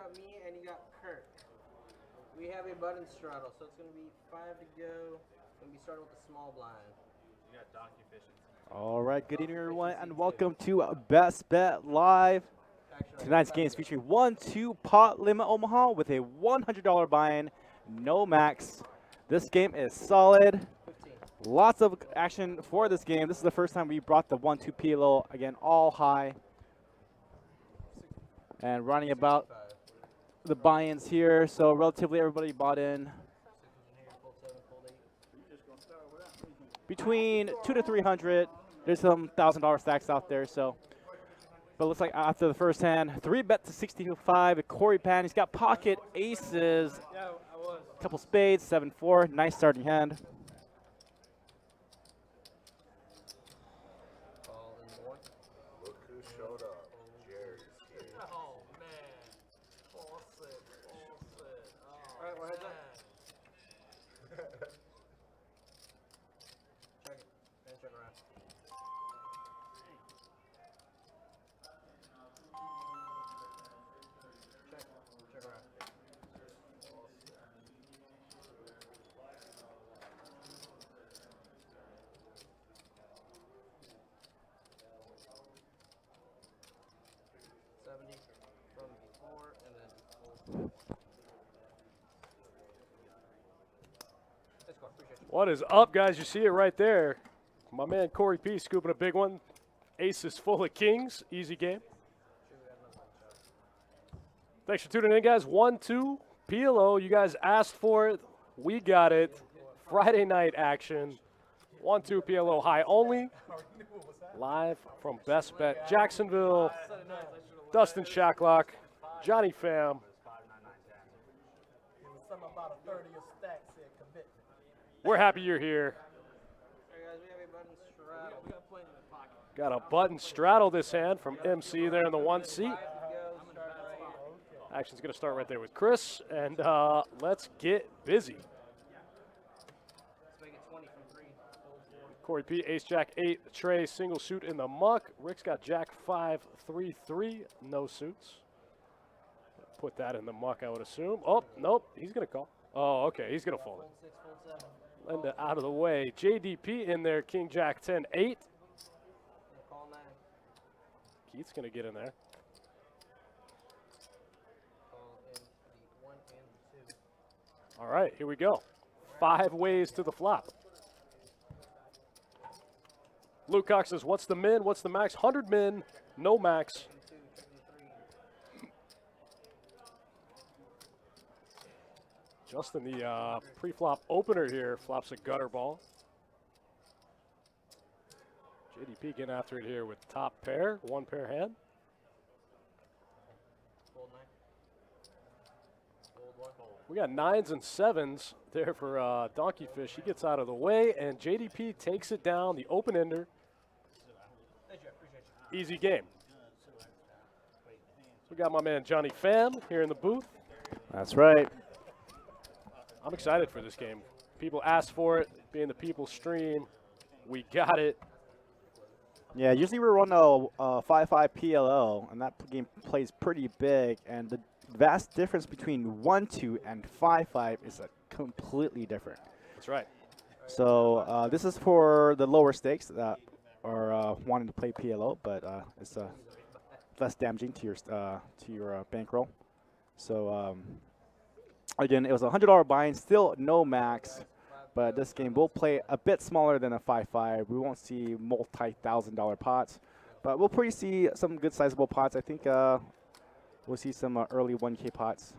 got me, and you got Kirk. We have a button straddle, so it's going to be 5 to go. Going to be starting with the small blind. You got donkey fishing. All right, good evening, everyone, and welcome to Best Bet Live. Tonight's game is featuring 1-2 Pot Limit Omaha with a $100 buy-in, no max. This game is solid. 15. Lots of action for this game. This is the first time we brought the 1-2 PLO, again, all high. And running about the buy-ins here, so relatively everybody bought in. Between 2 to 300, there's some $1,000 stacks out there, so. But looks like after the first hand, 3-bet to 65, Corey Pan. He's got pocket aces, a couple spades, 7-4, nice starting hand. Look who showed up. Jerry's here. Oh, man. All set. All right, well, heads up. Check it. And check around. Check around. 70 from before, and then full. Let's go. Appreciate you. What is up, guys? You see it right there. My man Corey P scooping a big one. Aces full of kings. Easy game. Thanks for tuning in, guys. 1-2 PLO. You guys asked for it. We got it. Friday night action. 1-2 PLO high only. Live from Best Bet Jacksonville. Dustin Shacklock, Johnny Pham. We're happy you're here. Alright, guys, we have a button straddle. We got plenty in the pocket. Got a button straddle this hand from MC there in the one seat. Go, start right here. Action's going to start right there with Chris, and let's get busy. Let's make it 20 from 3. Fold 4. Corey P, Ace Jack 8, Trey single suit in the muck. Rick's got Jack 5, 3, 3, no suits. Put that in the muck, I would assume. Oh, nope, he's going to call. Oh, okay, he's going to fold it. Fold 6, fold 7. Lend it out of the way. JDP in there, King Jack 10, 8. Call 9. Keith's going to get in there. Call in the 1 and 2. All right, here we go. 5 ways to the flop. Luke Cox says, what's the min? What's the max? 100 min, no max. 2, 3. Justin, the pre-flop opener here, flops a gutter ball. JDP getting after it here with top pair, 1 pair hand. Fold 9. Fold 1. We got 9s and 7s there for Donkey Fish. He gets out of the way, and JDP takes it down, the open ender. Thank you. I appreciate you. Easy game. So we got my man Johnny Pham here in the booth. That's right. I'm excited for this game. People asked for it, being the people's stream. We got it. Yeah, usually we run a 5-5 PLO, and that game plays pretty big, and the vast difference between 1-2 and 5-5 is completely different. That's right. So this is for the lower stakes that are wanting to play PLO, but it's less damaging to your bankroll. So again, it was a $100 buy-in, still no max, but this game will play a bit smaller than a 5-5. We won't see multi-$1,000 pots, but we'll probably see some good sizable pots. I think we'll see some early 1K pots.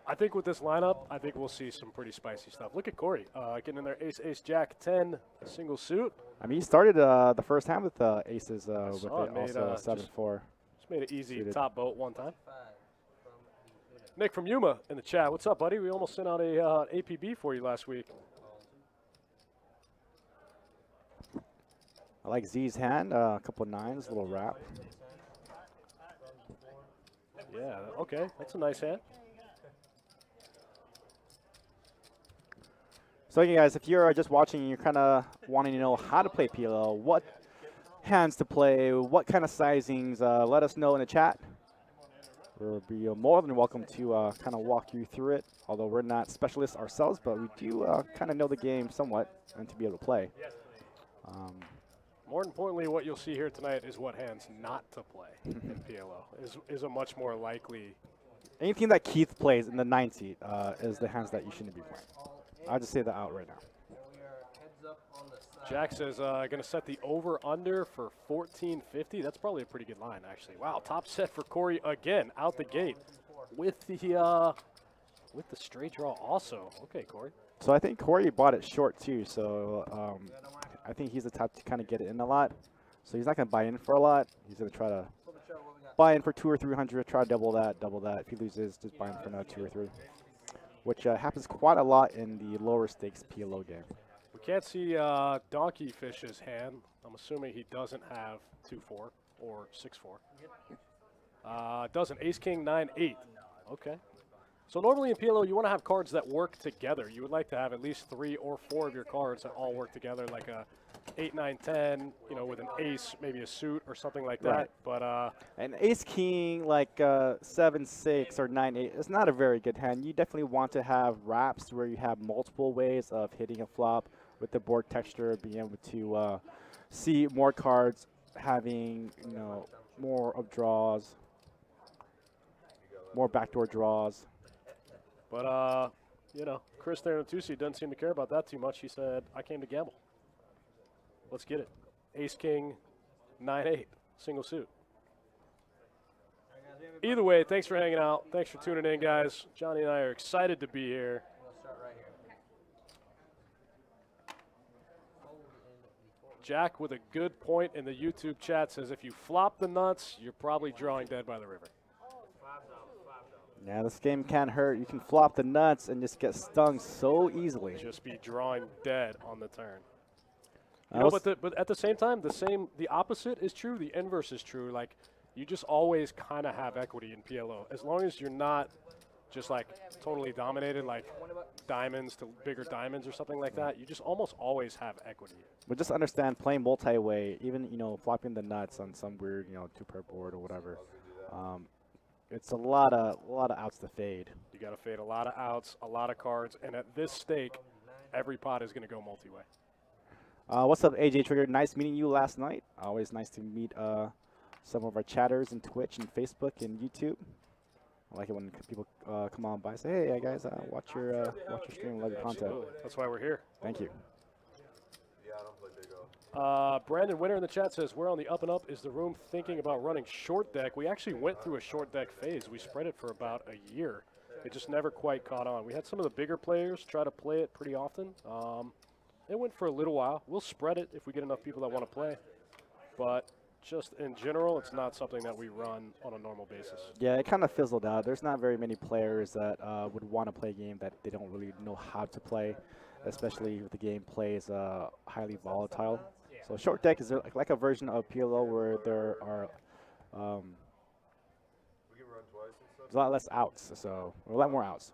I think with this lineup, I think we'll see some pretty spicy stuff. Look at Corey getting in there, ace, ace, jack, 10, single suit. I mean, he started the first hand with aces with saw it, it made, also 7-4. Just made it easy, Suited. top boat one time. 5 from the Uno. Nick from Yuma in the chat. What's up, buddy? We almost sent out a APB for you last week. I like Z's hand, a couple 9s, a little wrap. Yeah, okay, that's a nice hand. So again, guys, if you're just watching and you're kind of wanting to know how to play PLO, what hands to play, what kind of sizings, let us know in the chat. we'll be more than welcome to kind of walk you through it. Although we're not specialists ourselves, but we do kind of know the game somewhat and to be able to play. More importantly, what you'll see here tonight is what hands not to play in PLO is a much more likely. Anything that Keith plays in the 9 seat is the hands that you shouldn't be playing. I'll just say that out right now. We are heads up on the side. Jack says going to set the over-under for 1450. That's probably a pretty good line, actually. Wow, top set for Corey again, out the gate with the straight draw also. Okay, Corey. So I think Corey bought it short too, so I think he's the type to kind of get it in a lot. So he's not going to buy in for a lot. He's going to try to buy in for 200 or 300, try to double that. If he loses, just buy in for another 2 or 3, which happens quite a lot in the lower stakes PLO game. We can't see Donkey Fish's hand. I'm assuming he doesn't have 2-4 or 6-4. Doesn't. Ace King 9-8. Okay. So normally in PLO, you want to have cards that work together. You would like to have at least 3 or 4 of your cards that all work together, like a 8, 9, 10, you know, with an ace, maybe a suit or something like that. Right. But an Ace King like 7-6 or 9-8 is not a very good hand. You definitely want to have wraps where you have multiple ways of hitting a flop with the board texture, being able to see more cards, having more of draws, more backdoor draws. But Chris there in Tusi doesn't seem to care about that too much. He said, "I came to gamble. Let's get it." Ace King 9-8, single suit. Either way, thanks for hanging out. Thanks for tuning in, guys. Johnny and I are excited to be here. We'll start right here. Jack with a good point in the YouTube chat says if you flop the nuts, you're probably drawing dead by the river. Yeah, this game can't hurt. You can flop the nuts and just get stung so easily. Just be drawing dead on the turn. But at the same time, the opposite is true. The inverse is true. Like, you just always kind of have equity in PLO. As long as you're not just, like, totally dominated, like diamonds to bigger diamonds or something like that, you just almost always have equity. But just understand, playing multi-way, even, flopping the nuts on some weird, 2-pair board or whatever, it's a lot of outs to fade. You got to fade a lot of outs, a lot of cards, and at this stake, every pot is going to go multi-way. What's up, AJ Trigger? Nice meeting you last night. Always nice to meet some of our chatters in Twitch and Facebook and YouTube. I like it when people come on by and say, "Hey, guys, watch your stream, love your content." Absolutely. That's why we're here. Thank you. Yeah, I don't play Big O. Brandon Winter in the chat says, "We're on the up and up. Is the room thinking about running short deck?" We actually went through a short deck phase. We spread it for about a year. It just never quite caught on. We had some of the bigger players try to play it pretty often. It went for a little while. We'll spread it if we get enough people that want to play. But just in general, it's not something that we run on a normal basis. Yeah, it kind of fizzled out. There's not very many players that would want to play a game that they don't really know how to play, especially if the game plays highly volatile. So short deck is like a version of PLO where there are We can run twice and stuff. there's a lot less outs, so a lot more outs.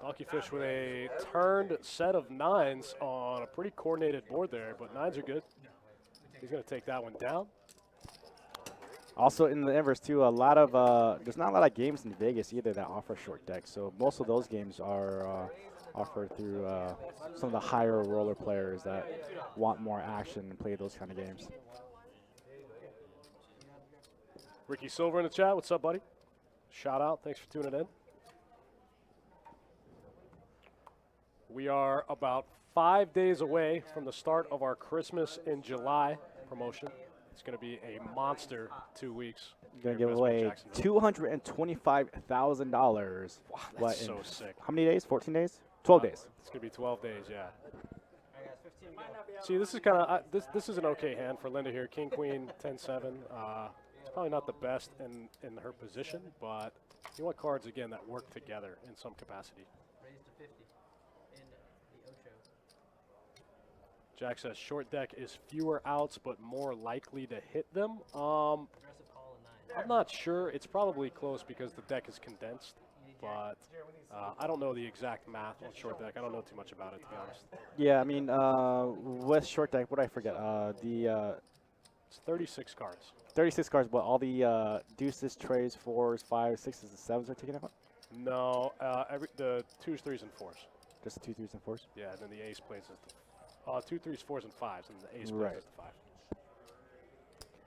Donkey Fish with a turned set of 9s on a pretty coordinated board there, but 9s are good. He's going to take that one down. Also in the inverse too, there's not a lot of games in Vegas either that offer short decks. So most of those games are offered through some of the higher roller players that want more action and play those kind of games. Ricky Silver in the chat. What's up, buddy? Shout out. Thanks for tuning in. We are about 5 days away from the start of our Christmas in July promotion. It's going to be a monster 2 weeks. We're going to give away $225,000. Wow, that's What, so in sick. how many days? 14 days? 12 days. It's going to be 12 days, yeah. See, this is kind of this is an okay hand for Linda here. King, Queen, 10-7. It's probably not the best in her position, but you want cards, again, that work together in some capacity. Raised to 50 in the Ocho. Jack says short deck is fewer outs, but more likely to hit them. Aggressive call and 9. I'm not sure. It's probably close because the deck is condensed, but I don't know the exact math on short deck. I don't know too much about it, to be honest. Yeah, I mean, with short deck, what did I forget? It's 36 cards. 36 cards, but all the deuces, trays, 4s, 5s, 6s, and 7s are taken out? No, the 2s, 3s, and 4s. Just the 2, 3s, and 4s? Yeah, and then the ace plays as the 2, 3s, 4s, and 5s, and the ace Right. plays as the 5.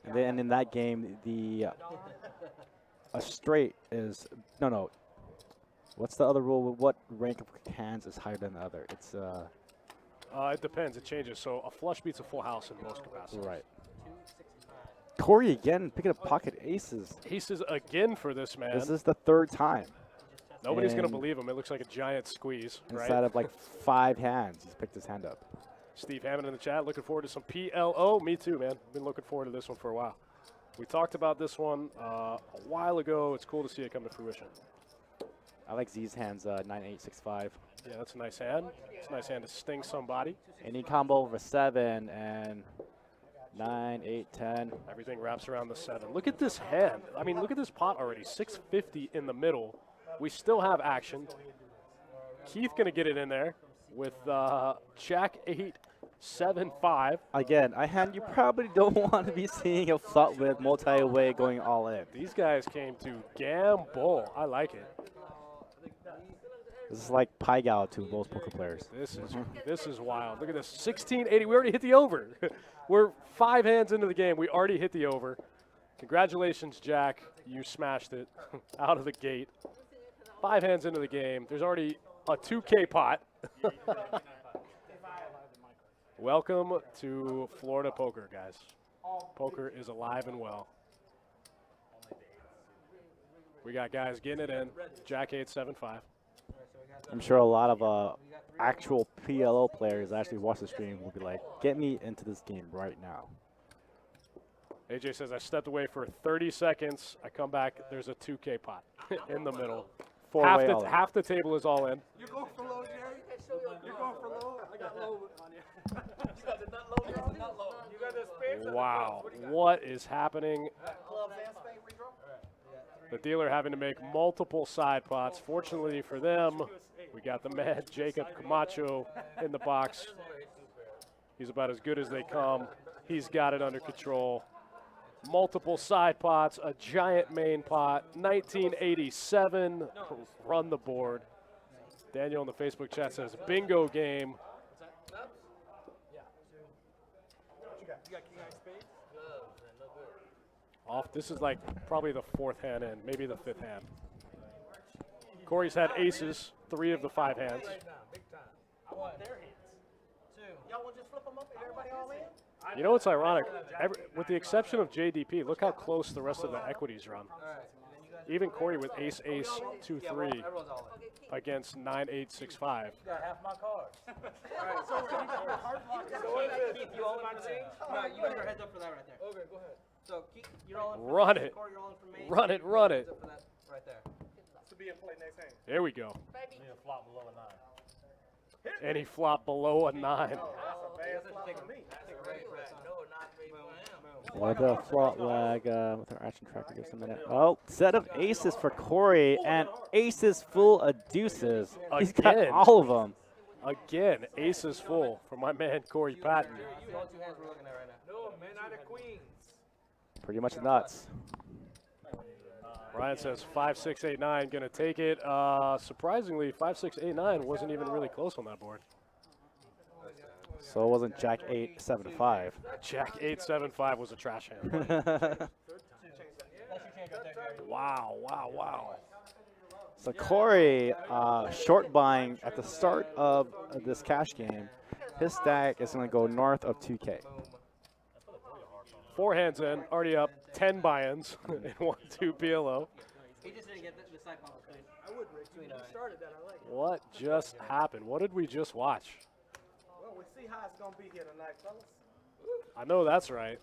And then in that game, the a straight is no. What's the other rule? What rank of hands is higher than the other? It's It depends. It changes. So a flush beats a full house in most capacities. right. Corey again picking up pocket aces. Aces again for this man. This is the third time. Nobody's going to and believe him. It looks like a giant squeeze, Instead right? of like 5 hands, he's picked his hand up. Steve Hammond in the chat, looking forward to some PLO. Me too, man. Been looking forward to this one for a while. We talked about this one a while ago. It's cool to see it come to fruition. I like Z's hands 9-8-6-5. Yeah, that's a nice hand. It's a nice hand to sting somebody. Any combo over 7 and 9, 8, 10. Everything wraps around the 7. Look at this hand. I mean, look at this pot already. 650 in the middle. We still have action. Keith going to get it in there with Jack 8, 7, 5. Again, a hand you probably don't want to be seeing a flop with multi-way going all in. These guys came to gamble. I like it. This is like Pai Gow to most poker players. This is wild. Look at this. 1680. We already hit the over. We're 5 hands into the game. We already hit the over. Congratulations, Jack. You smashed it out of the gate. 5 hands into the game. There's already a 2K pot. Welcome to Florida poker, guys. Poker is alive and well. We got guys getting it in. Jack 8, 7, 5. I'm sure a lot of actual PLO players that actually watch the stream will be like, get me into this game right now. AJ says, I stepped away for 30 seconds. I come back. There's a 2K pot in the middle. Half the table is all in. You're going for low, Jerry? You're going for low? I got low on you. You got the nut low? You got the nut low. You got the spades? Wow. What is happening? Clubs and spade redraw? The dealer having to make multiple side pots. Fortunately for them, we got the man, Jacob Camacho, in the box. He's about as good as they come. He's got it under control. Multiple side pots, a giant main pot, 1987, run the board. Daniel in the Facebook chat says, bingo game. Off. This is like probably the 4th hand in, maybe the 5th hand. Corey's had aces, 3 of the 5 hands. I want their hands. 2. Y'all want to just flip them up and everybody all in? You know what's ironic? With the exception of JDP, look how close the rest of the equities run. Even Corey with ace, ace, 2, 3 Everyone's all in. against 9, 8, 6, 5. You got half my cards. Keith, you all in for that? No, you got your heads up for that right there. Okay, go ahead. So, Keith, you're all in for Run that. it. Corey, you're all in for me. Run it, run it. Heads up for that right there. To be in play next hand. There we go. Need a flop below a 9. And he flopped below a 9. That's a bad flop for me. What a flop lag with our action tracker. Gives a minute. Oh, set of aces for Corey and aces full of deuces. He's got Again. all of them. Again, aces full for my man Corey Patton. The only 2 hands we're looking at right now. No, man, out of queens. Pretty much nuts. Ryan says 5, 6, 8, 9 gonna take it. Surprisingly, 5, 6, 8, 9 wasn't even really close on that board. So it wasn't Jack 8, 7, 5. Jack 8, 7, 5 was a trash hand. Wow, wow, wow. So Corey, short buying at the start of this cash game, his stack is going to go north of 2K. 4 hands in, already up 10 buy-ins in 1-2 PLO. He just didn't get the side pop between. I would, Rick. You started that. I like it. What just happened? What did we just watch? Well, we see how it's going to be here tonight, fellas. I know that's right.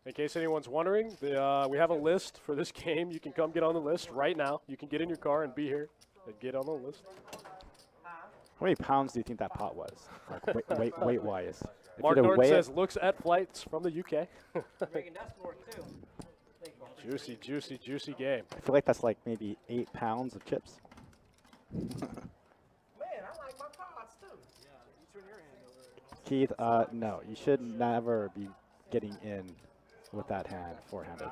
In case anyone's wondering, we have a list for this game. You can come get on the list right now. You can get in your car and be here and get on the list. How many pounds do you think that pot was, like weight-wise? If Mark you had to Norton weigh says it, looks at flights from the UK. Reagan, that's for it too. Juicy, juicy, juicy game. I feel like that's like maybe 8 pounds of chips. Man, I like my cards, too. Yeah, you turn your hand over. Keith, no, you should never be getting in with that hand, four-handed.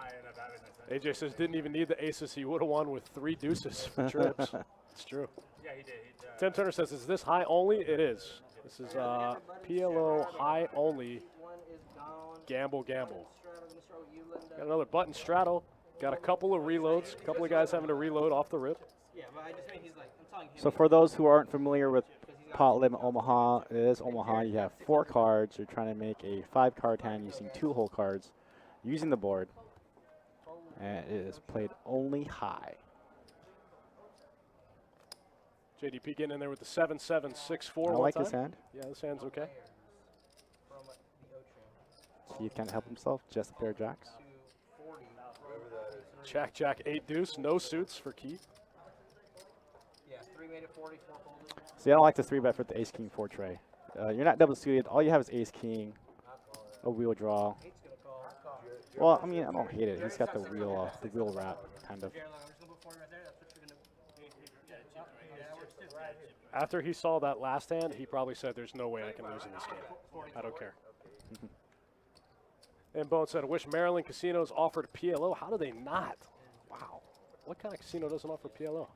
AJ says didn't even need the aces. He would have won with 3 deuces for trips. It's true. Yeah, he did. Tim Turner says, is this high only? It is. This is PLO high only. One is gone. Gamble. Straddle, gonna start with you, Linda. Got another button straddle. Got a couple of reloads. A couple of guys having to reload off the rip. Yeah, but I just mean he's like, I'm telling him. So for those who aren't familiar with Pot Limit Omaha, it is Omaha. You have 4 cards. You're trying to make a 5-card hand using 2 whole cards, using the board, and it is played only high. JDP getting in there with the 7-7-6-4. I like this hand. Yeah, this hand's okay. From the Ocean Keith can't help himself. Just a pair of jacks. to 40. Jack, Jack, 8 deuce. No suits for Keith. Yeah, 3 made it 40, 4 folded. See, I don't like the 3-bet for the Ace King 4 tray. You're not double suited. All you have is Ace King, a wheel draw. 8's gonna call. Well, I mean, I don't hate it. He's got the wheel wrap, kind of. Jared, look, I'm just gonna put 40 right there. That's what you're gonna do. Yeah, that works too. After he saw that last hand, he probably said, there's no way I can lose in this game. I don't care. And Bone said, I wish Maryland casinos offered PLO. How do they not? Wow. What kind of casino doesn't offer PLO?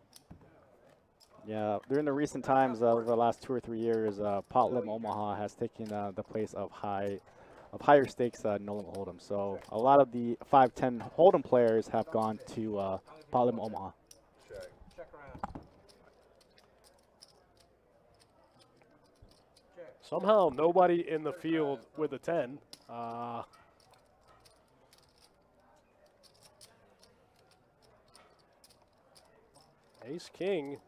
Yeah, during the recent times, over the last 2 or 3 years, Pot Limit Omaha has taken the place of higher stakes no limit hold'em. So a lot of the 5-10 hold'em players have gone to Pot Limit Omaha. Check around. Somehow nobody in the field with a 10. Ace King,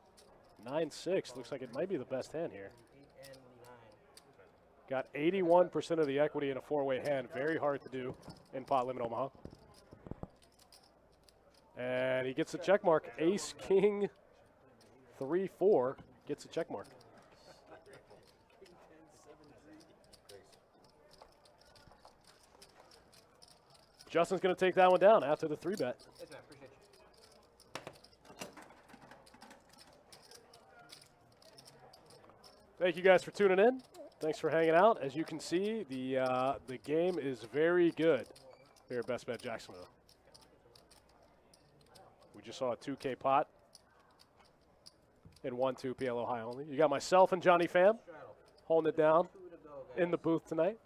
9-6. Looks like it might be the best hand here. 8 and 9. Got 81% of the equity in a 4-way hand. Very hard to do in Pot Limit Omaha. And he gets a check mark. Ace King, 3-4 gets a check mark. Justin's going to take that one down after the 3-bet. Yes, man, appreciate you. Thank you guys for tuning in. Thanks for hanging out. As you can see, the game is very good here at Best Bet Jacksonville. We just saw a 2K pot in 1-2 PLO high only. You got myself and Johnny Pham holding it down 2 to go, guys. in the booth tonight.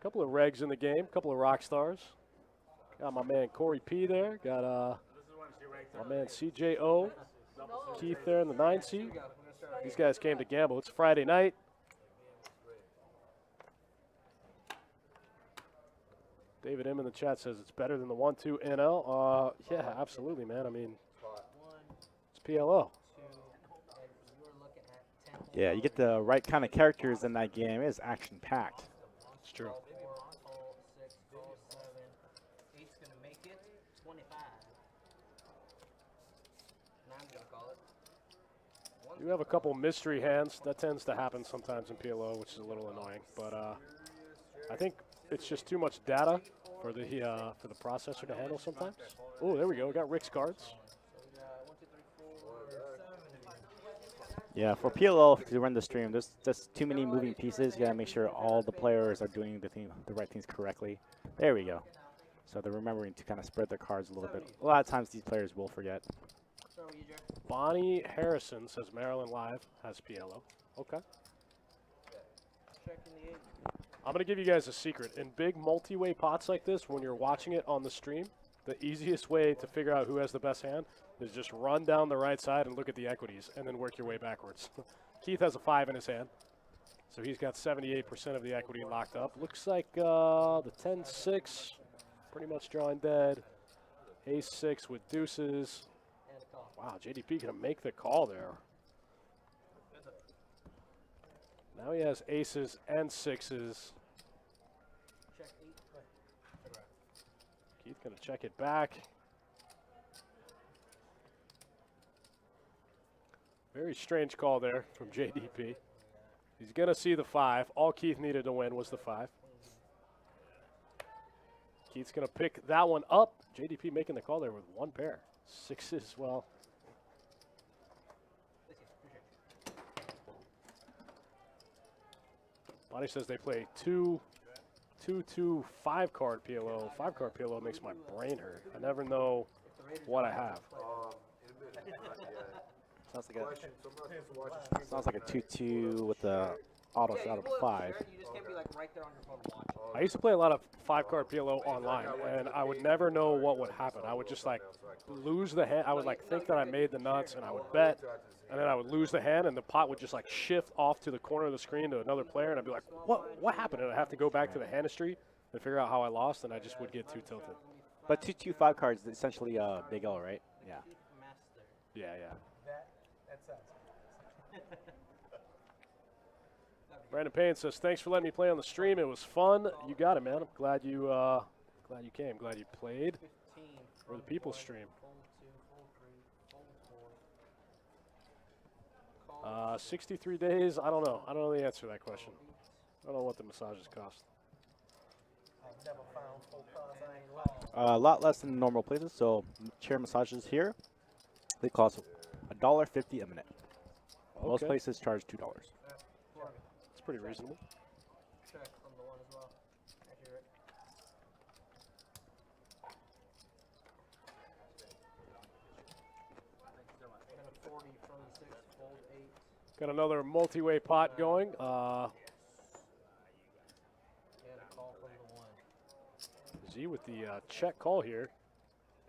Couple of regs in the game, couple of rock stars. Got my man Corey P there. Got my man CJO, Keith there in the 9 seat. These guys came to gamble. It's Friday night. David M in the chat says it's better than the 1-2 NL. Yeah, absolutely, man. I mean, it's PLO. Yeah, you get the right kind of characters in that game. It is action-packed. It's true. 6, 7. 8's gonna make it 25. 9's gonna call it. You have a couple mystery hands. That tends to happen sometimes in PLO, which is a little annoying. But I think it's just too much data for the processor to handle sometimes. Oh, there we go. We got Rick's cards. So we got 1, 2, 3, 4, 7. Yeah, for PLO to run the stream, there's just too many moving pieces. You gotta make sure all the players are doing the right things correctly. There we go. So they're remembering to kind of spread their cards a little bit. A lot of times these players will forget. Start with you, Jared. Bonnie Harrison says Maryland Live has PLO. Okay. Checking the 8. I'm going to give you guys a secret. In big multi-way pots like this, when you're watching it on the stream, the easiest way to figure out who has the best hand is just run down the right side and look at the equities, and then work your way backwards. Keith has a 5 in his hand, so he's got 78% of the equity locked up. Looks like the 10-6, pretty much drawing dead. Ace-6 with deuces. And a call. Wow, JDP going to make the call there. Now he has aces and 6s. Check 8. Keith going to check it back. Very strange call there from JDP. He's going to see the 5. All Keith needed to win was the 5. Keith's going to pick that one up. JDP making the call there with 1 pair. 6s, well. Bonnie says they play two 2-2 5-card PLO. 5-card PLO makes my brain hurt. I never know what I have. Sounds like a 2-2 with the auto shot of 5. You just can't be like right there on your phone watching. I used to play a lot of 5-card PLO online, and I would never know what would happen. I would just like lose the hand. I would like think that I made the nuts, and I would bet, and then I would lose the hand, and the pot would just like shift off to the corner of the screen to another player, and I'd be like, what happened? And I'd have to go back to the hand history and figure out how I lost, and I just would get too tilted. But 2-2 5 cards is essentially Big O, right? Yeah. Yeah. Brandon Payne says, "Thanks for letting me play on the stream. It was fun. You got it, man. I'm glad you came. Glad you played for the people's stream." 63 days. I don't know. I don't know the answer to that question. I don't know what the massages cost. A lot less than normal places. So chair massages here, they cost $1.50 a minute. Most Okay. places charge $2. It's pretty reasonable. Check from the one as well. Accurate. And a 40 from the 6, fold 8. Got another multi-way pot going. And a call from the 1. Z with the check call here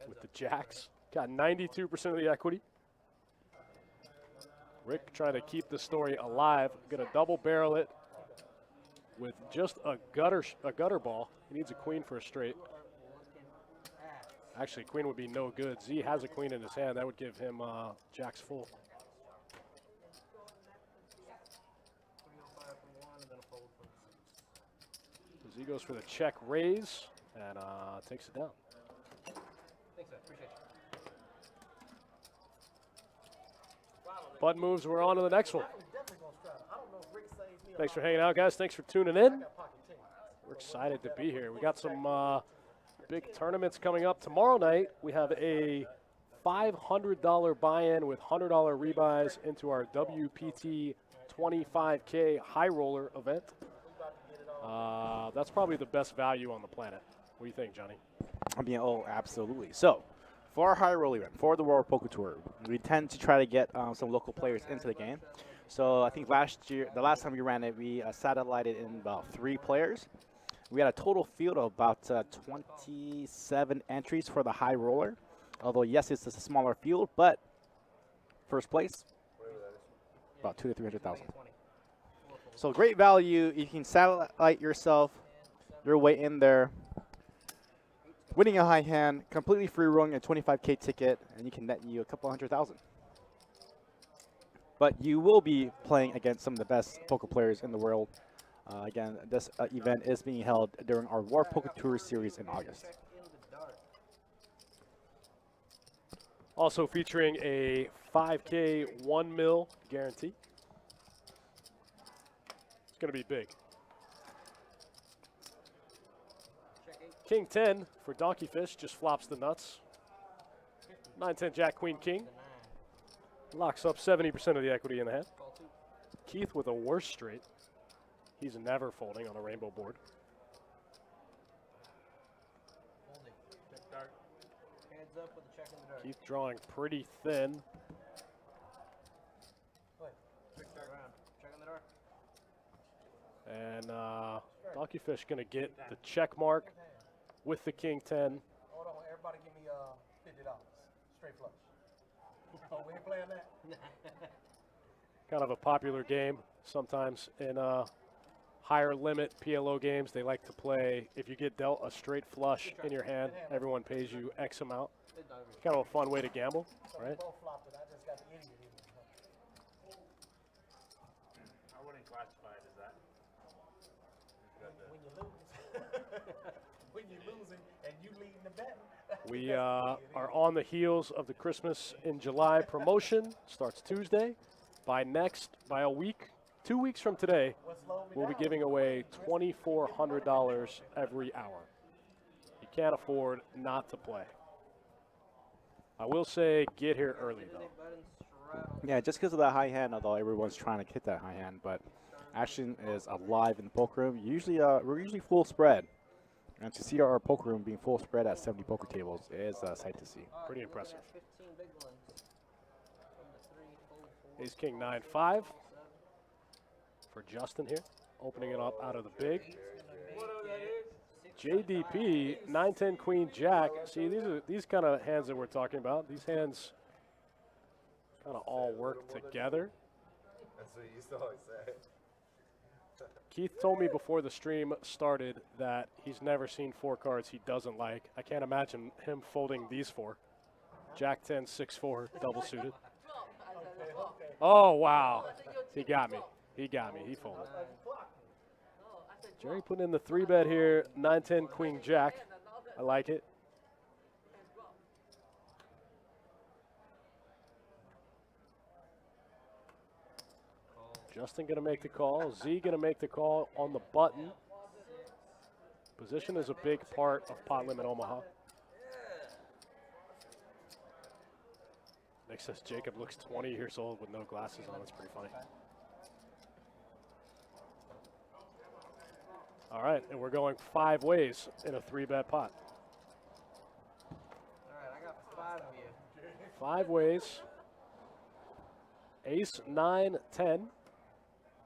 with the jacks. Got 92% of the equity. Rick trying to keep the story alive. Gonna double barrel it with just a gutter ball. He needs a queen for a straight. Actually, queen would be no good. Z has a queen in his hand. That would give him jacks full. 305 from 1 and then a fold from 6. Z goes for the check raise and takes it down. Thanks, man. Appreciate you. Button moves. We're on to the next one. Thanks for hanging out, guys. Thanks for tuning in. We're excited to be here. We got some big tournaments coming up. Tomorrow night, we have a $500 buy-in with $100 rebuys into our WPT 25K High Roller event. That's probably the best value on the planet. What do you think, Johnny? I mean, oh, absolutely. So, for our high roll event, for the World Poker Tour, we tend to try to get some local players into the game. So I think the last time we ran it, we satellited in about 3 players. We had a total field of about 27 entries for the high roller. Although, yes, it's a smaller field, but first place, about 200,000 to 300,000. So great value. You can satellite yourself your way in there, winning a high hand, completely free rolling a 25K ticket, and you can net you a couple $100,000. But you will be playing against some of the best poker players in the world. Again, this event is being held during our War Poker Tour series in August. Also featuring a 5K 1 mil guarantee. It's going to be big. King 10 for Donkey Fish just flops the nuts. 9-10 Jack Queen King. Locks up 70% of the equity in the hand. Keith with a worse straight. He's never folding on a rainbow board. Heads up with a check in the dark. Keith drawing pretty thin. Check in the dark. And Donkey Fish going to get the check mark with the King 10. Hold on, everybody give me $50. Straight flush. Oh, we ain't playing that? Kind of a popular game sometimes in higher limit PLO games. They like to play, if you get dealt a straight flush in your hand, everyone pays you X amount. Kind of a fun way to gamble, right? Both flopped it. I just got the idiot in here. I wouldn't classify it as that. When you lose. When you're losing and you leading the bet. We are on the heels of the Christmas in July promotion. Starts Tuesday. By a week, 2 weeks from today, we'll be giving away $2,400 every hour. You can't afford not to play. I will say get here early, though. Yeah, just because of that high hand, although everyone's trying to hit that high hand. But action is alive in the poker room. Usually, we're usually full spread. And to see our poker room being full spread at 70 poker tables is a sight to see. Pretty impressive. 15 big ones. From the 3, fold 4, Ace King 9-5 for Justin here, opening it up out of the big. JDP 9-10 Queen Jack. See, these kind of hands that we're talking about. These hands kind of all work together. That's what you used to always say. Keith told me before the stream started that he's never seen 4 cards he doesn't like. I can't imagine him folding these 4. Jack 10, 6-4, double suited. Oh, wow. He got me. He got me. He folded. Jerry putting in the 3-bet here, 9-10 Queen Jack. I like it. Justin going to make the call. Z going to make the call on the button. Position is a big part of Pot Limit Omaha. Nick says Jacob looks 20 years old with no glasses on. That's pretty funny. All right, and we're going 5 ways in a 3-bet pot. All right, I got 5 of you. 5 ways. Ace, 9, 10.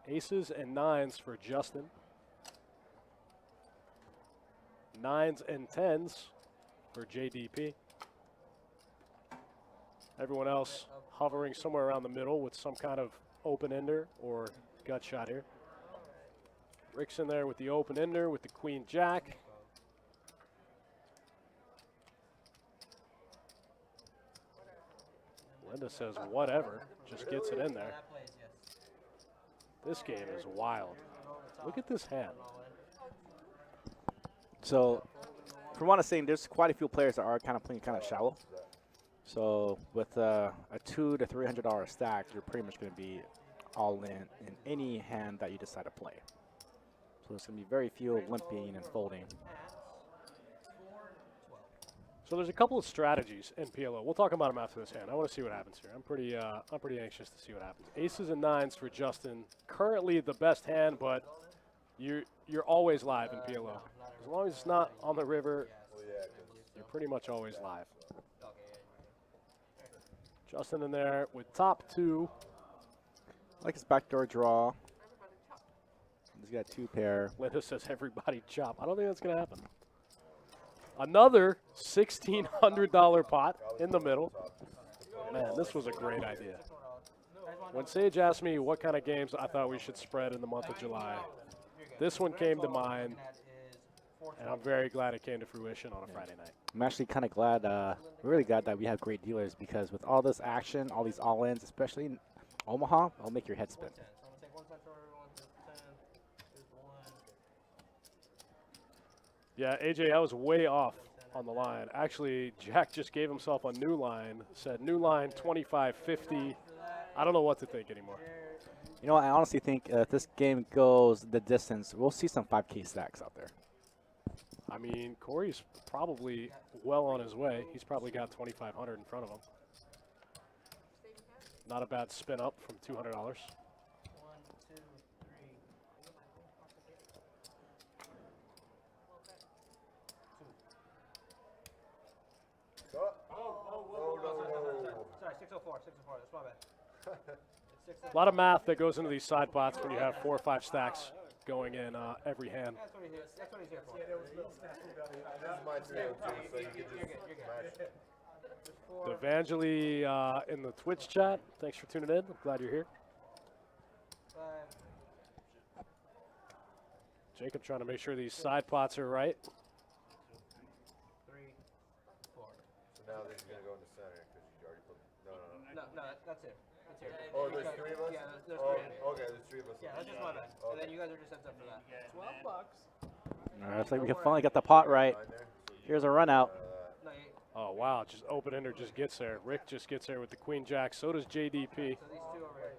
Aces and 9s for Justin. 9s and 10s for JDP. Everyone else hovering somewhere around the middle with some kind of open-ender or gut shot here. Rick's in there with the open-ender with the Queen Jack. Linda says whatever, just gets it in there. That plays, yes. This game is wild. Look at this hand. So, from what I'm saying, there's quite a few players that are kind of playing kind of shallow. So, with a $200 to $300 stack, you're pretty much going to be all in any hand that you decide to play. So, there's going to be very few limping and folding. So there's a couple of strategies in PLO. We'll talk about them after this hand. I want to see what happens here. I'm pretty anxious to see what happens. Aces and 9s for Justin. Currently the best hand, but you're always live in PLO. As long as it's not on the river, you're pretty much always live. Justin in there with top 2. I like his backdoor draw. He's got 2 pair. Linda says everybody chop. I don't think that's going to happen. Another $1,600 pot in the middle. Man, this was a great idea. When Sage asked me what kind of games I thought we should spread in the month of July, this one came to mind, and I'm very glad it came to fruition on a Friday night. I'm actually kind of glad, really glad that we have great dealers, because with all this action, all these all-ins, especially in Omaha, it'll make your head spin. Yeah, AJ, I was way off on the line. Actually, Jack just gave himself a new line, said new line 25-50. I don't know what to think anymore. You know, I honestly think if this game goes the distance, we'll see some 5K stacks out there. I mean, Corey's probably well on his way. He's probably got 2,500 in front of him. Not a bad spin up from $200. Sorry, 604, that's my bad. A lot of math that goes into these side pots when you have 4 or 5 stacks going in every hand. That's what he's here for. This is my 302, so you can just smash. Devangeli in the Twitch chat. Thanks for tuning in. I'm glad you're here. 5. Jacob trying to make sure these side pots are right. 3, 4. So now this is going to go in the center because you already put. No, that's it. That's here. Oh, there's 3 of us? Yeah, there's Oh, 3 of you. okay, there's 3 of us. Yeah, that's just my bad. And then you guys are just heads up for that. $12. All right, looks like we can finally get the pot right. Here's a run out. No, Oh, wow. Just open ender just gets there. Rick just gets there with the Queen Jack. So does JDP. so these 2 over here.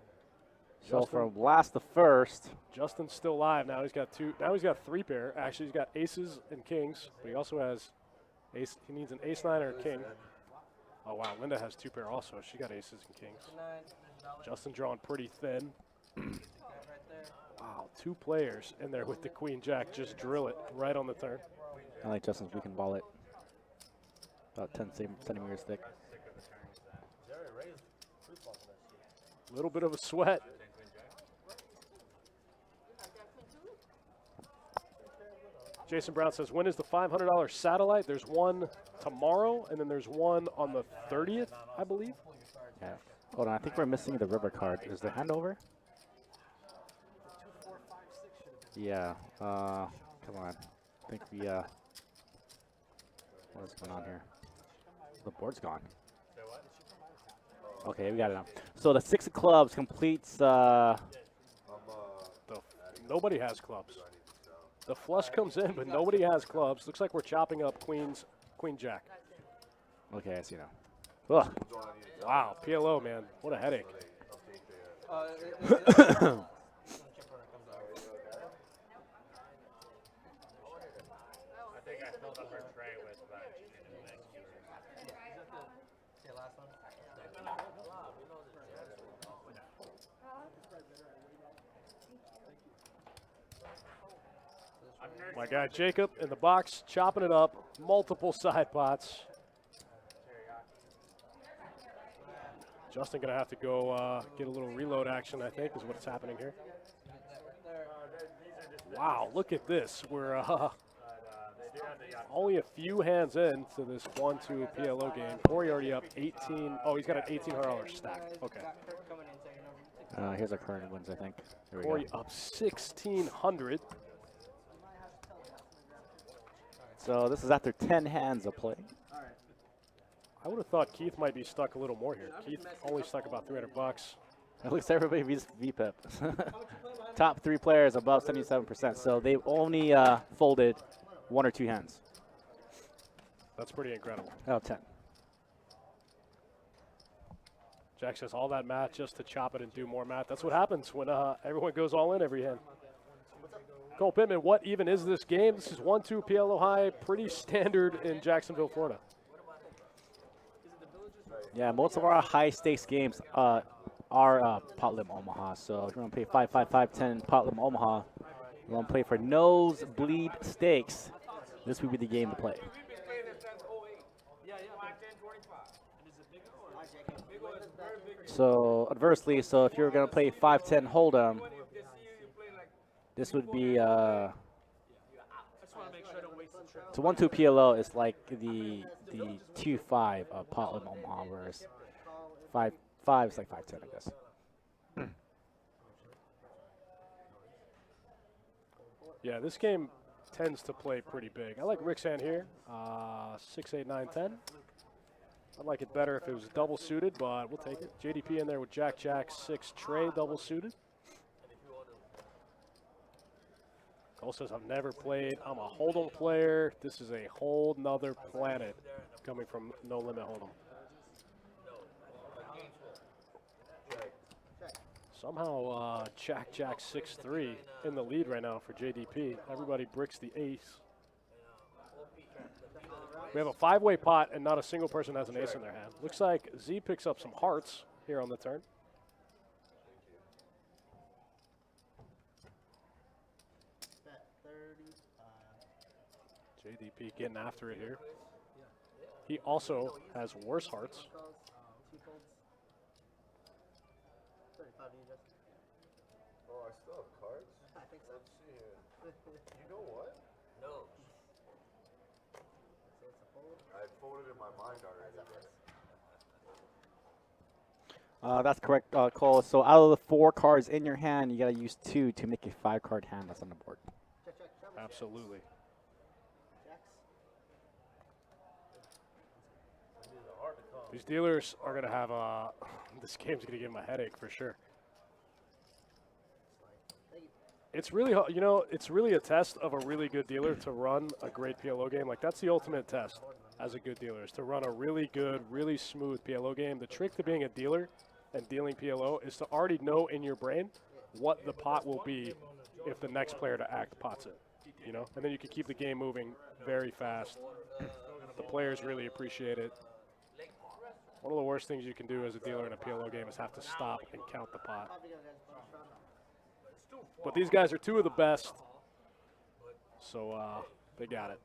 So from last to first, Justin's still live. Now he's got 2. Now he's got 3 pair. Actually, he's got aces and kings, but he also has ace. He needs an ace 9 or a king. Oh, wow. Linda has 2 pair also. She got aces and kings. 9, there's $1. Justin drawing pretty thin. Right there. wow, Wow, 2 players in there with the queen jack. Just drill it right on the turn. I like Justin's weekend wallet. About 10 centimeters thick. A little bit of a sweat. Jason Brown says, when is the $500 satellite? There's one tomorrow, and then there's one on the 30th, I believe. Yeah. Hold on, I think we're missing the river card. Is the hand over? Yeah. Come on. I think we, what is going on here? The board's gone. Okay, we got it now. So the 6 of clubs completes, Nobody has clubs. The flush comes in, but nobody has clubs. Looks like we're chopping up queen jack. okay, I see now. Ugh. Wow, PLO, man. What a headache. I think I filled up her tray with My guy Jacob in the box, chopping it up. Multiple side pots. Justin gonna have to go get a little reload action, I think, is what's happening here. Wow, look at this. We're only a few hands in to this 1-2 PLO game. Corey already up 18. Oh, he's got an $1,800 stack. Okay. Here's our current wins, I think. Here we Corey go. up 1,600. So this is after 10 hands of play. I would have thought Keith might be stuck a little more here. Keith only stuck about $300. It looks like everybody VPIP. Top 3 players above 77%. So they've only folded 1 or 2 hands. That's pretty incredible. Out of 10. Jack says all that math just to chop it and do more math. That's what happens when everyone goes all in every hand. Cole Pittman, what even is this game? This is 1-2 PLO high, pretty standard in Jacksonville, Florida. Yeah, most of our high stakes games are Pot Lim Omaha. So if you want to pay 5-5-5-10 Pot Lim Omaha, you want to play for nosebleed stakes, this would be the game to play. So adversely, so if you're going to play 5-10 Hold'em, this would be so 1-2 PLO is like the 2-5 of Pot Lim Omaha, whereas 5-5 is like 5-10, I guess. Yeah, this game tends to play pretty big. I like Rick's hand here, 6, 8, 9, 10. I'd like it better if it was double suited, but we'll take it. JDP in there with Jack, 6 tray double suited. Cole says, I've never played. I'm a Hold'em player. This is a whole nother planet coming from No Limit Hold'em. Somehow Jack 6-3 in the lead right now for JDP. Everybody bricks the ace. We have a 5-way pot and not a single person has an ace in their hand. Looks like Z picks up some hearts here on the turn. JDP getting after it here. He also has worse hearts. Oh, I still have cards? I think so. Let's see here. You know what? No. I folded in my mind already. That's correct, Cole. So out of the 4 cards in your hand, you got to use 2 to make a 5-card hand that's on the board. Absolutely. These dealers are going to have this game's going to give them a headache for sure. It's really, you know, it's really a test of a really good dealer to run a great PLO game. Like, that's the ultimate test as a good dealer, is to run a really good, really smooth PLO game. The trick to being a dealer and dealing PLO is to already know in your brain what the pot will be if the next player to act pots it, you know? And then you can keep the game moving very fast. The players really appreciate it. One of the worst things you can do as a dealer in a PLO game is have to stop and count the pot. But these guys are two of the best, so they got it.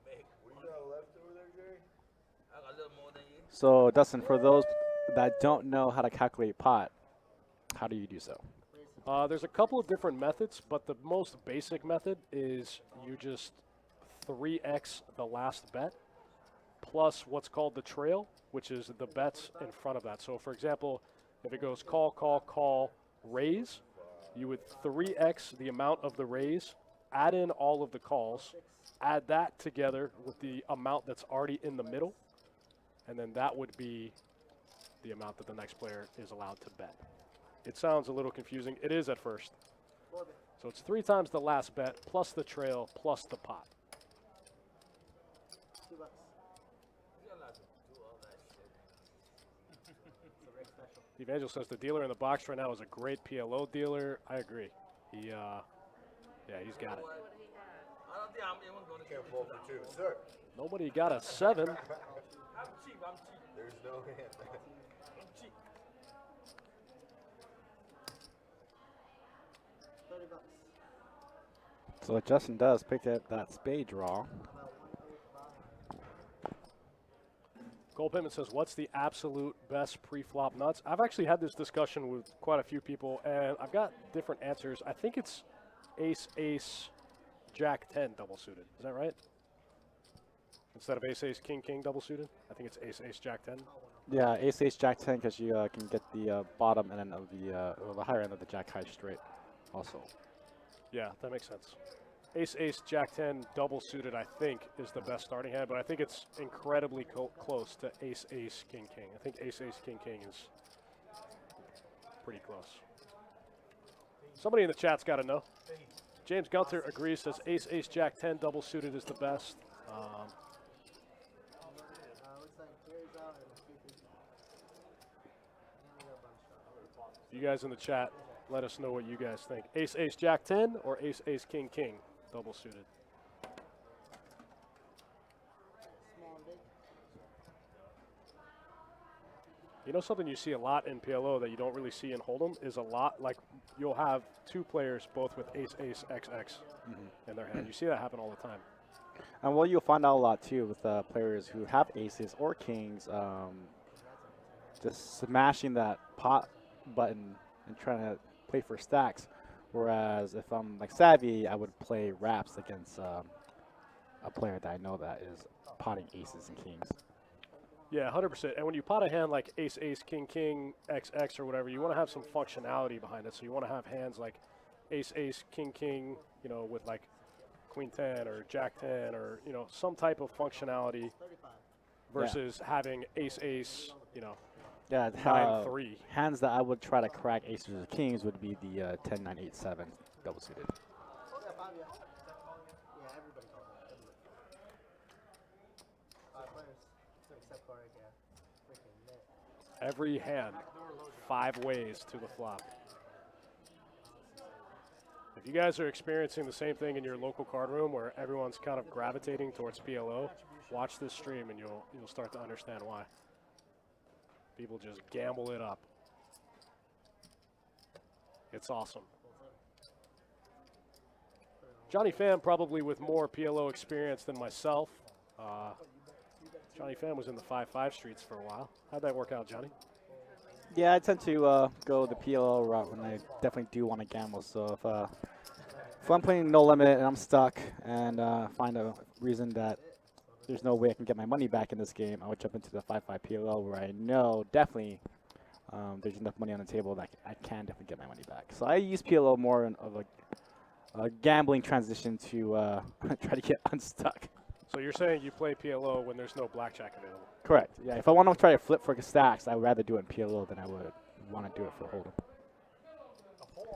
So, Dustin, for those that don't know how to calculate pot, how do you do so? There's a couple of different methods, but the most basic method is you just 3x the last bet plus what's called the trail, which is the bets in front of that. So, for example, if it goes call, call, call, raise, you would 3x the amount of the raise, add in all of the calls, add that together with the amount that's already in the middle, and then that would be the amount that the next player is allowed to bet. It sounds a little confusing. It is at first. So it's 3 times the last bet plus the trail plus the pot. $2. Evangel says the dealer in the box right now is a great PLO dealer. I agree. He, yeah, he's got it. Can't fall for 2, sir. Nobody got a 7. There's no hand. $30. So Justin does pick up that spade draw. Cole Pittman says, what's the absolute best pre-flop nuts? I've actually had this discussion with quite a few people, and I've got different answers. I think it's ace, ace, jack 10 double suited. Is that right? Instead of ace, ace, king, king double suited? I think it's ace, ace, jack 10. Yeah, ace, ace, jack 10, because you can get the bottom end of the higher end of the jack high straight also. Yeah, that makes sense. Ace, ace, jack 10 double suited, I think, is the best starting hand, but I think it's incredibly close to ace, ace, king, king. I think ace, ace, king, king is pretty close. Somebody in the chat's got to know. James Gunter agrees, says ace, ace, jack 10 double suited is the best. Looks like Gary's out and Keith is. You guys in the chat, let us know what you guys think. Ace, ace, jack 10 or ace, ace, king, king double suited? Small and big. You know something you see a lot in PLO that you don't really see in Hold'em is a lot, like you'll have 2 players both with ace, ace, XX in their hand. You see that happen all the time. And well, you'll find out a lot too with players who have aces or kings, just smashing that pot button and trying to play for stacks. Whereas if I'm like savvy, I would play wraps against a player that I know that is potting aces and kings. Yeah, 100%. And when you pot a hand like ace, ace, king, king, XX or whatever, you want to have some functionality behind it. So you want to have hands like ace, ace, king, king, you know, with like queen 10 or jack 10 or, you know, some type of functionality 35. versus having ace, ace, you know, Yeah, 9-3. hands that I would try to crack aces or kings would be the 10, 9, 8, 7 double suited. Yeah, 5, yeah. Yeah, everybody calls it. Everybody. 5 players. Except Corey, yeah. Freaking lit. Every hand, 5 ways to the flop. If you guys are experiencing the same thing in your local card room where everyone's kind of gravitating towards PLO, watch this stream and you'll start to understand why. People just gamble it up. It's awesome. Johnny Pham probably with more PLO experience than myself. Johnny Pham was in the 5-5 streets for a while. How'd that work out, Johnny? Yeah, I tend to go the PLO route when I definitely do want to gamble. So if I'm playing no limit and I'm stuck and find a reason that there's no way I can get my money back in this game, I would jump into the 5-5 PLO where I know definitely there's enough money on the table that I can definitely get my money back. So I use PLO more of a gambling transition to try to get unstuck. So you're saying you play PLO when there's no blackjack available? Correct. Yeah, if I want to try to flip for stacks, I would rather do it in PLO than I would want to do it for Hold'em.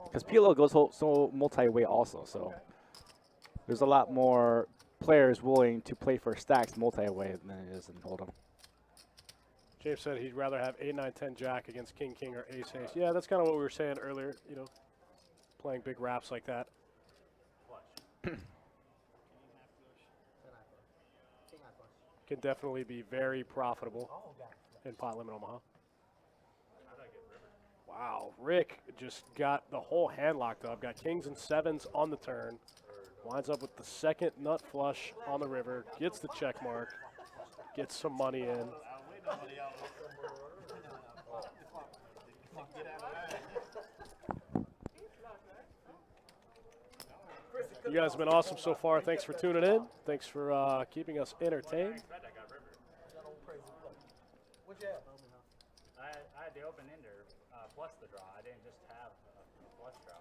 Because PLO goes so multi-way also, so there's a lot more players willing to play for stacks multi-way than it is in Hold'em. James said he'd rather have 8, 9, 10 jack against king, king, or ace, ace. Yeah, that's kind of what we were saying earlier, you know, playing big wraps like that. Can definitely be very profitable in pot limit Omaha. Wow. Wow, Rick just got the whole hand locked up. Got kings and sevens on the turn. Winds up with the second nut flush on the river. Gets the check mark. Gets some money in. You guys have been awesome so far. Thanks for tuning in. Thanks for keeping us entertained. I had the open ender plus the draw. I didn't just have a flush draw.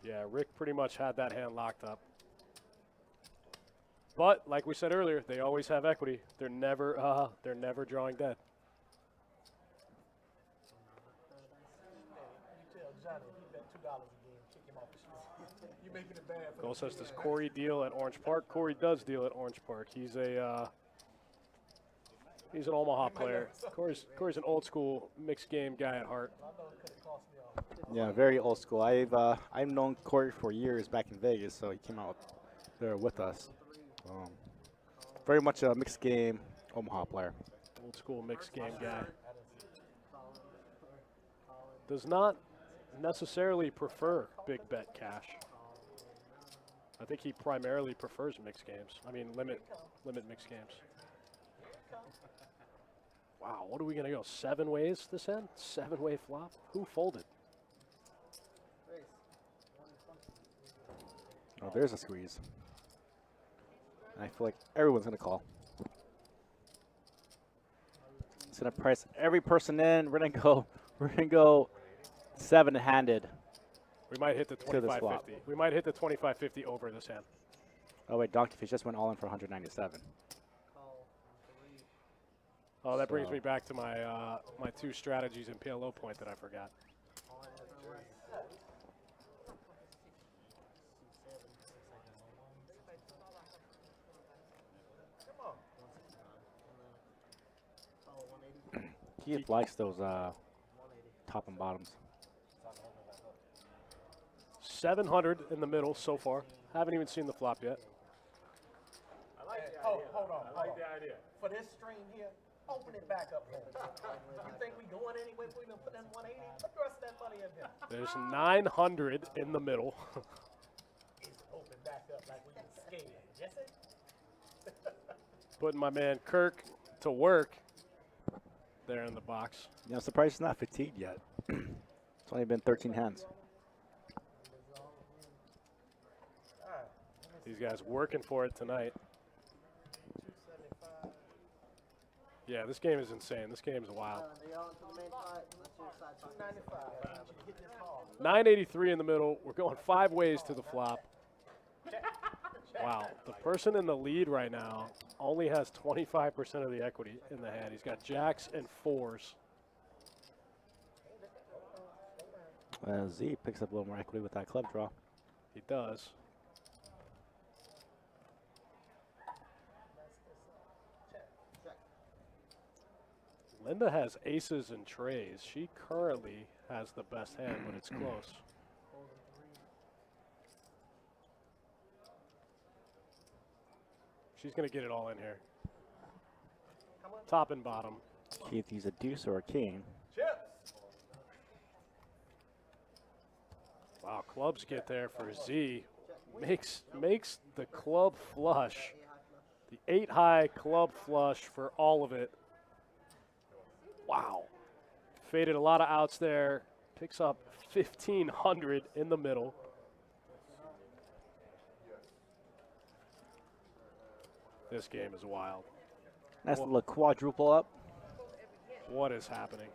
Yeah, Rick pretty much had that hand locked up. But like we said earlier, they always have equity. They're never drawing dead. Goal says, does Corey deal at Orange Park? Corey does deal at Orange Park. He's an Omaha player. Corey's an old school mixed game guy at heart. Yeah, very old school. I've known Corey for years back in Vegas, so he came out there with us. Very much a mixed game Omaha player. Old school mixed game guy. Does not necessarily prefer big bet cash. I think he primarily prefers mixed games. I mean, limit mixed games. Wow, what are we going to go? 7 ways this end? 7-way flop? Who folded? Oh, there's a squeeze. I feel like everyone's going to call. It's going to price every person in. We're going to go 7-handed. We might hit the To this flop. 25.50. We might hit the 25.50 over this hand. Oh wait, Donkey Fish just went all in for 197. Oh, that brings So- me back to my my 2 strategies in PLO point that I forgot. Keith likes those top and bottoms. 700 in the middle so far. Haven't even seen the flop yet. Hold on. I like the idea. For this stream here, open it back up. You think we going anywhere if we done put in 180? Put the rest of that money in there. There's 900 in the middle. It's open back up like we was scared. Yes, it? Putting my man Kirk to work there in the box. You know, surprised he's not fatigued yet. It's only been 13 hands. These guys working for it tonight. Yeah, this game is insane. This game is wild. 983 in the middle. We're going 5 ways to the flop. Wow, the person in the lead right now only has 25% of the equity in the hand. He's got jacks and 4s. Z picks up a little more equity with that club draw. He does. Linda has aces and trays. She currently has the best hand, but it's close. She's going to get it all in here. Top and bottom. Keith, he's a deuce or a king. Wow, clubs get there for Z. Makes the club flush. The 8-high club flush for all of it. Wow. Faded a lot of outs there. Picks up 1,500 in the middle. This game is wild. Nice little quadruple up. What is happening?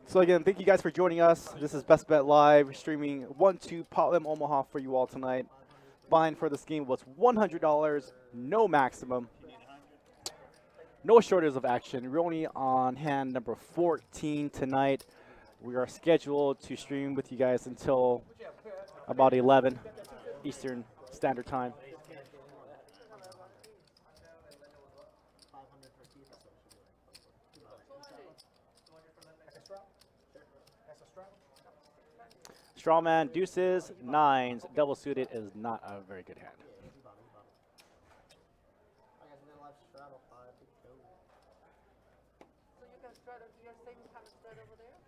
So again, thank you guys for joining us. This is Best Bet Live, streaming 1-2 Potlam Omaha for you all tonight. Fine for this game was $100, no maximum. No shortage of action. We're only on hand number 14 tonight. We are scheduled to stream with you guys until about 11 Eastern Standard Time. Strawman, deuces, nines, double suited is not a very good hand. I guess we got a live straddle 5 to go. So you can straddle, do you have same kind of straddle over there?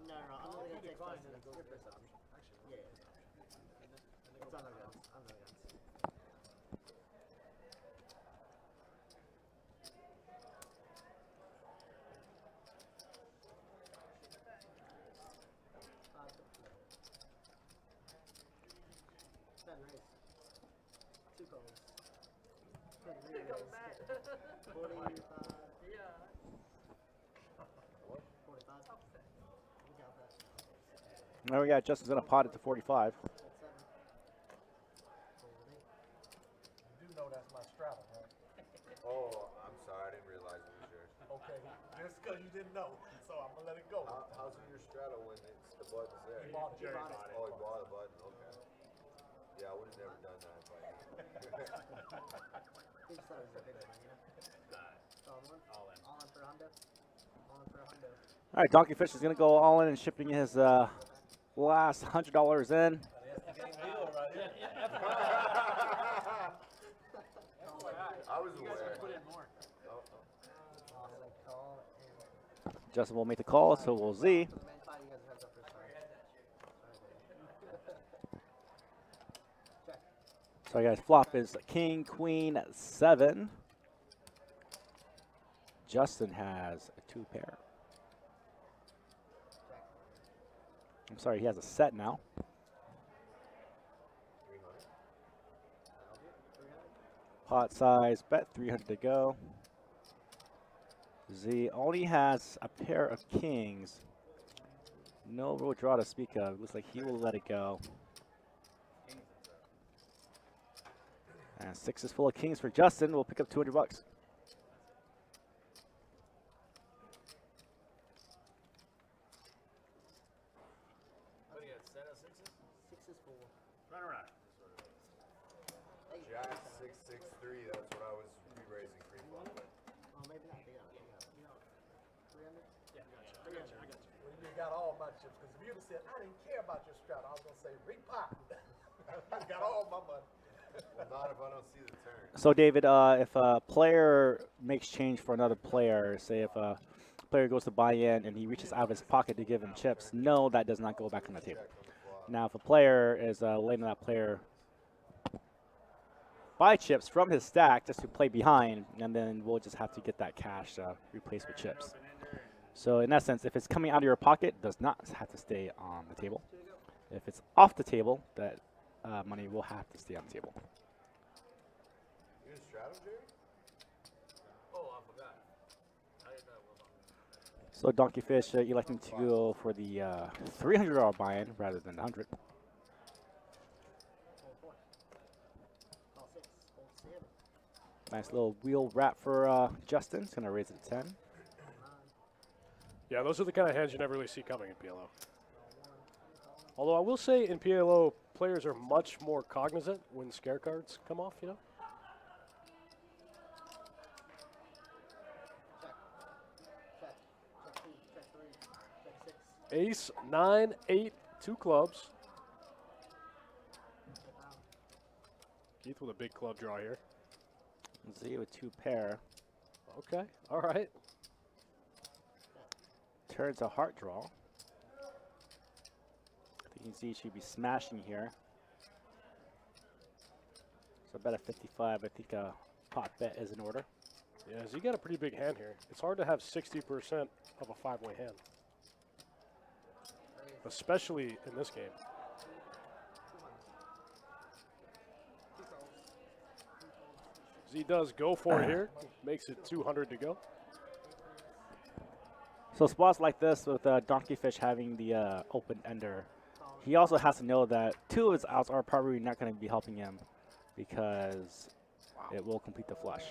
No, I'm only gonna take five. That's your first option. Yeah. It's on the guns. On the guns. That nice. 2 calls. 45. Yeah. 45. We got that. Now we got Justin's gonna pot it to 45. That's 7. You do know that's my straddle, right? Oh, I'm sorry, I didn't realize it was yours. Okay, just because you didn't know, so I'm gonna let it go. How's it your straddle when it's the button's there? He bought it. He bought it. Oh, he bought a button, okay. Yeah, I would have never done that, but. He just thought it was a big one, you know? So all in. All in for Hondo. All in for Hondo. All right, Donkey Fish is gonna go all in and shipping his last $100 in. I was aware. Awesome call. And Justin will make the call, so will Z. for the main five, you guys are heads up first. Sorry. Check. So guys, flop is king, queen, 7. Justin has a 2 pair. I'm sorry, he has a set now. Pot size, bet 300 to go. Z only has a pair of kings. No real draw to speak of. Looks like he will let it go. And 6 is full of kings for Justin. We'll pick up 200 bucks. What do you got? Set of sixes? 6 is full. Run around. Jack 663, that's what I was re-raising free flop with. Oh, maybe not. They got it. 300? Well, you got all my chips, because if you'd have said, I didn't care about your straddle, I was gonna say, repot. You got all my money. Well, not if I don't see the turn. So David, if a player makes change for another player, say if a player goes to buy in and he reaches out of his pocket to give him chips, no, that does not go back on the table. Now, if a player is letting that player buy chips from his stack just to play behind, and then we'll just have to get that cash replaced with chips. So in essence, if it's coming out of your pocket, it does not have to stay on the table. If it's off the table, that money will have to stay on the table. You gonna straddle, Jerry? Oh, I forgot. I didn't know it was on. So Donkey Fish electing to go for the $300 buy-in rather than the 100. Hold 4. Call 6. Hold 7. Nice little wheel wrap for Justin. It's gonna raise it to 10. 9. Yeah, those are the kind of hands you never really see coming in PLO. Although I will say in PLO, players are much more cognizant when scare cards come off, you know? Check. Check. Check 2. Check 3. Check 6. Ace, 9, 8, 2 clubs. Check out. Keith with a big club draw here. Z with 2 pair. Okay, all right. Turns a heart draw. I think Z should be smashing here. So bet at 55. I think a pot bet is in order. Yeah, so you got a pretty big hand here. It's hard to have 60% of a 5-way hand, especially in this game. Z does go for it here. Makes it 200 to go. So spots like this with Donkey Fish having the open ender, he also has to know that 2 of his outs are probably not going to be helping him because it will complete the flush.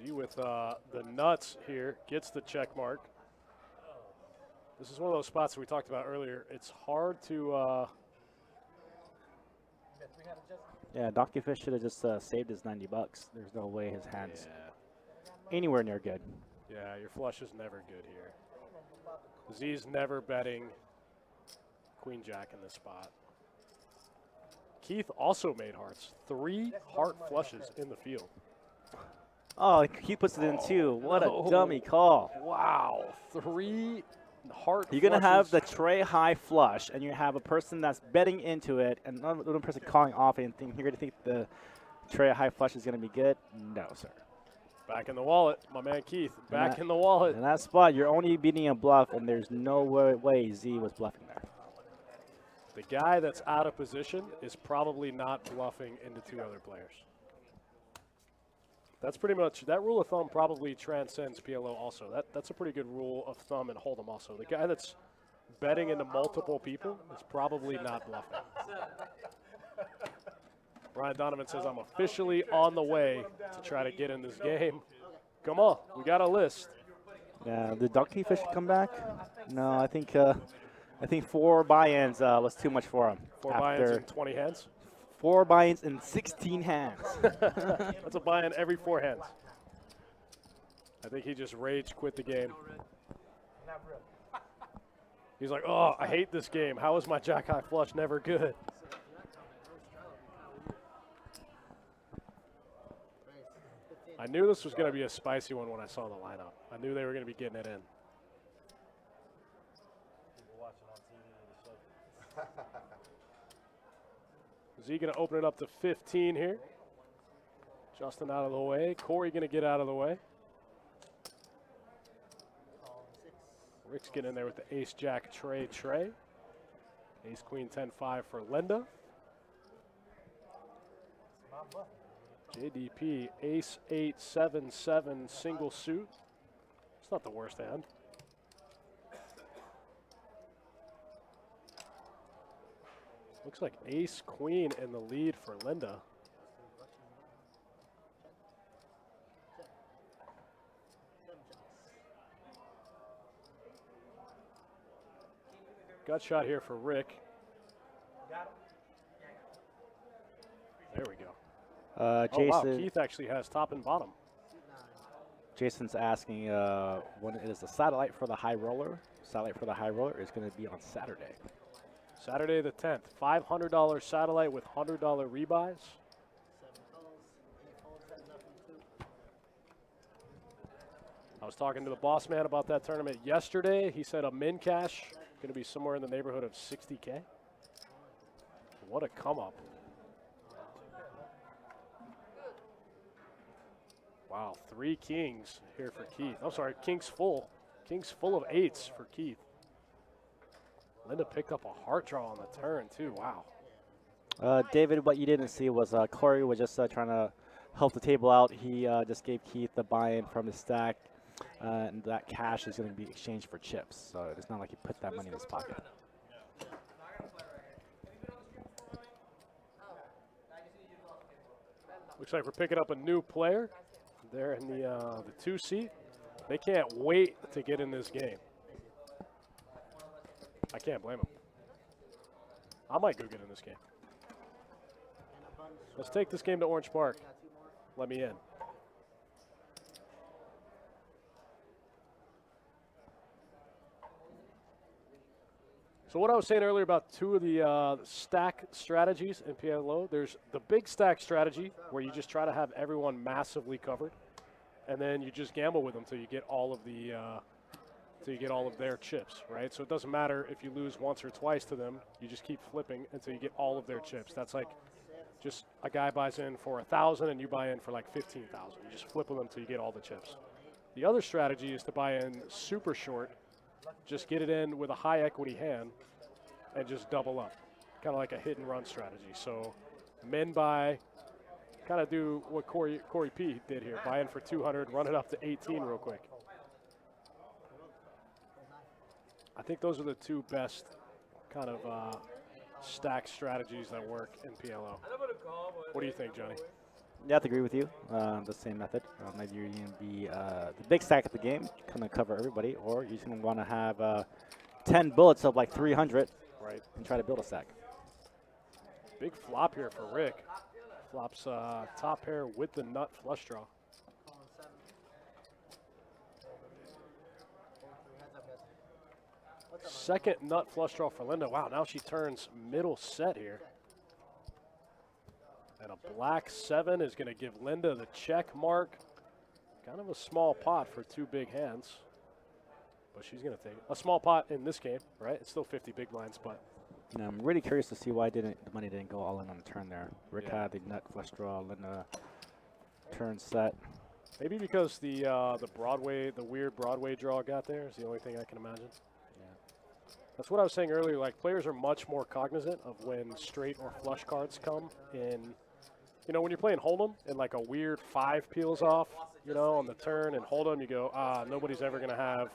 Z with the nuts here gets the check mark. This is one of those spots that we talked about earlier. It's hard to You got 300 just? Yeah, Donkey Fish should have just saved his 90 bucks. There's no way his hand's yeah. anywhere near good. Yeah, your flush is never good here. Z's never betting queen jack in this spot. Keith also made hearts. 3 heart flushes in the field. Oh, he puts it in too. What No. a dummy call. Wow, 3 heart You're going to have the flushes. tray high flush, and you have a person that's betting into it, and another person calling off it, and you're going to think the tray high flush is going to be good? No, sir. Back in the wallet, my man Keith. Back that- in the wallet. In that spot, you're only beating a bluff, and there's no way Z was bluffing there. The guy that's out of position is probably not bluffing into 2 other players. That's pretty much, that rule of thumb probably transcends PLO also. That's a pretty good rule of thumb in Hold'em also. The guy that's betting into multiple people is probably not bluffing. Brian Donovan says, I'm officially on the way to try to get in this game. Come on, we got a list. Yeah, did Donkey Fish come back? No, I think 4 buy-ins was too much for him. 4 buy-ins in 20 hands. 4 buy-ins in 16 hands. That's a buy-in every 4 hands. I think he just rage quit the game. Not really. He's like, oh, I hate this game. How is my jack high flush never good? I knew this was going to be a spicy one when I saw the lineup. I knew they were going to be getting it in. Is he going to open it up to 15 here? Justin out of the way. Corey going to get out of the way. Rick's getting in there with the ace jack tray. Ace queen 10-5 for Linda. JDP ace 8-7-7 single suit. It's not the worst hand. Looks like ace queen in the lead for Linda. Gut shot here for Rick. There we go. Jason, Oh wow, Keith actually has top and bottom. Jason's asking when is the satellite for the high roller? Satellite for the high roller is going to be on Saturday. Saturday the 10th, $500 satellite with $100 rebuys. I was talking to the boss man about that tournament yesterday. He said a min cash going to be somewhere in the neighborhood of 60K. What a come up. Wow, 3 kings here for Keith. I'm sorry, kings full. Kings full of 8s for Keith. Linda picked up a heart draw on the turn too, wow. David, what you didn't see was Corey was just trying to help the table out. He just gave Keith the buy-in from his stack, and that cash is going to be exchanged for chips. So it's not like he put that money in his pocket. Looks like we're picking up a new player. They're in the 2 seat. They can't wait to get in this game. I can't blame them. I might go get in this game. Let's take this game to Orange Park. Let me in. So what I was saying earlier about 2 of the stack strategies in PLO, there's the big stack strategy where you just try to have everyone massively covered, and then you just gamble with them till you get all of the their chips, right? So it doesn't matter if you lose once or twice to them, you just keep flipping until you get all of their chips. That's like just a guy buys in for 1,000 and you buy in for like 15,000. You just flip with them until you get all the chips. The other strategy is to buy in super short, just get it in with a high equity hand and just double up, kind of like a hit and run strategy. So men buy, kind of do what Corey P did here, buy in for 200, run it up to 18 real quick. I think those are the 2 best kind of stack strategies that work in PLO. What do you think, Johnny? Yeah, I have to agree with you. The same method. Maybe you're going to be the big stack of the game, kind of cover everybody, or you're just going to want to have 10 bullets of like 300, right, and try to build a stack. Big flop here for Rick. Flops top pair with the nut flush draw. second nut flush draw for Linda. Wow, now she turns middle set here. And a black 7 is going to give Linda the check mark. Kind of a small pot for 2 big hands. But she's going to take a small pot in this game, right? It's still 50 big blinds, but. And I'm really curious to see why the money didn't go all in on the turn there. Rick Yeah. had the nut flush draw, Linda turn set. Maybe because the weird Broadway draw got there is the only thing I can imagine. That's what I was saying earlier. Like, players are much more cognizant of when straight or flush cards come in. You know, when you're playing Hold'em and like a weird 5 peels off, you know, on the turn and Hold'em, you go, nobody's ever going to have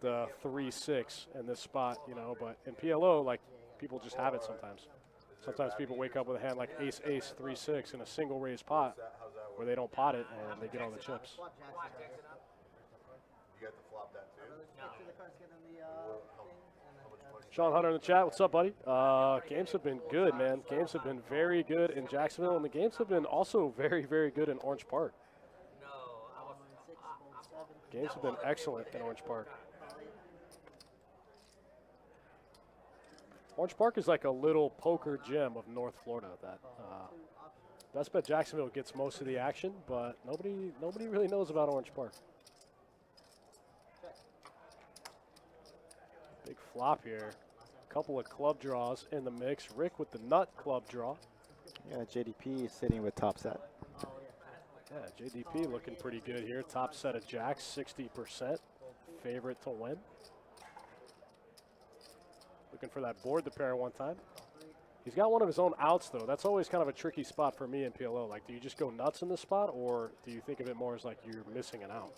the 3-6 in this spot, you know. But in PLO, like, people just have it sometimes. Sometimes people wake up with a hand like ace, 3-6 in a single raised pot where they don't pot it and they get all the chips. You got to flop that too? Sean Hunter in the chat. What's up, buddy? Games have been good, man. Games have been very good in Jacksonville, and the games have been also very, very good in Orange Park. Games have been excellent in Orange Park. Orange Park is like a little poker gem of North Florida. That Best Bet Jacksonville gets most of the action, but nobody really knows about Orange Park. Big flop here. Couple of club draws in the mix. Rick with the nut club draw. Yeah, JDP sitting with top set. Yeah, JDP looking pretty good here. Top set of jacks, 60%. Favorite to win. Looking for that board to pair one time. He's got one of his own outs, though. That's always kind of a tricky spot for me in PLO. Like, do you just go nuts in this spot, or do you think of it more as like you're missing an out?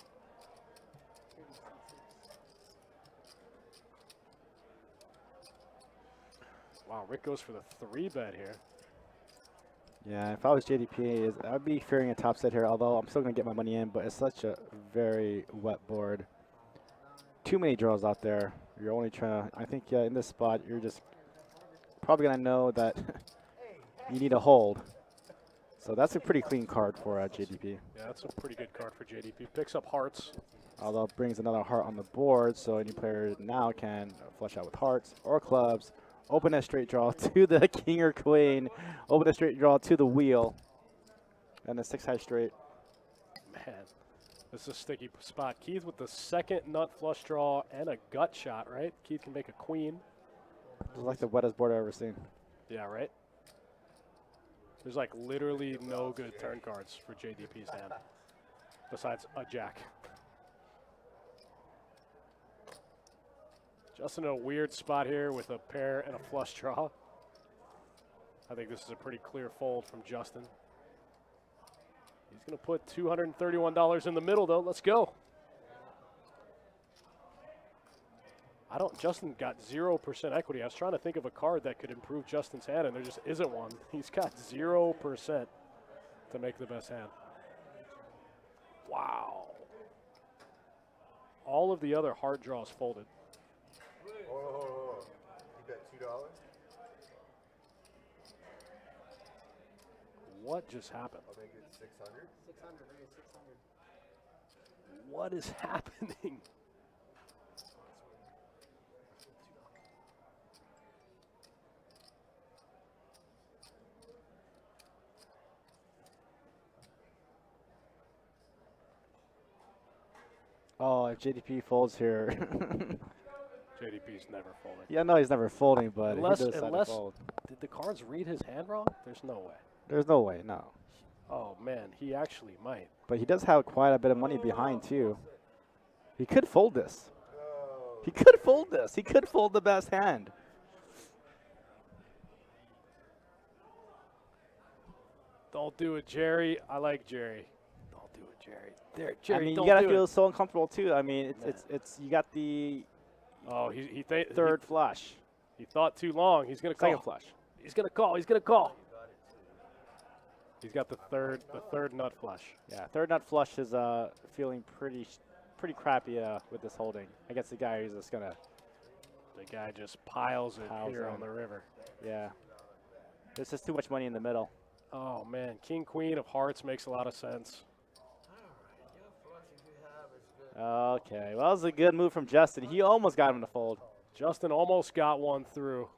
Wow, Rick goes for the 3-bet here. Yeah, if I was JDP, I'd be fearing a top set here, although I'm still going to get my money in, but it's such a very wet board. Too many draws out there. You're only trying to, I think in this spot, you're just probably going to know that you need a hold. So that's a pretty clean card for JDP. Yeah, that's a pretty good card for JDP. Picks up hearts. Although it brings another heart on the board, so any player now can flush out with hearts or clubs. Open a straight draw to the king or queen. Open a straight draw to the wheel. And a 6-high straight. Man, this is a sticky spot. Keith with the second nut flush draw and a gut shot, right? Keith can make a queen. This is like the wettest board I've ever seen. Yeah, right? There's like literally no good turn cards for JDP's hand besides a jack. Justin in a weird spot here with a pair and a flush draw. I think this is a pretty clear fold from Justin. He's going to put $231 in the middle, though. Let's go. Justin got 0% equity. I was trying to think of a card that could improve Justin's hand, and there just isn't one. He's got 0% to make the best hand. Wow. All of the other hard draws folded. Oh, you bet $2? What just happened? I'll make it 600. 600, right? 600. What is happening? Oh, if JDP folds here. JDP's never folding. Yeah, no, he's never folding, but Unless- if he does decide to unless- fold. Did the cards read his hand wrong? There's no way. There's no way, no. Oh, man, he actually might. But he does have quite a bit of money behind, too. He could fold this. He could fold this. He could fold the best hand. Don't do it, Jerry. I like Jerry. Don't do it, Jerry. There, Jerry, I mean, don't you gotta do feel it. so uncomfortable too. I mean, it's you got the Oh, he third flush, He thought too long. He's gonna call. second flush. He's gonna call. He's gonna call. He's got the third nut flush. Yeah, third nut flush is feeling pretty crappy with this holding. I guess the guy who's just gonna. The guy just piles it Piles here in. on the river. Yeah, there's just too much money in the middle. Oh man, King Queen of Hearts makes a lot of sense. Okay, well, that was a good move from Justin. He almost got him to fold. Justin almost got one through.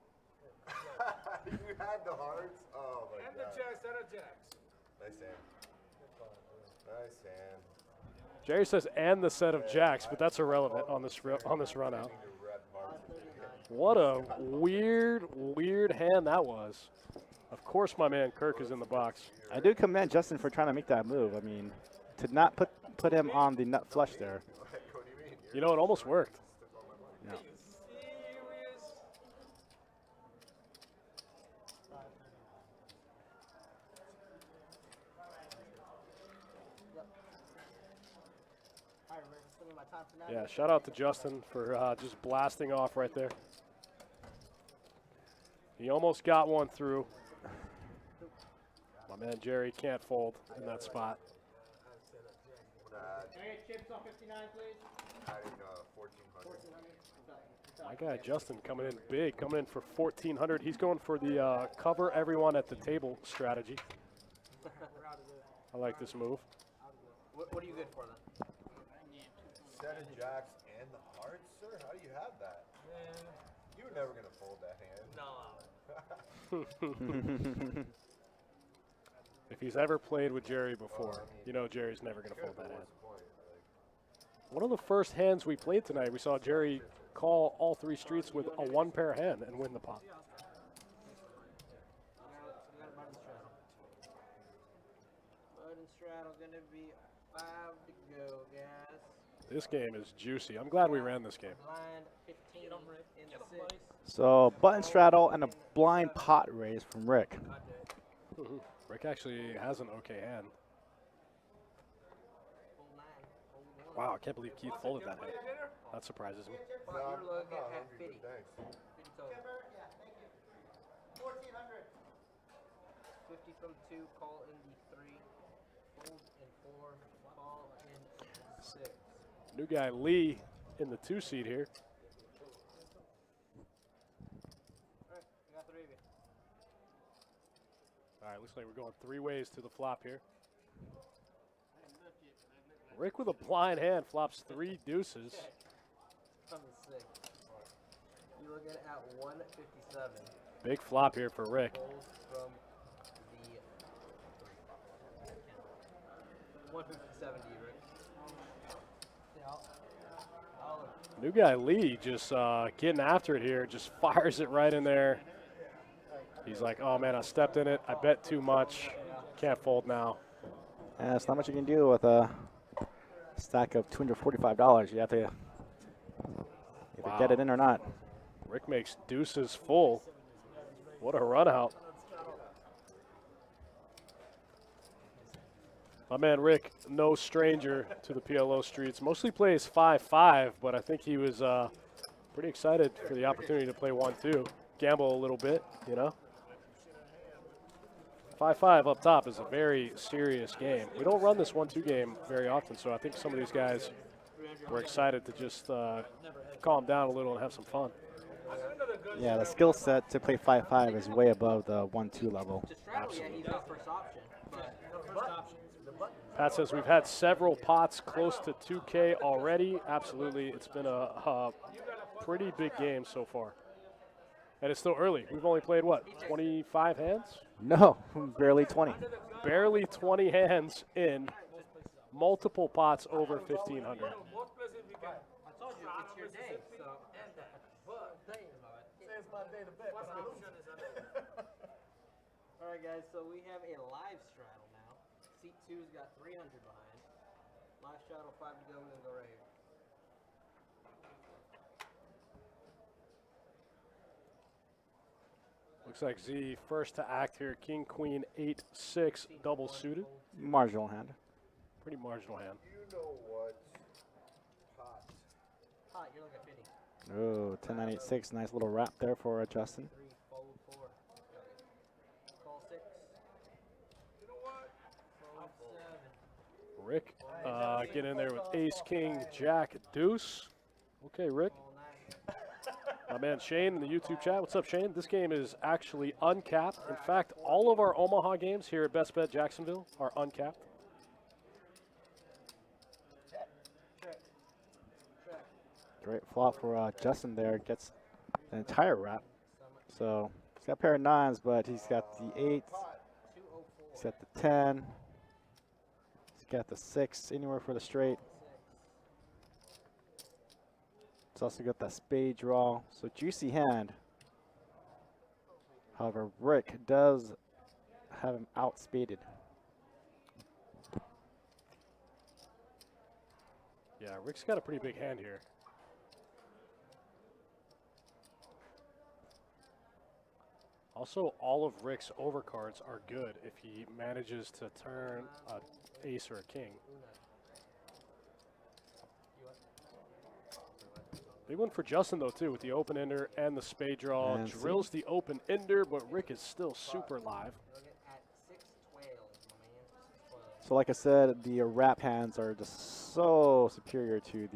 You had the hearts? Oh my And the god. jacks, and the jacks. Nice hand. Nice hand. Jerry says and the set of jacks, but that's irrelevant on this run out. Need to rep hearts. What a weird hand that was. Of course my man Kirk is in the box. I do commend Justin for trying to make that move. I mean, to not put him on the nut flush there. What do you mean? You know, it almost worked. Yeah. All right, Rick, just give me my time for now. Yeah, shout out to Justin for just blasting off right there. He almost got one through. My man Jerry can't fold in that spot. Can I get chips on 59, please? Adding 1400. My guy Justin coming in big, coming in for 1,400. He's going for the cover everyone at the table strategy. I like this move. What are you good for then? Set of jacks and the hearts, sir? How do you have that? You were never gonna fold that hand. If he's ever played with Jerry before, you know Jerry's never going to fold that hand. One of the first hands we played tonight, we saw Jerry call all three streets with a one-pair hand and win the pot. We got a button straddle. Button straddle gonna be 5 to go, guys. This game is juicy. I'm glad we ran this game. Blind 15 in 6. So button straddle and a blind pot raise from Rick. Rick actually has an okay hand. Full 9. Full 1. Wow, I can't believe Keith folded that hand. That surprises me. But you're looking at 50. Thanks. 50 total. 50 from 2, call in the 3. Fold in 4, call in 6. New guy Lee in the 2 seat here. Alright, we got 3 of you. All right, looks like we're going 3 ways to the flop here. Rick with a blind hand flops 3 deuces. From the 6. You're looking at 157. Big flop here for Rick. Folds from the 3. 157 to you, Rick. New guy Lee just getting after it here, just fires it right in there. He's like, oh man, I stepped in it. I bet too much. Can't fold now. And it's not much you can do with a stack of $245. You have to either get it in or not. Rick makes deuces full. What a run out. My man Rick, no stranger to the PLO streets. Mostly plays 5-5, but I think he was pretty excited for the opportunity to play 1-2. Gamble a little bit, you know. 5-5 up top is a very serious game. We don't run this 1-2 game very often, so I think some of these guys were excited to just calm down a little and have some fun. Yeah, the skill set to play 5-5 is way above the 1-2 level. To straddle, yeah, he's not first option. But Pat says we've had several pots close to 2K already. Absolutely, it's been a pretty big game so far. And it's still early. We've only played, what, 25 hands? No, barely 20. Barely 20 hands in, multiple pots over 1,500. I told you, it's your day, so. It's my day to bet. All right, guys, so we have a live straddle now. Seat 2's got 300 behind. Live straddle, 5 to go. We're going to go right here. Looks like Z first to act here. King, queen, 8-6, double suited. Marginal hand. Pretty marginal hand. You know what? Pot. Hot, you're looking at 50. Oh, 10-9-8-6. Nice little wrap there for Justin. 3, fold 4. Call 6. Fold 7. Rick get in there with ace, king, jack, deuce. Okay, Rick. Call 9. My man Shane in the YouTube chat. What's up, Shane? This game is actually uncapped. In fact, all of our Omaha games here at Best Bet Jacksonville are uncapped. Great flop for Justin there. Gets an entire wrap. So he's got a pair of 9s, but he's got the 8. He's got the 10. He's got the 6 anywhere for the straight. He's also got that spade draw. So juicy hand. However, Rick does have him outspaded. Yeah, Rick's got a pretty big hand here. Also, all of Rick's overcards are good if he manages to turn an ace or a king. Big one for Justin, though, too, with the open ender and the spade draw. And Drills the open ender, but Rick is still super live. So like I said, the wrap hands are just so superior to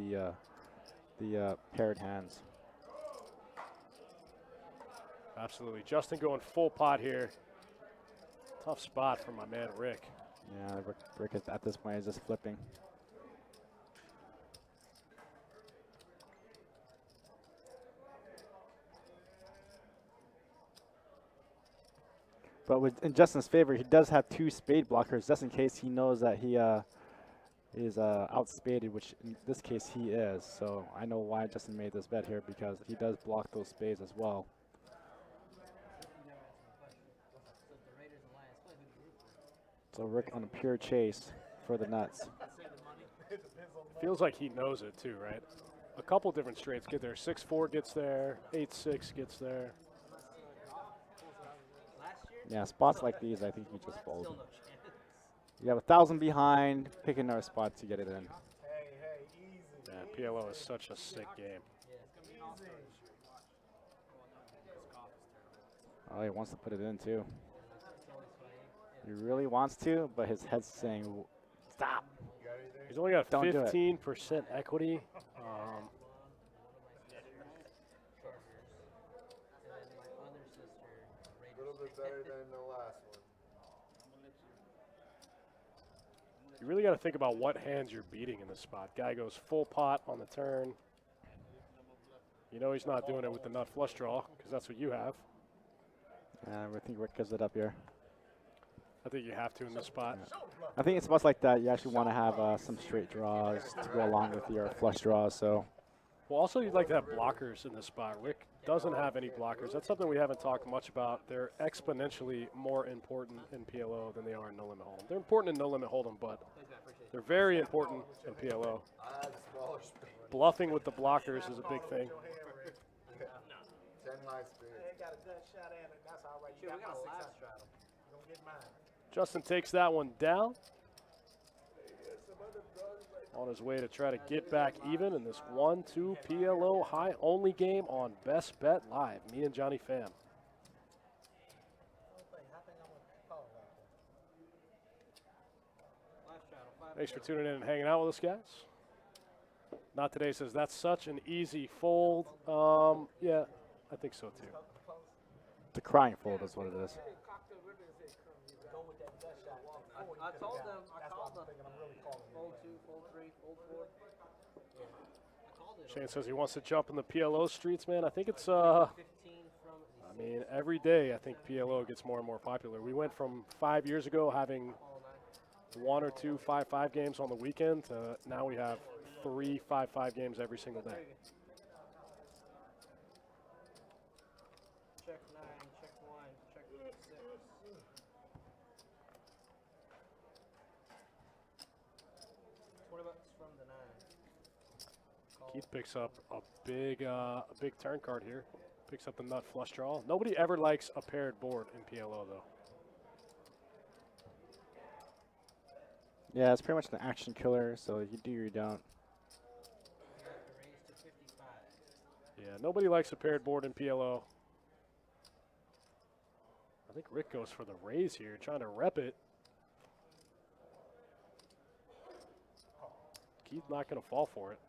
the paired hands. Absolutely. Justin going full pot here. Tough spot for my man Rick. Yeah, Rick at this point is just flipping. But in Justin's favor, he does have 2 spade blockers, just in case he knows that he is outspaded, which in this case he is. So I know why Justin made this bet here, because he does block those spades as well. So Rick on a pure chase for the nuts. Feels like he knows it too, right? A couple different straights get there. 6-4 gets there. 8-6 gets there. Yeah, spots like these, I think he just fold. You have 1,000 behind, pick another spot to get it in. Hey, easy. Man, PLO is such a sick game. Oh, he wants to put it in too. He really wants to, but his head's saying, stop. He's only got Don't do it. 15% equity. A little bit better than the last one. You really got to think about what hands you're beating in this spot. Guy goes full pot on the turn. You know he's not doing it with the nut flush draw, because that's what you have. I think Rick gives it up here. I think you have to in this spot. I think it's spots like that, you actually want to have some straight draws to go along with your flush draws. So Well, also you'd like to have blockers in this spot. Rick doesn't have any blockers. That's something we haven't talked much about. They're exponentially more important in PLO than they are in No Limit Hold'em. They're important in No Limit Hold'em, but they're very important in PLO. I had smaller speed. Bluffing with the blockers is a big thing. 10 high speed. They got a good shot at it. That's all right. You Shit, we got a my live 600. straddle. You don't get mine. Justin takes that one down. On his way to try to get back even in this 1-2 PLO high only game on Best Bet Live. Me and Johnny Pham. Thanks for tuning in and hanging out with us, guys. Not Today says that's such an easy fold. Yeah, I think so too. the crying fold is what it is. I told them, fold 2, fold 3, fold 4. I called it. Shane says he wants to jump in the PLO streets, man. I think it's, 15 from I mean, every day I think PLO gets more and more popular. We went from 5 years ago having 1 or 2 5-5 games on the weekend to now we have 3 5-5 games every single day. check 9, check 1, check 6. 20 bucks from the 9. Call. Keith picks up a big turn card here. Picks up the nut flush draw. Nobody ever likes a paired board in PLO though. Yeah, it's pretty much an action killer, so you do or you don't. We got the raise to 55. Yeah, nobody likes a paired board in PLO. I think Rick goes for the raise here, trying to rep it. Keith not going to fall for it.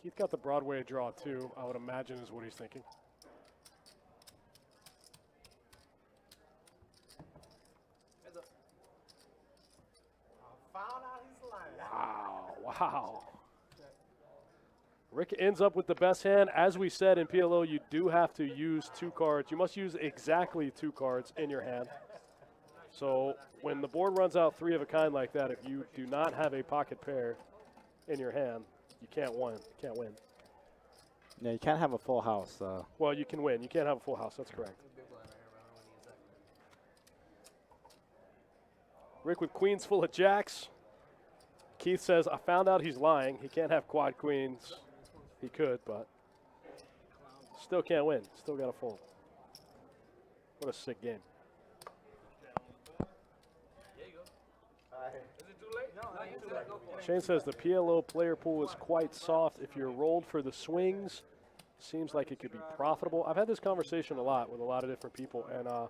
Keith got the Broadway draw too, I would imagine is what he's thinking. Heads up. Found out he's lying. Wow. Rick ends up with the best hand. As we said in PLO, you do have to use 2 cards. You must use exactly 2 cards in your hand. So when the board runs out 3 of a kind like that, if you do not have a pocket pair in your hand, you can't win. Yeah, you can't have a full house. Well, you can win. You can't have a full house. That's correct. Big blind right here, but I don't want to use that. Rick with queens full of jacks. Keith says, I found out he's lying. He can't have quad queens. He could, but still can't win. Still got to fold. What a sick game. Shane says the PLO player pool is quite soft. If you're rolled for the swings, seems like it could be profitable. I've had this conversation a lot with a lot of different people, and I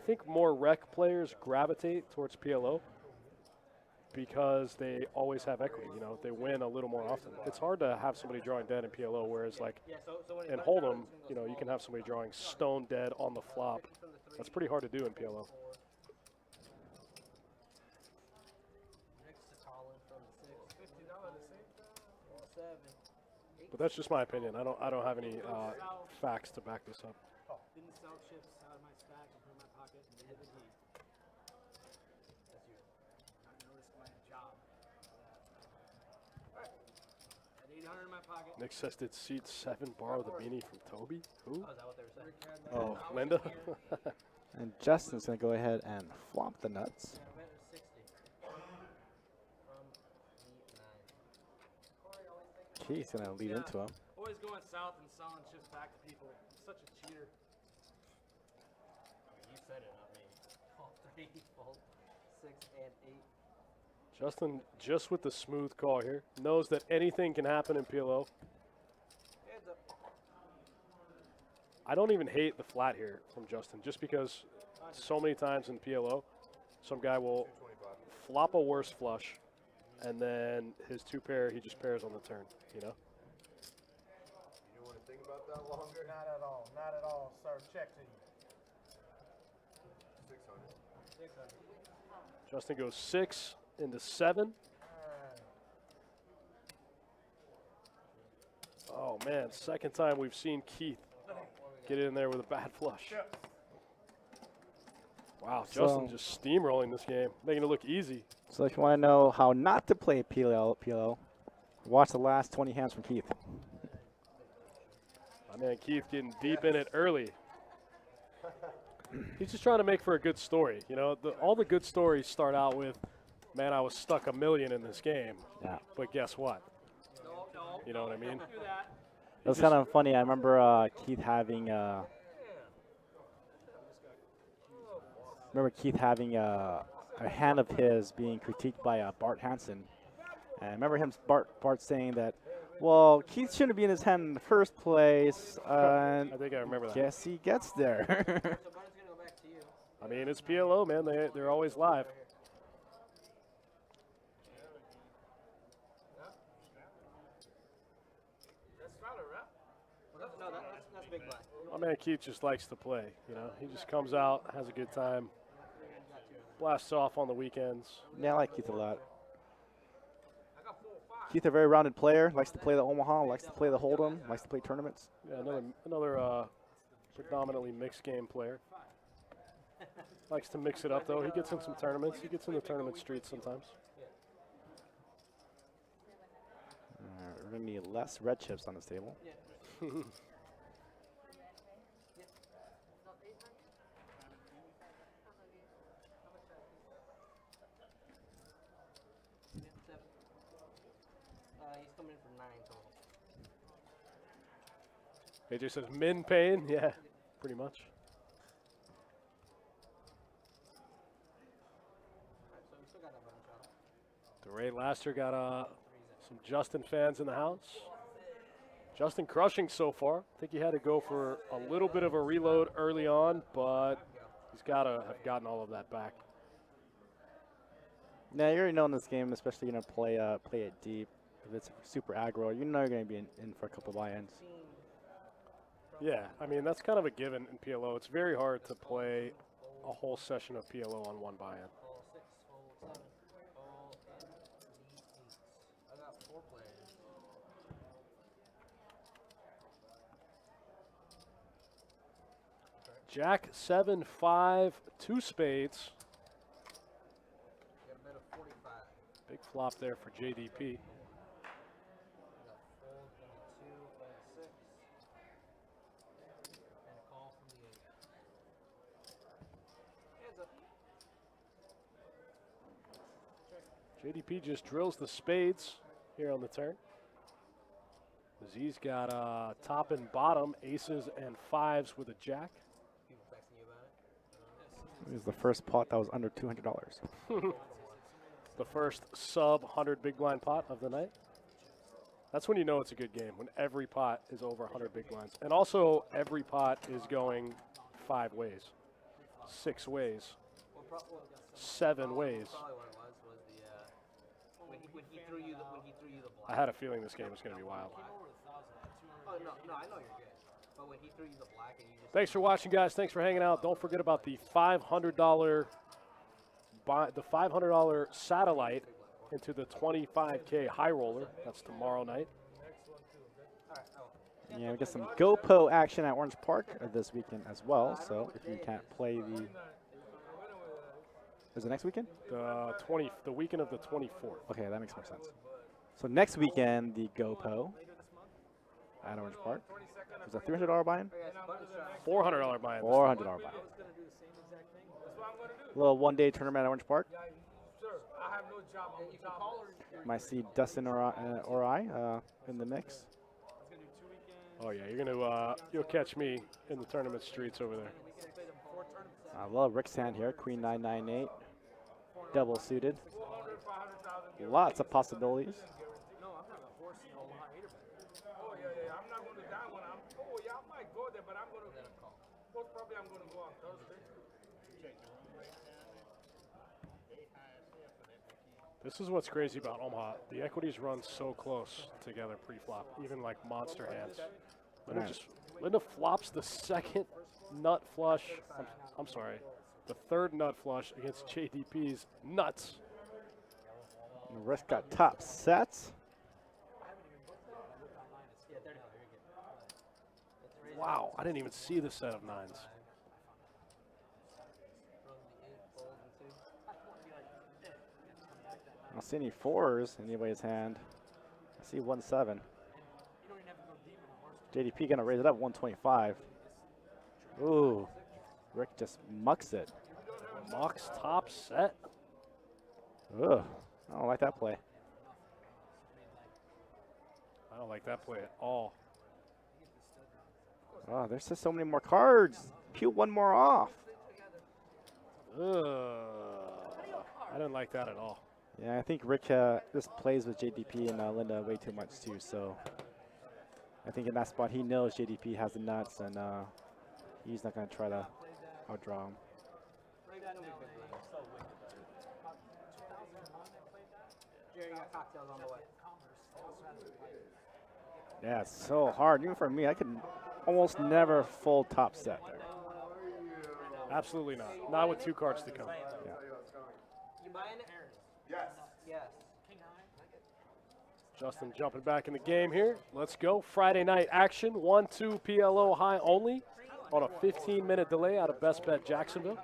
think more rec players gravitate towards PLO because they always have equity. You know, they win a little more often. It's hard to have somebody drawing dead in PLO, whereas like in Hold'em, you know, you can have somebody drawing stone dead on the flop. That's pretty hard to do in PLO. But that's just my opinion. I don't have any facts to back this up. Didn't sell chips out of my stack and put in my pocket and hit the heat. That's you. I noticed my job. Alright. Had 800 in my pocket. Nick says, did seat 7 borrow the beanie from Toby? Who? Oh, is that what they were saying? Oh, Linda? and Justin's going to go ahead and flop the nuts. Yeah, I bet it was 60. From E9. Keith's going to lead into him. Always going south and selling chips back to people. Such a cheater. I mean, you said it, not me. Fold 3, fold 6, and 8. Justin just with the smooth call here. Knows that anything can happen in PLO. Heads up. I don't even hate the flat here from Justin, just because so many times in PLO, some guy will flop a worse flush, and then his 2 pair, he just pairs on the turn, you know? You don't want to think about that longer? Not at all. Not at all, sir. Check to you. 600. Justin goes 6 into 7. Oh, man, second time we've seen Keith get in there with a bad flush. Wow, Justin just steamrolling this game, making it look easy. So if you want to know how not to play PLO, watch the last 20 hands from Keith. My man Keith getting deep in it early. He's just trying to make for a good story. You know, all the good stories start out with, man, I was stuck $1 million in this game. Yeah. But guess what? You know what I mean? It was kind of funny. I remember Keith having a hand of his being critiqued by Bart Hansen. And I remember Bart saying that, well, Keith shouldn't be in his hand in the first place. I think I remember that. Guess he gets there. So Bart's going to go back to you. I mean, it's PLO, man. They're always live. No, that's big blind. My man Keith just likes to play. You know, he just comes out, has a good time, blasts off on the weekends. Yeah, I like Keith a lot. Keith, a very rounded player, likes to play the Omaha, likes to play the Hold'em, likes to play tournaments. Yeah, another predominantly mixed game player. Likes to mix it up, though. He gets in some tournaments. He gets in the tournament streets sometimes. We're going to need less red chips on this table. He's coming in for 9 total. AJ says min pain. Yeah, pretty much. Alright, so we still got that button shot. DeRay Laster got some Justin fans in the house. Justin crushing so far. I think he had to go for a little bit of a reload early on, but he's got to have gotten all of that back. Now, you already know in this game, especially you're going to play it deep. If it's super aggro, you know you're going to be in for a couple buy-ins. Yeah, I mean, that's kind of a given in PLO. It's very hard to play a whole session of PLO on one buy-in. Fold 6, fold 7, fold, and the 8. I got 4 players. Jack, 7, 5, 2 spades. Got a bet of 45. Big flop there for JDP. Got fold 22, fold 6. And a call from the 8. Hands up. JDP just drills the spades here on the turn. He's got top and bottom, aces and 5s with a jack. People texting you about it? It was the first pot that was under $200. The first sub 100 big blind pot of the night. That's when you know it's a good game, when every pot is over 100 big blinds. And also, every pot is going 5 ways, 6 ways, 7 ways. Probably what it was the when he threw you the I black. had a feeling this game was going to be wild. Oh no, I know you're good. But when he threw you the black and you just Thanks for watching, guys. Thanks for hanging out. Don't forget about the $500 satellite into the 25K high roller. That's tomorrow night. Yeah, we get some GoPro action at Orange Park this weekend as well. So if you can't play the, is it next weekend? The weekend of the 24th. Okay, that makes more sense. So next weekend, the GoPro at Orange Park. Is that $300 buy-in? $400 buy-in. $400 buy-in. Little one-day tournament at Orange Park. Might see Dustin or I in the mix. Oh yeah, you'll catch me in the tournament streets over there. I love Rick's hand here, Queen 998, double suited. Lots of possibilities. This is what's crazy about Omaha. The equities run so close together pre-flop, even like monster hands. Linda flops the second nut flush. I'm sorry, the third nut flush against JDP's nuts. Rick got top sets. Wow, I didn't even see the set of 9s. I don't see any 4s in anybody's hand. I see 1-7. JDP gonna raise it up 125. Ooh, Rick just mucks it. Mox top set. Ugh, I don't like that play. I don't like that play at all. Oh, there's just so many more cards. Peel one more off. Ugh. I didn't like that at all. Yeah, I think Rick just plays with JDP and Linda way too much too. So I think in that spot he knows JDP has the nuts and he's not gonna try to outdraw him. Jerry, you got cocktails on the way. Yeah, it's so hard. Even for me, I could almost never full top set there. Absolutely not. Not with 2 cards to come. Yeah. You buying it? Yes. Yes. Justin jumping back in the game here. Let's go. Friday night action. 1-2 PLO high only on a 15-minute delay out of Best Bet Jacksonville.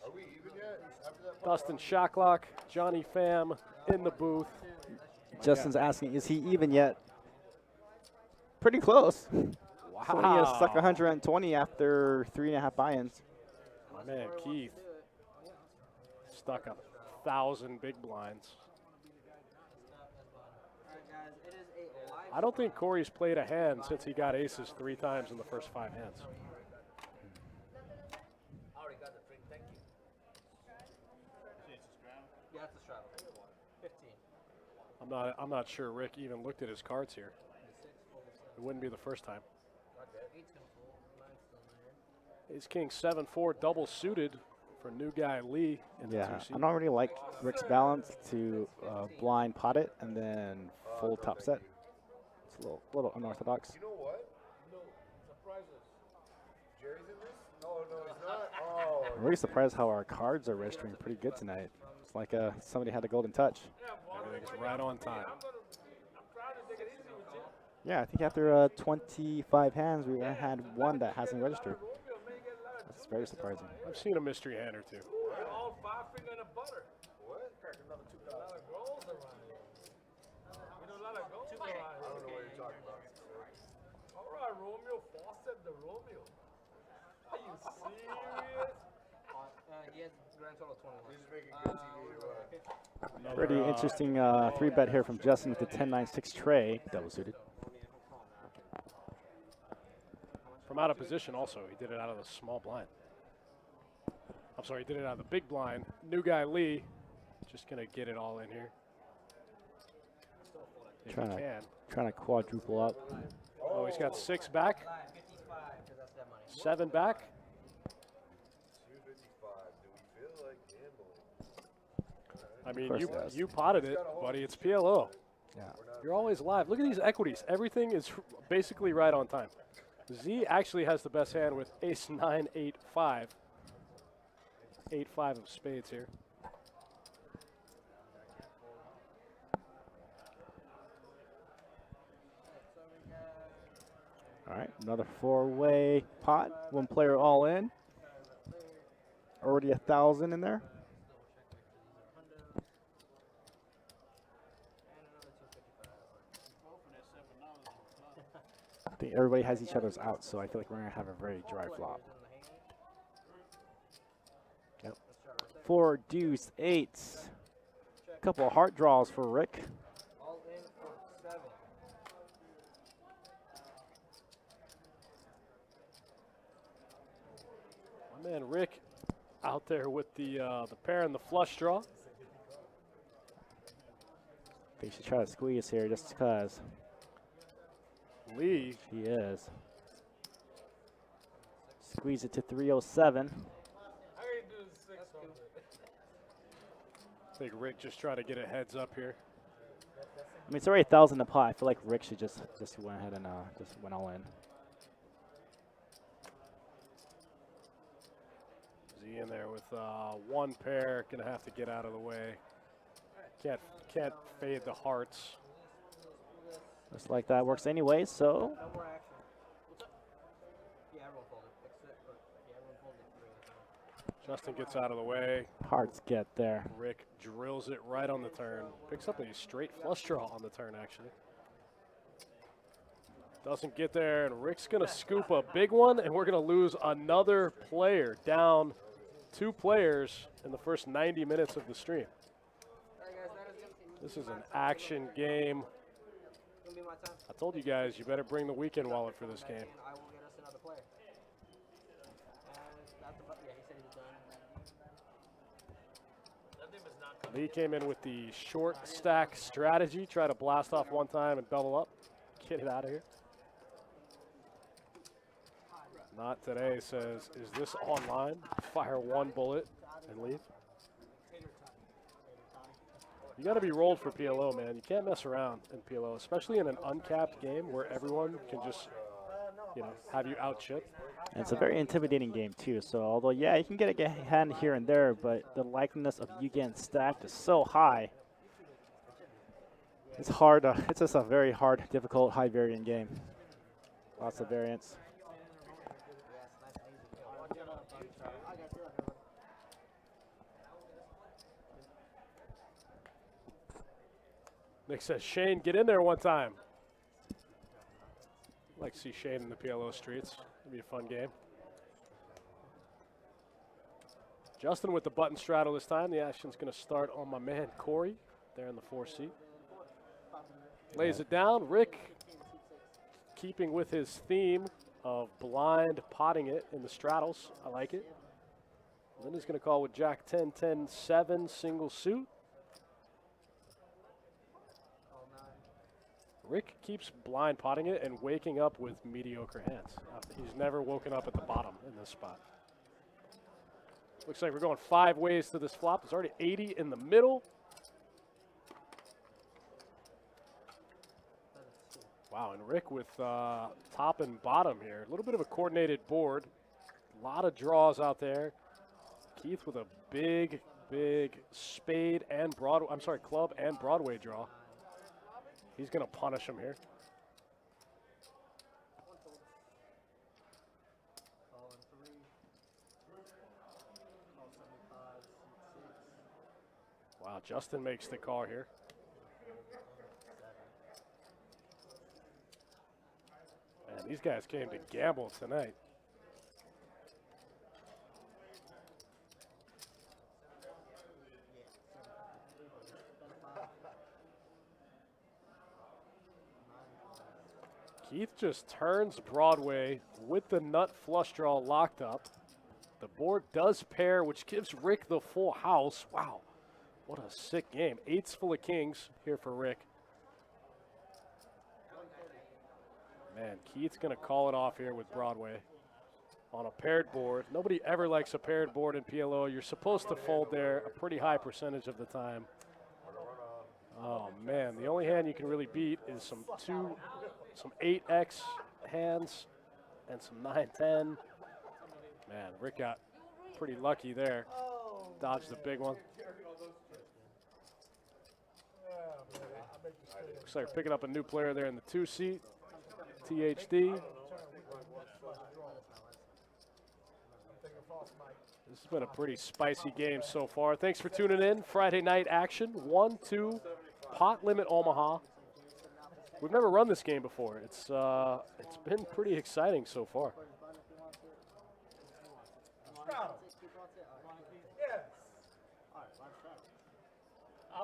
Are we even yet? After that Dustin Shocklock, Johnny Pham in the booth. Justin's asking, is he even yet? Pretty close. Wow. So he has stuck 120 after 3.5 buy-ins. My man Keith stuck 1,000 big blinds. I don't think Corey's played a hand since he got aces 3 times in the first 5 hands. Yeah, it's a straddle. 15. I'm not sure Rick even looked at his cards here. It wouldn't be the first time. Ace King 7-4 double suited for new guy Lee in the Yeah, 2 seat. I don't really like Rick's balance to blind pot it and then full top set. It's a little unorthodox. You know what? No, surprise us. Jerry's in this? No, he's not. Oh. I'm really surprised how our cards are registering pretty good tonight. It's like somebody had a golden touch. Everything's right on time. Yeah, I think after 25 hands, we had one that hasn't registered. That's very surprising. I've seen a mystery hand or two. We're all 5 finger in the butter. What? Another $2. A lot of goals around here. You know, a lot of goals around here. I don't know what you're talking about. All right, Romeo Fawcett, the Romeo. Are you serious? He has grand total 21. He's just making good TV. Another, Pretty interesting 3-bet here from Justin with the 10-9-6 tray, double suited. From out of position also. He did it out of the small blind. I'm sorry, he did it out of the big blind. New guy Lee, just going to get it all in here. If he can. Trying to quadruple up. Oh, he's got 6 back, 55, because that's that money. 7 back. 255. Do we feel like gambling? I mean, course you he does. you potted it, buddy. It's PLO. Yeah. You're always live. Look at these equities. Everything is basically right on time. Z actually has the best hand with ace 9, 8, 5. 8, 5 of spades here. All right, another 4-way pot. 1 player all in. Already 1,000 in there. I think everybody has each other's out, so I feel like we're gonna have a very dry flop. Yep. 4 deuce 8. Couple of heart draws for Rick. All in for 7. My man Rick out there with the pair and the flush draw. They should try to squeeze here just because Lee, he is. Squeeze it to 307. I can do 600. I think Rick just trying to get a heads up here. I mean, it's already 1,000 a pot. I feel like Rick should just went ahead and just went all in. Z in there with 1 pair, gonna have to get out of the way. Can't fade the hearts. Looks like that works anyway, so No more action. What's up? Yeah, everyone folded. Except for, yeah, everyone folded 3. Justin gets out of the way. hearts get there. Rick drills it right on the turn. Picks up a straight flush draw on the turn, actually. Doesn't get there, and Rick's going to scoop a big one, and we're going to lose another player. Down 2 players in the first 90 minutes of the stream. Alright, guys, that is it. This is an action game. Gonna be my time. I told you guys, you better bring the weekend wallet for this game. I will get us another player. And that's about, yeah, he said he was done. That thing is not Lee came in with the short stack strategy. Try to blast off 1 time and double up. Get it out of here. Not today, says, is this online? Fire 1 bullet and leave. You got to be rolled for PLO, man. You can't mess around in PLO, especially in an uncapped game where everyone can just, you know, have you out chip. And it's a very intimidating game too. So although yeah, you can get a hand here and there, but the likeliness of you getting stacked is so high. It's hard. It's just a very hard, difficult, high variant game. Lots of variance. Nick says, Shane, get in there 1 time. I'd like to see Shane in the PLO streets. It'd be a fun game. Justin with the button straddle this time. The action's going to start on my man Corey there in the 4 seat. Lays it down. Rick keeping with his theme of blind potting it in the straddles. I like it. And then he's going to call with Jack 10, 10, 7 single suit. Rick keeps blind potting it and waking up with mediocre hands. He's never woken up at the bottom in this spot. Looks like we're going 5 ways to this flop. There's already 80 in the middle. Wow, and Rick with top and bottom here. A little bit of a coordinated board. A lot of draws out there. Keith with a big, big spade and Broadway, I'm sorry, club and Broadway draw. He's going to punish him here. Justin makes the call here. Man, these guys came to gamble tonight. Keith just turns Broadway with the nut flush draw locked up. The board does pair, which gives Rick the full house. Wow, what a sick game. Eights full of kings here for Rick. Man, Keith's going to call it off here with Broadway on a paired board. Nobody ever likes a paired board in PLO. You're supposed to fold there a pretty high percentage of the time. Oh, man, the only hand you can really beat is some 8X hands and some 9-10. Man, Rick got pretty lucky there. Dodged the big one. Looks like we're picking up a new player there in the 2 seat. THD. This has been a pretty spicy game so far. Thanks for tuning in. Friday night action. 1-2 pot limit Omaha. We've never run this game before. It's been pretty exciting so far.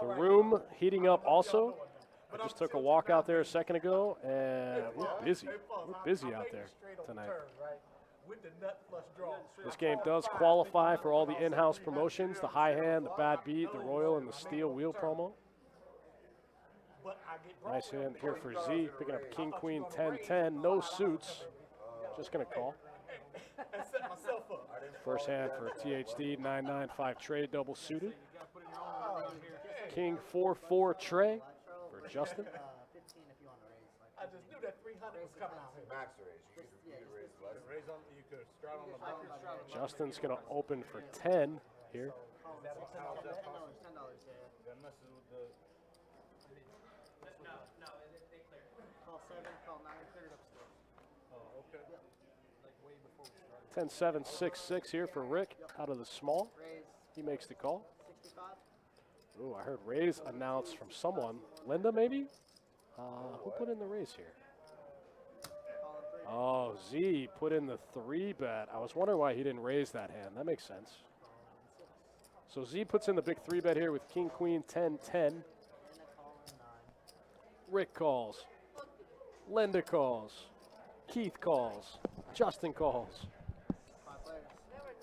The room heating up also. I just took a walk out there a second ago, and we're busy. We're busy out there tonight. This game does qualify for all the in-house promotions, the high hand, the bad beat, the royal, and the steel wheel promo. Nice hand here for Z, picking up king, queen, 10-10, no suits. Just going to call. First hand for THD, 9-9-5 trade, double suited. King, 4-4 tray for Justin. I just knew that 300 was coming out here. Max raise. You could raise less. Raise on, you could straddle on the bottom. Justin's going to open for 10 here. $10, That messes with the. Call 7, call 9, clear it upstairs. Oh, okay. Like way before we started. 10-7-6-6 here for Rick out of the small. Raise He makes the call. 65. Ooh, I heard raise announced from someone. Linda, maybe? Who put in the raise here? Oh, Z put in the 3-bet. I was wondering why he didn't raise that hand. That makes sense. So Z puts in the big 3-bet here with king, queen, 10-10. Rick calls. Linda calls. Keith calls. Justin calls.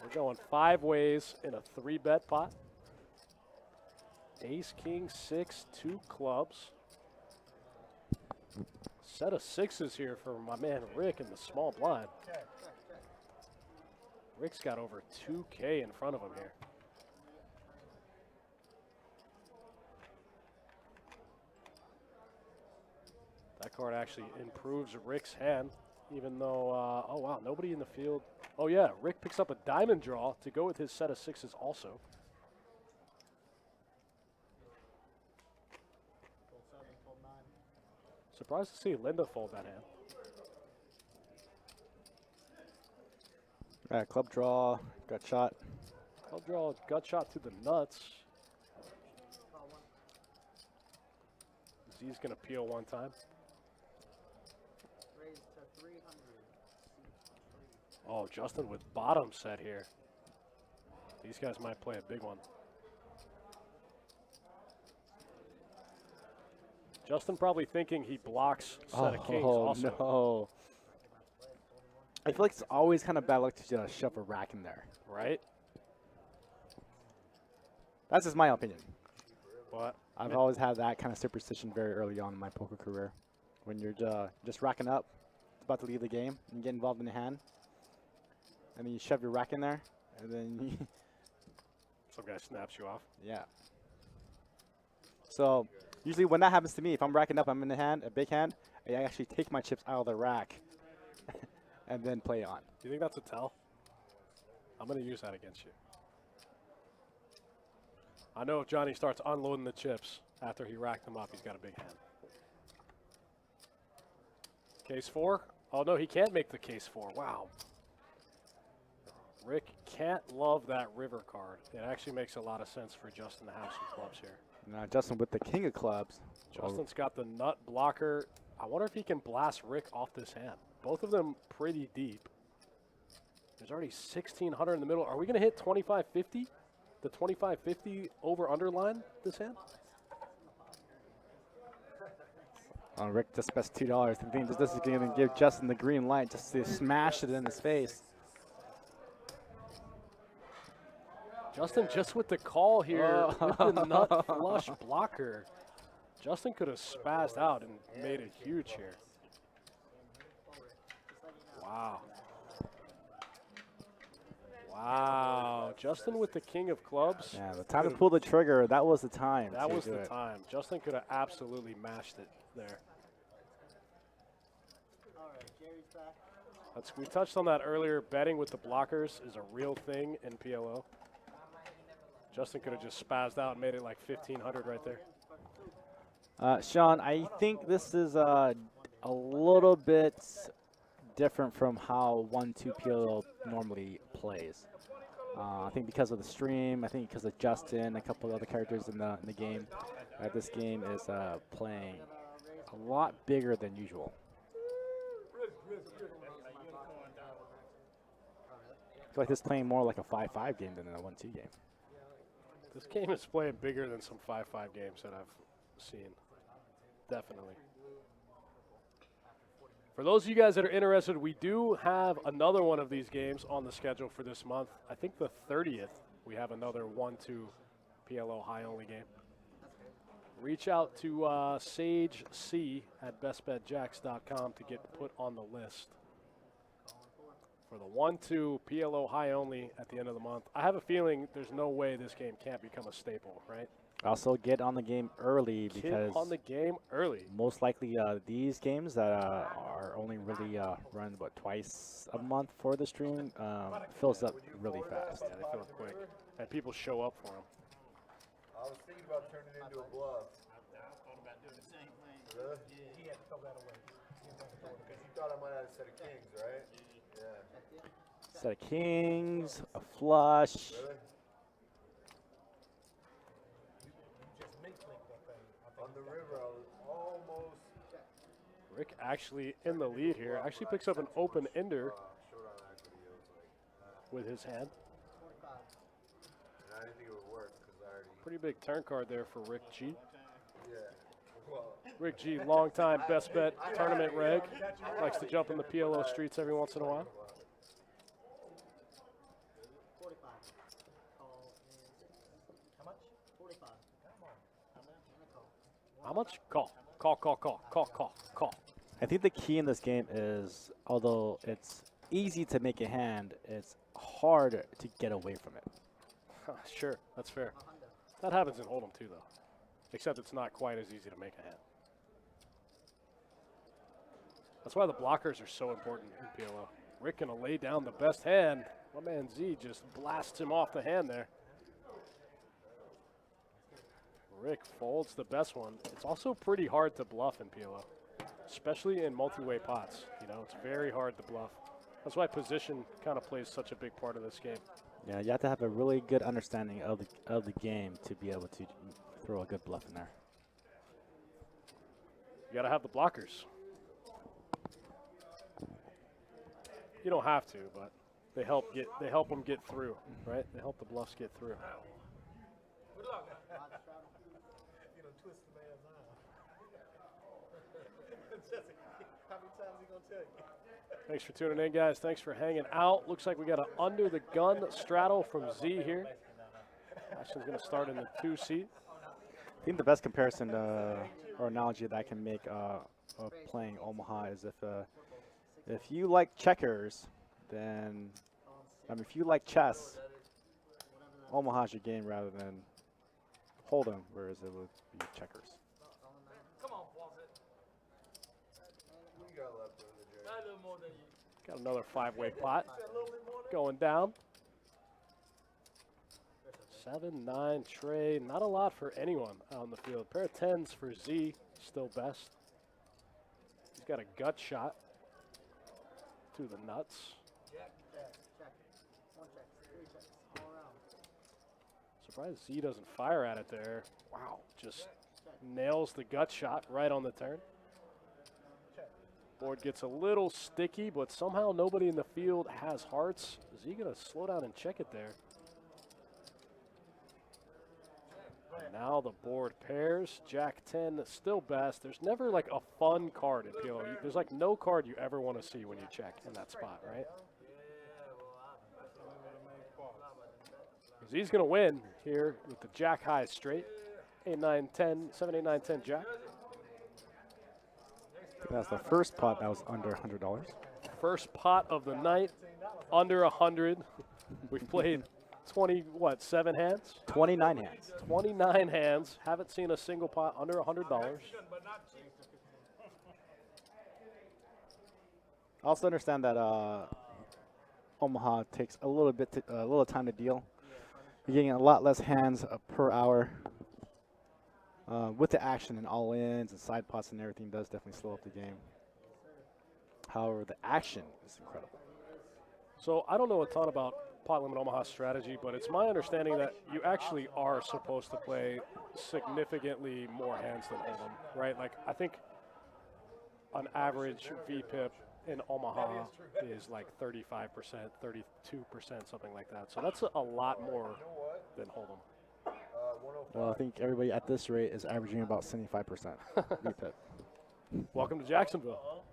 We're going 5 ways in a 3-bet pot. Ace, king, 6, 2 clubs. Set of 6s here for my man Rick in the small blind. Rick's got over 2K in front of him here. That card actually improves Rick's hand, even though, oh wow, nobody in the field. Oh yeah, Rick picks up a diamond draw to go with his set of 6s also. Surprised to see Linda fold that hand. All right, club draw, gut shot. Club draw, gut shot to the nuts. Z's gonna peel one time. Raise to 300. Oh, Justin with bottom set here. These guys might play a big one. Justin probably thinking he blocks set of kings also. No. I feel like it's always kind of bad luck to just shove a rack in there. Right? That's just my opinion. What? I've always had that kind of superstition very early on in my poker career. When you're just racking up, it's about to leave the game, and you get involved in the hand, and then you shove your rack in there, and then you Some guy snaps you off. yeah. So usually when that happens to me, if I'm racking up, I'm in the hand, a big hand, I actually take my chips out of the rack and then play on. Do you think that's a tell? I'm going to use that against you. I know if Johnny starts unloading the chips after he racked them up, he's got a big hand. Case 4? Oh, no, he can't make the case 4. Wow. Rick can't love that river card. It actually makes a lot of sense for Justin to have some clubs here. Now Justin with the king of clubs. Justin's got the nut blocker. I wonder if he can blast Rick off this hand. Both of them pretty deep. There's already 1,600 in the middle. Are we going to hit 2550? The 2550 over underline this hand? Rick just bets $2. I think this is going to give Justin the green light just to smash it in his face. Justin just with the call here with the nut flush blocker. Justin could have spazzed out and made it huge here. Wow. Wow. Justin with the king of clubs. Yeah, the time to pull the trigger, that was the time. That to was do the it. time. Justin could have absolutely mashed it there. We touched on that earlier. Betting with the blockers is a real thing in PLO. Justin could have just spazzed out and made it like 1,500 right there. Sean, I think this is a little bit different from how 1-2 PLO normally plays. I think because of the stream, I think because of Justin, a couple of other characters in the game, this game is playing a lot bigger than usual. I feel like this is playing more like a 5-5 game than a 1-2 game. This game is playing bigger than some 5-5 games that I've seen. Definitely. For those of you guys that are interested, we do have another one of these games on the schedule for this month. I think the 30th, we have another 1-2 PLO high-only game. Reach out to Sage C at bestbetjacks.com to get put on the list for the 1-2 PLO high-only at the end of the month. I have a feeling there's no way this game can't become a staple, right? Also, get on the game early because Get on the game early. most likely these games that are only really run twice a month for the stream fills up really fast. Yeah, they fill up quick, and people show up for them. I was thinking about turning it into a bluff. Really? He had to throw that away. Because you thought I might have a set of kings, right? Yeah. Set of kings, a flush. Really? Just mint-clicked that thing. I think On the river, I was almost Rick actually in the lead here. Actually picks up an open ender short on equity. It was like, with his hand. and I didn't think it would work because I already. Pretty big turn card there for Rick G. Yeah. Well, Rick G, longtime best bet tournament reg. Likes to jump in the PLO streets every once in a while. 45. How much? 45. How much? Call. Call, call, call, call, call, call. I think the key in this game is, although it's easy to make a hand, it's hard to get away from it. Sure, that's fair. That happens in Hold'em too, though. Except it's not quite as easy to make a hand. That's why the blockers are so important in PLO. Rick gonna lay down the best hand. My man Z just blasts him off the hand there. Rick folds the best one. It's also pretty hard to bluff in PLO, especially in multi-way pots. You know, it's very hard to bluff. That's why position kind of plays such a big part of this game. Yeah, you have to have a really good understanding of the game to be able to throw a good bluff in there. You got to have the blockers. You don't have to, but they help them get through, right? They help the bluffs get through. Good luck. You know, twist the man's arm. Jessica, how many times he gonna tell you? Thanks for tuning in, guys. Thanks for hanging out. Looks like we got an under the gun straddle from Z here. Action's going to start in the 2 seat. I think the best comparison or analogy that I can make of playing Omaha is if you like checkers, then if you like chess, Omaha's your game rather than Hold'em, whereas it would be checkers. Come on, Walter. What you got left over there, Jerry? Not a little more than you. Got another 5-way pot Said a little bit more than going down. 7-9 tray. Not a lot for anyone out on the field. Pair of 10s for Z, still best. He's got a gut shot to the nuts. Surprised Z doesn't fire at it there. Wow, just nails the gut shot right on the turn. Board gets a little sticky, but somehow nobody in the field has hearts. Is he going to slow down and check it there? And now the board pairs. Jack 10 still best. There's never like a fun card in PLO. There's like no card you ever want to see when you check in that spot, right? Because he's going to win here with the Jack high straight. 8, 9, 10, 7, 8, 9, 10 Jack. That's the first pot that was under $100. First pot of the night, under 100. We've played 7 hands? 29 hands. 29 hands. Haven't seen a single pot under $100. Also understand that Omaha takes a little time to deal. You're getting a lot less hands per hour. With the action and all-ins and side pots and everything does definitely slow up the game. However, the action is incredible. So I don't know a ton about Pot Limit Omaha strategy, but it's my understanding that you actually are supposed to play significantly more hands than Hold'em, right? Like, I think an average VPIP in Omaha is like 35%, 32%, something like that. So that's a lot more than Hold'em. Well, I think everybody at this rate is averaging about 75% VPIP. Welcome to Jacksonville.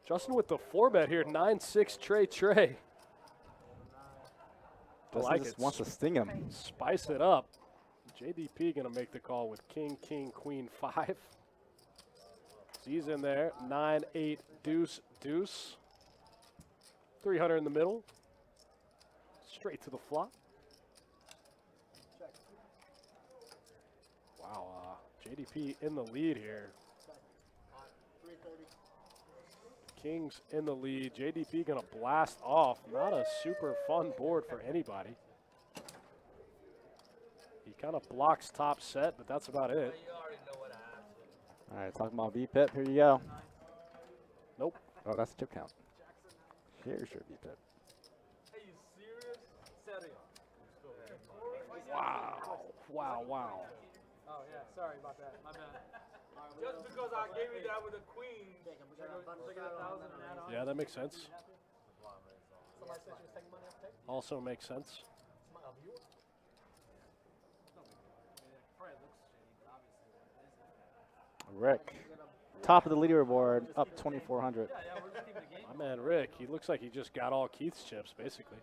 Justin with the 4-bet here, 9-6 Trey. Justin like just it. wants to sting him. Spice it up. JDP going to make the call with King, King, Queen 5. He's in there. 9, 8, deuce, deuce. 300 in the middle. Straight to the flop. Wow, JDP in the lead here. King's in the lead. JDP going to blast off. Not a super fun board for anybody. He kind of blocks top set, but that's about it. All right, talking about VPIP. Here you go. Nope. Oh, that's a chip count. Here's your VPIP. Wow. Wow, wow. Oh, yeah, sorry about that. My bad. Just because I gave you that with a queen, take a 1,000 and add on. Yeah, that makes sense. Somebody said you was taking money off the table? Also makes sense. A viewer? Rick, top of the leaderboard, up 2,400. My man Rick, he looks like he just got all Keith's chips, basically.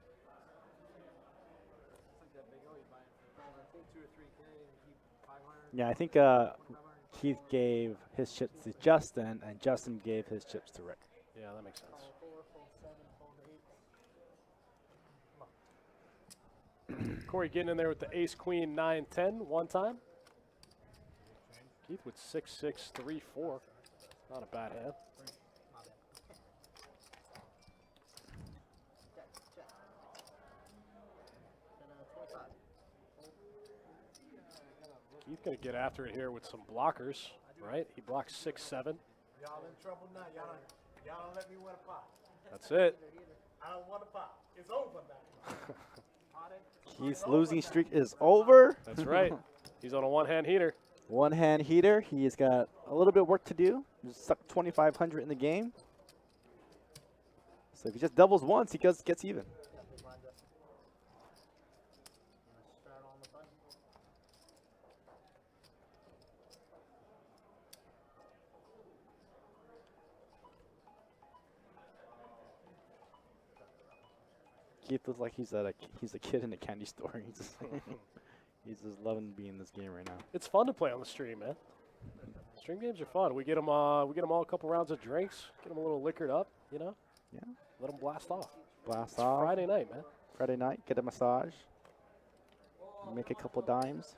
Yeah, I think Keith gave his chips to Justin, and Justin gave his chips to Rick. Yeah, that makes sense. Corey getting in there with the ace, queen, 9, 10 one time. Keith with 6, 6, 3, 4. Not a bad hand. Keith gonna get after it here with some blockers, right? He blocks 6, 7. Y'all in trouble now. Y'all don't let me win a pot. That's it. I don't want a pot. It's over now. Keith's losing streak is over. That's right. He's on a one-hand heater. One-hand heater. He has got a little bit of work to do. Just sucked 2,500 in the game. So if he just doubles once, he gets even. Keith looks like he's a kid in a candy store. He's just loving being in this game right now. It's fun to play on the stream, man. Stream games are fun. We get them all a couple rounds of drinks, get them a little liquored up, you know. Yeah. Let them blast off. Blast It's off. Friday night, man. Friday night, get a massage. Make a couple dimes.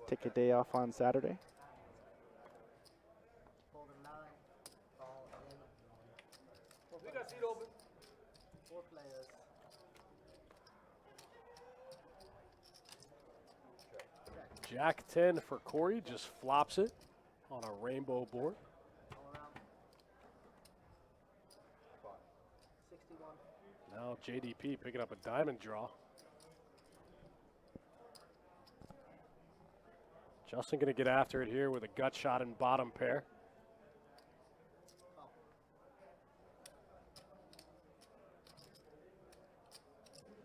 Take a day off on Saturday. We got seat open. 4 players. Jack 10 for Corey, just flops it on a rainbow board. All around. 61. Now Now JDP picking up a diamond draw. Justin going to get after it here with a gut shot and bottom pair.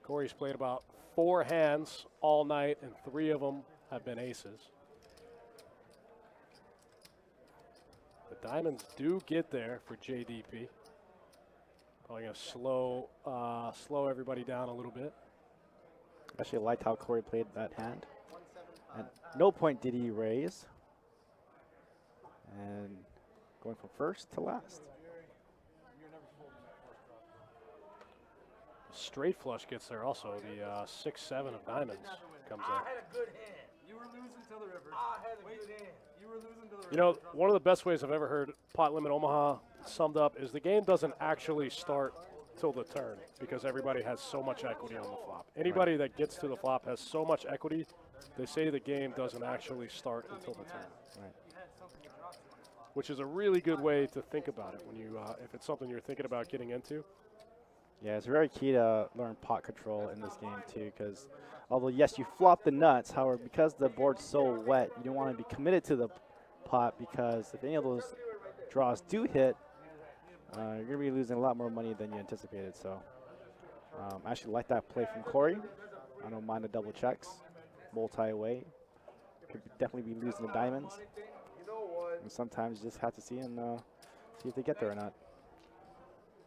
Corey's played about 4 hands all night, and 3 of them have been aces. The diamonds do get there for JDP. Probably going to slow everybody down a little bit. Actually, I liked how Corey played that hand. At no point did he raise. And going from first to last. Straight flush gets there also. The 6-7 of diamonds comes I in. had a good hand. You were losing till the river. I had a good hand. You were losing till the river. You know, one of the best ways I've ever heard Pot Limit Omaha summed up is the game doesn't actually start till the turn because everybody has so much equity on the flop. Anybody that gets to the flop has so much equity, they say the game doesn't actually start until the turn. Right. Which is a really good way to think about it when you, if it's something you're thinking about getting into. Yeah, it's very key to learn pot control in this game too, because although yes, you flop the nuts, however, because the board's so wet, you don't want to be committed to the pot because if any of those draws do hit, you're going to be losing a lot more money than you anticipated. So I actually like that play from Corey. I don't mind the double checks, multi-way. Could definitely be losing the diamonds. And sometimes you just have to see and see if they get there or not.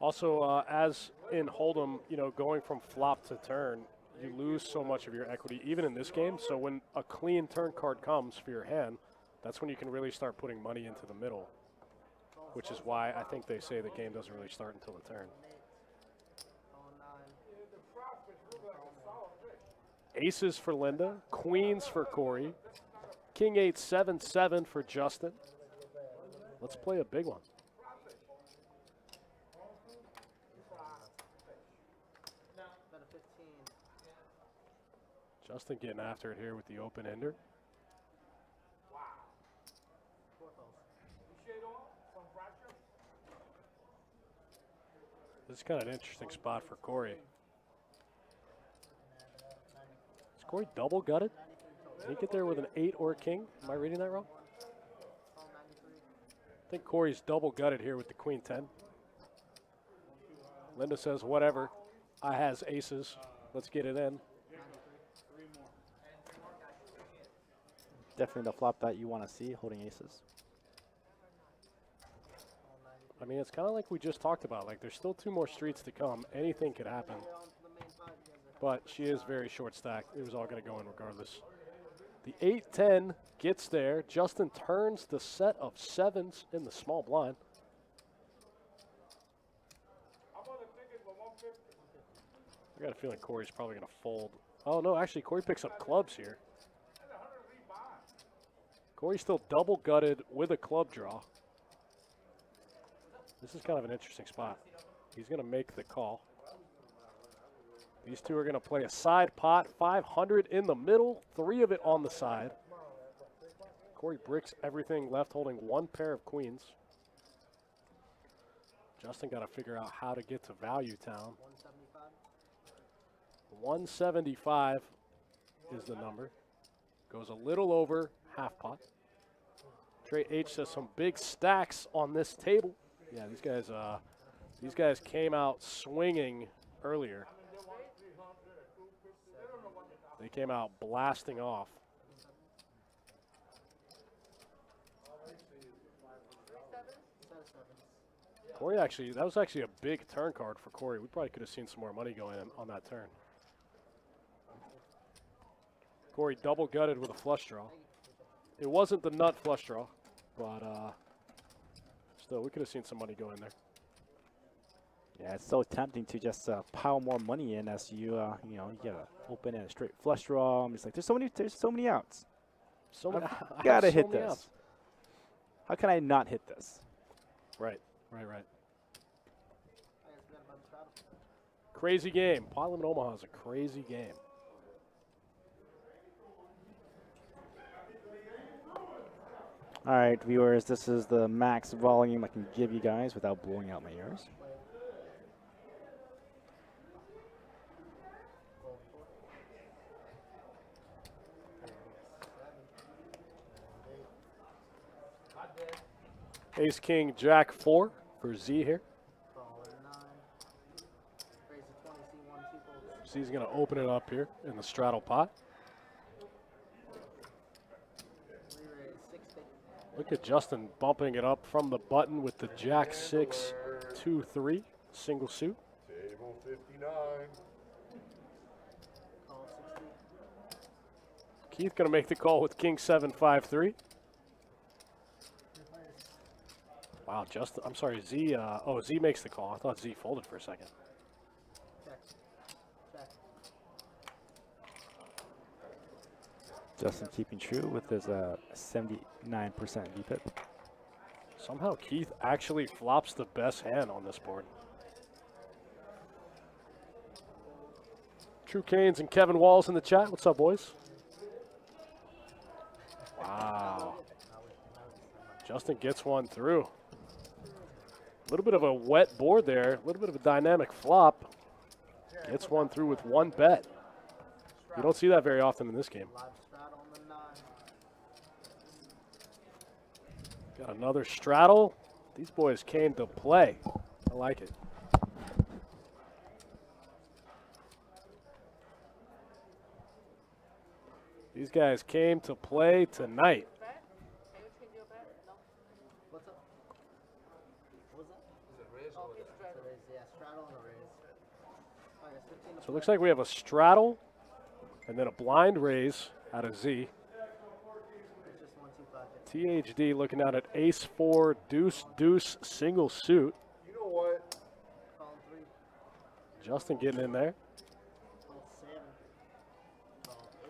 Also, as in Hold'em, you know, going from flop to turn, you lose so much of your equity, even in this game. So when a clean turn card comes for your hand, that's when you can really start putting money into the middle, which is why I think they say the game doesn't really start until the turn. Aces for Linda, queens for Corey, king 8, 7, 7 for Justin. Let's play a big one. Justin getting after it here with the open ender. This is kind of an interesting spot for Corey. Is Corey double gutted? Did he get there with an 8 or a king? Am I reading that wrong? I think Corey's double gutted here with the queen 10. Linda says, whatever. I has aces. Let's get it in. Definitely the flop that you want to see, holding aces. I mean, it's kind of like we just talked about. Like, there's still 2 more streets to come. Anything could happen. But she is very short stacked. It was all going to go in regardless. The 8-10 gets there. Justin turns the set of 7s in the small blind. I got a feeling Corey's probably going to fold. Oh, no, actually, Corey picks up clubs here. Corey's still double gutted with a club draw. This is kind of an interesting spot. He's going to make the call. These two are going to play a side pot, 500 in the middle, 3 of it on the side. Corey bricks everything left, holding 1 pair of queens. Justin got to figure out how to get to Value Town. 175 is the number. Goes a little over half pot. Trey H says some big stacks on this table. Yeah, these guys came out swinging earlier. They came out blasting off. Corey actually, that was actually a big turn card for Corey. We probably could have seen some more money going in on that turn. Corey double gutted with a flush draw. It wasn't the nut flush draw, but still, we could have seen some money go in there. Yeah, it's so tempting to just pile more money in as you you know, you get an open and a straight flush draw. I'm just like, there's so many outs. So many, I've gotta hit many this. outs. How can I not hit this? Right. Crazy game. Pot Limit Omaha is a crazy game. All right, viewers, this is the max volume I can give you guys without blowing out my ears. Ace, king, jack 4 for Z here. Call it 9. Raise to 20, C1, 2 folds. Z's going to open it up here in the straddle pot. Re-raise 60. Look at Justin bumping it up from the button with the jack 6, 2, 3 single suit. Table 59. Call 60. Keith going to make the call with king 7, 5, 3. Wow, Justin, I'm sorry, Z, Z makes the call. I thought Z folded for a second. Check. Check. Justin keeping true with his 79% VPIP. Somehow Keith actually flops the best hand on this board. True Canes and Kevin Walls in the chat. What's up, boys? Wow. Justin gets one through. A little bit of a wet board there. A little bit of a dynamic flop. Gets one through with one bet. You don't see that very often in this game. Live straddle on the 9. Got another straddle. These boys came to play. I like it. These guys came to play tonight. Bet? Can you change your bet? No. What's up? What's that? Oh, he's It's a straddle. raise, yeah, straddle and a raise. Oh, yeah, 15 to So it looks like we have a straddle and then a blind raise out of Z. It's just 1, 2, 5, 50. THD looking out at ace 4, deuce, deuce, single suit. You know what? Call 3. Justin getting in there. Call 7. Call 8.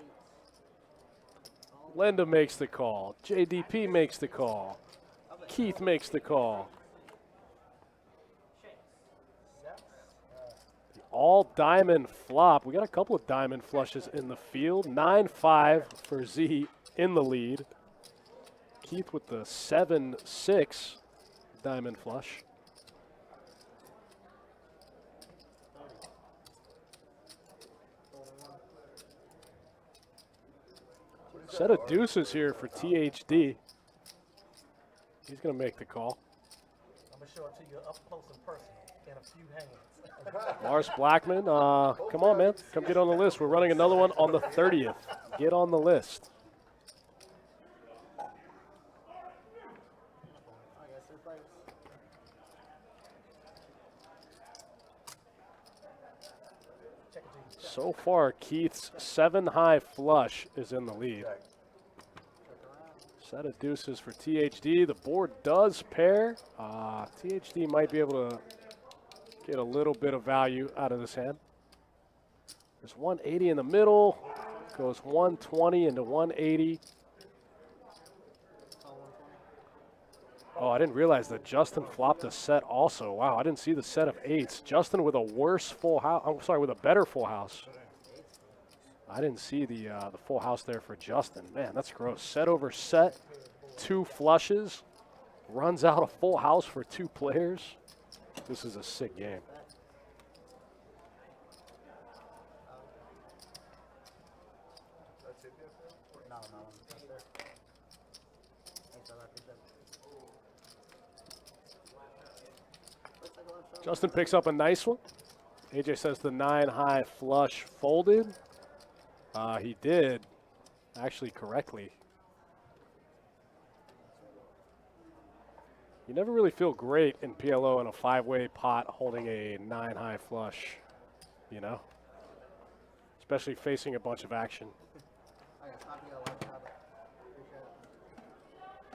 Call Linda makes the call. JDP makes the call. Keith makes the call. The all diamond flop. We got a couple of diamond flushes in the field. 9-5 for Z in the lead. Keith with the 7-6 diamond flush. Set of deuces here for THD. He's going to make the call. I'm gonna show it to you up close and personal in a few hands. Lars Blackman, come on, man. Come get on the list. We're running another one on the 30th. Get on the list. I guess surprise. Check it to you. So far, Keith's 7-high flush is in the lead. Set of deuces for THD. The board does pair. THD might be able to get a little bit of value out of this hand. There's 180 in the middle. Goes 120 into 180. Call 120. Oh, I didn't realize that Justin flopped a set also. Wow, I didn't see the set of eights. Justin with a worse full house. I'm sorry, with a better full house. I didn't see the full house there for Justin. Man, that's gross. Set over set, 2 flushes, runs out a full house for 2 players. This is a sick game. No, that's there. Thanks, brother, I appreciate it. Looks like a live straddle. Justin picks up a nice one. AJ says the 9-high flush folded. He did, actually correctly. You never really feel great in PLO in a 5-way pot holding a 9-high flush, you know? Especially facing a bunch of action. I got copy of live straddle.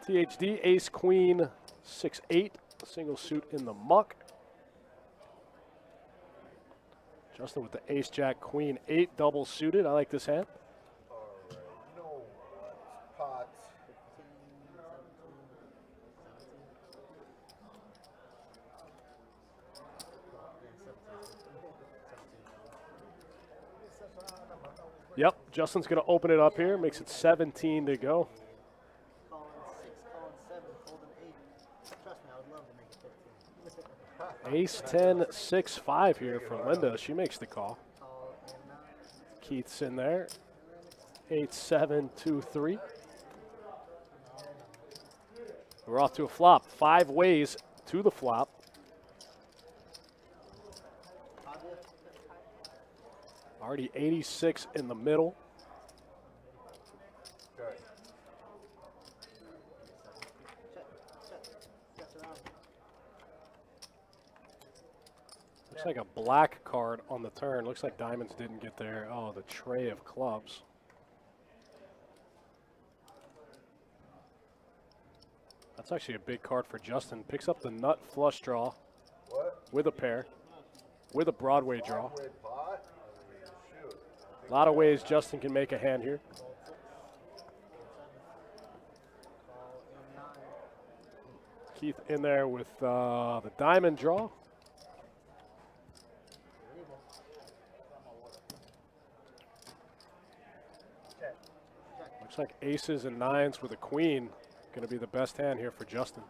Appreciate it. THD, ace, queen, 6-8, single suit in the muck. Justin with the ace, jack, queen, 8, double suited. I like this hand. Alright, you know what? Pot. 15, 17. Yep, Justin's going to open it up here. Makes it 17 to go. Calling 6, calling 7, folding 8. Trust me, I would love to make it 15. Ace 10, 6, 5 here for Linda. She makes the call. Call and 9. Keith's in there. 8, 7, 2, 3. We're off to a flop. 5 ways to the flop. Already 86 in the middle. Okay. Looks like a black card on the turn. Looks like diamonds didn't get there. Oh, the tray of clubs. That's actually a big card for Justin. Picks up the nut flush draw What? with a pair, with a Broadway draw. Broadway pot? I mean, shoot. A lot of ways Justin can make a hand here. Keith in there with the diamond draw. Looks like aces and nines with a queen. Going to be the best hand here for Justin.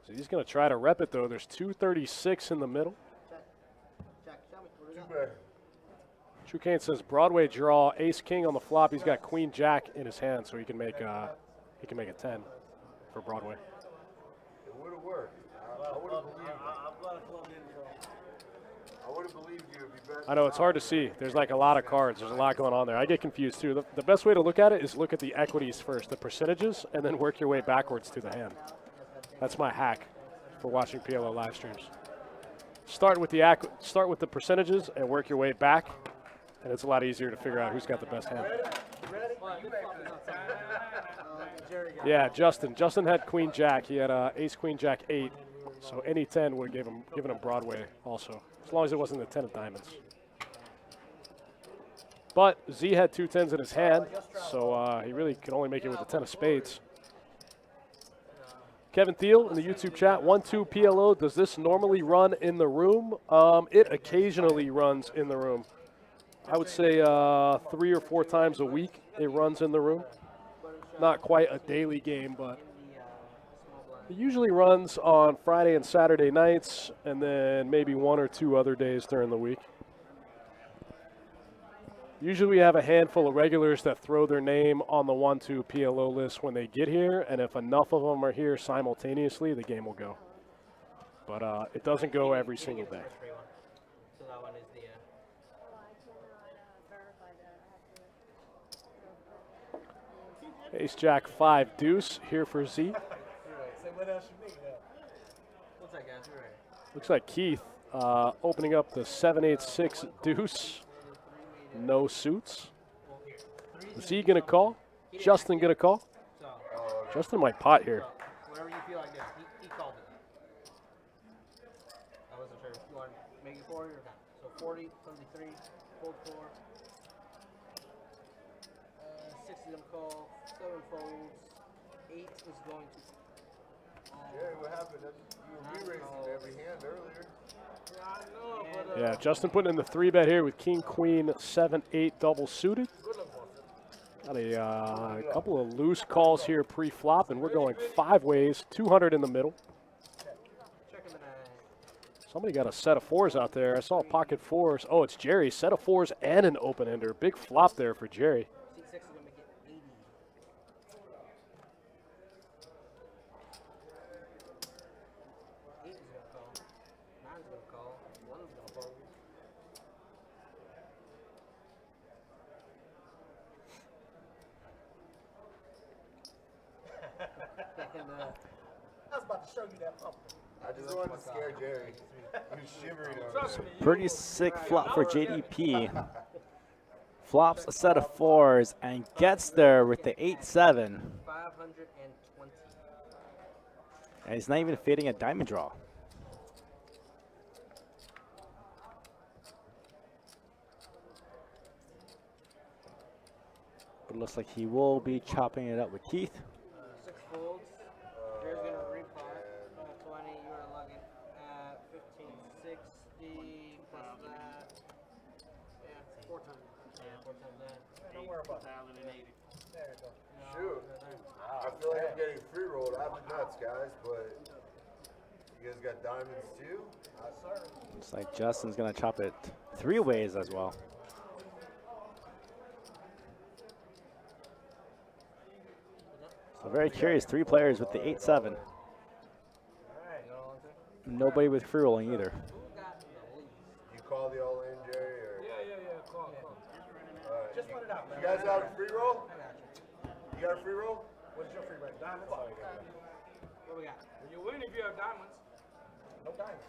So he's going to try to rep it, though. There's 236 in the middle. Too bad. True Kane says Broadway draw, ace king on the flop. He's got queen jack in his hand, so he can make a 10 for Broadway. It would have worked. I would have believed you. I'm glad I plugged in, bro. I would have believed you if you bet. I know it's hard to see. There's like a lot of cards. There's a lot going on there. I get confused too. The best way to look at it is look at the equities first, the percentages, and then work your way backwards to the hand. That's my hack for watching PLO live streams. Start with the percentages and work your way back, and it's a lot easier to figure out who's got the best hand. Yeah, Justin. Justin had queen jack. He had ace queen jack 8. So any 10 would have given him Broadway also, as long as it wasn't the 10 of diamonds. But Z had 2 10s in his hand, so he really could only make it with the 10 of spades. Kevin Thiel in the YouTube chat, 1-2 PLO. Does this normally run in the room? It occasionally runs in the room. I would say 3 or 4 times a week it runs in the room. Not quite a daily game, but it usually runs on Friday and Saturday nights, and then maybe 1 or 2 other days during the week. Usually we have a handful of regulars that throw their name on the 1-2 PLO list when they get here, and if enough of them are here simultaneously, the game will go. But it doesn't go every single day. So that one is the Ace Jack 5 deuce here for Z. Say what else you need. what's that, guys? Right. Looks like Keith opening up the 7-8-6 deuce. No suits. Is he going to call? Justin going to call? So, Justin might pot here. whatever you feel like this, he called it. I wasn't sure if you want to make it 40 or not. So 40, 73, fold 4. 6 of them call, 7 folds, 8 is going to. Jerry, what happened? You were re-raising every hand earlier. Yeah, I know, but Yeah, Justin putting in the 3-bet here with king, queen, 7-8 double suited. Got a couple of loose calls here pre-flop, and we're going 5 ways, 200 in the middle. checking the 9. Somebody got a set of 4s out there. I saw pocket 4s. Oh, it's Jerry. Set of 4s and an open-ender. Big flop there for Jerry. Seat 6 is going to make it 80. 8 is going to call. 9 is going to call. 1 is going to fold. And, I was about to show you that pumpkin. I just wanted to scare Jerry. He was shivering over there. Pretty sick flop for JDP. Flops a set of 4s and gets there with the 8-7. 520. And he's not even fading a diamond draw. But it looks like he will be chopping it up with Keith. 6 folds. Here's going to repot. 20. You are lugging at 1560 plus that. Yeah, 4 times. Yeah, 4 times that. Don't worry about it. 2080. There you go. Shoot. I feel like I'm getting free rolled. I have the nuts, guys, but you guys got diamonds too? Looks like Justin's gonna chop it 3 ways as well. Very curious. 3 players with the 8-7. Nobody with free rolling either. You call the all in, Jerry, or? Yeah. Call. Alright. Just run it out, man. You guys have a free roll? You got a free roll? What's your free rate? Diamonds? What we got? You win if you have diamonds. No diamonds.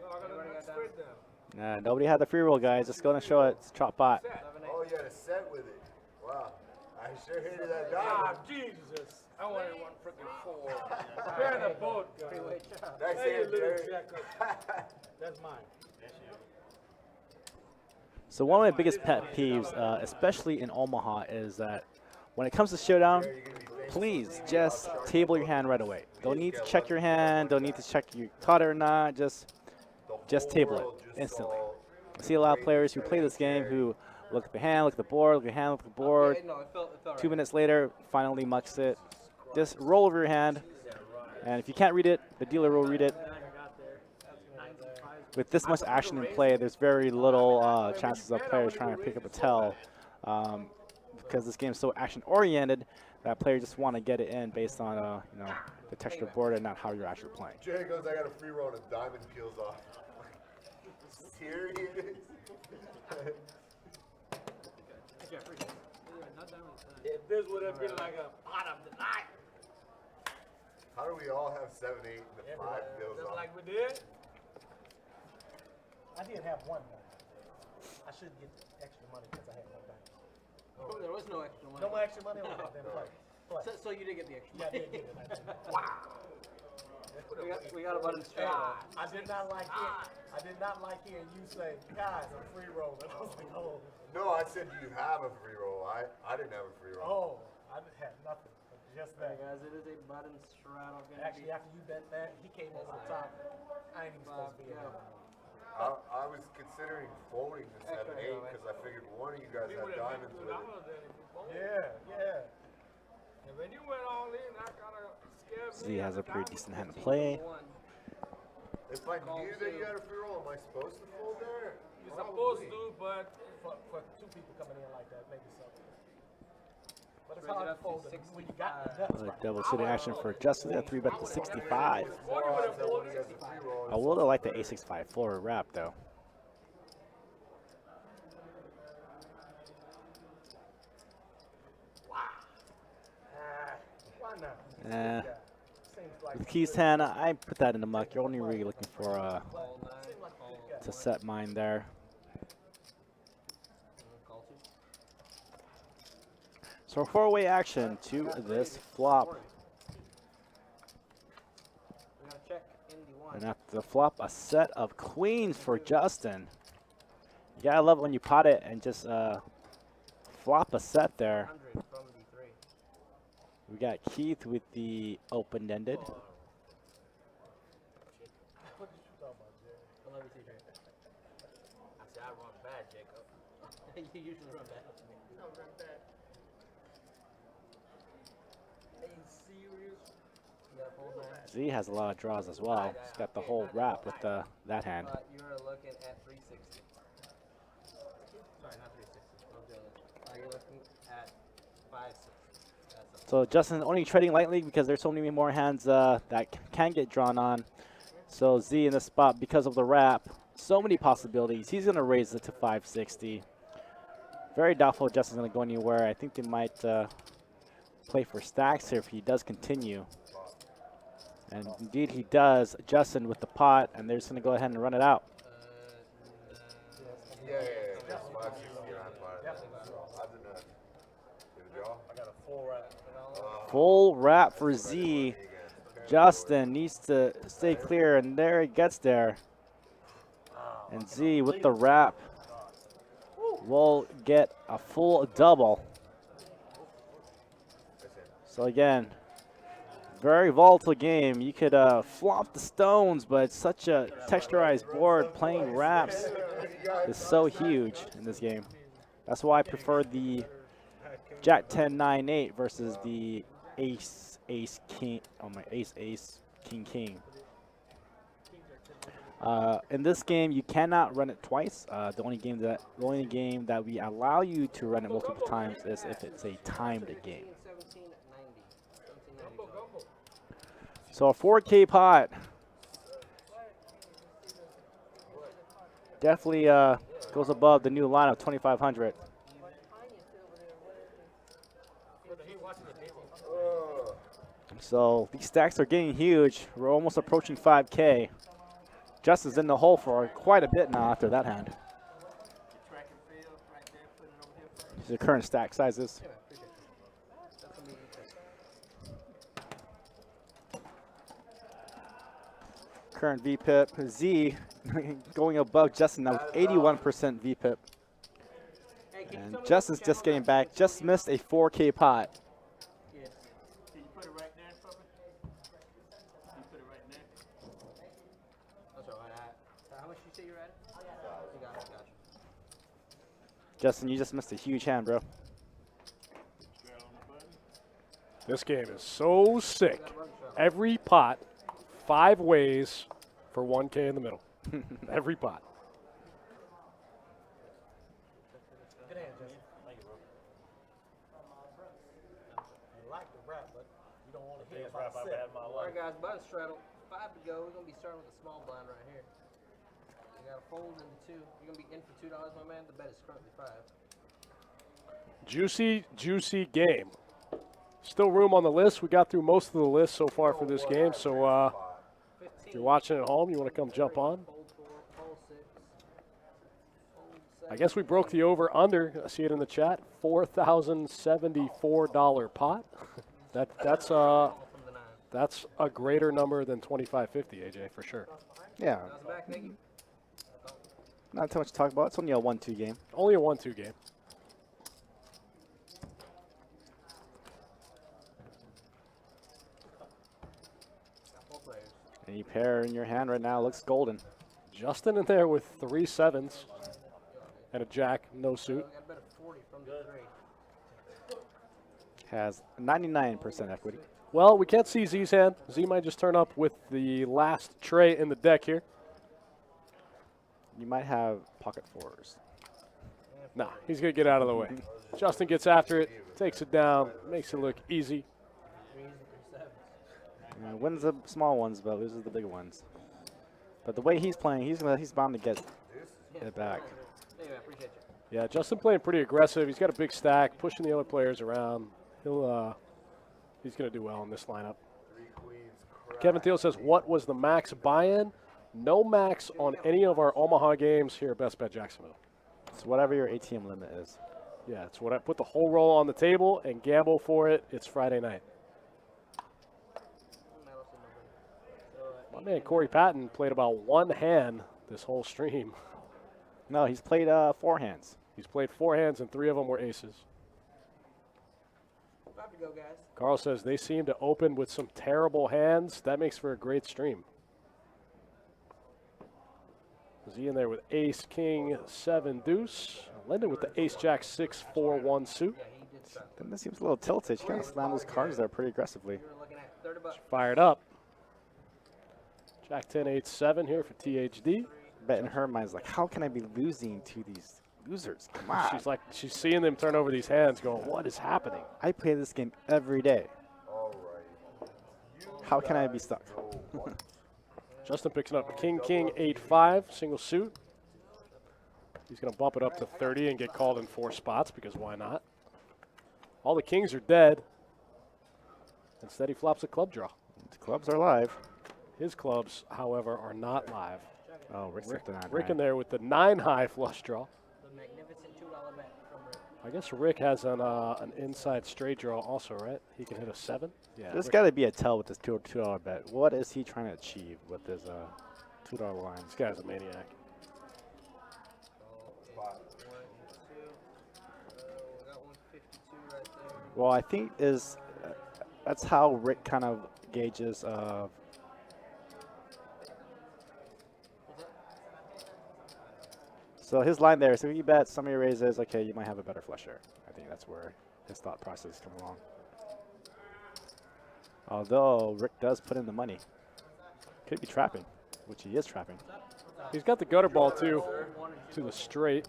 No, I gotta spread them. Nobody had the free roll, guys. Just going to show it. It's chop pot. 7, 8. Oh, you had a set with it. Wow. I sure hated that Ah, diamond. Jesus. I wanted one freaking 4. Prepare the boat, guys. Freeway chop. Next Hey, you hand, little Jerry. jacket. That's mine. So one of my biggest pet peeves, especially in Omaha, is that when it comes to showdown, Jerry, you're gonna be famous. please just table your hand right away. Don't need to check your hand. Don't need to check you caught it or not. Just The whole table it world just instantly. saw I see a lot of players who play this game who look at the hand, look at the board, look at the hand, look at the board. Okay, no, it felt 2 minutes later, finally mucks it. Just roll over your hand, and if you can't read it, the dealer will read it. With this much action in play, there's very little chances of players trying to pick up a tell, because this game is so action-oriented that players just want to get it in based on you know, the texture of the board and not how you're actually playing. Jerry goes, I got a free roll and a diamond peels off. Serious? If this would have been like a pot of the night, How do we all have 7, 8, and the 5 peels just off? like we did. I did have one diamond. I should get extra money because I had no diamonds. Oh, there was no extra money. No more extra money? Okay, then play. Play. So you did get the extra Yeah, I money. did. I did. we got a button straight. I did not like it. I did not like hearing you say, guys, I'm free rolling. I was like, oh. No, I said you have a free roll. I didn't have a free roll. Oh, I had nothing. Just Alright, that. guys, it is a button straddle. Actually, after you bet that, he came over the top. I ain't even supposed to be in there. I was considering folding the 7, 8 because I figured one of you guys had diamonds with it. Yeah. And when you went all in, that kind of scared me. Z has a pretty decent hand to play. If I knew that you had a free roll, am I supposed to fold there? You're supposed to, but For 2 people coming in like that, maybe so. But it's Raise it hard to up to fold it when you got the 65. nuts right. Double suited action for Justin at 3-bet to 65. More odds that one of you has a free roll. I would have liked the A65 forward wrap though. Why not? Eh, Seems like with Keys 10, I put that in the muck. You're only really looking for Call 9. Call to set mine there. Call 2. So 4-way action to this flop. We gotta check Indy 1. And after the flop, a set of queens for Justin. You gotta love it when you pot it and just flop a set there. 100 from D3. We got Keith with the open-ended. I love you, TJ. I said I run bad, Jacob. You usually run bad. No, run back. Are you serious? You got full nine. Z has a lot of draws as well. He's got the whole wrap with that hand. You are looking at 360. Sorry, not 360. You're looking at 560. That's a So Justin only trading lightly because there's so many more hands that can get drawn on. So Z in this spot, because of the wrap, so many possibilities. He's going to raise it to 560. Very doubtful Justin's going to go anywhere. I think they might play for stacks here if he does continue. And indeed he does. Justin with the pot, and they're just going to go ahead and run it out. Yeah. 560 and I'm fine. Odds and ends. Get a draw? I got a 4 right. Full wrap for Z. Justin needs to stay clear, and there he gets there. And Z with the wrap will get a full double. So again, very volatile game. You could flop the stones, but it's such a texturized board. Playing wraps is so huge in this game. That's why I prefer the Jack 10 9 8 versus the Ace Ace King. Oh my, Ace Ace King King. In this game, you cannot run it twice. The only game that we allow you to run it multiple times is if it's a timed game. 17, 90. So a 4K pot. Definitely goes above the new line of 2,500. So these stacks are getting huge. We're almost approaching 5K. Justin's in the hole for quite a bit now after that hand. These are current stack sizes. Current VPIP. Z going above Justin now with 81% VPIP. And Justin's just getting back. Just missed a 4K pot. Yes. Can you put it right there for me? Can you put it right there? That's all right. How much you say you're at? You got it. Gotcha. Justin, you just missed a huge hand, bro. Straight on the button. This game is so sick. Every pot, 5 ways for 1K in the middle. Every pot. Good hand, Justin. Thank you, bro. You like the rap, but you don't want to hear Biggest about rap I've had in my All right, life. guys, button straddle. 5 to go. We're gonna be starting with a small blind right here. You gotta fold into 2. You're gonna be in for $2, my man. The bet is currently 5. Juicy, juicy game. Still room on the list. We got through most of the list so far for this game. So if you're watching at home, you want to come jump on. Fold 4, fold 6. Fold 7. I guess we broke the over/under. I see it in the chat. $4,074 pot. That's From the 9. That's a greater number than 2,550, AJ, for sure. Yeah, Bounce back, thank you. not too much to talk about. It's only a 1-2 game. Only a 1-2 game. Got 4 players. Any pair in your hand right now looks golden. Justin in there with 3 sevens and a jack, no suit. We got a bet of 40 from the 3. Has 99% equity. Well, we can't see Z's hand. Z might just turn up with the last tray in the deck here. You might have pocket 4s. Nah, he's going to get out of the way. Justin gets after it, takes it down, makes it look easy. 3s and 3 7s. Wins the small ones, but loses the big ones. But the way he's playing, he's bound to get it back. Anyway, I appreciate you. Yeah, Justin playing pretty aggressive. He's got a big stack, pushing the other players around. He's going to do well in this lineup. 3 queens. Crack. Kevin Thiel says, what was the max buy-in? No max on any of our Omaha games here at Best Bet Jacksonville. It's whatever your ATM limit is. Yeah, it's what I put the whole roll on the table and gamble for it. It's Friday night. My man Corey Patton played about 1 hand this whole stream. No, he's played 4 hands. He's played 4 hands and 3 of them were aces. 5 to go, guys. Carl says they seem to open with some terrible hands. That makes for a great stream. Z in there with ace, king, 7, deuce. Linden with the ace, jack, 6, 4, 1 suit. Yeah, he did suck. Then this seems a little tilted. She kind of slammed those cards there pretty aggressively. We were looking at 30 bucks. Fired up. Jack 10, 8, 7 here for THD. Bet in her mind is like, how can I be losing to these losers? Come on. She's seeing them turn over these hands going, what is happening? I play this game every day. All right. How can I be stuck? Justin picks up king, king, 8, 5, single suit. He's going to bump it up to 30 and get called in 4 spots because why not? All the kings are dead. Instead, he flops a club draw. The clubs are live. His clubs, however, are not live. Oh, Rick's at the 9. Rick in there with the 9 high flush draw. The magnificent $2 bet from Rick. I guess Rick has an inside straight draw also, right? He can hit a 7. Yeah. There's Rick- got to be a tell with this $2 bet. What is he trying to achieve with his $2 line? This guy's a maniac. 1 and 2. We got 152 right there. Well, I think that's how Rick kind of gauges so his line there, so if you bet, somebody raises, okay, you might have a better flusher. I think that's where his thought process comes along. Although Rick does put in the money. Could be trapping, which he is trapping. He's got the gutter ball too, to the straight.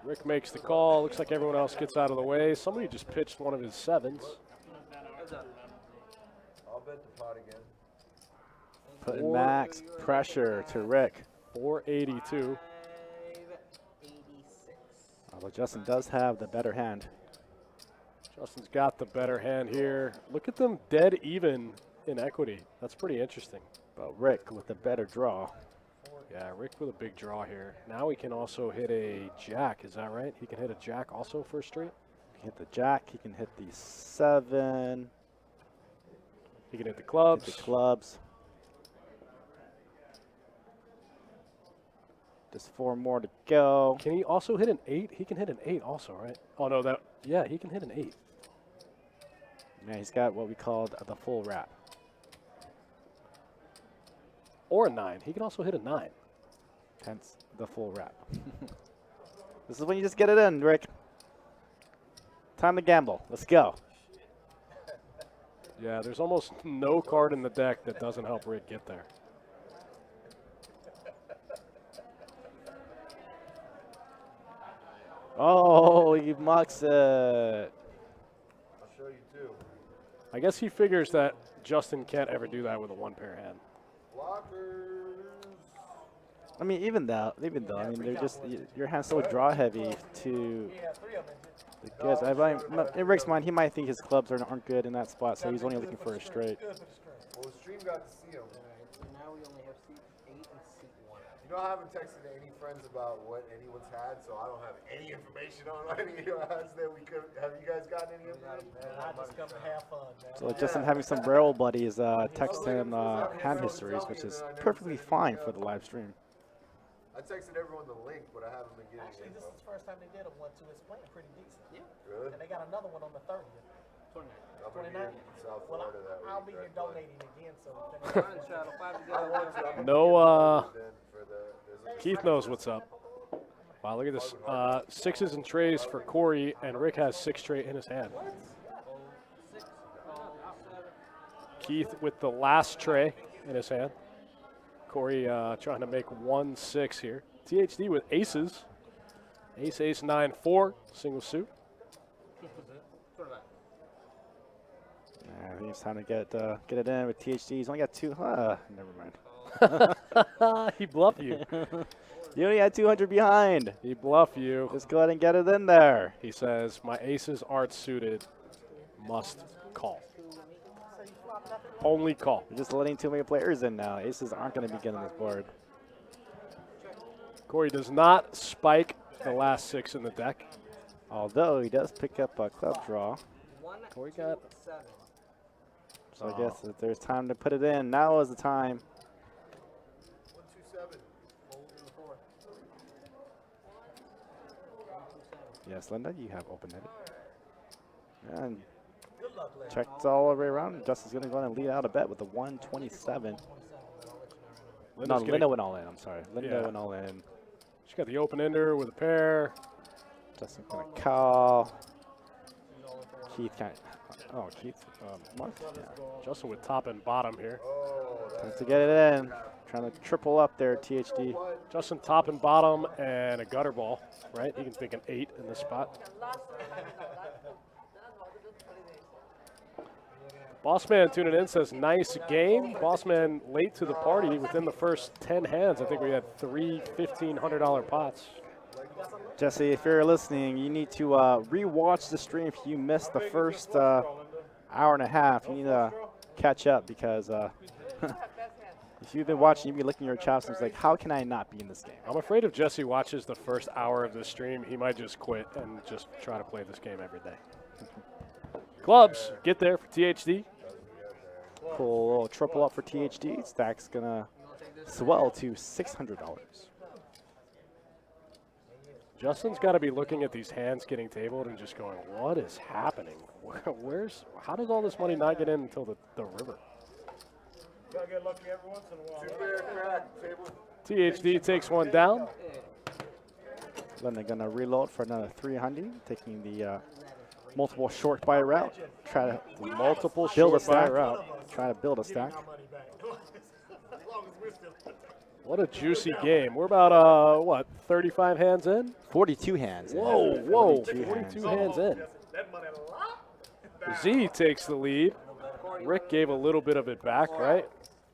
Rick makes the call. Looks like everyone else gets out of the way. Somebody just pitched one of his 7s. bet the pot again. Putting max pressure to Rick. 482. 586. Although Justin does have the better hand. Justin's got the better hand here. Look at them dead even in equity. That's pretty interesting. But Rick with the better draw. Yeah, Rick with a big draw here. Now he can also hit a jack, is that right? He can hit a jack also for a straight? He can hit the jack, he can hit the 7, He can hit the hit clubs. the clubs. Just 4 more to go. Can he also hit an 8? He can hit an 8 also, right? Oh, no, yeah, he can hit an 8. Yeah, he's got what we called the full wrap. Or a 9. He can also hit a 9. Hence the full wrap. This is when you just get it in, Rick. Time to gamble. Let's go. Yeah, there's almost no card in the deck that doesn't help Rick get there. Oh, he mucks it. I'll show you too. I guess he figures that Justin can't ever do that with a 1-pair hand. Blockers. I mean, even though, I mean, they're just your hand's so draw heavy to Yeah, 3 of them. the goods. In Rick's mind, he might think his clubs aren't good in that spot, so he's only looking for a straight. Good for the string. Well, the stream got to see him. Alright, so now we only have seat 8 and seat 1. You know, I haven't texted any friends about what anyone's had, so I don't have any information on any of your hands that we could. Have you guys gotten any information? I just come to have fun, man. So Justin having some barrel buddies text him hand histories, which is perfectly fine for the live stream. I texted everyone the link, but I haven't been getting Actually, this info. is the first time they did a 1-2. It's playing pretty decent. Yeah. Good. And they got another one on the 30th. 29. I'm gonna be 29? in South Well, Florida that week. I'll be here right, but donating again, so. Fine, Shadow, 5 to I want to. I'm gonna No, be then for the- there's a- Keith knows what's up. Wow, look at this. 6s and trays for Corey, and Rick has 6 straight in his hand. 06, 07. Keith with the last tray in his hand. Corey trying to make 1-6 here. THD with aces. Ace, ace, 9, 4, single suit. 29. I think it's time to get it in with THD. He's only got 2. Never mind. He bluffed you. You only had 200 behind. He bluffed you. Just go ahead and get it in there. He says, my aces aren't suited. Must call. Only call. You're just letting too many players in now. Aces aren't going to be getting this board. Corey does not spike the last 6 in the deck. Although he does pick up a club draw. 1, Corey 2, got- 7. So I guess if there's time to put it in, now is the time. 127. Yes, Linda, you have open-ended. And Good luck, Larry. checked all the way around. Justin's going to go and lead out a bet with a 127. No, Linda's Linda went all in. I'm sorry. Linda Yeah. went all in. She got the open ender with a pair. Justin's going to call. Keith can't. Oh, Keith. Mark. Yeah. Justin with top and bottom here. Oh, Time that's to get it in. Trying to triple up there, THD. what? Justin top and bottom and a gutter ball, right? He can pick an 8 in this spot. Last time, that was a good holiday. Bossman tuning in says, nice game. Bossman late to the party within the first 10 hands. I think we had 3 $1,500 pots. Jesse, if you're listening, you need to re-watch the stream if you missed the first hour and a half. You need to catch up because if you've been watching, you've been licking your chops and it's like, how can I not be in this game? I'm afraid if Jesse watches the first hour of this stream, he might just quit and just try to play this game every day. Clubs, get there for THD. Cool little triple up for THD. Stack's going to swell to $600. Justin's got to be looking at these hands getting tabled and just going, what is happening? How does all this money not get in until the river? Gotta get lucky every once in a while. Two-pair crack table. THD takes one down. Then they're going to reload for another 300, taking the multiple short buy route. Try to Multiple build a short buy stack. route. Try to build a stack. Our money back. As long as we're still. What a juicy game. We're about, what, 35 hands in? 42 hands. Whoa, whoa, 42 42 hands in. That money a lot. Z takes the lead. Rick gave a little bit of it back, right?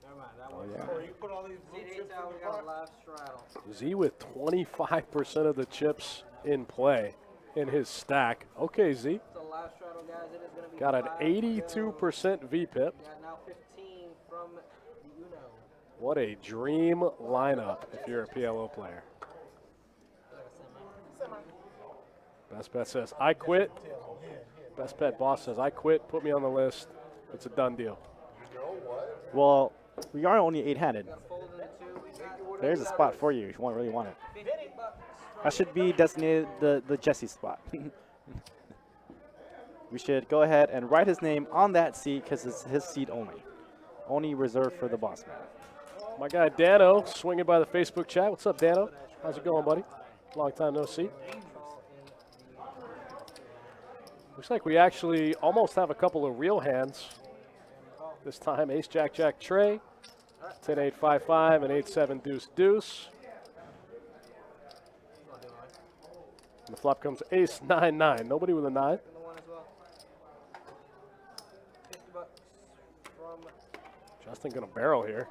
Never mind, that Oh, one. yeah. Or you put all these blue See, chips how in we the got a cart. live straddle. Z with 25% of the chips in play in his stack. Okay, Z. It's a live straddle, guys. It is going to be Got an 5 82% VPIP. We got now 15 from the Uno. What a dream lineup if you're a PLO player. Best Bet says, I quit. Best Bet boss says, I quit. Put me on the list. It's a done deal. You know what? Well, we are only 8-handed. Fold into 2. We got There's a spot for you if you really want it. 50 bucks. That should be designated the Jesse spot. We should go ahead and write his name on that seat because it's his seat only. Only reserved for the boss man. My guy Dano swinging by the Facebook chat. What's up, Dano? How's it going, buddy? Long time no see. Looks like we actually almost have a couple of real hands. This time, Ace, Jack, Jack, Trey. 10-8, 5-5, and 8-7, Deuce, Deuce. And the flop comes Ace, 9-9. Nobody with a 9. The one as well. 50 bucks from Justin gonna barrel here.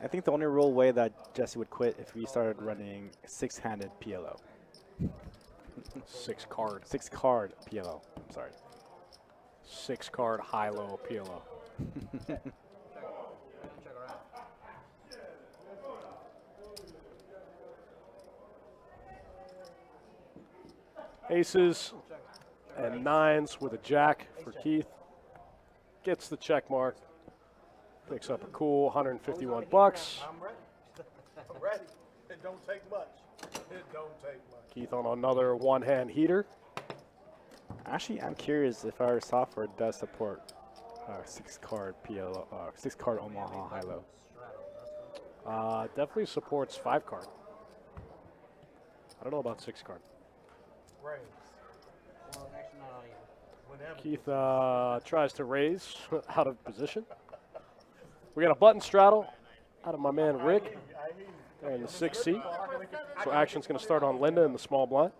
I think the only real way that Jesse would quit if we started running 6-handed PLO. 6 card. 6-card PLO. I'm sorry. 6 card high-low PLO. check her out. Aces and 9s with a jack for Keith. Gets the check mark. Picks up a cool 151 bucks. I'm ready. I'm ready. It don't take much. It don't take much. Keith on another one-hand heater. Actually, I'm curious if our software does support 6-card PLO, 6-card Omaha high-low. Definitely supports 5 card. I don't know about 6 card. Raise. Well, actually, not all you. Whenever. Keith tries to raise out of position. We got a button straddle out of my man Rick I hear you. there in the 6th seat. So action's going to start on Linda in the small blind.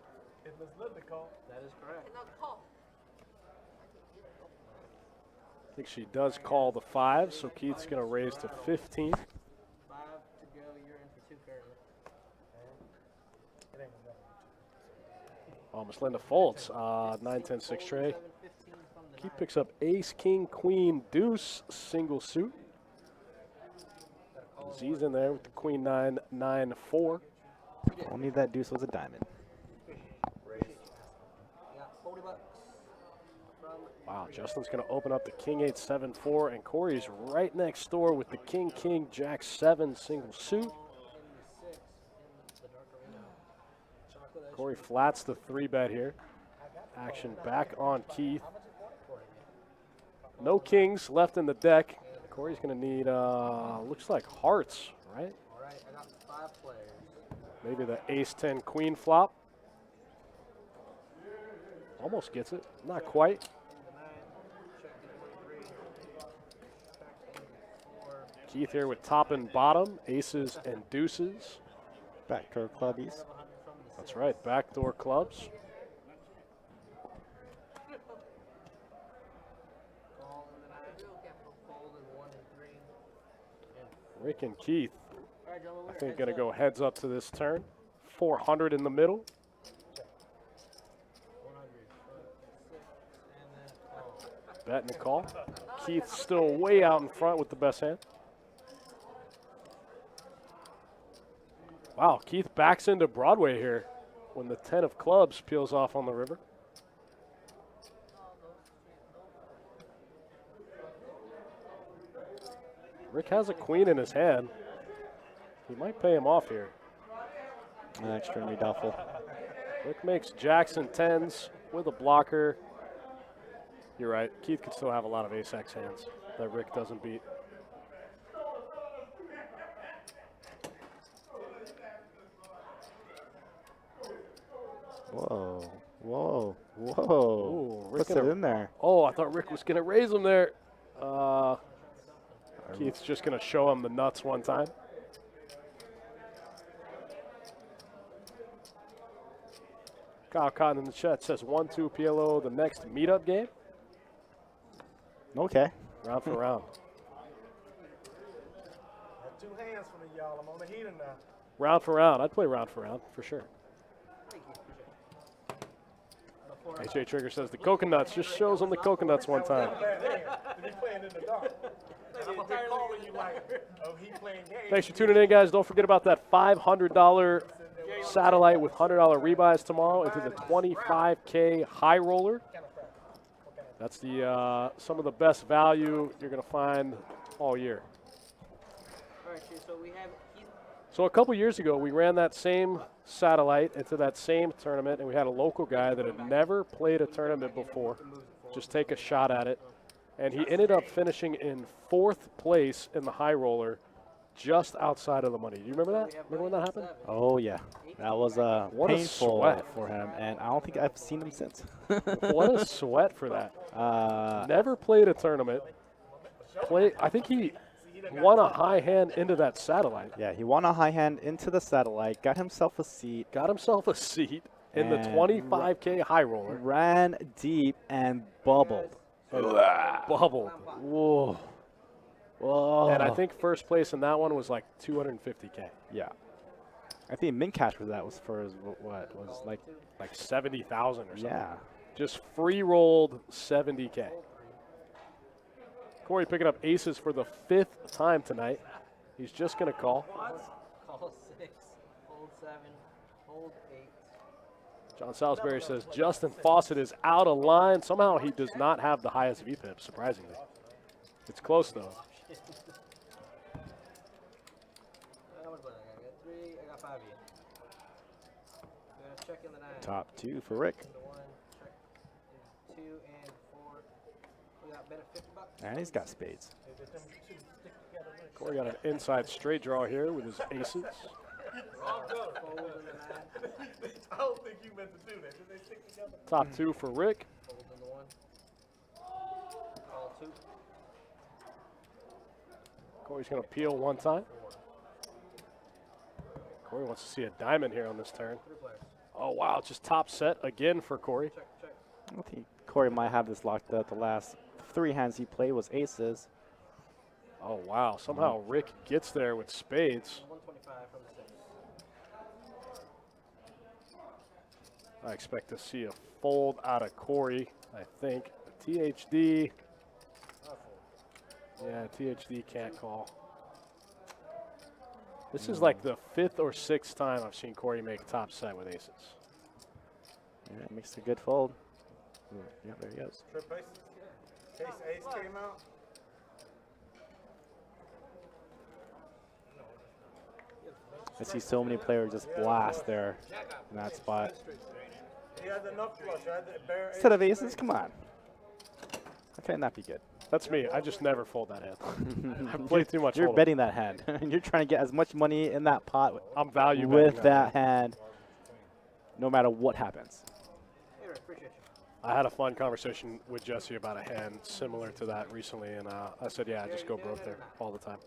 If Miss Linda called, That is correct. No call. I think she does call the 5, so Keith's going to raise to 15. 5 to go. You're in for 2 currently. it ain't enough. Oh, Miss Linda folds. 9-10, 6 tray. 7, 15 from the Keith 9. picks up ace, king, queen, deuce, single suit. Z's in there with the queen 9, 9, 4. Only that deuce was a diamond. Yeah, 40 bucks from Wow, Justin's going to open up the king 8, 7, 4, and Corey's right next door with the king, king, jack 7, single suit. in the 6 in the dark arena. Chocolate Corey flats the 3-bet here. Action back on Keith. No kings left in the deck. Corey's going to need, looks like hearts, right? All right, I got 5 players. Maybe the ace 10 queen flop. Almost gets it. Not quite. The 9, check the 23, back in 4. Keith here with top and bottom, aces and deuces. Backdoor clubbies. 700 from the That's 6. right, backdoor clubs. Call in the 9. Fold in 1 and 3. And Rick and Keith, all right, gentlemen, I we're think, heads going to up. go heads up to this turn. 400 in the middle. 100, 6, and then call. Bet and a call. Keith's still way out in front with the best hand. Wow, Keith backs into Broadway here when the 10 of clubs peels off on the river. Rick has a queen in his hand. He might pay him off here. Extremely doubtful. Rick makes jacks and 10s with a blocker. You're right. Keith could still have a lot of ace-x hands that Rick doesn't beat. Whoa. Whoa. Whoa. Ooh, Rick Puts it gonna- in there. Oh, I thought Rick was going to raise him there. Keith's just going to show him the nuts one time. Kyle Cotton in the chat says 1-2 PLO the next meetup game. Okay. Round for round. Got 2 hands for me, y'all. I'm on the heater now. Round for round. I'd play round for round for sure. HA Trigger says the coconuts. Just shows them the coconuts one time. Bad hand to be playing in the dark. And I'm gonna be calling you like, oh, he playing games. Thanks for tuning in, guys. Don't forget about that $500 satellite with $100 rebuys tomorrow into the 25K high roller. That's the some of the best value you're gonna find all year. All right, so we have. So a couple years ago, we ran that same satellite into that same tournament, and we had a local guy that had never played a tournament before just take a shot at it, and he ended up finishing in 4th place in the high roller, just outside of the money. Do you remember that? Remember when that happened? Oh yeah, that was What a painful sweat. for him, and I don't think I've seen him since. What a sweat for that. Uh, Never played a tournament. I think he won a high hand into that satellite. yeah, he won a high hand into the satellite, got himself a seat, Got himself a seat in the And 25K high roller. ran deep, and bubbled. Bubbled. Whoa. Whoa. And I think first place in that one was like 250K. yeah. I think min cash for that was for his, what was like 70,000 or something. yeah. Just free rolled 70K. Corey picking up aces for the 5th time tonight. He's just going to call. Call 6, hold 7, hold 8. John Salisbury says Justin Fawcett is out of line. Somehow he does not have the highest VPIP, surprisingly. It's close, though. How much blood I got? I got 3, I got 5 yet. We're gonna check in the 9. Top 2 for Rick. Into 1, check in 2 and 4. We got bet at $50. And he's got spades. Corey got an inside straight draw here with his aces. Fold in the 9. I don't think you meant to do that. Did they stick together? Top 2 for Rick. Fold in the 1. Call 2. Corey's going to peel one time. Corey wants to see a diamond here on this turn. 3 players. Oh, wow, just top set again for Corey. Check, check. I think Corey might have this locked up. The last 3 hands he played was aces. Oh, wow, somehow Rick gets there with spades. 125 from the 6. I expect to see a fold out of Corey, I think. THD. Yeah, THD can't call. This is like the 5th or 6th time I've seen Corey make top set with aces. Yeah, makes a good fold. Yeah, there he goes. Trip ace. Case ace came out. I see so many players just blast there in that spot. He had enough flush. I had the bare ace. Instead of aces, come on. How can that be good? That's me. I just never fold that hand. I play too much. You're hold'em. betting that hand. You're trying to get as much money in that pot I'm value betting with that hand, no matter what happens. Hey, Rick, appreciate you. I had a fun conversation with Jesse about a hand similar to that recently, and I said, yeah, I just go broke there all the time.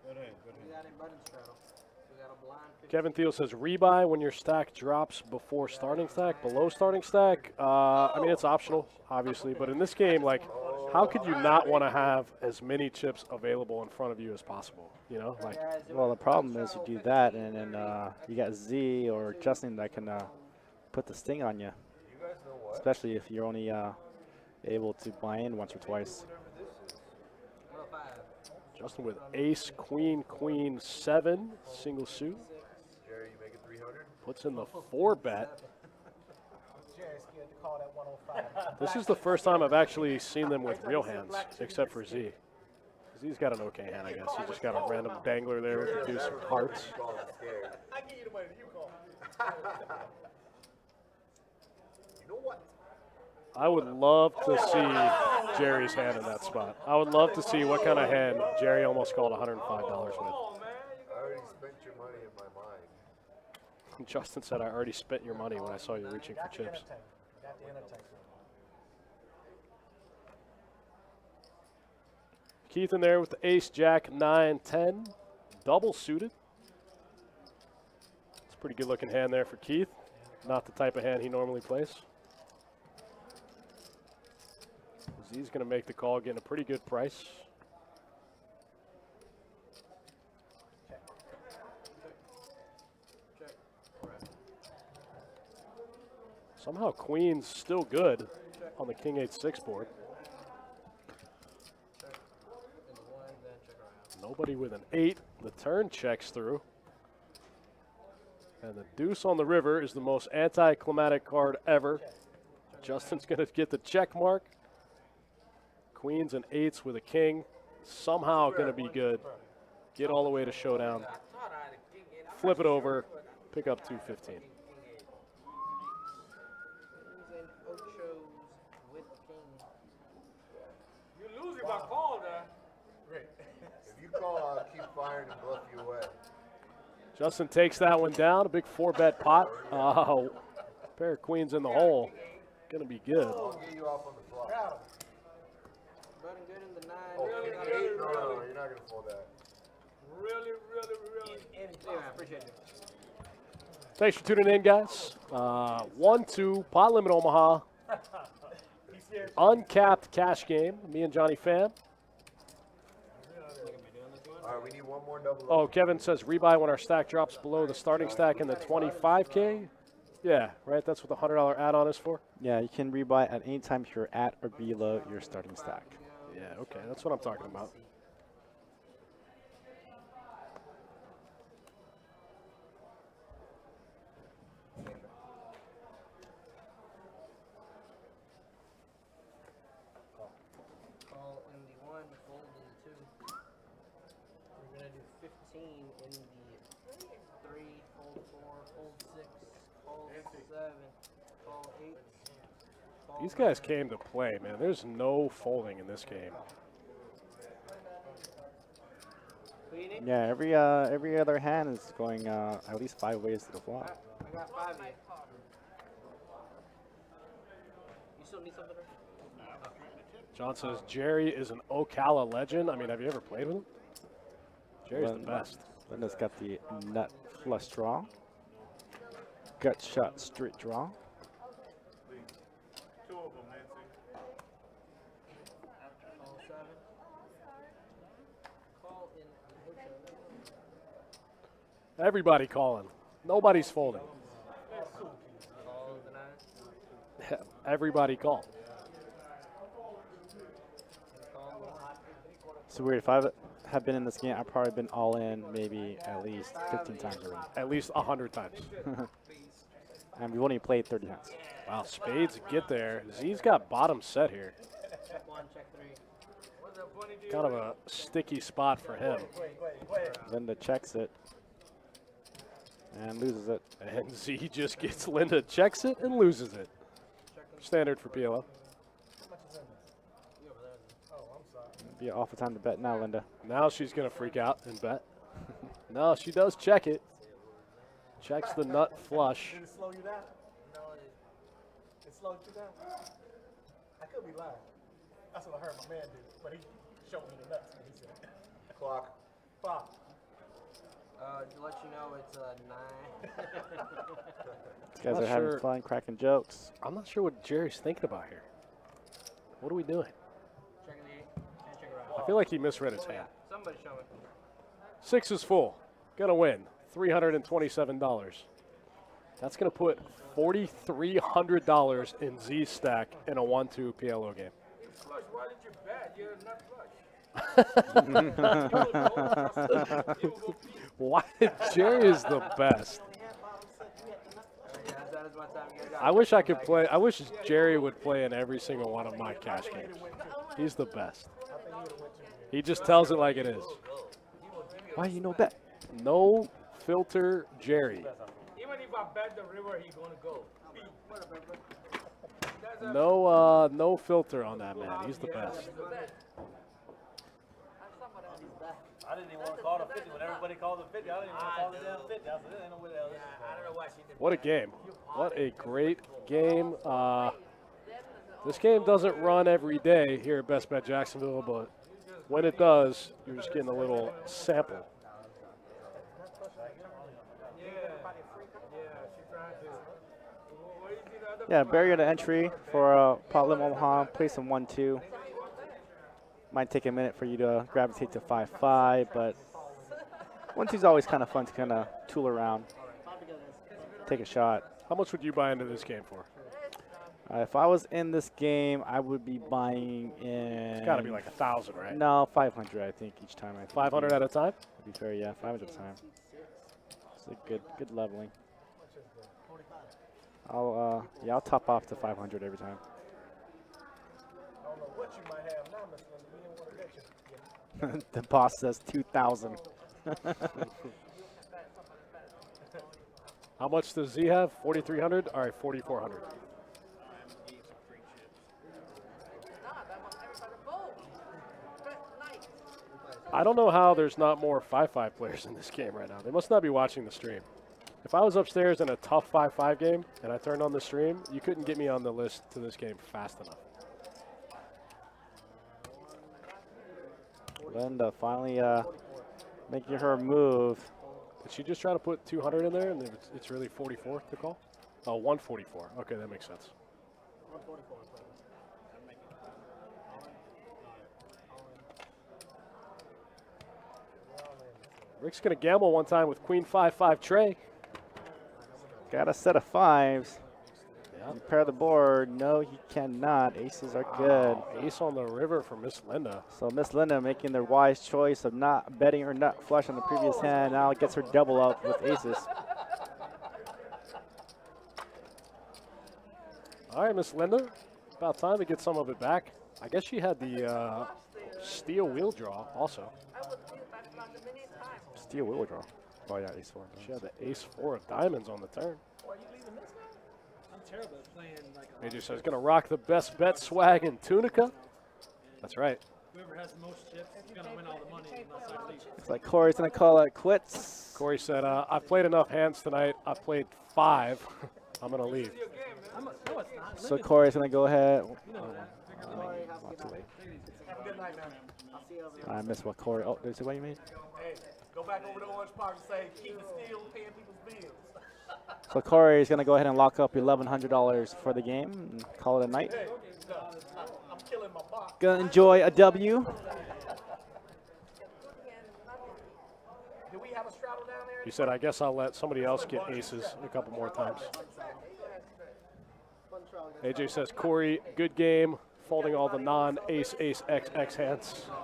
We got a button straddle. We got a blind 50. Kevin Thiel says rebuy when your stack drops before starting stack, below starting stack. I mean, it's optional, obviously, but in this game, like, how could you not want to have as many chips available in front of you as possible? You know, like, Well, the problem is you do that, and then you got Z or Justin that can put the sting on you, especially if you're only able to buy in once or twice. 105. Justin with ace, queen, queen, 7, single suit. Jerry, you making 300? Puts in the 4 bet. Jerry's scared to call that 105. This is the first time I've actually seen them with real hands, except for Z. Z's got an okay hand, I guess. He just got a random dangler there with the deuce of hearts. Scared. I give you the money. You call. You know what? I would love to see Jerry's hand in that spot. I would love to see what kind of hand Jerry almost called $105 with. I already spent your money in my mind. Justin said, I already spent your money when I saw you reaching for Got the chips. entertainment. Got the entertainment. Keith in there with the ace, jack, 9, 10, double suited. It's a pretty good looking hand there for Keith. Not the type of hand he normally plays. Z's going to make the call, getting a pretty good price. Somehow Queen's still good on the King 8-6 board. Nobody with an 8. The turn checks through. And the deuce on the river is the most anticlimactic card ever. Justin's going to get the check mark. Queens and 8s with a king. Somehow going to be good. Get all the way to showdown. Flip it over. Pick up 215. You lose if I call that. If you call, I'll keep firing and bluff you away. Justin takes that one down. A big 4-bet pot. Pair of queens in the hole. Going to be good. I'll get you off on the flop. Button good in the 9. Oh, king 8? No, you're not going to fold that. Really. Yeah, I appreciate it. Thanks for tuning in, guys. 1-2, pot limit Omaha. Uncapped cash game. Me and Johnny Pham. All right, we need one more double. Oh, Kevin says rebuy when our stack drops below the starting stack in the 25K. Yeah, right. That's what the $100 add-on is for. Yeah, you can rebuy at any time if you're at or below your starting stack. Yeah, okay. That's what I'm talking about. Call in the 1, fold in the 2. We're going to do 15 in the 3, fold 4, fold 6, fold 7, call 8. Call These guys 9. came to play, man. There's no folding in this game. Queen Yeah, every other hand is going at least 5 ways to the flop. I got 5 of you. You still need something? John says Jerry is an Ocala legend. I mean, have you ever played with him? Jerry's the best. Linda's got the nut flush draw. Gut shot straight draw. Call 7. Call in the 7. Everybody calling. Nobody's folding. Call the 9. Everybody call. Call the 1. So weird. If I have been in this game, I've probably been all in maybe at least 15 times already. At least 100 times. And we've only played 30 times. Wow, spades get there. Z's got bottom set here. Check 1, check 3. Kind of a sticky spot for him. Linda checks it and loses it. And Z just gets Linda, checks it, and loses it. Standard for PLO. Be an awful time to bet now, Linda. Now she's going to freak out and bet. No, she does check it. Checks the nut flush. Did it slow you down? No, It slowed you down? I could be lying. That's what I heard my man do. But he showed me the nuts when he said it. Clock. Fuck. to let you know it's 9. These guys Not are having sure. fun, cracking jokes. I'm not sure what Jerry's thinking about here. What are we doing? Checking the 8. Can't check it out. I feel like he misread his hand. Somebody show it. 6 is full. Gonna win. $327. That's gonna put $4,300 in Z stack in a 1-2 PLO game. Flush, why did you bet? You're not flush. Why? Jerry is the best. Yeah, that is my time. You guys I wish I could play. I wish Jerry would play in every single one of my cash games. He's the best. He just tells it like it is. Why you no bet? No filter, Jerry. Even if I bet the river, he's gonna go. No, no filter on that man. He's the best. I didn't even want to call the 50 when everybody called the 50. I didn't even want to call the damn 50. I said, there ain't no way the hell this is I don't know why she did. What a game. What a great game. This game doesn't run every day here at Best Bet Jacksonville, but when it does, you're just getting a little sample. Yeah, barrier to entry for Pot Lim Omaha. Play some 1-2. Might take a minute for you to gravitate to 5-5, but 1-2's always kind of fun to kind of tool around, take a shot. How much would you buy into this game for? If I was in this game, I would be buying in. It's got to be like 1,000, right? No, 500. I think each time. I think 500 at a time. To be fair, yeah, 500 at a time. It's a good leveling. I'll top off to 500 every time. I don't know what you might have now, Mr. Linda. We didn't want to bet you. The boss says 2,000. How much does Z have? 4,300. All right, 4,400. I don't know how there's not more 5-5 players in this game right now. They must not be watching the stream. If I was upstairs in a tough 5-5 game and I turned on the stream, you couldn't get me on the list to this game fast enough. Linda finally making her move. Did she just try to put 200 in there and it's really 44 to call? Oh, 144. Okay, that makes sense. Rick's going to gamble one time with Queen 5-5 Trey. Got a set of 5s. Yeah. You pair the board. No, he cannot. Aces are good. Ace on the river for Miss Linda. So Miss Linda making the wise choice of not betting her nut flush on the previous hand. Now gets her double up with aces. All right, Miss Linda. About time to get some of it back. I guess she had the steel wheel draw also. Steel wheel draw. Oh yeah, ace 4. She had the ace 4 of diamonds on the turn. I'm terrible at playing like a Major says, gonna rock the best bet swag in Tunica. That's right. whoever has the most chips is gonna win all the money unless I leave. Looks like Corey's gonna call it quits. Corey said, I've played enough hands tonight. I've played 5. I'm gonna leave. No, it's not. So Corey's gonna go ahead. Not too late. Have a good night, man. I'll see you over there. I missed what Corey. Oh, is it what you mean? Hey, go back over to Orange Park and say, keep it still, paying people's bills. So Corey's gonna go ahead and lock up $1,100 for the game and call it a night. Hey, no, I'm killing my box. Gonna enjoy a W. Do we have a straddle down there? He said, I guess I'll let somebody else get aces a couple more times. AJ says, Corey, good game, folding all the non-ace, ace, XX hands. No,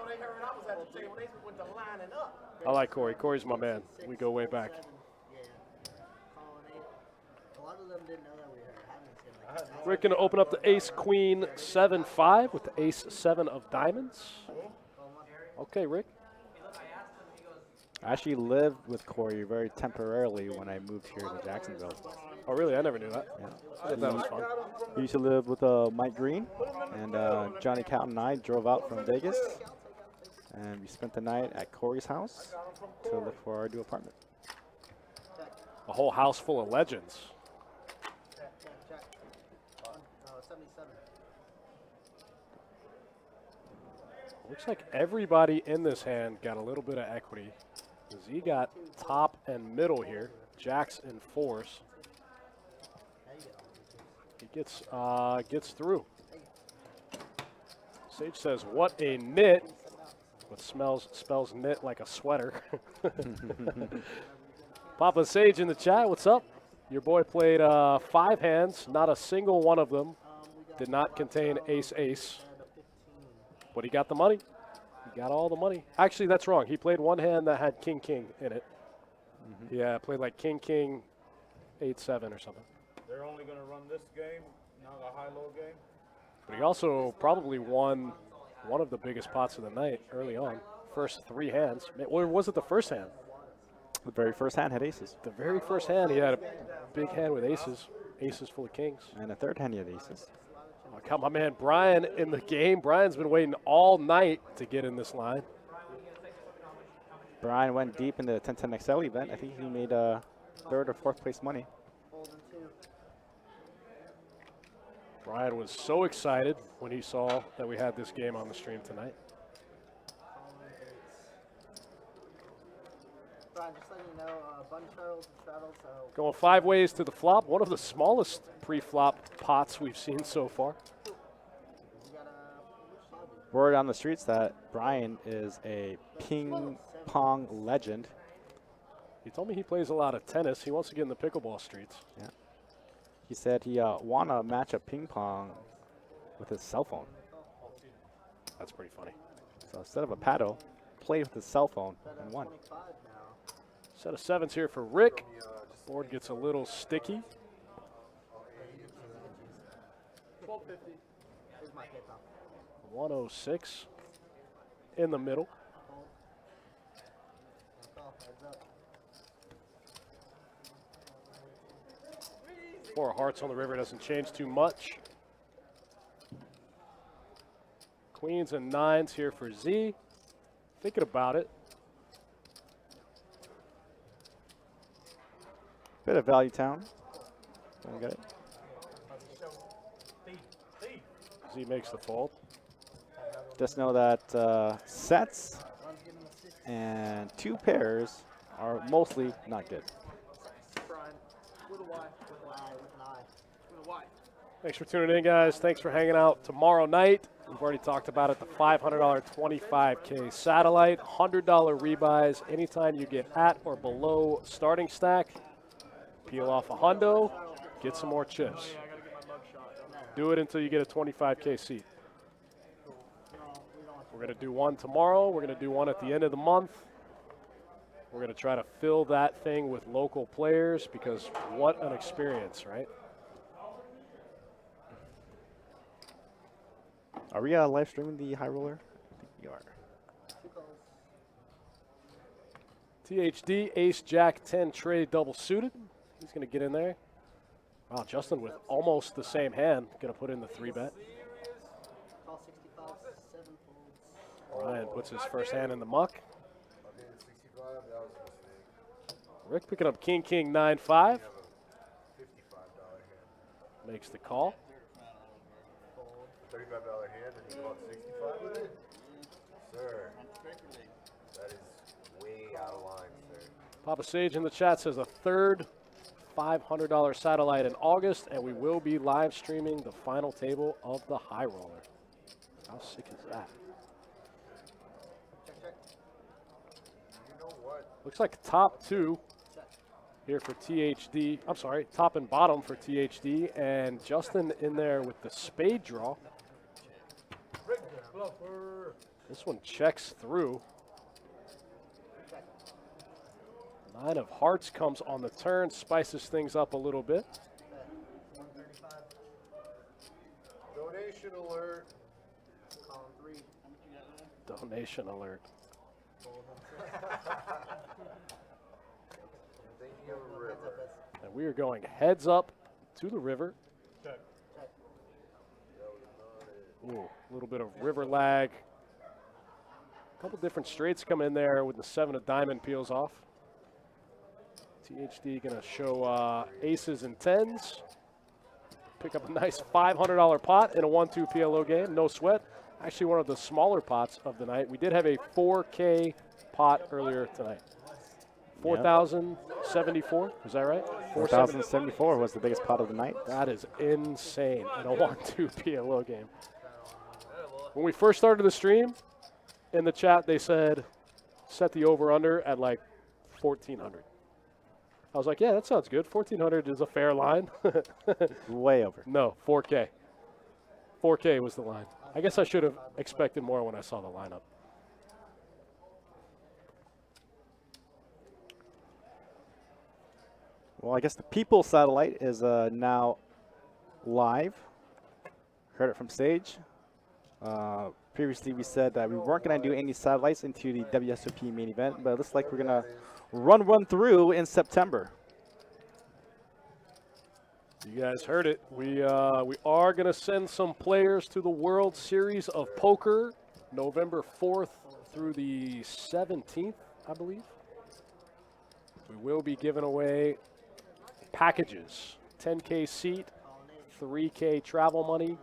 they heard I was at the table. They went to lining up. I like Corey. Corey's my man. We go way back. A lot of them didn't know that we were having it. Rick gonna open up the ace, queen, 7-5 with the ace 7 of diamonds. Okay, Rick. I actually lived with Corey very temporarily when I moved here to Jacksonville. Oh, really? I never knew that. Yeah. I thought that was fun. We used to live with Mike Green, and Johnny Cowton and I drove out from Vegas, and we spent the night at Corey's house to look for our new apartment. A whole house full of legends. Check. No, 77. Looks like everybody in this hand got a little bit of equity. Z got top and middle here. Jacks and 4s. He gets through. Sage says, "What a knit!" What spells knit like a sweater. Papa Sage in the chat. What's up? Your boy played 5 hands. Not a single one of them did not contain ace ace. But he got the money. He got all the money. Actually, that's wrong. He played one hand that had king king in it. Yeah, played like king king 8-7 or something. They're only gonna run this game, not a high-low game. But he also probably won one of the biggest pots of the night early on. First 3 hands. Or was it the first hand? The very first hand had aces, The very first hand, he had a big hand with aces. Aces full of kings. and the third hand he had aces. I got my man Brian in the game. Brian's been waiting all night to get in this line. Brian went deep in the 10-10 XL event. I think he made 3rd or 4th place money. Brian was so excited when he saw that we had this game on the stream tonight. Brian, just letting you know, bun straddles and straddles, so Going 5 ways to the flop. One of the smallest pre-flop pots we've seen so far. you gotta word on the streets that Brian is a ping pong legend. He told me he plays a lot of tennis. He wants to get in the pickleball streets. Yeah. He said he won a match of ping pong with his cell phone. That's pretty funny. So instead of a paddle, played with his cell phone and won. Set of sevens here for Rick. Board gets a little sticky. 1250. Here's my hit 106 in the middle. Four of hearts on the river doesn't change too much. Queens and nines here for Z. Thinking about it. Bit of value town. I got it. Z makes the fold. Just know that sets and two pairs are mostly not good. Brian, with a Y. With an I. With an I. With a Y. Thanks for tuning in, guys. Thanks for hanging out tomorrow night. We've already talked about it, the $500 25K satellite, $100 rebuys. Anytime you get at or below starting stack, peel off a hundo, get some more chips. Do it until you get a 25K seat. We're going to do one tomorrow. We're going to do one at the end of the month. We're going to try to fill that thing with local players because what an experience, right? Are we live streaming the high roller? I think we are. THD, Ace, Jack, 10 trade double suited. He's going to get in there. Wow, Justin with almost the same hand. Going to put in the 3-bet. Call 65, 7 folds. Ryan puts his first hand in the muck. I did 65, that was a mistake. Rick picking up King, 9-5. $55 hand. Makes the call. $35 hand and you bought 65 with it? Sir, that is way out of line, sir. Papa Sage in the chat says a third $500 satellite in August, and we will be live streaming the final table of the high roller. How sick is that? You know what? Looks like top two here for THD. I'm sorry, top and bottom for THD, and Justin in there with the spade draw. This one checks through. 9 of hearts comes on the turn, spices things up a little bit. 135. Donation alert. Column 3. Donation alert. Thinking of a river. And we are going heads up to the river. Ooh, a little bit of river lag. A couple different straights come in there when the 7 of diamond peels off. THD going to show aces and 10s. Pick up a nice $500 pot in a 1-2 PLO game. No sweat. Actually, one of the smaller pots of the night. We did have a 4K pot earlier tonight. 4,074, is that right? 4,074 was the biggest pot of the night. That is insane in a 1-2 PLO game. When we first started the stream, in the chat they said set the over-under at like 1,400. I was like, yeah, that sounds good. 1,400 is a fair line. Way over. No, 4K. 4K was the line. I guess I should have expected more when I saw the lineup. Well, I guess the People satellite is now live. Heard it from stage. Previously, we said that we weren't going to do any satellites into the WSOP main event, but it looks like we're going to run one through in September. You guys heard it. We are going to send some players to the World Series of Poker November 4th through the 17th, I believe. We will be giving away packages, 10K seat, 3K travel money.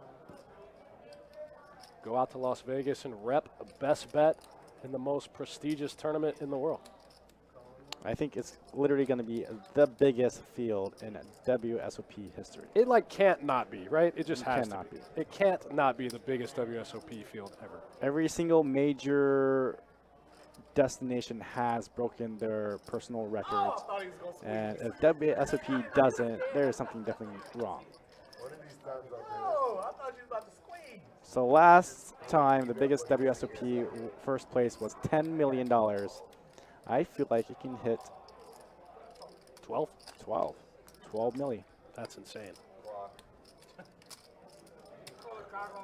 Go out to Las Vegas and rep best bet in the most prestigious tournament in the world. I think it's literally going to be the biggest field in WSOP history. It like can't not be, right? It just has cannot to be. It can't not be the biggest WSOP field ever. Every single major destination has broken their personal records, thought he was gonna squeeze. and if WSOP doesn't, there is something definitely wrong. One of these times I'll Oh, I thought you was about to squeeze. So last time, the biggest WSOP first place was $10 million. I feel like it can hit 12? 12 million. That's insane.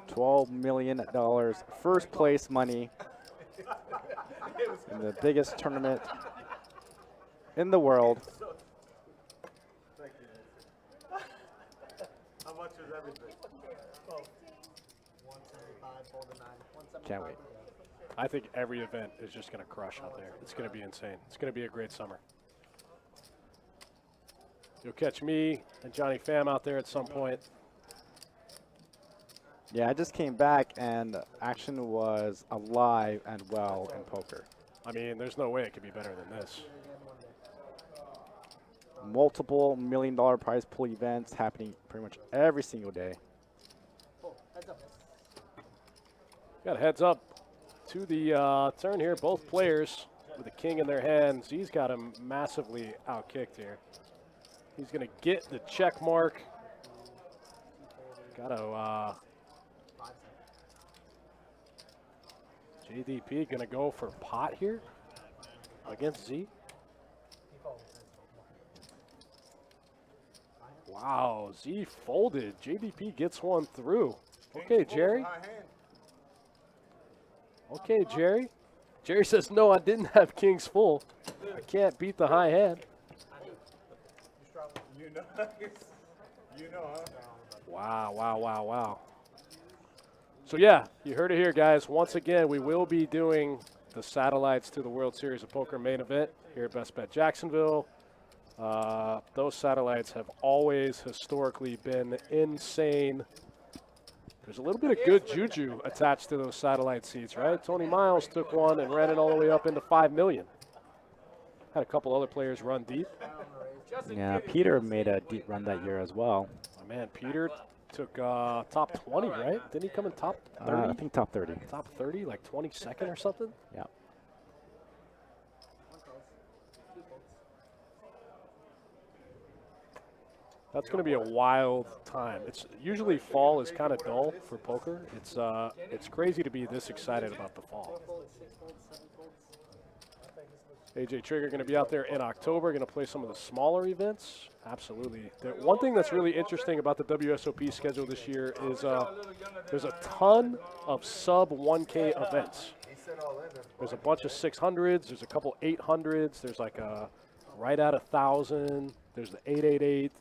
$12 million first place money in the biggest tournament in the world. How much is everything? 175, fold a 9. 175. Can't wait. I think every event is just going to crush out there. It's going to be insane. It's going to be a great summer. You'll catch me and Johnny Pham out there at some point. Yeah, I just came back and action was alive and well in poker. I mean, there's no way it could be better than this. Multiple $1 million prize pool events happening pretty much every single day. Heads up. Got a heads up to the turn here. Both players with the king in their hands. He's got him massively outkicked here. He's going to get the check mark. Got to JDP going to go for pot here against Z. Wow, Z folded. JDP gets one through. Okay, Jerry. Okay, Jerry. Jerry says, no, I didn't have kings full. I can't beat the high hand. You know, huh? Wow, wow, wow, wow. So, yeah, you heard it here, guys. Once again, we will be doing the satellites to the World Series of Poker main event here at Best Bet Jacksonville. Those satellites have always historically been insane. There's a little bit of good juju attached to those satellite seats, right? Tony Miles took one and ran it all the way up into $5 million. Had a couple other players run deep. Yeah, Peter made a deep run that year as well. My man, Peter took top 20, right? Didn't he come in top 30? I think top 30. Top 30, like 22nd or something? Yeah. That's going to be a wild time. It's usually fall is kind of dull for poker. It's crazy to be this excited about the fall. AJ Trigger going to be out there in October, going to play some of the smaller events. Absolutely. One thing that's really interesting about the WSOP schedule this year is there's a ton of sub 1K events. There's a bunch of 600s. There's a couple 800s. There's like a right at 1,000. There's the 888.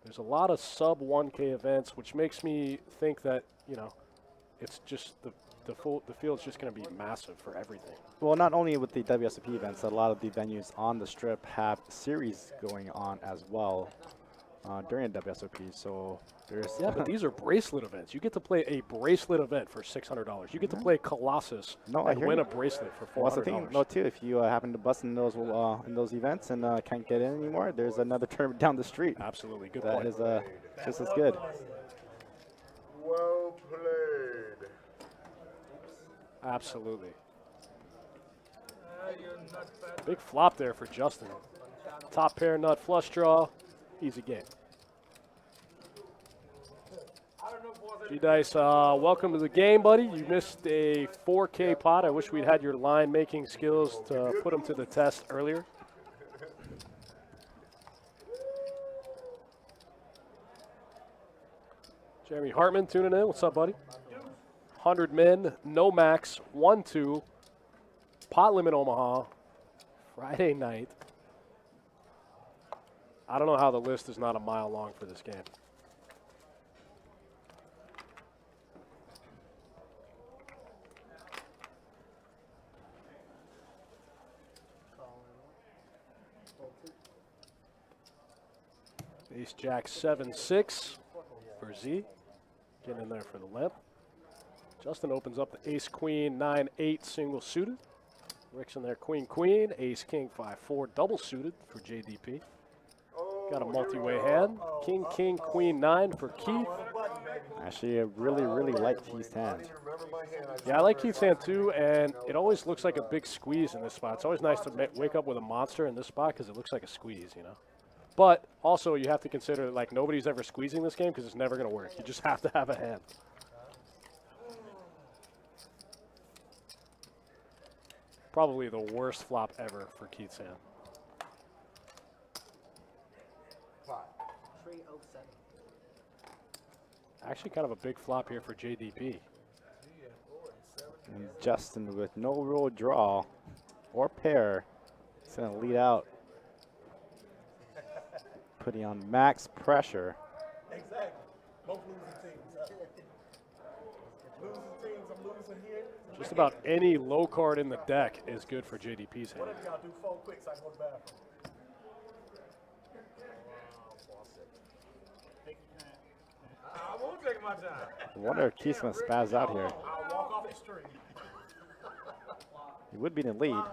There's a lot of sub 1K events, which makes me think that, you know, it's just the field's just going to be massive for everything. Well, not only with the WSOP events, a lot of the venues on the strip have series going on as well during the WSOP. So there's but these are bracelet events. You get to play a bracelet event for $600. You get to play Colossus and win a bracelet for $400. Well, that's the thing, no, too. If you happen to bust in those events and can't get in anymore, there's another tournament down the street. Absolutely, good that point. is just as good. Well played. Absolutely. Big flop there for Justin. Top pair nut flush draw. Easy game. G-Dice, welcome to the game, buddy. You missed a 4K pot. I wish we'd had your line making skills to put them to the test earlier. Jeremy Hartman tuning in. What's up, buddy? 100 men, no max, 1-2, pot limit Omaha, Friday night. I don't know how the list is not a mile long for this game. Ace Jack 7-6 for Z, getting in there for the limp. Justin opens up the ace queen 9-8 single suited. Rick's in there. Queen, queen. Ace, king, 5-4. Double suited for JDP. Got a multi-way hand. King, king, queen, 9 for Keith. Actually, I really like Keith's hand. Yeah, I like Keith's hand too, and it always looks like a big squeeze in this spot. It's always nice to wake up with a monster in this spot because it looks like a squeeze, you know. But also, you have to consider like nobody's ever squeezing this game because it's never going to work. You just have to have a hand. Probably the worst flop ever for Keith's hand. 307. Oh, Actually, kind of a big flop here for JDP. And Justin with no real draw or pair. He's going to lead out. Putting on max pressure. Exactly. Both losing teams. Losing teams, I'm losing here. Just about any low card in the deck is good for JDP's hand. Whatever y'all do, 4 quick so I can go to the bathroom. I won't take my time. I wonder if Keith's going to spaz out here. I'll walk off the street. He would be in the lead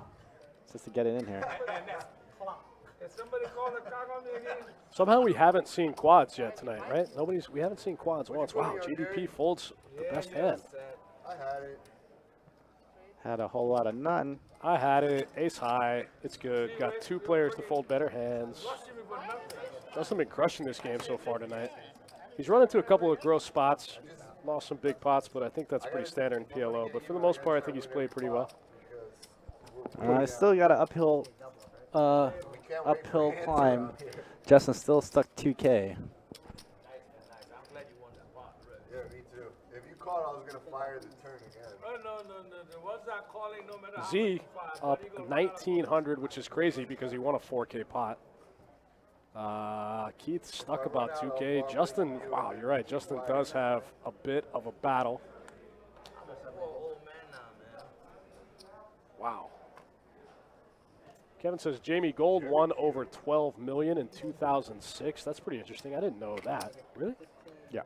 just to get it in here. And that's clock. If somebody call the cock on me again, Somehow we haven't seen quads yet tonight, right? We haven't seen quads once. Wow, JDP folds the best hand. I had it. Had a whole lot of none. I had it, ace high, it's good. Got 2 players to fold better hands. Justin been crushing this game so far tonight. He's run into a couple of gross spots, lost some big pots, but I think that's pretty standard in PLO. But for the most part, I think he's played pretty well. I still got an uphill climb. Justin still stuck 2K. Yeah, me too. If you called, I was going to fire the turn again. oh, no. Once I calling, no matter how Z much you fight, up buddy, gonna 1,900, which is crazy because he won a 4K pot. Keith stuck about 2K. Justin, wow, you're right. Justin does have a bit of a battle. old man now, man. Wow. Kevin says Jamie Gold won over 12 million in 2006. That's pretty interesting. I didn't know that. Really? Yeah.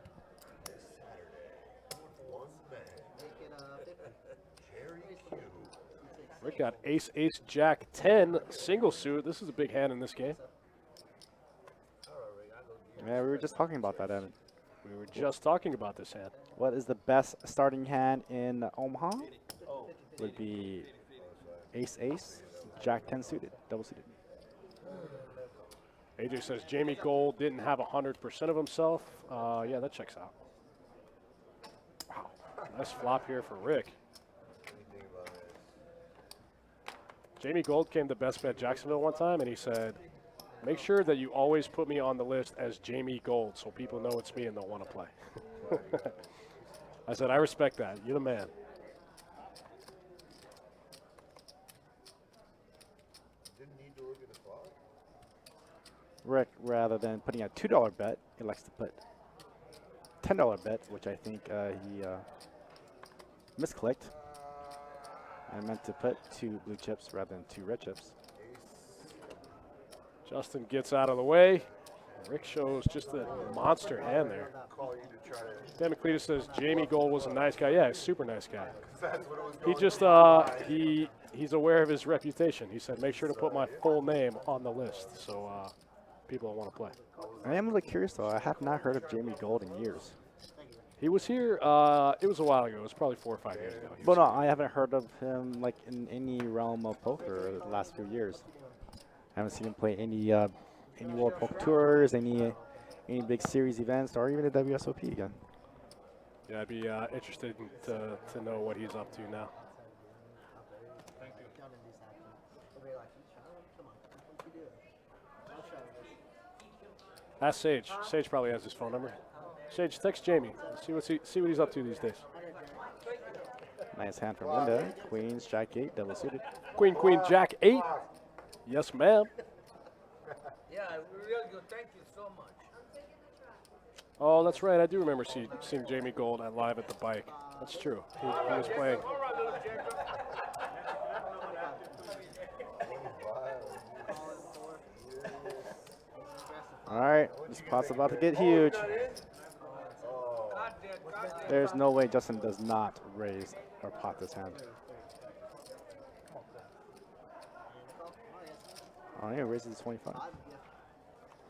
Rick got ace, ace, jack, 10 single suit. This is a big hand in this game. Yeah, we were just talking about that, Evan. We were just talking about this hand. What is the best starting hand in Omaha? Would be ace, ace, jack 10 suited, double suited. AJ says Jamie Gold didn't have 100% of himself. Yeah, that checks out. Wow, nice flop here for Rick. Jamie Gold came to Best Bet Jacksonville one time, and he said, make sure that you always put me on the list as Jamie Gold so people know it's me and they'll want to play. I said, I respect that. You're the man. Didn't need to look at the clock. Rick, rather than putting a $2 bet, he likes to put $10 bet, which I think he misclicked. I meant to put 2 blue chips rather than 2 red chips. Justin gets out of the way. Rick shows just a monster hand there. Call you to try to. Damocletus says Jamie Gold was a nice guy. Yeah, he's a super nice guy. That's what it was He going just, to he's aware of his reputation. He said, make sure to put my full name on the list so people will want to play. I am a little curious though. I have not heard of Jamie Gold in years. He was here, it was a while ago. It was probably 4 or 5 years ago. He But was no, I haven't heard of him like in any realm of poker the last few years. I haven't seen him play any World Poker Tours, any big series events, or even the WSOP again. Yeah, I'd be interested to know what he's up to now. Ask Sage. Sage probably has his phone number. Sage, text Jamie. See what he's up to these days. Nice hand from Linda. Queens, Jack 8, double suited. Queen, queen, Jack 8. Yes, ma'am. Yeah, really good. Thank you so much. Oh, that's right. I do remember seeing Jamie Gold live at the bike. That's true. He was playing. All right, little Jacob. All right, this pot's about to get huge. There's no way Justin does not raise or pot this hand. Oh, yeah, raises to 25.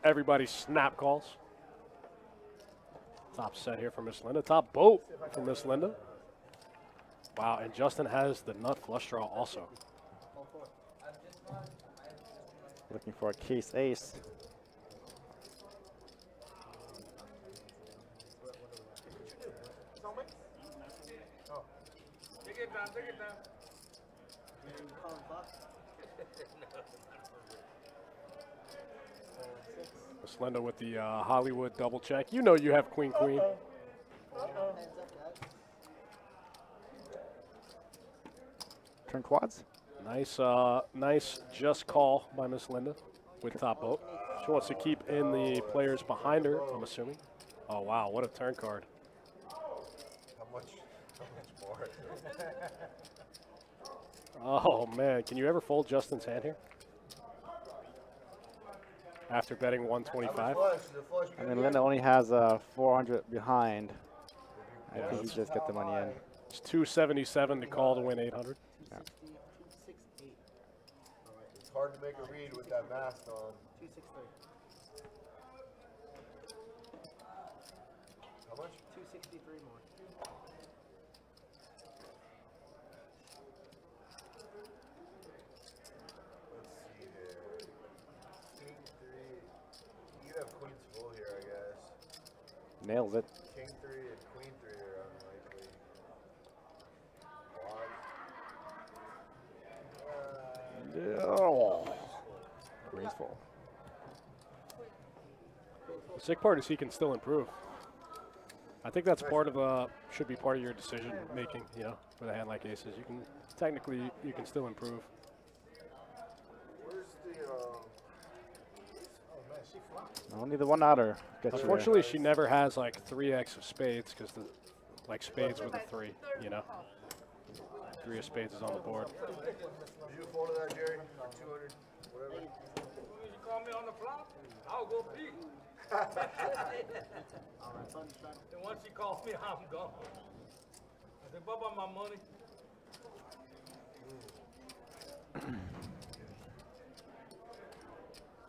Everybody snap calls. Top set here for Miss Linda. Top boat for Miss Linda. Wow, and Justin has the nut flush draw also. Looking for a case ace. Take it down, take it down. Miss Linda with the Hollywood double check. You know you have queen, queen. Turn quads. Nice, nice just call by Miss Linda with top boat. She wants to keep in the players behind her, I'm assuming. Oh, wow, what a turn card. How much more? Oh, man, can you ever fold Justin's hand here? After betting 125? And then Linda only has 400 behind. I think he just get the money in. It's 277 to call to win 800. Yeah. It's hard to make a read with that mask on. 263. How much? 263 more. Let's see here. King 3. You have queens full here, I guess. Nails it. King 3 and queen 3 are unlikely. Oh. Graceful. The sick part is he can still improve. I think that's part of should be part of your decision making, you know, with a hand like aces. You can technically you can still improve. Where's the Only the one outer gets you there. Unfortunately, she never has like 3x of spades because the like spades with a 3, you know. 3 of spades is on the board. Did you fold that, Jerry? For 200, whatever. You call me on the flop, I'll go pee. And once she calls me, I'm gone. I said, bye bye my money.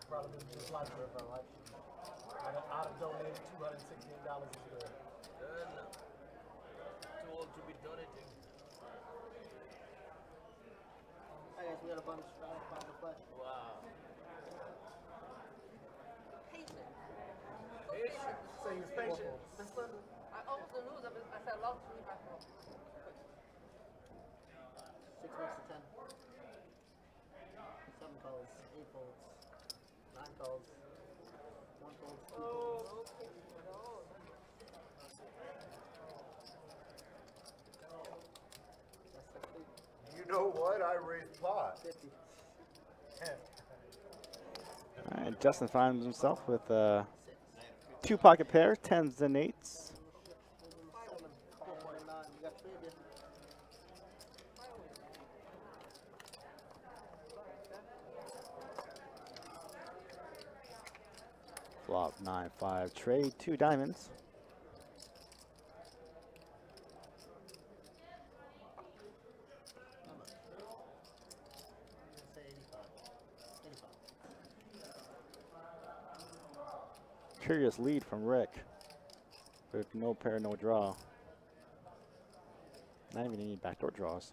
Probably been just like her for life. I'd have donated $216 to her. Too old to be done anything. I guess we got a bunch on the flesh. Wow. So he was patient. I almost lose. I said, lost to me back home. 6 makes it 10. 7 calls, 8 folds, 9 calls, 1 fold, 2 folds. That's 50. You know what? I raised pot. 50. All right, Justin finds himself with 2 pocket pairs, 10s and 8s. 449. You got 3 of you. Flop 9-5 trade, 2 diamonds. Say 85. 85. Curious lead from Rick. With no pair, no draw. Not even any backdoor draws.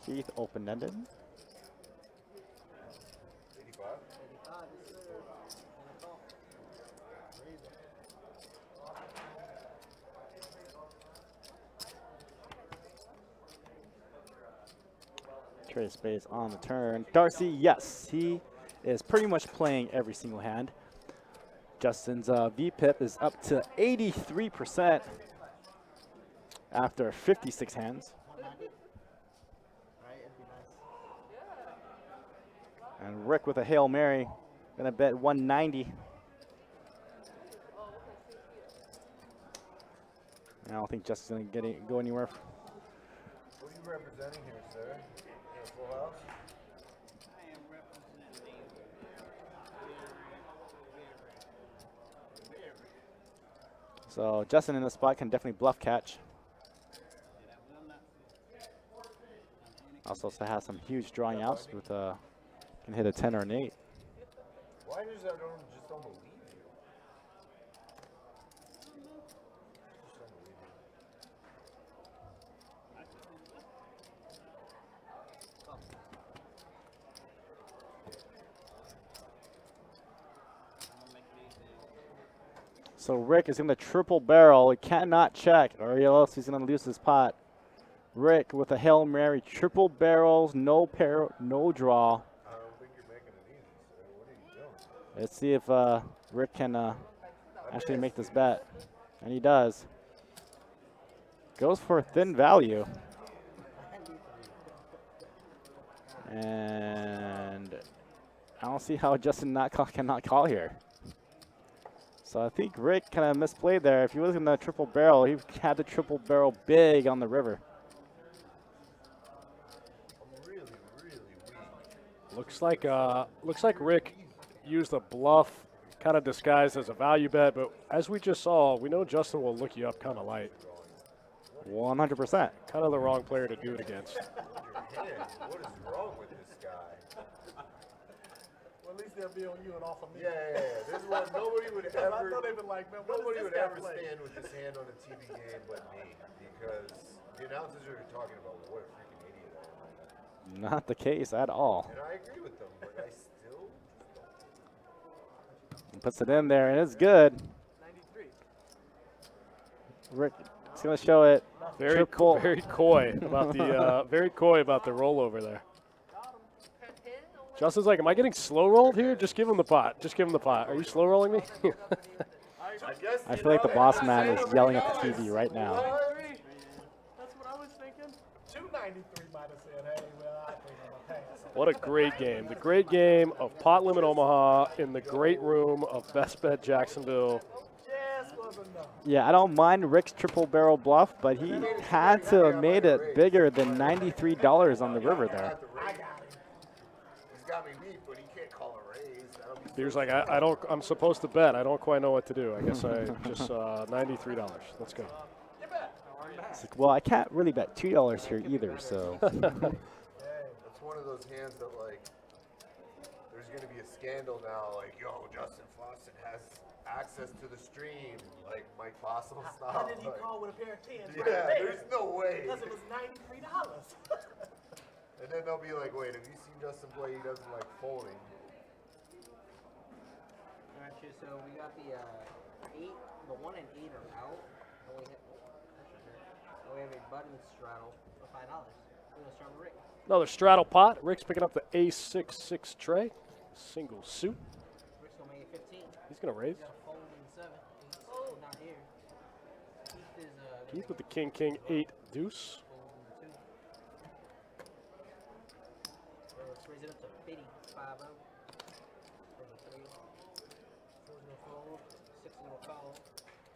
Keith open-ended. 85? 85, yes sir. And a call. Raise it. Trade space on the turn. Darcy, yes, he is pretty much playing every single hand. Justin's VPIP is up to 83% after 56 hands. 190. Right, it'd be nice. And Rick with a Hail Mary, gonna bet 190. I don't think Justin's gonna go anywhere. What are you representing here, sir? In a full house? So Justin in the spot can definitely bluff catch. Also has some huge drawing outs with can hit a 10 or an 8. Why just I don't believe you? Just don't believe you. So Rick is going to triple barrel. He cannot check, or else he's going to lose his pot. Rick with a Hail Mary, triple barrels, no pair, no draw. I don't think you're making it easy, sir. What are you doing? Let's see if Rick can actually make this bet. And he does. Goes for a thin value. And I don't see how Justin cannot call here. So I think Rick kind of misplayed there. If he was going to triple barrel, he had to triple barrel big on the river. I'm really, really weak. Looks like Rick used a bluff, kind of disguised as a value bet. But as we just saw, we know Justin will look you up kind of light. 100%. Kind of the wrong player to do it against. Your hand. What is wrong with this guy? Well, at least they'll be on you and off of me. Yeah. This is what nobody would I ever. know they've been like, man, what Nobody is would this guy ever play? stand with his hand on a TV game but me, because the announcers are talking about what a freaking idiot I am. Not the case at all. And I agree with them, but I still He puts it in there, and it's good. 93. Rick is going to show it. Very Triple. very coy about the rollover there. Justin's like, am I getting slow rolled here? Just give him the pot. Just give him the pot. Are you slow rolling me? I guess. I feel like the boss man is yelling at the TV right now. 93. That's what I was thinking. 293 might have said, hey, well, I think I'm going to pass. What a great game. The great game of Pot Limit Omaha in the great room of Best Bet Jacksonville. Just was enough. Yeah, I don't mind Rick's triple barrel bluff, but he had to have made it bigger than $93 on the river there. I got him. He's got me beat, but he can't call a raise. That'll be He was like, I'm supposed to bet. I don't quite know what to do. I guess I just $93. Let's go. It's like, well, I can't really bet $2 here either, so. That's one of those hands that, like, there's going to be a scandal now, like, yo, Justin Flossin has access to the stream, like Mike Fossil style. How did he like, call with a pair of 10s yeah, right there? there's no way. Because it was $93. And then they'll be like, wait, have you seen Justin play? He doesn't like folding. Alright, so we got the 1 and 8 are out. And we have a button straddle for $5. We're gonna start with Rick. Another straddle pot. Rick's picking up the A6-6 tray. Single suit. Rick's gonna make it 15. He's going to raise. We got a fold in 7. He's not here. Keith is Keith with the King-8 deuce. fold in 2. So let's raise it up to 50. 5-0. From the 3. 4's gonna fold. 6 is gonna call.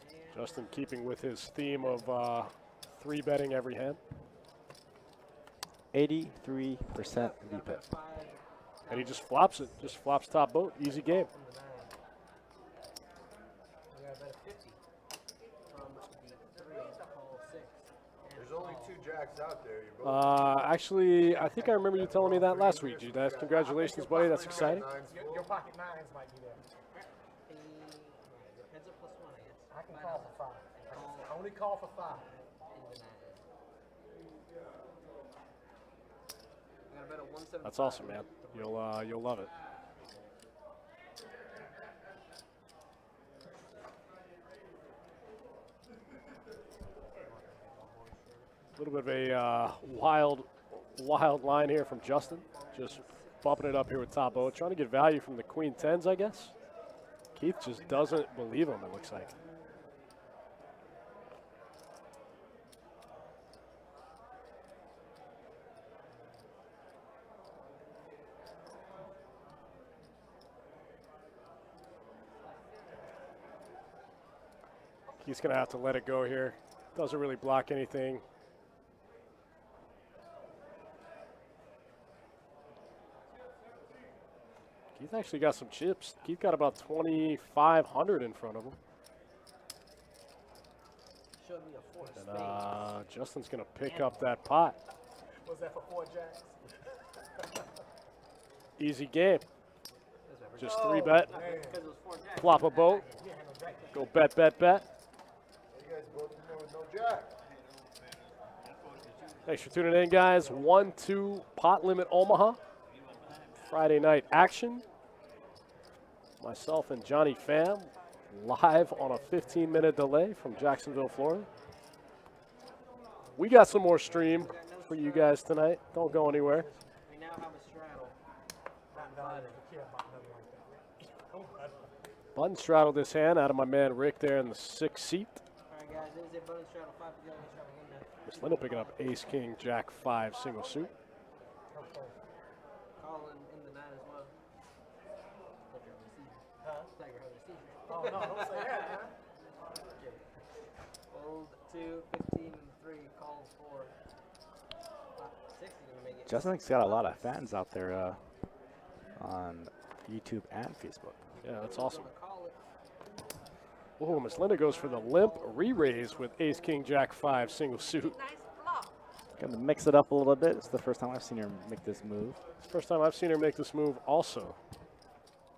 And Justin keeping with his theme of 3-betting every hand. 83% VPIP. 5 And he just flops it. Just flops top boat. Easy game. from the 9. We got about a 50 from the 3 to call 6. And There's only call. 2 jacks out there. You're both Actually, I think I remember you telling me that last week, Judas. Congratulations, buddy. That's exciting. Nines full. Your pocket 9s might be there. Heads up +1, I guess. I can call for 5. I only call for 5. That's awesome, man. You'll love it. A little bit of a wild line here from Justin. Just bumping it up here with top O. Trying to get value from the Queen 10s, I guess. Keith just doesn't believe him, it looks like. He's going to have to let it go here. Doesn't really block anything. Keith actually got some chips. Keith got about 2,500 in front of him. Showed me a 4 of And spades. Justin's going to pick up that pot. Was that for 4 jacks? Easy game. Just 3 bet. Man. Because it was 4 jacks. Flop a boat. You had no jack. Go bet, bet, bet. You guys both in there with no jack. Thanks for tuning in, guys. 1-2 pot limit Omaha. Friday night action. Myself and Johnny Pham live on a 15-minute delay from Jacksonville, Florida. We got some more stream for you guys tonight. Don't go anywhere. We now have a straddle. I don't care about nothing like that. Button straddled this hand out of my man Rick there in the 6th seat. Alright guys, this is a button straddle 5 to go. Straddle in there. Miss Linda picking up ace, king, jack, 5 single suit. Call in the 9 as well. Like you're having a seizure. Huh? It's like you're having a seizure. Oh, no, don't say that, man. Fold 2, 15, and 3. Call 4. 6 is gonna make it. Justin's got a lot of fans out there on YouTube and Facebook. Yeah, that's awesome. Gonna call it. Oh, Miss Linda goes for the limp re-raise with ace, king, jack, 5 single suit. Nice flop. Gonna mix it up a little bit. It's the first time I've seen her make this move. It's the first time I've seen her make this move also.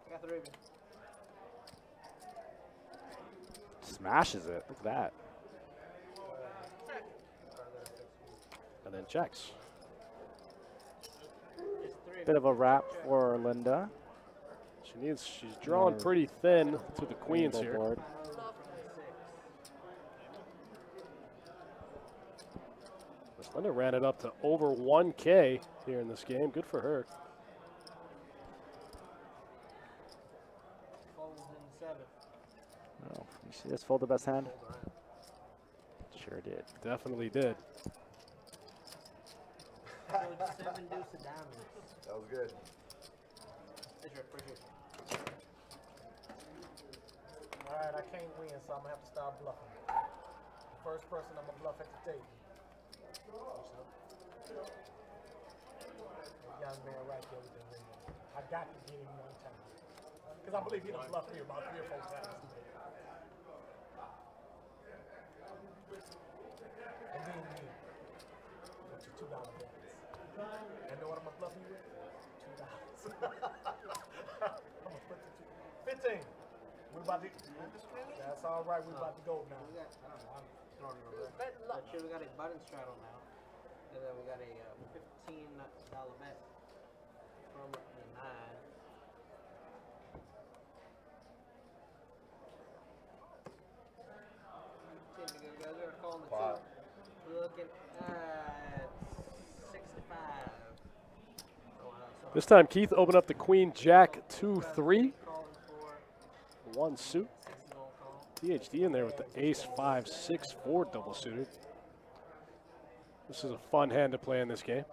Got the Raven. Smashes it. Look at that. And then checks. It's 3. Bit of a wrap for Linda. She's drawing pretty thin to the queens Rainbow here. board. Miss Linda ran it up to over 1K here in this game. Good for her. Folds in 7. Oh, you see this fold the best hand? Sure did. Definitely did. So 7 deuce of diamonds. That was good. That's right, for sure. All right, I can't win, so I'm going to have to start bluffing. The first person I'm going to bluff at the table. Young man right there with the ring. I got to get him one time. Because I believe he done bluffed me about 3 or 4 times today. And then you. With your $2 bets. And know what I'm going to bluff you with? $2. I'm going to put the 15. We're about to. That's all right. We're about to go now. We got, I don't know, I'm throwing it over there. Bet luck. But sure, we got a button straddle now. And then we got a $15 bet from the 9. Guys, we're calling the Pot. 2. We're looking at 65. Oh, wow. So This time Keith opened up the queen, jack, 2-3. calling for 1 suit. 6 is all call. THD in there with the ace, 5, 6, 4 double suited. This is a fun hand to play in this game.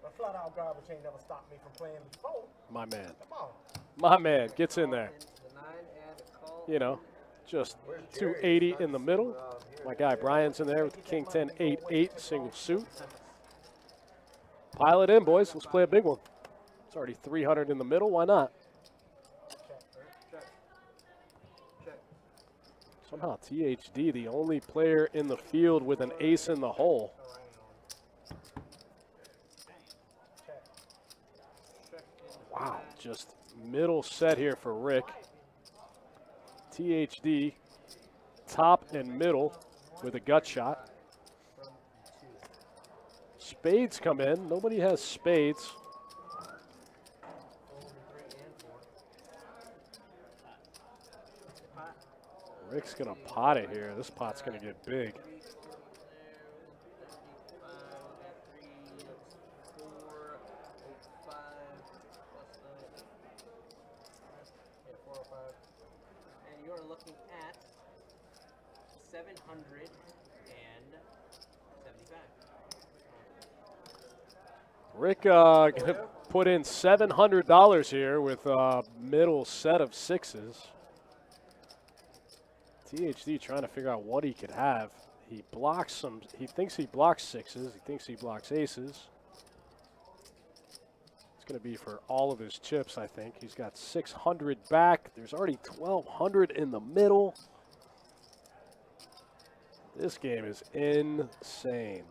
But flat out garbage ain't never stopped me from playing before. My man. Come on. My man gets in there. Into the 9 and a call. You know, just Where's Jerry? 280 in the middle. My guy Brian's in there with the king 10, 8, 8 single suit. Pile it in, boys. Let's play a big one. It's already 300 in the middle. Why not? Check. Check. Somehow THD, the only player in the field with an ace in the hole. Wow, just middle set here for Rick. THD, top and middle with a gut shot. Spades come in. Nobody has spades. Rick's going to pot it here. This pot's going to get big. And you're looking at 775. Rick gonna put in $700 here with a middle set of 6s. THD trying to figure out what he could have. He blocks some. He thinks he blocks 6s. He thinks he blocks aces. It's going to be for all of his chips, I think. He's got 600 back. There's already 1,200 in the middle. This game is insane.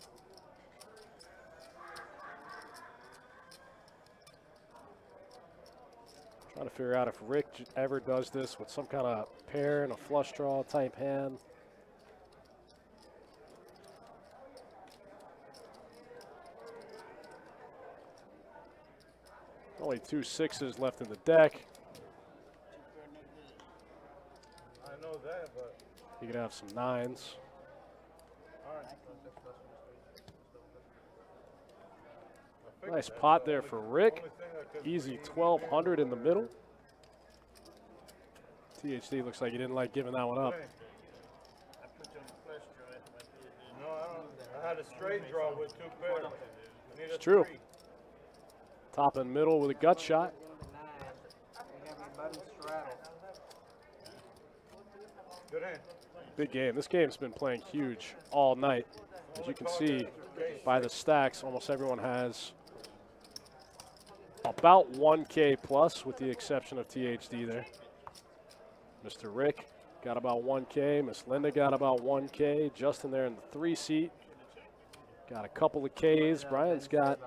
Trying to figure out if Rick ever does this with some kind of pair and a flush draw type hand. Only 2 6s left in the deck. I know that, but You can have some 9s. Nice pot there for Rick. Easy 1,200 in the middle. THD looks like he didn't like giving that one up. No, I had a straight draw with 2 pairs. I need a It's true. 3. Top and middle with a gut shot. We have a button straddle. Good hand. Big game. This game's been playing huge all night. As you can see by the stacks, almost everyone has about 1K plus, with the exception of THD there. Mr. Rick got about 1K. Miss Linda got about 1K. Justin there in the 3 seat got a couple of Ks. Brian's got,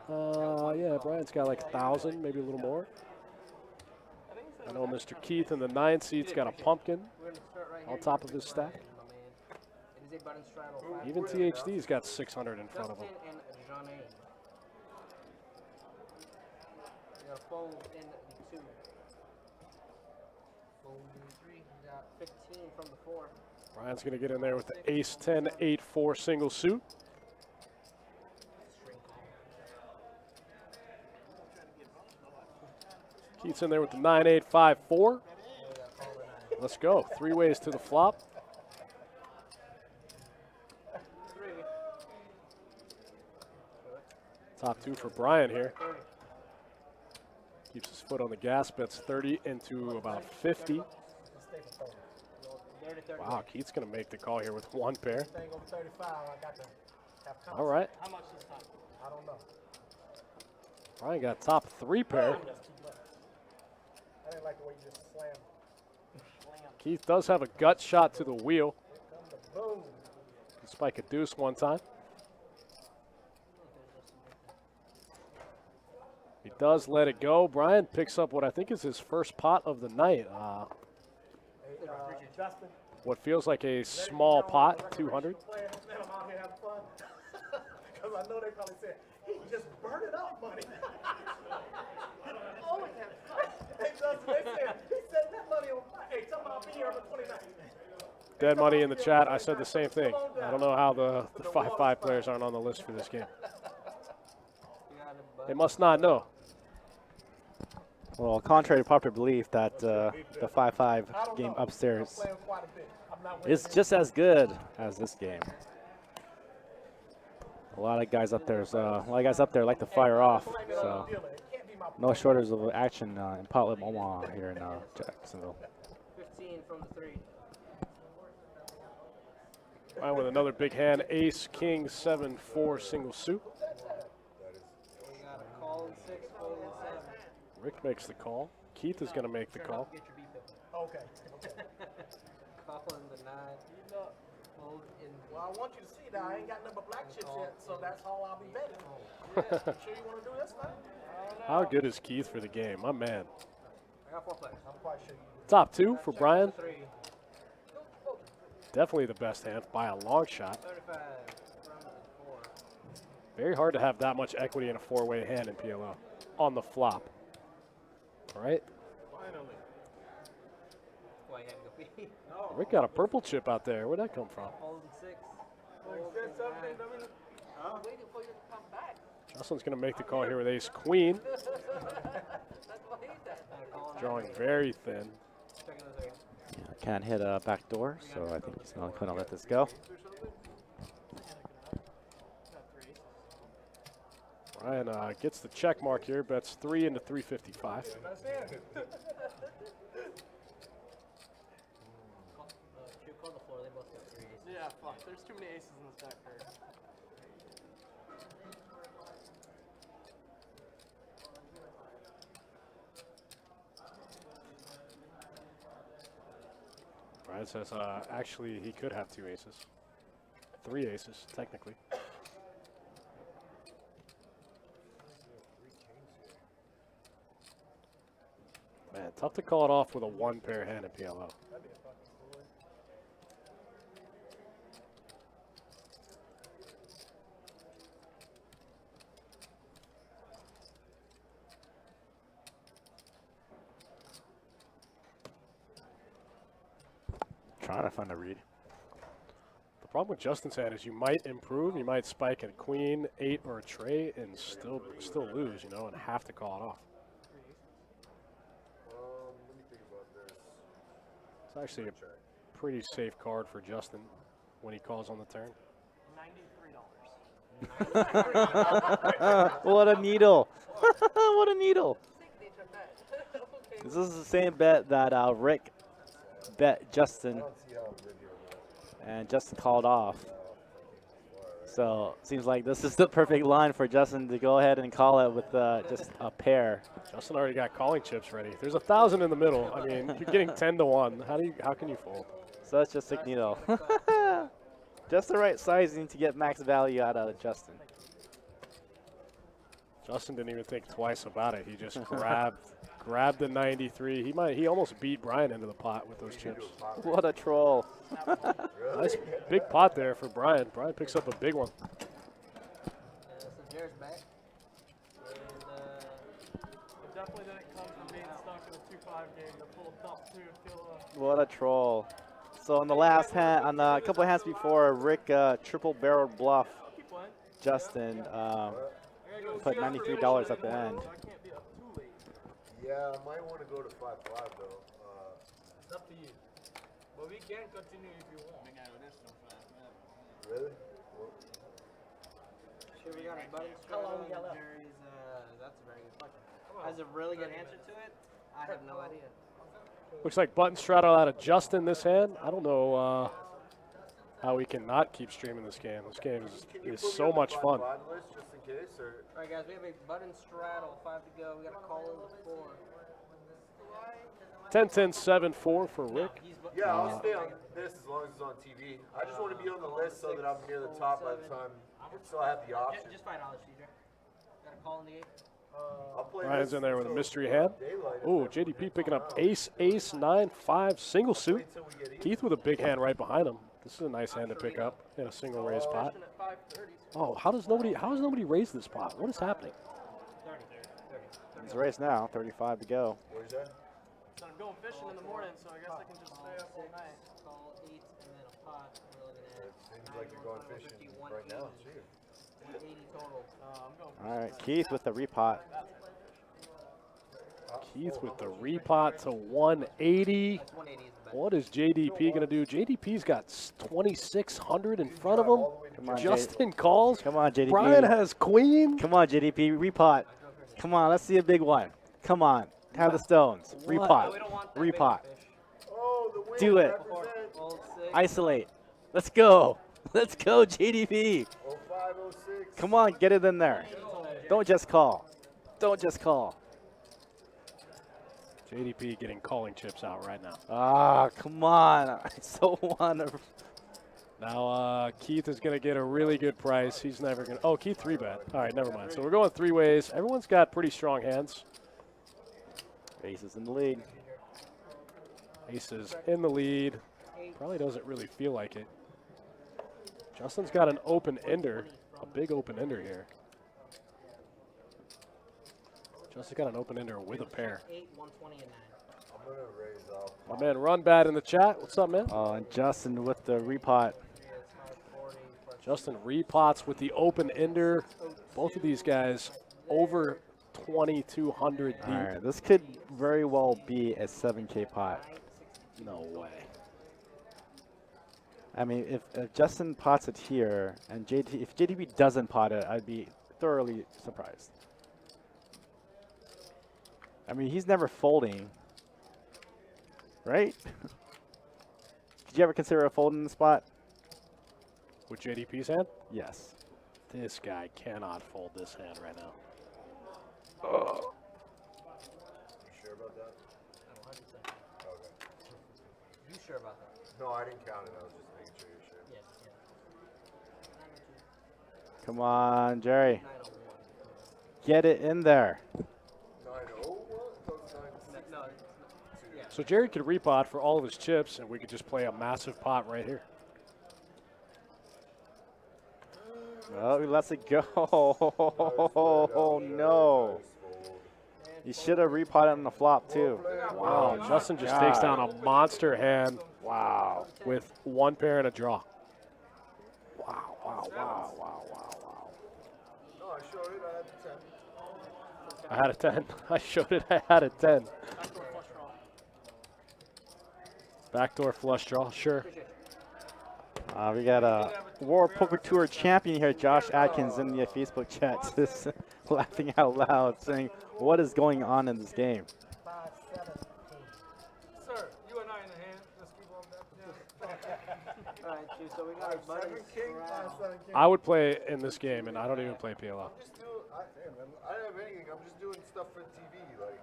Brian's got like 1,000, maybe a little more. I know Mr. Keith in the 9 seat's got a pumpkin We're gonna start right on here. top of his stack. It is a button straddle. Even THD's got 600 in front of him. Justin and Johnny. We got a fold in the 2. Fold in the 3. We got 15 from the 4. Brian's going to get in there with the ace 10, 8, 4 single suit. Keith's in there with the 9, 8, 5, 4. Let's go. 3 ways to the flop. 3. Top 2 for Brian here. 30. Keeps his foot on the gas, bets 30 into about 50. 30. Wow, Keith's going to make the call here with 1 pair. Thing over 35, I got to have All right. How much this time? I don't know. Brian got top 3 pair. I didn't like the way you just slammed. Keith does have a gut shot to the wheel. Come the boom. Can spike a deuce one time. He does let it go. Brian picks up what I think is his first pot of the night. Hey, Justin. What feels like a small pot, 200. I'm out here having fun. Because I know they probably said, he just burned it up money. Always have fun. Hey, Justin, they said, he said that money on fire. Hey, tell me I'll be here on the 29th. Dead money in the chat. I said the same thing. I don't know how the 5-5 players aren't on the list for this game. They must not know. Well, contrary to popular belief, that the 5-5 I don't game know. upstairs I'm playing quite a bit. I'm not winning. is just as good as this game. A lot of guys up there, like to fire off. So no shortage of action in Potluck Omaha here in Jacksonville. 15 from the 3. Brian with another big hand. Ace, king, 7, 4 single suit. We got a call in 6, fold in 7. Rick makes the call. Keith is going to make the call. Get your beat pip. Okay. Call in the 9. Fold in. Well, I want you to see that I ain't got nothing but black chips yet, so that's all I'll be betting. You sure you want to do this now? How good is Keith for the game? My man. I got 4 players. I'm quite sure you do. Top 2 for Brian. 3. Definitely the best hand by a long shot. 35 from the 4. Very hard to have that much equity in a 4-way hand in PLO on the flop. All right. Finally. Why you had to go beat? Rick got a purple chip out there. Where'd that come from? Fold in 6. Fold Said in something, 9. I mean, Waiting for you to come back. Justin's going to make the call here with ace queen, That's what he said. drawing very thin. Checking the 3. Can't hit a back door, so I think he's going to let this go. Brian gets the check mark here, bets 3 into 355. That's it. Call the floor. They both got 3 aces. Yeah, fuck. There's too many aces in this deck for Brian says actually he could have 2 aces. 3 aces, technically. Tough to call it off with a one pair hand in PLO. Trying to find a read. The problem with Justin's hand is you might improve, you might spike a queen, 8, or a tray, and still lose, you know, and have to call it off. Let me think about this. It's actually a pretty safe card for Justin when he calls on the turn. $93. What a needle! What a needle! Signature bet. Okay. This is the same bet that Rick bet Justin, I don't see how I'm good here, man. and Justin called off. So seems like this is the perfect line for Justin to go ahead and call it with just a pair. Justin already got calling chips ready. There's 1,000 in the middle. I mean, you're getting 10 to 1. How can you fold? So that's just a needle. Just the right sizing to get max value out of Justin. Justin didn't even think twice about it. He just grabbed the 93. He almost beat Brian into the pot with those chips. What a troll. Nice big pot there for Brian. Brian picks up a big one. So Jared's back. And, It definitely didn't come from being stuck in a 2-5 game to pull top 2 PLO. What a troll. So on the last hand, on a couple of hands before, Rick triple barreled bluff Keep playing. Justin. Put $93 at the end. I can't be up too late. Yeah, I might want to go to 5-5 though. It's up to you. But we can continue if you want. Really? Well, sure, we got a button How long we straddle, got left? Jerry's, that's a very good question. Has a really good answer to it? I have no idea. Looks like button straddle out of Justin this hand. I don't know how we can not keep streaming this game. This game can you is put me so on the much fun. 5-5 list just in case, or All right, guys, we have a button straddle, 5 to go. We got to call in the 4. 10-10-7-4 for Rick. yeah, I'll stay on this as long as it's on TV. I just want to be on the list so that I'm near the top by the time, so I have the option. Just $5, Cedar. Got to call in the 8. I'll play Brian's this in there with a until mystery hand. daylight if Ooh, that's JDP what picking we up find out. ace, ace, 9, 5, single suit. Wait till we get even. Keith with a big hand right behind him. This is a nice hand to pick up in a single raise pot. Oh, how has nobody raised this pot? What is happening? 30. It's a race now, 35 to go. Where's that? So I'm going fishing in the morning, so I guess I can just stay up all night. Call 8 and then a pot. We're looking It at seems like you're going fishing right now. Gee. 180 total. I'm going All right, Keith with the repot. Keith with the repot to 180. 180 is the bet. What is JDP going to do? JDP's got 2,600 in front of him. Come on, Justin calls. Come on, JDP. Brian has queen. Come on, JDP, repot. Come on, let's see a big one. Come on, have the stones. Repot, We don't want that big repot. fish. Oh, the win Do it. represents Old 6. Isolate. Let's go. Let's go, JDP. 0506. Come on, get it in there. Don't just call. Don't just call. JDP getting calling chips out right now. Ah, come on. I so want to. Now Keith is going to get a really good price. He's never going to. Oh, Keith 3-bet. All right, never mind. So we're going 3 ways. Everyone's got pretty strong hands. Aces in the lead. Aces in the lead. Probably doesn't really feel like it. Justin's got an open ender, a big open ender here. Justin's got an open ender with a pair. 8, 120, and 9. I'm going to raise up. My man Run Bad in the chat. What's up, man? And Justin with the repot. Justin repots with the open ender. Both of these guys over 2,200 deep. All right, this could very well be a 7K pot. No way. I mean, if Justin pots it here and if JDP doesn't pot it, I'd be thoroughly surprised. I mean, he's never folding, right? Did you ever consider a fold in the spot? With JDP's hand? Yes. This guy cannot fold this hand right now. You sure about that? Okay. You sure about that? No, I didn't count it. I was just making sure you're sure. Yes. Come on, Jerry. 901. Get it in there. 9-0? What? Those 9-6. No, So Jerry could repot for all of his chips, and we could just play a massive pot right here. Oh, he lets it go. Oh, no. You should have repotted on the flop, too. Wow, Justin just takes down a monster hand Wow. with one pair and a draw. Wow, wow, wow, wow, wow, wow. No, I showed it. I had 10. I had a 10. I showed it. I had a 10. Backdoor flush draw, sure. We got a World Poker Tour champion here, Josh Atkins, in the Facebook chat, just laughing out loud, saying, "What is going on in this game?" 5-17. Sir, you and I in the hand. Let's keep on that. All right, Q, so we got our buddies. Corral. I would play in this game, and I don't even play PLO. I'm just doing, I don't have anything. I'm just doing stuff for TV. Like,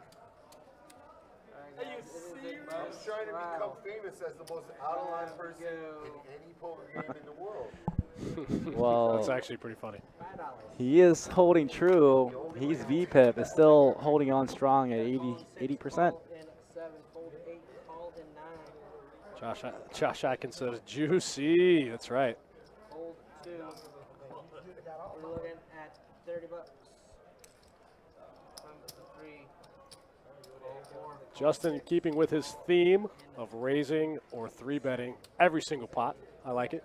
All right, Are you guys, it is a serious? I'm buddies trying to become corral. famous as the most out of line person in any poker game in the world. Well, That's actually pretty funny. $5. he is holding true. He's VPIP, is still holding on strong at 80%. Fold in 7, fold 8, called in 9, Josh Atkins says, juicy. That's right. fold 2. We're looking at $30. Come to 3, fold 4. Justin keeping with his theme of raising or 3-betting every single pot. I like it.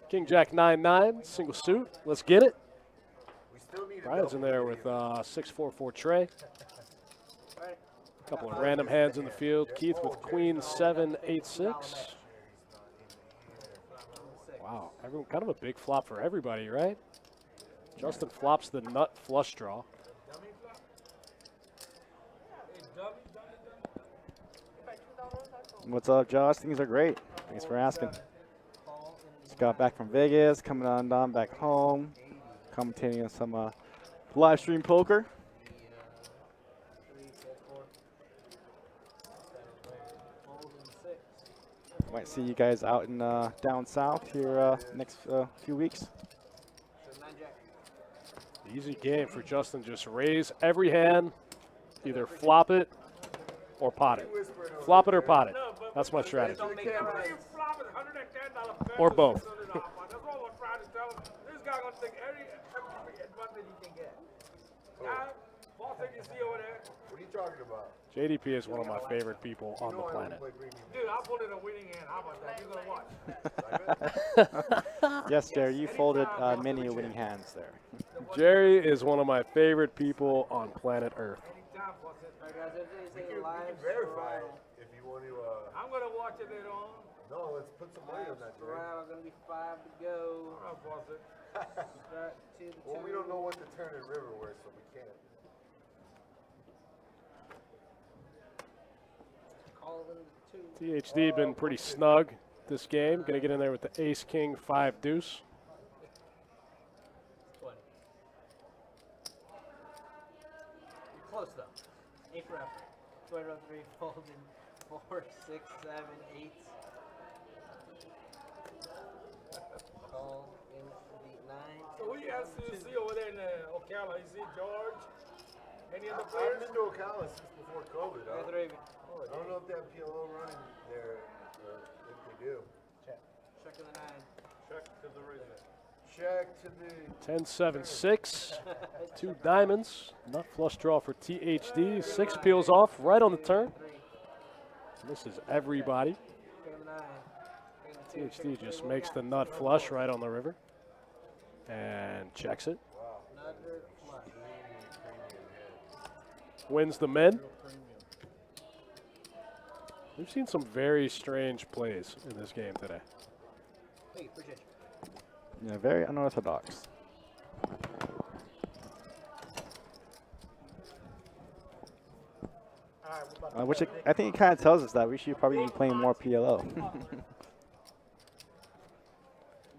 King Jack 9-9, single suit. Let's get it. We still need Brian's in there with 6-4-4 Trey. A couple of random hands in the field. Keith with Queen 7-8-6. Wow, everyone, kind of a big flop for everybody, right? Justin flops the nut flush draw. What's up, Josh? Things are great. Thanks for asking. Call in Just got back from Vegas, coming on down back home, commentating on some live stream poker. 3, fold 4. Fold in 6. Might see you guys out in down south here next few weeks. So 9 jack. Easy game for Justin. Just raise every hand, either flop it or pot it. Flop it or pot it. That's my strategy. Don't make it right. You flop it, $110 bet Or to both. $600 pot. That's what I'm trying to tell him. This guy gonna take every advantage he can get. Now, boss thing you see over there, What are you talking about? JDP is one of my favorite people on the No, I don't planet. play premium. dude, I put in a winning hand. How about that? You gonna watch? Yes, Jerry, you folded many winning hands there. Jerry is one of my favorite people on planet Earth. Anytime, boss. All right, guys, if We there's can, a we live can verify corral, it if you want to. I'm gonna watch it later on. No, let's put some money on that, Jerry. corral, gonna be 5 to go. All right, boss. Start to the Well, we 2. don't know what the turn in river were, so we can't. Call in the 2. THD been pretty snug this game. Gonna get in there with the ace, king, 5 deuce. 20. You're close though. 8 for effort. 20 row 3, fold in 4, 6, 7, 8. Call in the 9. So who you guys see over there in Ocala? You see George? Any other I've players? been to Ocala since before COVID. Got the I Raven. don't know if they have PLO running there, or if they do. Check in the 9. Check to the razor. Check to the 10, 7, 6. 2 diamonds. Nut flush draw for THD. 6 peels off right on the turn. 3. This is everybody. Check in the 9. Check in the 2. Check in THD the just 3, makes one the more. nut flush right on the river. And checks it. Another flush. Wins the men. We've seen some very strange plays in this game today. Hey, appreciate you. Yeah, very unorthodox. Which I think it kind of tells us that we should probably be playing more PLO.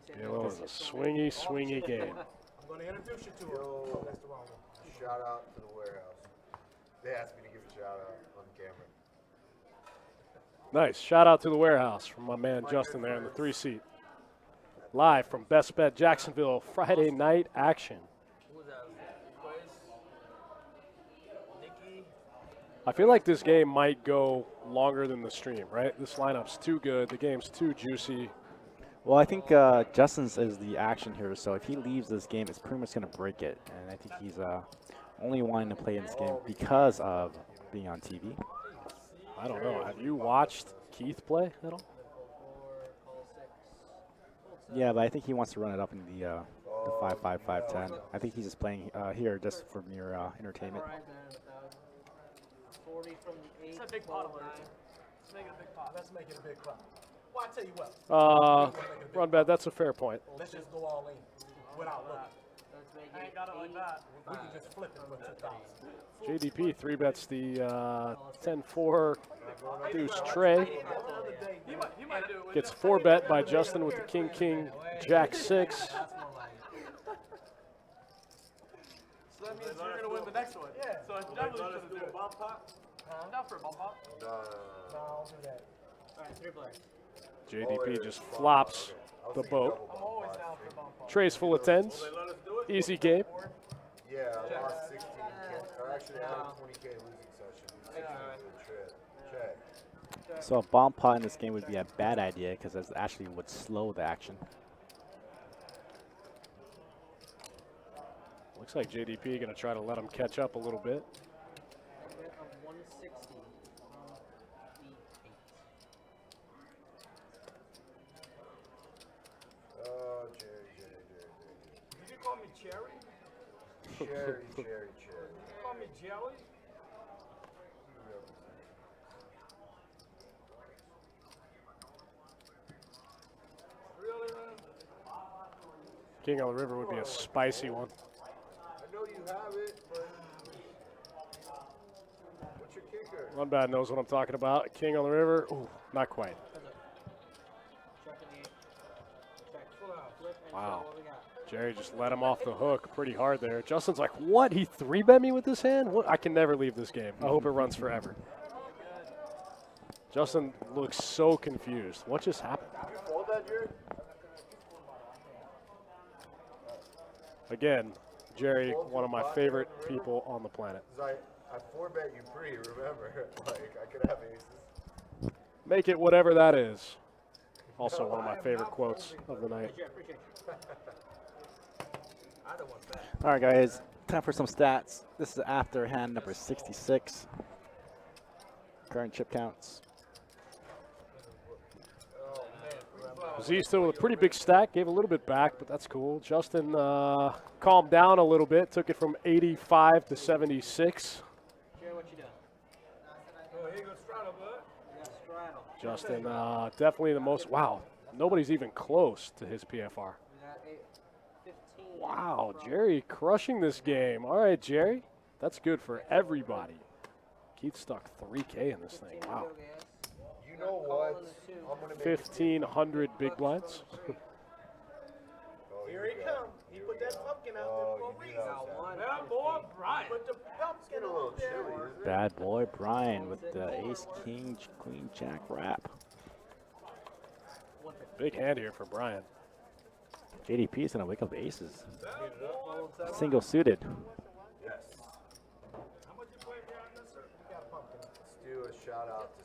PLO is a swingy game. I'm gonna introduce you to her. Yo. Oh, that's the wrong one. shout out to the warehouse. They asked me to give a shout out on camera. Nice. Shout out to the warehouse from my man Justin there in the 3-seat. Live from Best Bet Jacksonville, Friday night action. Who was that? Quiz? Nikki? I feel like this game might go longer than the stream, right? This lineup's too good. The game's too juicy. Well, I think Justin's is the action here, so if he leaves this game, it's pretty much going to break it. And I think he's only wanting to play in this game because of being on TV. I don't know. Have you watched Keith play at all? Yeah, but I think he wants to run it up in the 5-5-5-10. I think he's just playing here just for mere entertainment. 40 from the 8. It's a big pot alert. Let's make it a big pot. Let's make it a big pot. Well, I tell you what. Run bad. That's a fair point. Let's just go all in without looking. Let's make I ain't got it like that. We can just flip it for 2,000. JDP 3-bets the 10-4 deuce tray. He might do it. Gets 4-bet by Justin with the King, Jack 6. That's more like it. So that means you're gonna win the next one. Yeah. So it's definitely gonna do a bump pot. Not for a bump pot. No. I'll do that. Alright, 3 players. JDP just flops the boat. I'm always down for a bump pot. Tray's full of 10s. Easy game. Yeah, I lost 16K. Or actually, I had a 20K losing session. Check. So a bomb pot in this game would be a bad idea because it actually would slow the action. Looks like JDP going to try to let him catch up a little bit. Of 160 from the 8. Oh, Jerry. Did you call me Cherry? Cherry. You call me Jelly? Really, man? King on the River would be a spicy one. I know you have it, but what's your kicker? Run bad knows what I'm talking about. King on the River. Ooh, not quite. Check in the 8. Check. Flip and Wow. show what we got. Jerry just let him off the hook pretty hard there. Justin's like, what? He 3-bet me with this hand? What? I can never leave this game. I hope it runs forever. Justin looks so confused. What just happened? You fold that, Jerry? Again, Jerry, one of my favorite people on the planet. Because I 4-bet you pre, remember? Like, I could have aces. Make it whatever that is. Also one of my favorite quotes of the night. Hey, Jeff, appreciate you. I don't want that. All right, guys, time for some stats. This is after hand number 66. Current chip counts. Zista with a pretty big stack, gave a little bit back, but that's cool. Justin calmed down a little bit, took it from 85 to 76. Jerry, what you doing? Oh, here you go, straddle, bud. You got straddle. Justin definitely the most, wow, nobody's even close to his PFR. We got 15. Wow, Jerry crushing this game. All right, Jerry, that's good for everybody. Keith stuck 3K in this thing, wow. You know what? I'm gonna make 1,500 big blinds. Oh, Here he comes. He put that pumpkin out there for a reason. One. Well, boy, Brian. Put the pumpkin a little out there. chilly, isn't it? Bad boy Brian with the ace, king, queen, jack wrap. Big hand here for Brian. JDP is going to wake up the aces. Single suited. Yes. How much you play behind this, sir? You got a pumpkin. Let's do a shout out to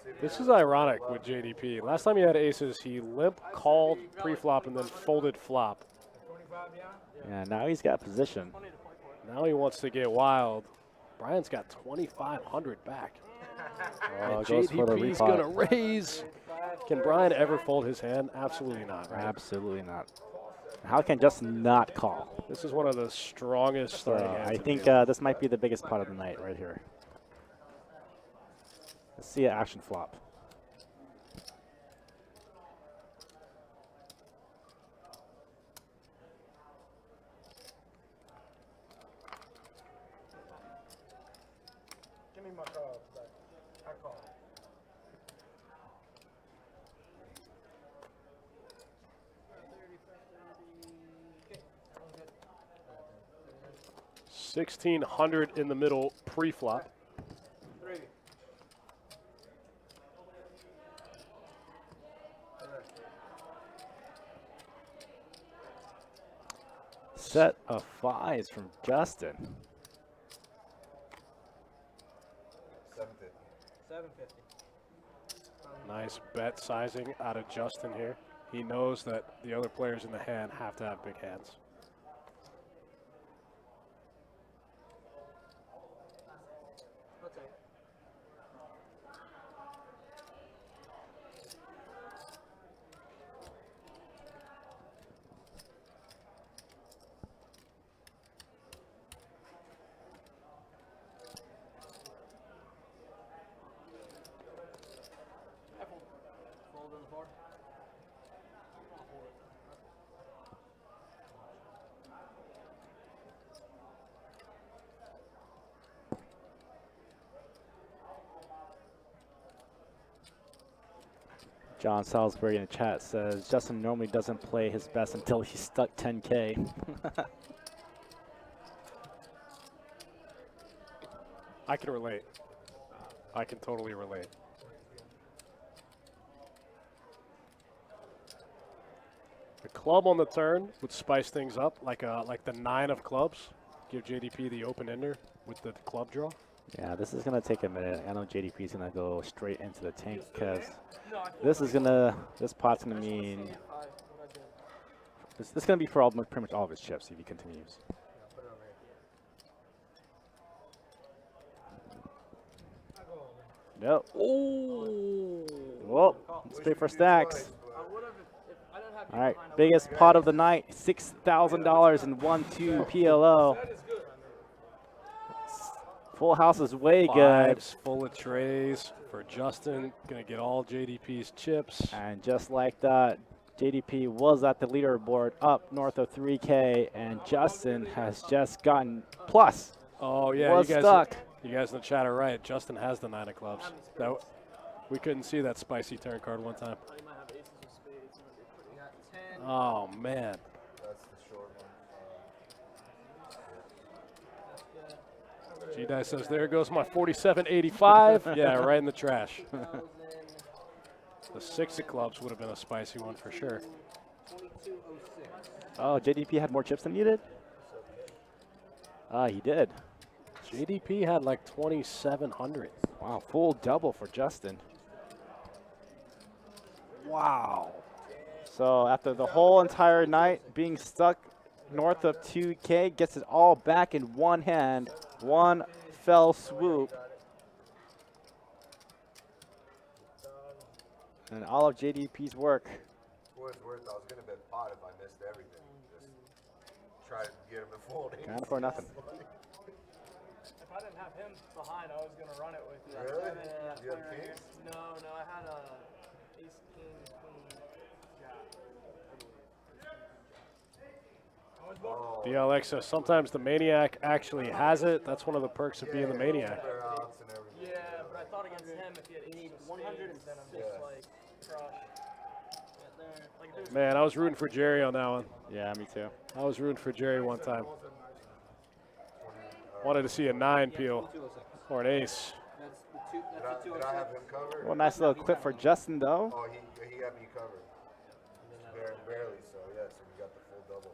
City. This is ironic with JDP. Last time he had aces, he limp called pre-flop and then folded flop. 25 behind? Yeah, now he's got position. Now he wants to get wild. Brian's got 2,500 back. And Goes for the JDP's repot. going to raise. Can Brian ever fold his hand? Absolutely not, right? Absolutely not. How can Justin not call? This is one of the strongest starting hands. I in the think game. this might be the biggest pot of the night right here. Let's see an action flop. Give me my card back. I call. 1,600 in the middle pre-flop. 3. Set of fives from Justin. nice bet sizing out of Justin here. He knows that the other players in the hand have to have big hands. I'll take it. Fold on the board. John Salisbury in the chat says Justin normally doesn't play his best until he's stuck 10K. I can relate. I can totally relate. The club on the turn would spice things up, like the 9 of clubs. Give JDP the open ender with the club draw. Yeah, this is gonna take a minute. I know JDP is gonna go straight into the tank because this pot's gonna mean this is gonna be for pretty much all of his chips if he continues. Nope. Oh. Well, let's pay for stacks. All right, biggest pot of the night, $6,000 in 1-2 PLO. Full house is way good. Fives full of trays for Justin. Gonna get all JDP's chips. And just like that, JDP was at the leaderboard up north of 3K, and Justin has just gotten plus. Oh yeah, was you guys, stuck. you guys in the chat are right. Justin has the 9 of clubs. That, we couldn't see that spicy turn card one time. Oh man. That's the short one. G-Dice says, there goes my 4785. Yeah, right in the trash. The 6 of clubs would have been a spicy one for sure. Oh, JDP had more chips than you did? He did. JDP had like 2,700. Wow, full double for Justin. Wow. So after the whole entire night being stuck north of 2K, gets it all back in one hand, one fell swoop. And all of JDP's work. For what it's worth, I was gonna bet pot if I missed everything. Just try to get him to fold. Kind of for nothing. If I didn't have him behind, I was gonna run it with you. Really? Yeah, You have right here. kings? No, I had a ace, king, queen, jack. Oh, DLX says, sometimes the Maniac actually has it. That's one of the perks of being the Maniac. fair outs and everything. Yeah, but I thought against him, if he had ace of spades, then I'm just like, crush. Like, if there's Man, I was rooting for Jerry on that one. Yeah, me too. I was rooting for Jerry one time. Wanted to see a 9 peel or an ace. Did I have him covered? Well, nice little clip for Justin, though. Oh, he got me covered. Barely, so yeah, so we got the full double.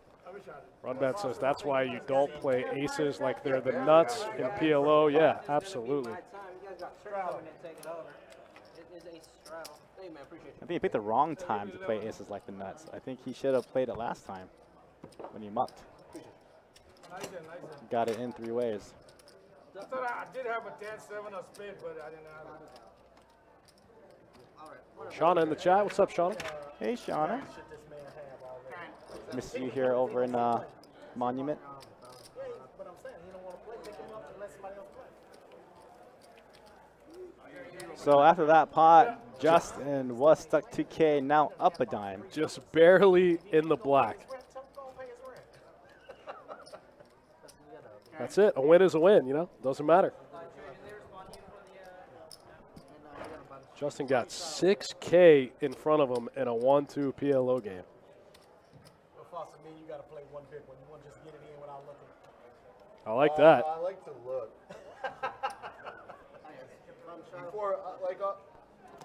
Runbat says that's why you don't play aces like they're the nuts in PLO. Yeah, absolutely. You guys got Stroud and take it over. It is a Stroud. Hey man, appreciate I think he picked the wrong time to play aces like the nuts. I think he should have played it last time when he mucked. Got it in 3 ways. I thought I did have a 10-7 of spade, but I didn't have it. Shauna in the chat. What's up, Shauna? Hey, Shauna. Shit this man have already. Miss you here over in Monument. Yeah, but I'm saying he don't want to play. Pick him up and let somebody else play. So after that pot, Justin was stuck 2K, now up a dime. Just barely in the black. Rent, tell him to go pay his rent. That's it. A win is a win, you know? Doesn't matter. Justin got 6K in front of him in a 1-2 PLO game. Well, Foster, me, you got to play one big one. You want to just get it in without looking. I like that. I like to look. Before,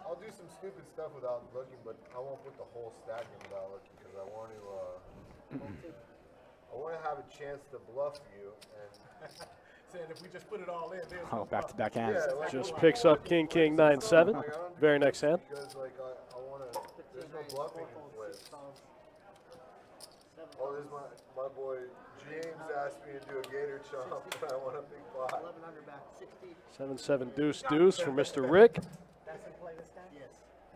I'll do some stupid stuff without looking, but I won't put the whole stack in without looking because I want to have a chance to bluff you and Saying if we just put it all in, there's Oh, no back-to-back hands. Yeah, like, Just picks up King, King, 9-7. like, I don't Very do next hand. Because like I want to. There's no bluffing in flips. Oh, there's my boy James asked me to do a gator chomp, and I want a big pot. 1100 back, 60. 7-7 deuce deuce for Mr. Rick. That's in play this time? Yes.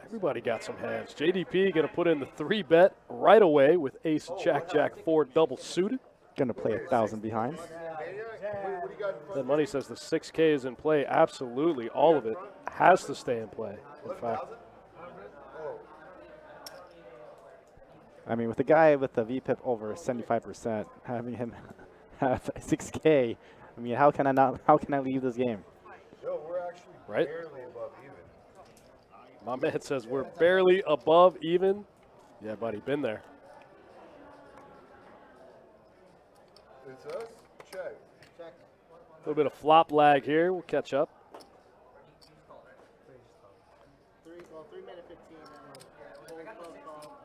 Everybody got some hands. JDP going to put in the 3-bet right away with ace, jack, jack, 4 double suited. Gonna play 1,000 behind. Maniac, what do you got in front? Then Money says the 6K is in play. Absolutely, all of it has to stay in play. In fact, 11,000? Oh, I mean, with a guy with a VPIP over 75%, having him have 6K, I mean, how can I leave this game? yo, we're actually Right. barely above even. my man says we're barely above even. Yeah, buddy, been there. It's us. Check. Check. A little bit of flop lag here. We'll catch up. 3 minute 15. And we'll call.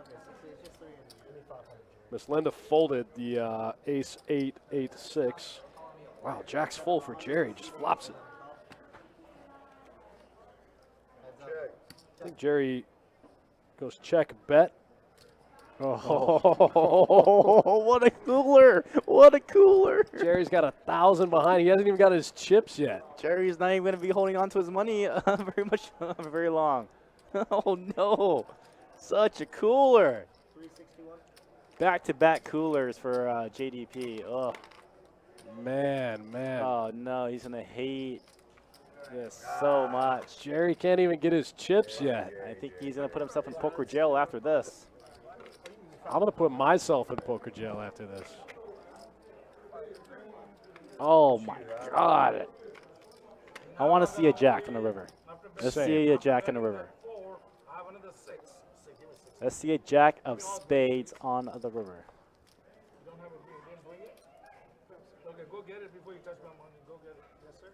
Okay, so it's just 3 in. Miss Linda folded the ace 8, 8, 6. Wow, jack's full for Jerry. Just flops it. Check. I think Jerry goes check bet. Oh, what a cooler! What a cooler! Jerry's got 1,000 behind. He hasn't even got his chips yet. Jerry's not even going to be holding on to his money very long. Oh no, such a cooler! 361. Back-to-back coolers for JDP. Oh, Man. oh no, he's gonna hate this so much. Jerry can't even get his chips yet. I think he's gonna put himself in poker jail after this. I'm going to put myself in poker jail after this. Oh, my God. I want to see a jack on the river. Let's Same. see a jack on the river. Let's see a jack of spades on the river. Okay, go get it before you touch my money. Go get it. Yes, sir.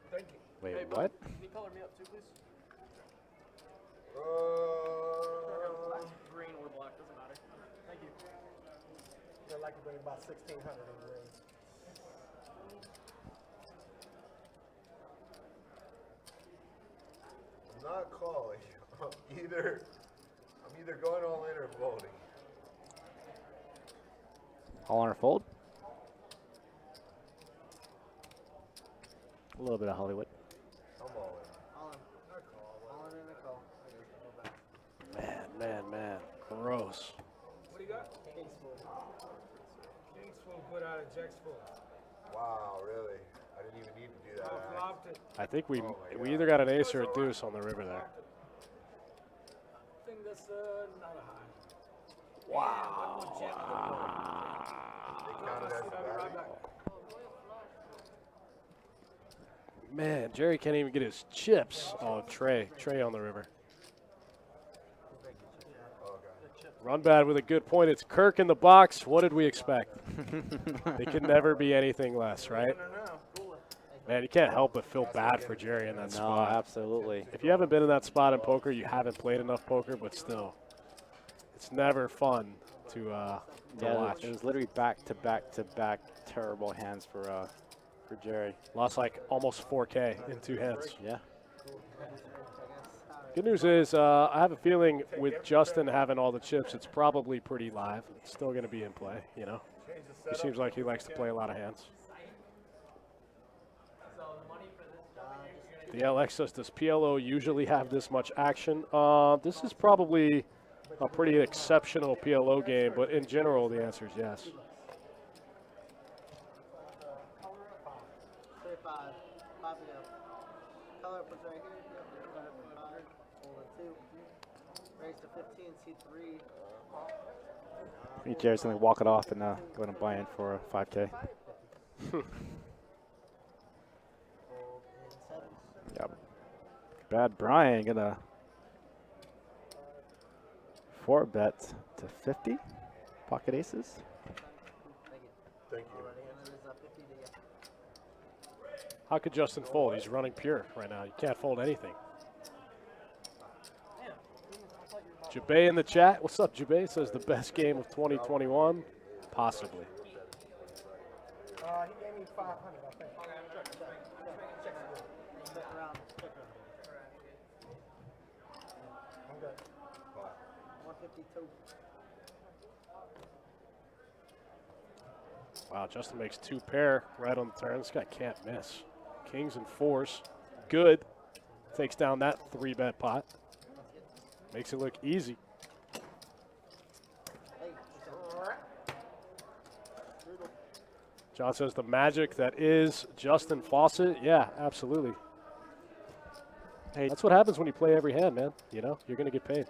Thank you. Wait, what? Can you color me up too, please? Green or black, doesn't matter. Thank you. I'd like to bring about 1,600 in the ring. I'm not calling. I'm either going all in or voting. All on or fold? A little bit of Hollywood. I'm all in. All in and a call. Man. Gross. What do you got? King's full good out of Jack's full. Wow, really? I didn't even need to do that. I flopped it. I think we Oh my we God. either got an ace or a deuce on the river there. I think that's not a high. They counted as a battery. Man, Jerry can't even get his chips. Oh, Trey on the river. Run bad with a good point. It's Kirk in the box. What did we expect? They could never be anything less, right? Man, you can't help but feel bad for Jerry in that No, spot. absolutely. If you haven't been in that spot in poker, you haven't played enough poker, but still, it's never fun to Yeah, watch. it was literally back-to-back terrible hands for Jerry. Lost like almost 4K in 2 hands. Yeah. Good news is I have a feeling with Justin having all the chips, it's probably pretty live. It's still going to be in play, you know. He seems like he likes to play a lot of hands. The LX says, does PLO usually have this much action? This is probably a pretty exceptional PLO game, but in general, the answer is yes. 35. 5 to go. Color up right here. Yep. Color up 5. Hold it 2. Raise to 15. C3. I think Jerry's going to walk it off and go and buy in for 5K. Fold in 7. Yep. Bad Brian gonna 4-bet to 50. Pocket aces. Thank you. Already, and it is 50 to get. How could Justin fold? He's running pure right now. You can't fold anything. Jabay in the chat. What's up, Jabay? Says the best game of 2021. Possibly. He gave me 500, I think. 52. Wow, Justin makes 2 pair right on the turn. This guy can't miss. Kings and 4s. Good. Takes down that 3-bet pot. Makes it look easy. John says the magic that is Justin Fawcett. Yeah, absolutely. Hey, that's what happens when you play every hand, man. You know, you're going to get paid.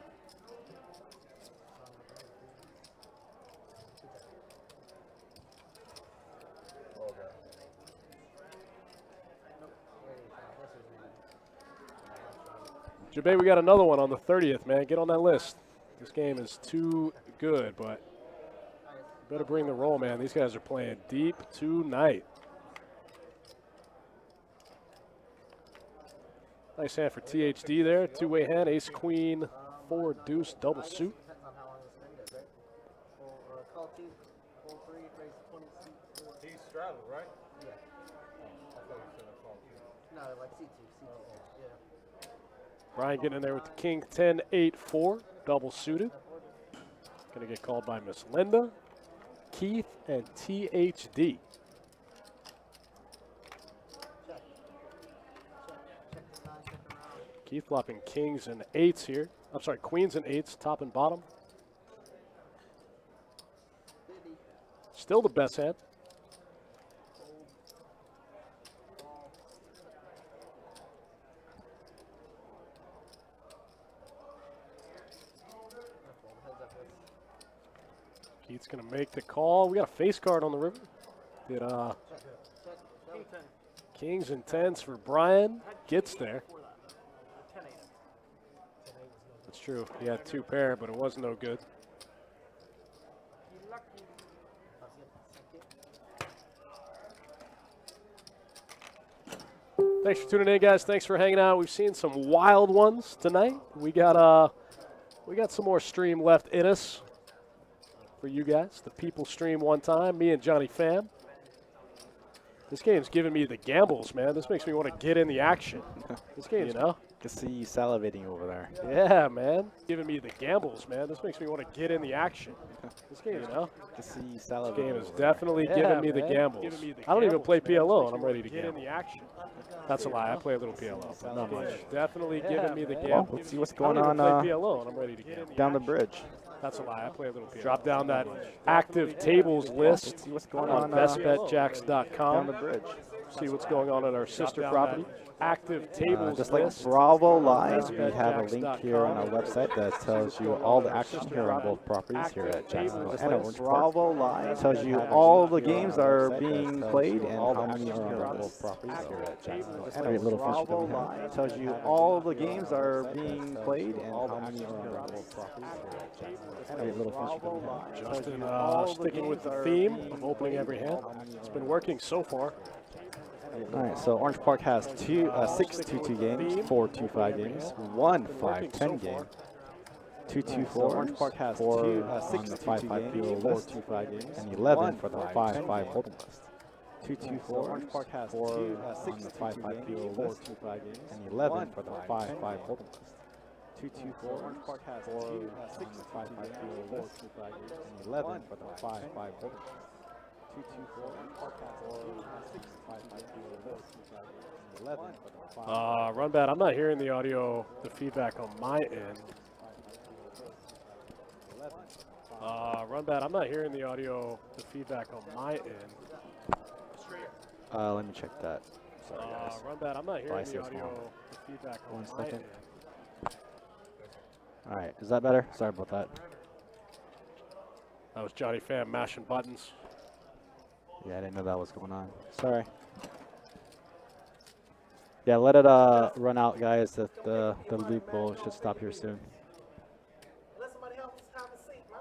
Jabay, we got another one on the 30th, man. Get on that list. This game is too good, but better bring the roll, man. These guys are playing deep tonight. Nice hand for THD there. 2-way hand, ace, queen, 4, deuce, double suit. Depends on how long this thing is, right? Call 2, call 3, raise 20 seats. He's straddled, right? Yeah. I thought you said I called you. No, like C2, yeah. Brian getting in there with the king, 10, 8, 4, double suited. Gonna get called by Miss Linda, Keith, and THD. Keith flopping kings and 8s here. I'm sorry, queens and 8s, top and bottom. Still the best hand. Keith's gonna make the call. We got a face card on the river. Did kings and 10s for Brian. Gets there. That's true. He had 2 pair, but it was no good. Thanks for tuning in, guys. Thanks for hanging out. We've seen some wild ones tonight. We got some more stream left in us for you guys. The people stream one time. Me and Johnny Pham. This game's giving me the gambles, man. This makes me want to get in the action. This game, you know. Can see you salivating over there. Yeah, man. Giving me the gambles, man. This makes me want to get in the action. This game, you know. Can see you This salivating. game is definitely giving me the gambles. I don't even play PLO, and I'm ready to get in the action. That's a lie. I play a little PLO, but not much. Definitely giving me the gambles. Let's see what's I going don't even on play PLO, and I'm ready to get down the bridge. That's a lie. I play a little PLO. Drop down that active tables list See what's going on on bestbetjacks.com. down the bridge. See what's going on at our sister property. Active tables Just like list. Bravo Live, we have a link here on our website that tells you all the action here on both properties here at Jacksonville and Orange Park. Bravo Live tells you all the games are being played and how many are on both properties here at Jacksonville. And a little feature that we have tells you all the games are being played and how many are on both properties here at Jacksonville. And a little feature that we have. Justin sticking with the theme of opening every hand. It's been working so far. All right, so Orange Park has 6 2-2 games, 4 2-5 games, 1 5-10 game, 2-2-4. Orange Park has 4 6 5-5 PO 4 2-5 games, and 11 for the 5-5 hold'em list. 2-2-4. Orange Park has 4 6 5-5 PO 4 2-5 games, and 11 for the 5-5 hold'em list. 2-2-4. Orange Park has 4 6 5-5 PO 4 2-5 games, and 11 for the 5-5 hold'em list. 2-2-4. Run bat. I'm not hearing the audio, the feedback on my end. Run bat. I'm not hearing the audio, the feedback on my end. Let me check that. Sorry, guys. Run bat. I'm not hearing Device the is audio, on. the feedback on 1 my second. end. All right, is that better? Sorry about that. That was Johnny Pham mashing buttons. Yeah, I didn't know that was going on. Sorry. Yeah, let it run out, guys. The loop should stop here soon. Let somebody else have a seat, man.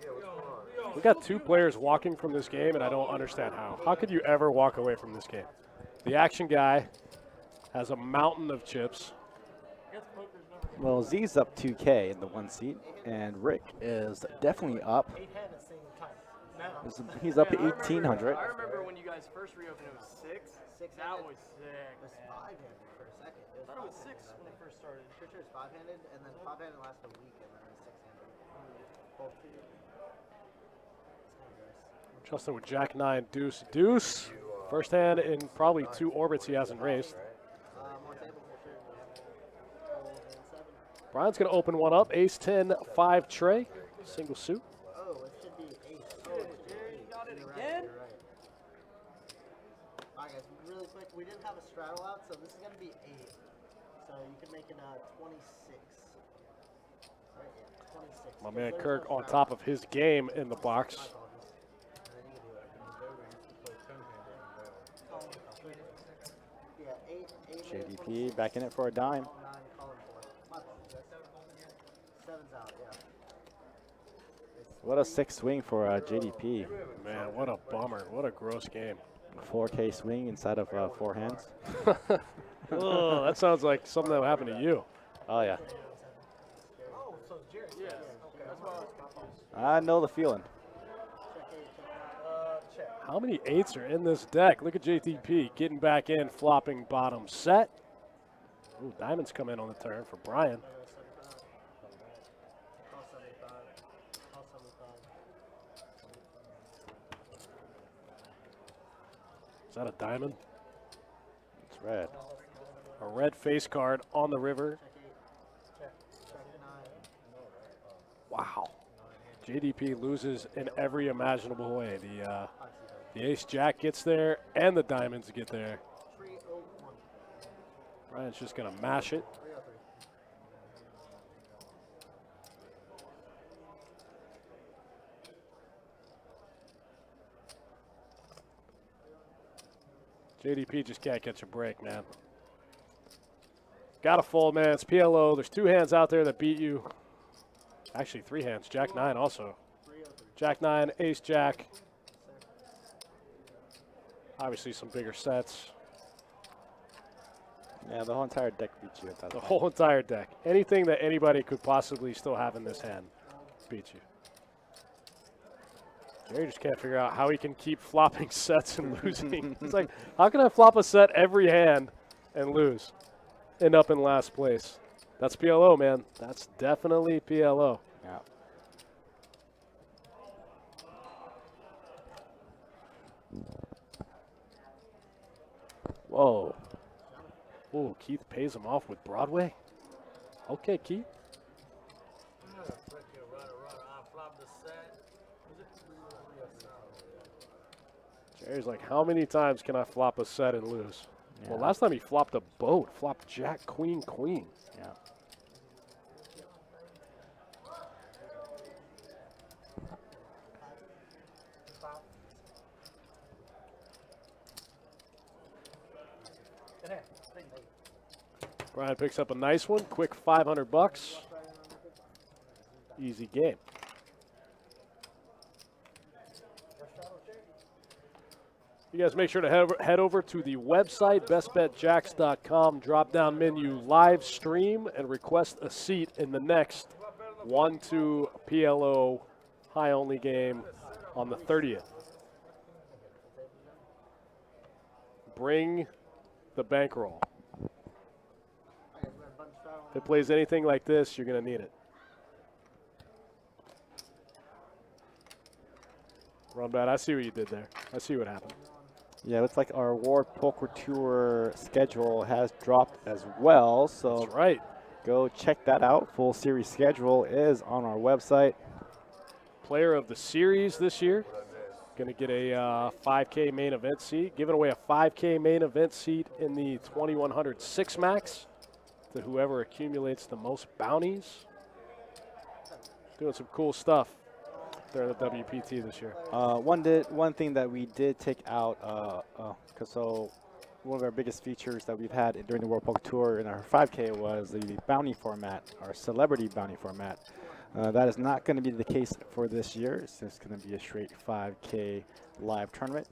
Yeah, what's going on? We got 2 players walking from this game, and I don't understand how. How could you ever walk away from this game? The action guy has a mountain of chips. Well, Z's up 2K in the 1 seat, and Rick is definitely up. 8-handed seemed tight. He's up to 1,800. I remember when you guys first reopened, it was 6. That was sick. It was 5-handed for a second. I thought it was 6 when it first started. Pretty sure it's 5-handed, and then 5-handed had it last a week and then I was 6-handed. Both. It's kind of gross. Justin with Jack 9, deuce, deuce. First hand in probably 2 orbits he hasn't raised. More table for sure. Yeah. Gold and 7. Brian's going to open one up. Ace 10, 5 tray. Single suit. Oh, it should be 8. Oh, Jerry got it again? You're right. Alright, guys, really quick. We didn't have a straddle out, so this is going to be 8. So you can make it 26. Right? Yeah, 26. My Because man there's Kirk no on straddle. top of his game in the My box. apologies. And then you can do it. Yeah, 8 JDP back in it for a dime. 9, calling 4. My apologies. 7's out, yeah. What a sick swing for JDP. Man, what a bummer. What a gross game. 4K swing inside of 4 hands. Oh, that sounds like something that would happen to you. Oh yeah, Oh, so Jerry. Yeah. Okay, that's why I was confused. I know the feeling. Check. How many 8s are in this deck? Look at JTP getting back in, flopping bottom set. Ooh, diamonds come in on the turn for Brian. Call 75. Call 75. Is that a diamond? It's red. A red face card on the river. Check 9. Wow. JDP loses in every imaginable way. The ace jack gets there and the diamonds get there. 301. Brian's just going to mash it. 303. JDP just can't catch a break, man. Got to fold, man. It's PLO. There's 2 hands out there that beat you. Actually, 3 hands. Jack 9 also. 303. Jack 9, ace jack. Obviously some bigger sets. Yeah, the whole entire deck beats you at that The point. whole entire deck. Anything that anybody could possibly still have in this hand beats you. Jerry just can't figure out how he can keep flopping sets and losing. It's like, how can I flop a set every hand and lose? End up in last place. That's PLO, man. That's definitely PLO. Yeah. Whoa. Ooh, Keith pays him off with Broadway. Okay, Keith. Jerry's like, how many times can I flop a set and lose? Well, Yeah. last time he flopped a boat, flopped Jack, Queen, Queen. Yeah. Brian picks up a nice one, quick 500 bucks. Easy game. You guys make sure to head over to the website, bestbetjacks.com, drop down menu live stream, and request a seat in the next 1-2 PLO high only game on the 30th. Bring the bankroll. If it plays anything like this, you're going to need it. Rumbat, I see what you did there. I see what happened. Yeah, it looks like our World Poker Tour schedule has dropped as well. So That's right. go check that out. Full series schedule is on our website. Player of the series this year. Going to get a 5K main event seat. Giving away a 5K main event seat in the 2100 6 max to whoever accumulates the most bounties. Doing some cool stuff there at the WPT this year. One thing that we did take out, so one of our biggest features that we've had during the World Poker Tour in our 5K was the bounty format, our celebrity bounty format. That is not going to be the case for this year. It's just going to be a straight 5K live tournament.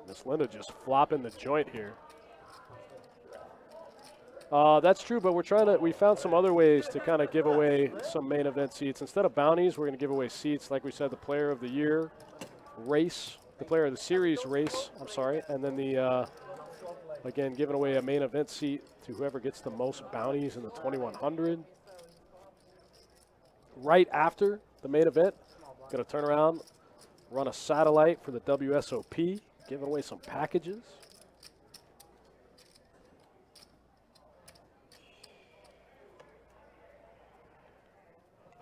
Miss Linda just flopping the joint here. That's true, but we found some other ways to kind of give away some main event seats. Instead of bounties, we're going to give away seats, like we said, the player of the year race, the player of the series race, I'm sorry, and then the Again, giving away a main event seat to whoever gets the most bounties in the 2100. Right after the main event, going to turn around, run a satellite for the WSOP, giving away some packages.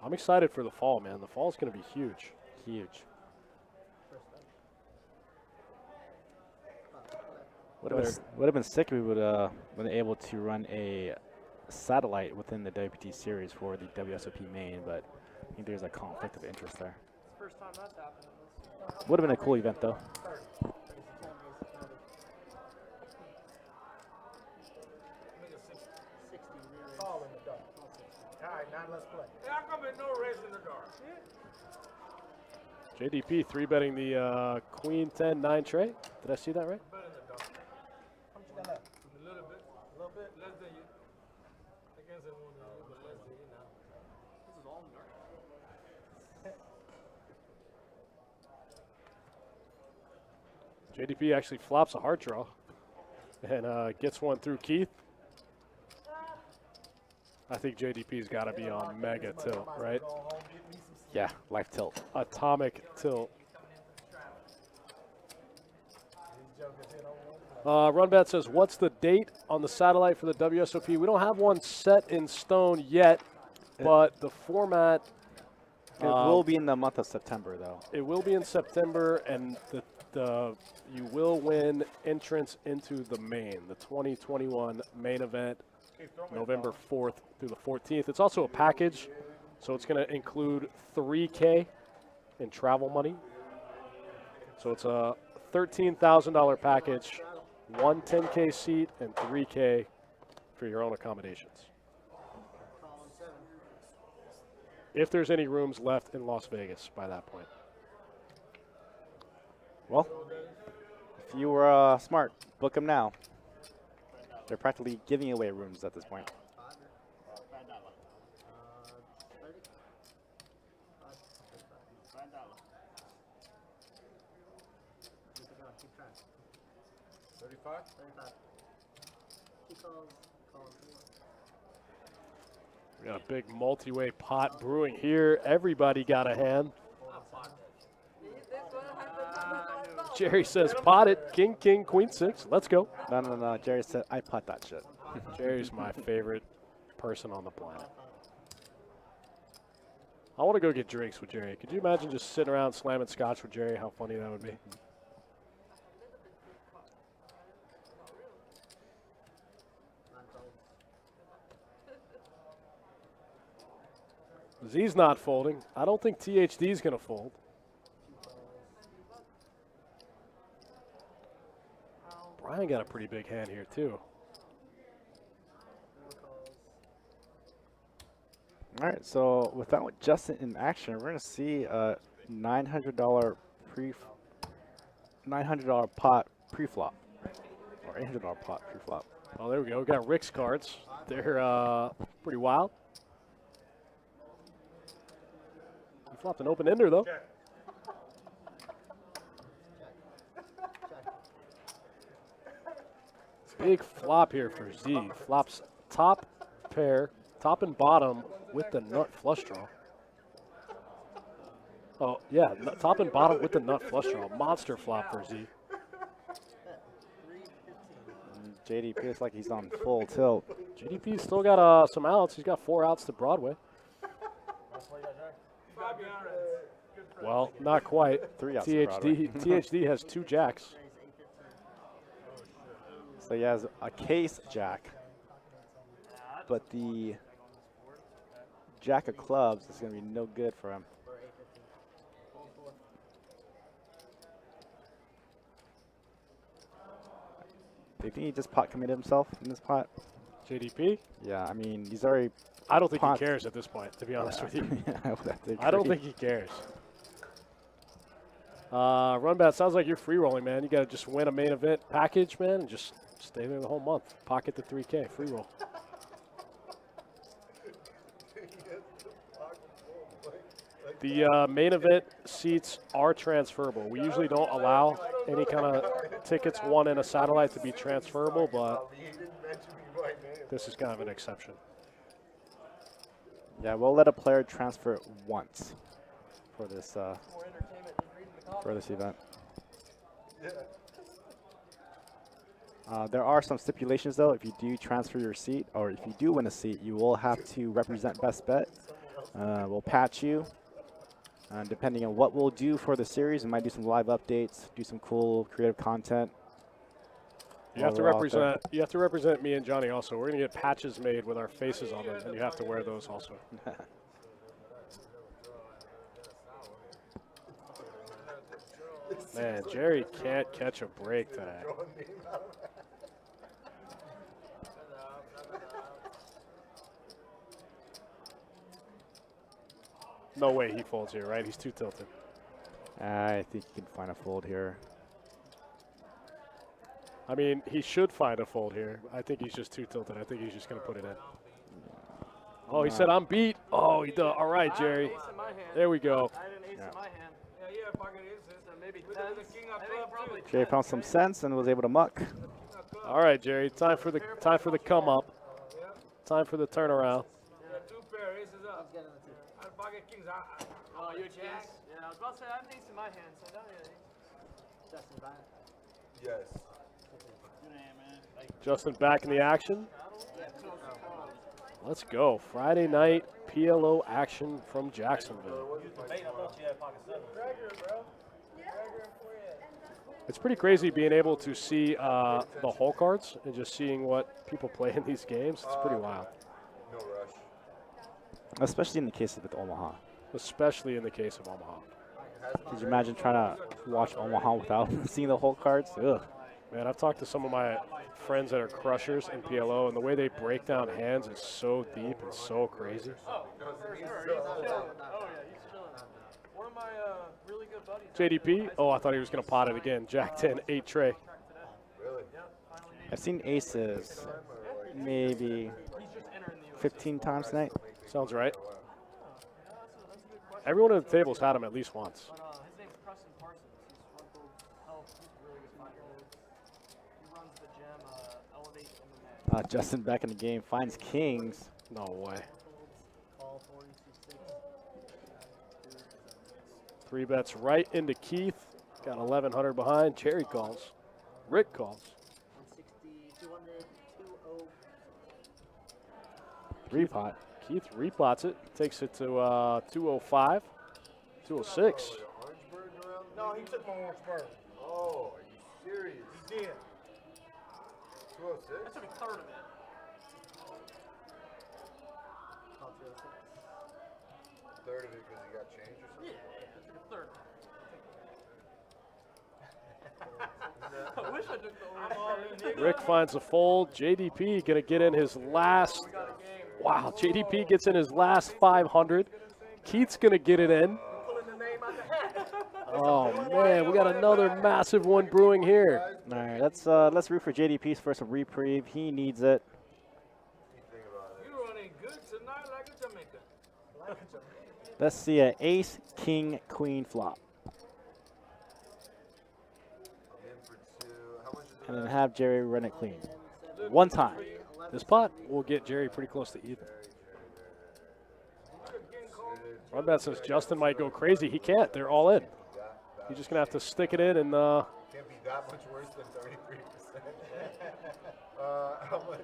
I'm excited for the fall, man. The fall is going to be huge. Huge. Would have been sick if we would been able to run a satellite within the WPT series for the WSOP main, but I think there's a conflict of interest there. First time that's happened. Would have been a cool event though. All in the dark. All right, now let's play. How come there's no race in the dark? JDP 3-betting the Queen 10-9 tray. Did I see that right? Better in the dark. How much you got left? A little bit. A little bit? Less than you. I can't say more than you, but less than you now. This is all in the dark. JDP actually flops a heart draw and gets one through Keith. I think JDP's got to be on mega tilt, right? Go home, get me some sleep. Yeah, life tilt. Atomic tilt. These jokers hit on one. Runbat says, what's the date on the satellite for the WSOP? We don't have one set in stone yet, but the format, It will be in the month of September though. it will be in September, and you will win entrance into the main, the 2021 main event, November 4th through the 14th. It's also a package, so it's going to include $3K in travel money. So it's a $13,000 package, one 10K seat, and $3K for your own accommodations. If there's any rooms left in Las Vegas by that point. Well, if you were smart, book them now. They're practically giving away rooms at this point. We got a big multi-way pot brewing here. Everybody got a hand. Jerry says pot it. King, king, queen, six. Let's go. No. Jerry said, I pot that shit. Jerry's my favorite person on the planet. I want to go get drinks with Jerry. Could you imagine just sitting around slamming scotch with Jerry? How funny that would be. Z's not folding. I don't think THD's going to fold. Brian got a pretty big hand here, too. All right, so without Justin in action, we're going to see a $900 pot pre-flop, or $800 pot pre-flop. Oh, there we go. We got Rick's cards. They're pretty wild. He flopped an open ender, though. Big flop here for Z. Flops top pair, top and bottom with the nut flush draw. Oh, yeah, top and bottom with the nut flush draw. Monster flop for Z. JDP looks like he's on full tilt. JDP's still got some outs. He's got 4 outs to Broadway. Well, not quite. 3 outs to Broadway. THD has 2 jacks. So he has a case jack, but the jack of clubs is going to be no good for him. Do you think he just pot committed himself in this pot? JDP? Yeah, I mean, he's already... I don't think pot. he cares at this point, to be honest with you. Yeah, I would have to I don't agree. think he cares. Runbat, sounds like you're free rolling, man. You got to just win a main event package, man, and just stay there the whole month. Pocket the 3K, free roll. The main event seats are transferable. We usually don't allow any kind of tickets, one and a satellite to be transferable, but He didn't mention me by name. this is kind of an exception. Yeah, we'll let a player transfer once for this event. There are some stipulations though. If you do transfer your seat, or if you do win a seat, you will have to represent Best Bet. We'll patch you. Depending on what we'll do for the series, we might do some live updates, do some cool creative content. You have to while we're out there. represent. You have to represent me and Johnny also. We're gonna get patches made with our faces on them, and you have to wear those also. Man, Jerry can't catch a break today. No way he folds here, right? He's too tilted. I think you can find a fold here. I mean, he should find a fold here. I think he's just too tilted. I think he's just going to put it in. Oh, he said, I'm beat. Oh, he does. All right, Jerry. There we go. I had an ace in my hand. Yeah, yeah, pocket aces, and maybe tens. I think probably Jay found some sense and was able to muck. All right, Jerry. Time for the come up. Time for the turnaround. Yeah, 2 pair, aces up. Out of pocket kings. Oh, you're jack? Yeah, I was about to say I have an ace in my hand, so don't Justin, buy it. Yes. Justin back in the action. Let's go. Friday night PLO action from Jacksonville. It's pretty crazy being able to see the hole cards and just seeing what people play in these games. It's pretty wild. No rush. Especially in the case of with Omaha. Especially in the case of Omaha. Could you imagine trying to watch Omaha without seeing the whole cards? Ugh. Man, I've talked to some of my friends that are crushers in PLO, and the way they break down hands is so deep and so crazy. Oh, yeah, he's chilling. One of my really good buddies. JDP? Oh, I thought he was going to pot it again. Jack 10, 8 tray. Really? I've seen aces maybe 15 times tonight. Sounds right. Everyone at the table's had him at least once. His name's Preston Parsons. He's one he's a really good fighter. He runs the gym, Elevate MMA. Justin back in the game finds kings. No way. Call 42-6. 3 bets right into Keith. Got 1,100 behind. Jerry calls. Rick calls. 160, 200, 20. Repot. Keith repots it. Takes it to 205. 206. No, he took my orange bird. Oh, are you serious? He did. 206? That should be third of it. Third of it because he got changed or something? Yeah, I wish I took the Omaha. Rick finds a fold. JDP going to get in his last. Wow, JDP gets in his last 500. Keith's going to get it in. Oh, man, we got another massive one brewing here. All right, let's root for JDP for some reprieve. He needs it. You're running good tonight like a Jamaican. Let's see a ace, king, queen flop. I'm in for 2. How much is And then have Jerry run it clean. One time. This pot will get Jerry pretty close to even. Runbat says Justin might go crazy. He can't. They're all in. He's just going to have to stick it in and Can't be that much worse than 33%. How much?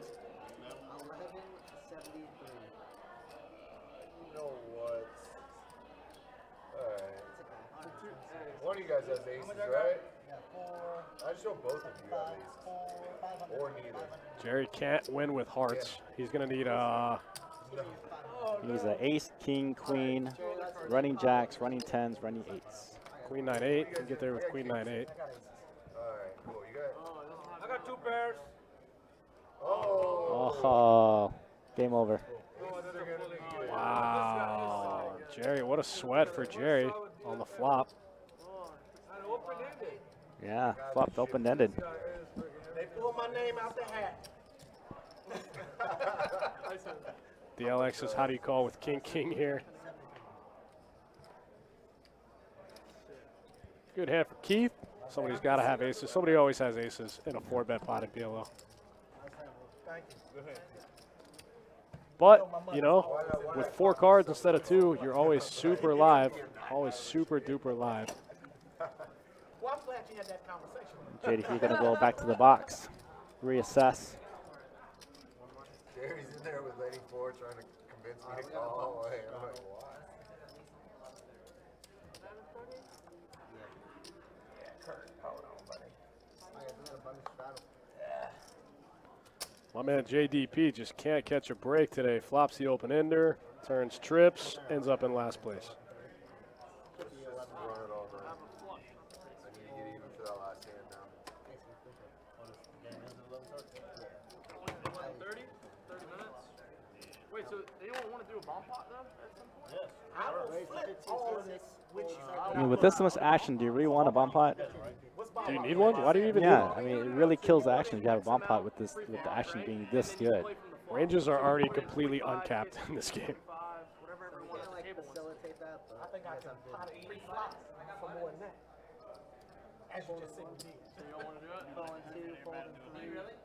1173. You know what? Alright. One of you guys has aces, right? I'd show both of you have aces. Or neither. Jerry can't win with hearts. He's going to need He's an ace, king, queen, running jacks, running tens, running eights. Queen 9-8. Can get there with Queen 9-8. Alright, cool. You got. I got 2 pairs. Oh, game over. Wow. Jerry, what a sweat for Jerry on the flop. And open-ended. Yeah, flopped open-ended. They pulled my name out the hat. DLX says, how do you call with King here? Good hand for Keith. Somebody's got to have aces. Somebody always has aces in a 4-bet pot in PLO. Thank you. Go ahead. But, you know, with 4 cards instead of 2, you're always super live. Always super duper live. Well, I'm glad you had that conversation. JDP going to go back to the box, reassess. Jerry's in there with Lady 4 trying to convince me to call. Like, I'm like, what? My man JDP just can't catch a break today. Flops the open-ender, turns trips, ends up in last place. Run it over. I need to get even for that last hand now. 30 minutes? Wait, so anyone want to do a bomb pot though at some point? Yes. I will flip all of this with you. I mean, with this much action, do you really want a bomb pot? Do you need one? Why do you even need Yeah, one? I mean, it really kills the action if you have a bomb pot with this, with the action being this good. Ranges are already completely uncapped in this game. Whatever everyone at the table wants. Facilitate that. I think I can pot 3 flops for more than that. As you just said we did. So you don't want to do it? Folding 2, folding 3. Really? If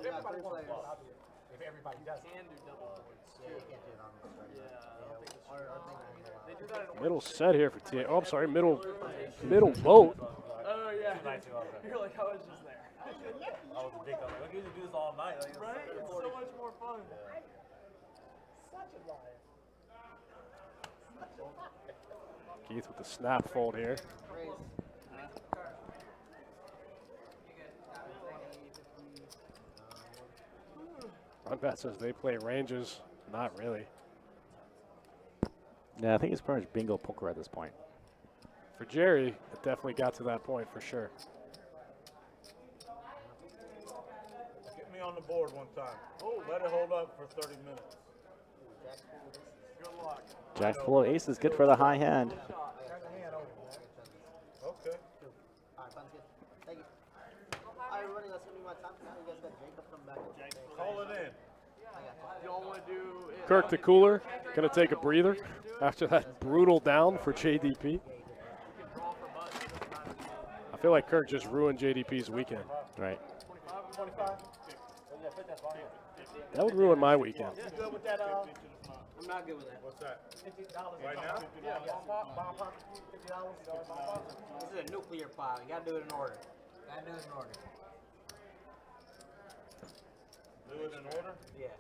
everybody wants to, I'll do it. If everybody does it. Can do double points. Yeah, you can't do it on this right now. Yeah, I don't think it's Or I think I'm They do that in Middle set here for TA. Oh, I'm sorry, middle boat. Oh, yeah. You're like, I was just there. I was a dick. I was like, we usually do this all night. Like, Right? It's so much more fun. Such a liar. Keith with the snap fold here. Raise. Runbat says they play ranges. Not really. Yeah, I think it's pretty much bingo poker at this point. For Jerry, it definitely got to that point for sure. Get me on the board one time. Oh, let it hold up for 30 minutes. Good luck. Jack's full of aces, good for the high hand. Okay. Alright, sounds good. Thank you. Alright, everybody, that's gonna be my time. Now you guys got Jacob coming back. Call it in. You all want to do it? Kirk the Cooler gonna take a breather after that brutal down for JDP. I feel like Kirk just ruined JDP's weekend. Right. 25? That would ruin my weekend. You good with that? I'm not good with that. What's that? $50 Right now? Yeah, bomb pot, $50. Bomb pot. This is a nuclear file. You gotta do it in order. Gotta do it in order. Do it in order? Yeah.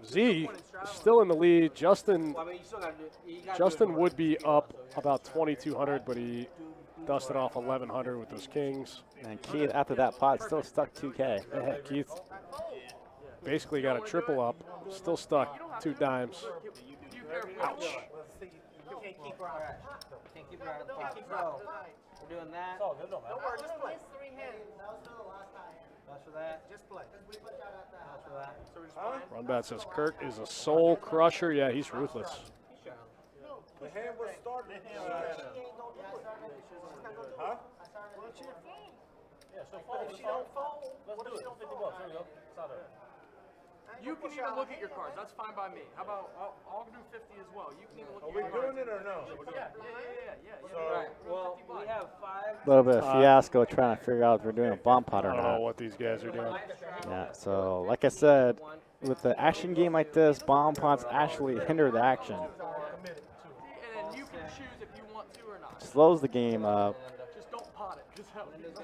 Z still in the lead. Justin Well, I mean, you still gotta do it. You gotta Justin do it in would be up about 2,200, but he dusted off 1,100 with those kings. And Keith, after that pot, still stuck 2K. Yeah, Keith basically got a triple up, still stuck 2 dimes. Ouch. Well, see, you can't keep her out of the pot, though. Can't keep her out of the pot. So, we're doing that. It's all good though, man. Don't worry, just play. These 3 hands. That's for that. Just play. That's for that. So we're just playing? Runbat says Kirk is a soul crusher. Yeah, he's ruthless. The hand was starting. Huh? Yeah, she'll fold. If she don't fold, Let's do it. $50. There we go. It's out there. You can even look at your cards. That's fine by me. How about I'll do 50 as well. You can even look Are at we your cards. doing it or no? Yeah. So, Alright, well, we have 5. A little bit of fiasco trying to figure out if we're doing a bomb pot I or don't know not. what these guys are doing. Yeah, so like I said, with the action game like this, bomb pots actually hinder the action. And then you can choose if you want to or not. Slows the game up. Just don't pot it. Just help. We got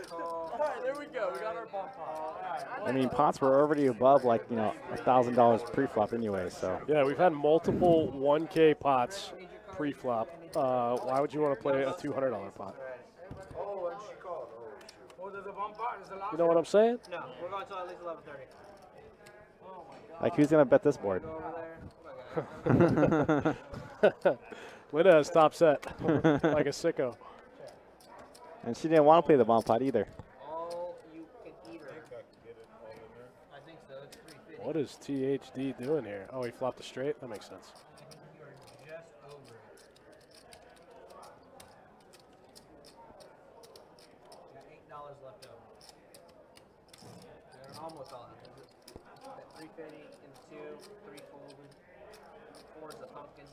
call. Alright, there we go. We got our bomb pot. I mean, pots were already above like, you know, $1,000 pre-flop anyway, so. Yeah, we've had multiple 1K pots pre-flop. Why would you want to play a $200 pot? Oh, and she called. Oh, shoot. Oh, there's a bomb pot. There's a lot. You know what I'm saying? No, we're going until at least 11:30. Like, who's going to bet this board? Go over there. Linda has top set, like a sicko. And she didn't want to play the bomb pot either. All you can eat her. I think so. It's 350. What is THD doing here? Oh, he flopped a straight? That makes sense. You're just over it. Got $8 left over. You're almost all out. Got 350 and 2, 3 folded. 4 is a pumpkin.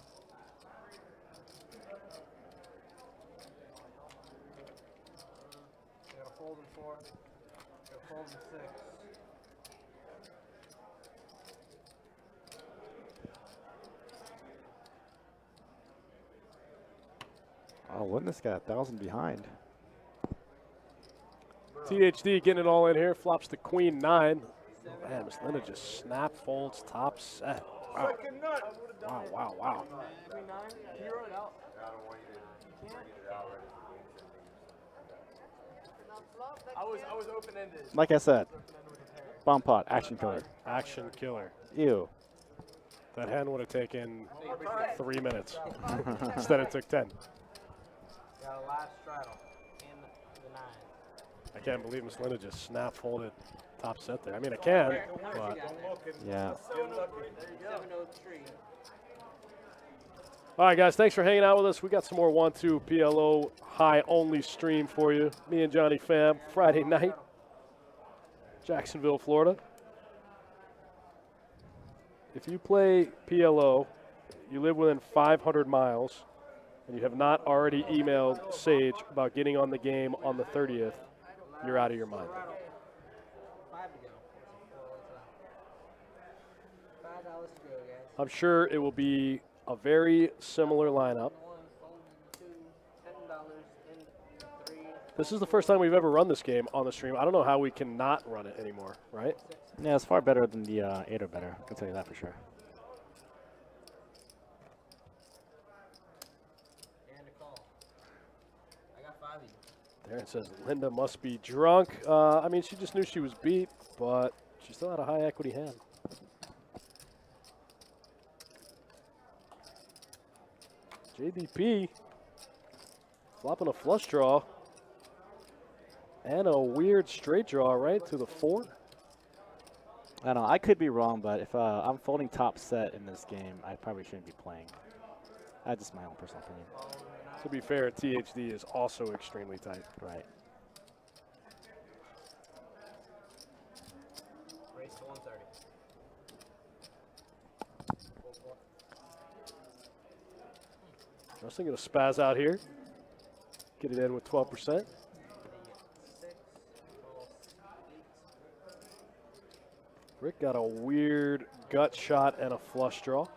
folding 4. You're folding 6. Oh, wasn't this guy 1,000 behind? THD getting it all in here. Flops the queen 9. Man, Miss Linda just snap folds top set. Wow. Wow, wow, wow. Queen 9. Can you run it out? I don't want you to bring it out right Now flop, that I was open-ended. Like I said, bomb pot, action killer. Action killer. Ew. That hand would have taken 3 minutes. Instead it took 10. Got a live straddle in the 9. I can't believe Miss Linda just snap folded top set there. I mean, I can, but Yeah. 703. all right, guys, thanks for hanging out with us. We got some more 1-2 PLO high only stream for you. Me and Johnny Fam, Friday night, Jacksonville, Florida. If you play PLO, you live within 500 miles, and you have not already emailed Sage about getting on the game on the 30th, you're out of your mind. 5 to go. $5 to go, guys. I'm sure it will be a very similar lineup. 1, folding 2, $10 in 3. This is the first time we've ever run this game on the stream. I don't know how we can not run it anymore, right? Yeah, it's far better than the 8 or better. I can tell you that for sure. And a call. I got 5 of you. There it says Linda must be drunk. I mean, she just knew she was beat, but she still had a high equity hand. JDP flopping a flush draw and a weird straight draw right to the 4. I don't know. I could be wrong, but if I'm folding top set in this game, I probably shouldn't be playing. That's just my own personal opinion. To be fair, THD is also extremely tight. Right. Race to 130. Justin gonna spaz out here. Get it in with 12%. 6, call 8. Rick got a weird gut shot and a flush draw.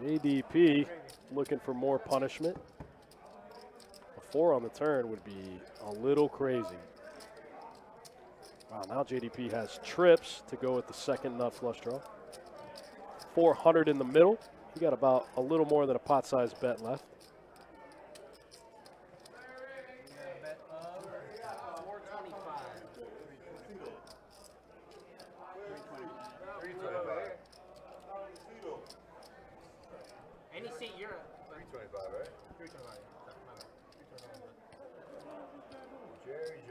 JDP looking for more punishment. A 4 on the turn would be a little crazy. Wow, now JDP has trips to go with the second nut flush draw. 400 in the middle. He got about a little more than a pot size bet left. We got a bet of 425. 325. Any seat you're at. 325, right? 325. Jerry.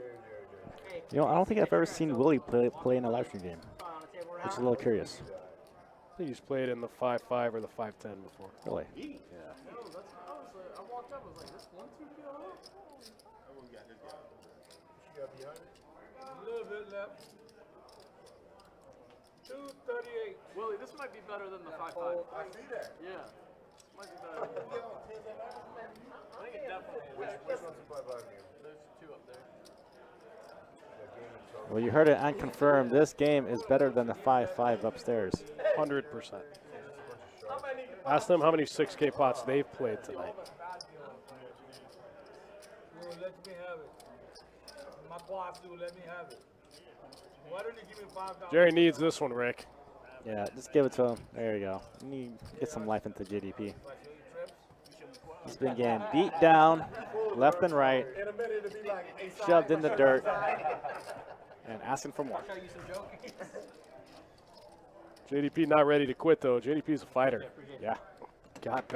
Hey, You know, I don't think I've ever seen Willie play in a live stream game, on the table which is a little curious. I think he's played in the 5-5 or the 5-10 before. Really? I walked up, I was like, this 1-2 PLO? A little bit left. 238. Willie, this might be better than the 5-5. I see that. Yeah. Might be better than I think it definitely is. Which one's the 5-5 game? There's 2 up there. That game is so Well, you heard it unconfirmed. This game is better than the 5-5 upstairs. 100%. Ask them how many 6K pots they've played tonight. Let me have it. My boss do let me have it. Why don't you give me $5? Jerry needs this one, Rick. Yeah, just give it to him. There you go. You need to get some life into JDP. He's been getting beat down left and right, In a minute, it'll be like a shoved in the dirt, and asking for more. show you some jokes. JDP not ready to quit, though. JDP's a fighter. Yeah. Got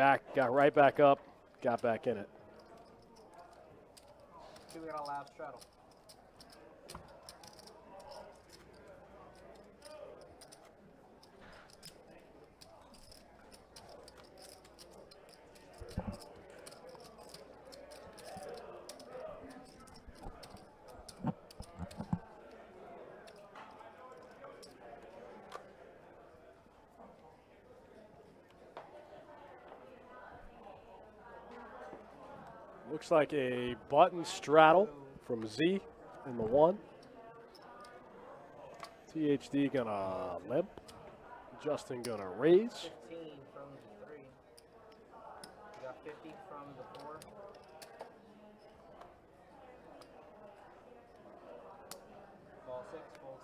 right back up, got back in it. See, we got a live straddle. Looks like a button straddle from Z in the 1. THD gonna limp. Justin gonna raise. 15 from the 3. You got 50 from the 4. Ball 6, fold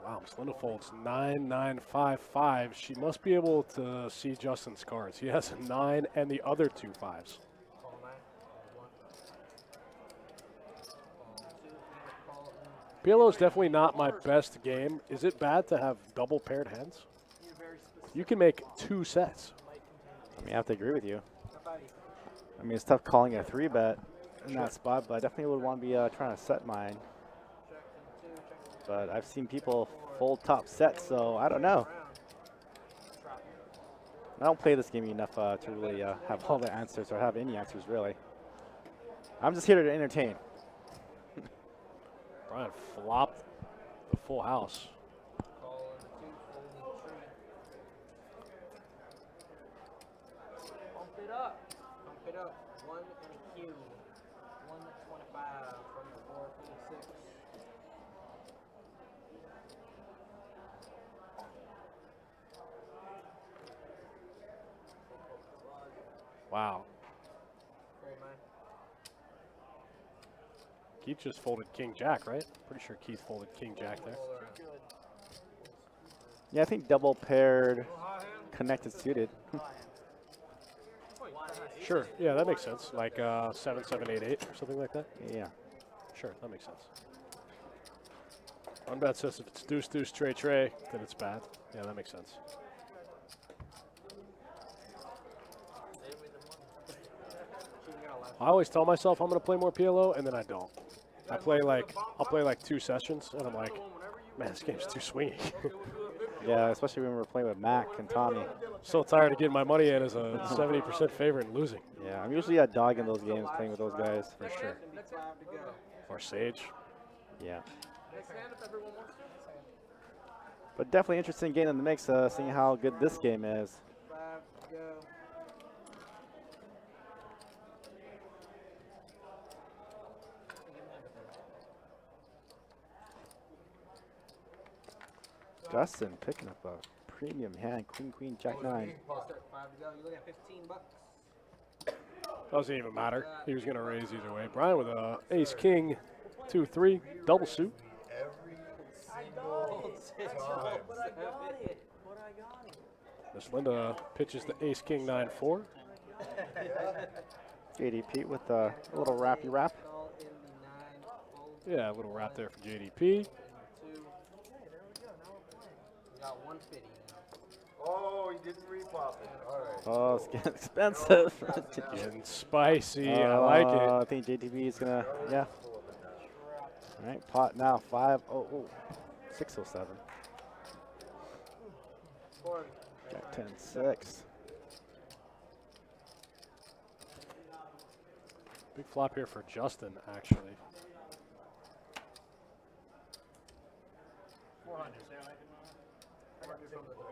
7. Wow, Miss Linda folds 9955. She must be able to see Justin's cards. He has a 9 and the other 2 5s. Call 9. Call 1. Call 2. Call PLO is definitely not my best game. Is it bad to have double paired hands? You can make 2 sets. I mean, I have to agree with you. How about you? I mean, it's tough calling a 3-bet in that spot, but I definitely would want to be trying to set mine. Check and 2. Check. But I've seen people fold top sets, so I don't know. I don't play this game enough to really have all the answers or have any answers, really. I'm just here to entertain. Brian flopped the full house. Call in the 2. Folding 3. Pump it up. Pump it up. 1 and a Q. 125 from the 4. Fold 6. Wow. Very mine. Keith just folded King Jack, right? Pretty sure Keith folded King Jack there. Roll around. Yeah, I think double paired connected suited. Sure. Yeah, that makes sense. Like 7, 7, 8, 8 or something like that. Yeah. Sure, that makes sense. Unbet says if it's deuce, deuce, tray, tray, then it's bad. Yeah, that makes sense. I always tell myself I'm going to play more PLO, and then I don't. I'll play like 2 sessions, and I'm like, man, this game's too swingy. Yeah, especially when we're playing with Mac and Tommy. So tired of getting my money in as a 70% favorite and losing. Yeah, I'm usually a dog in those games playing with those guys. For sure. Next 5 to go. Or Sage. Yeah. Next hand if everyone wants to. But definitely interesting game in the mix, seeing how good this game is. 5 to go. Justin picking up a premium hand, Queen, Queen, Jack 9. Ball start 5 to go. You look at 15 bucks. Doesn't even matter. He was going to raise either way. Brian with a ace, king, 2, 3, double suit. Every single time. Miss Linda pitches the ace, king, 9, 4. JD Pete with a little rappy rap. Call in the 9. Fold Yeah, a little wrap there for JDP. 2. You got 150 now. Oh, he didn't repop it. All right. Oh, it's getting expensive. Getting spicy. I like I it. think JTB is going to, yeah. All right, pot now, 607. 40. Jack 10, 6. Big flop here for Justin, actually. 400. 400 from the 3.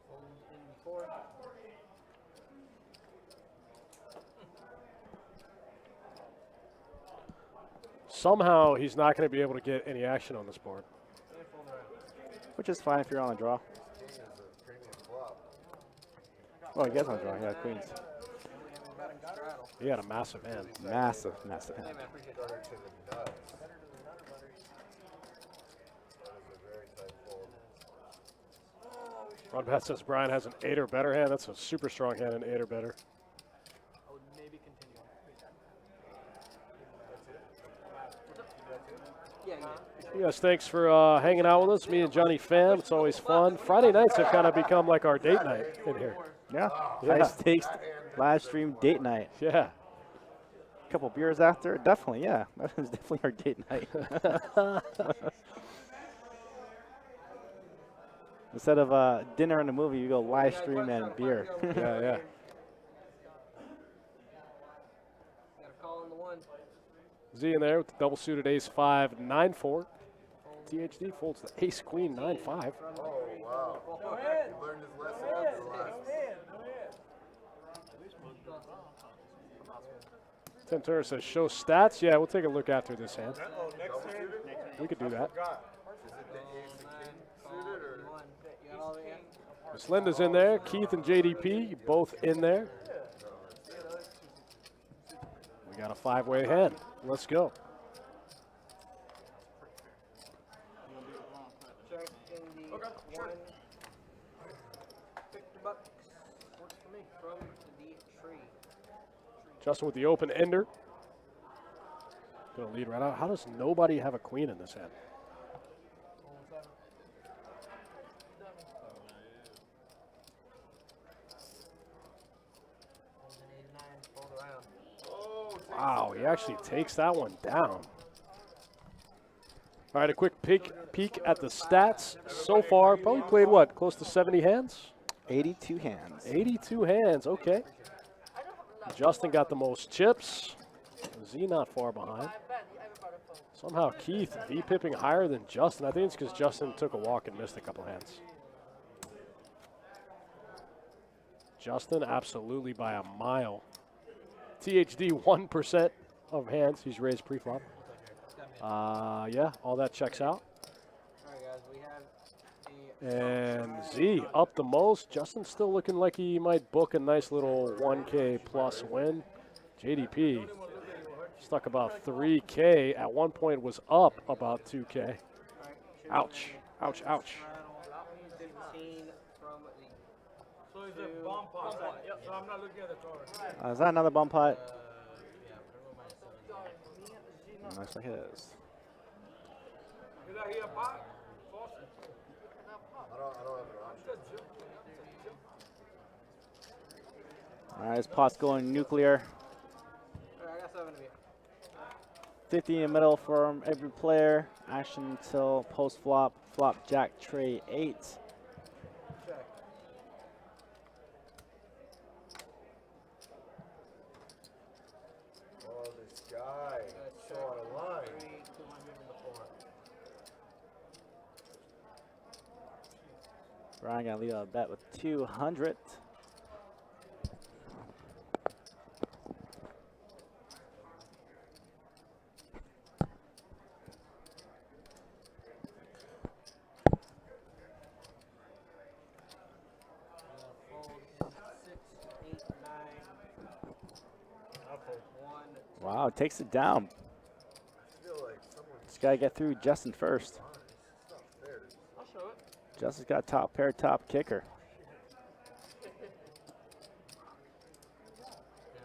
Fold in the 4. Somehow he's not going to be able to get any action on this board. And fold around. Which is fine if you're on a draw. King is a premium flop. Oh, he gets on a draw. Yeah, Queens. Straddle. He had a massive hand. Massive, massive Hey, hand. man, appreciate Butter that. to the nuts. That is a very tight fold. Ron Pat says Brian has an 8 or better hand. That's a super strong hand, an 8 or better. I would maybe continue. Yeah, yeah. You guys, thanks for hanging out with us. Me and Johnny Pham. It's always fun. Friday nights have kind of become like our date night in here. Yeah, Yeah. high stakes live stream date night. Yeah. Couple beers after, definitely, yeah. That was definitely our date night. Instead of dinner and a movie, you go live stream and beer. Yeah, yeah. Got a call in the 1. Z in there with the double suited ace 5, 9, 4. THD folds the ace queen 9, 5. Oh, wow. He learned his lesson after the last. Santana says, show stats. Yeah, we'll take a look after this hand. Oh, next hand. We could do that. Is it the ace and king suited or? You got all of it? Miss Linda's in there. Keith and JDP both in there. We got a 5-way hand. Let's go. Check in the one. $50 works for me from the tree. Justin with the open ender. Gonna lead right out. How does nobody have a queen in this hand? Fold around. Wow, he actually takes that one down. All right, a quick peek at the stats. So far, probably played what, close to 70 hands? 82 hands. 82 hands, okay. Justin got the most chips. Z not far behind. Somehow Keith V-pipping higher than Justin. I think it's because Justin took a walk and missed a couple hands. Justin absolutely by a mile. THD 1% of hands he's raised pre-flop. Yeah, all that checks out. All right, guys, we have And Z up the most. Justin's still looking like he might book a nice little 1K plus win. JDP stuck about 3K. At one point was up about 2K. Ouch, ouch, ouch. 15 from the So is it bomb pot, right? Yep. So I'm not looking at the card. Is that another bump pot? yeah, -7. Looks like it is. Is that here a pot? I don't have an option. All right, this pot's going nuclear. All right, I got 7 of you. 50 in the middle from every player. Action until post flop. Flop jack tray 8. Check. Oh, this guy. So out of line. 3, 200 in the 4. Brian gonna lead a bet with 200. Fold in 6, 8, 9. 1. Wow, takes it down. I feel like someone's Just gotta get through Justin first. not fair. I'll show it. Justin's got a top pair, top kicker. And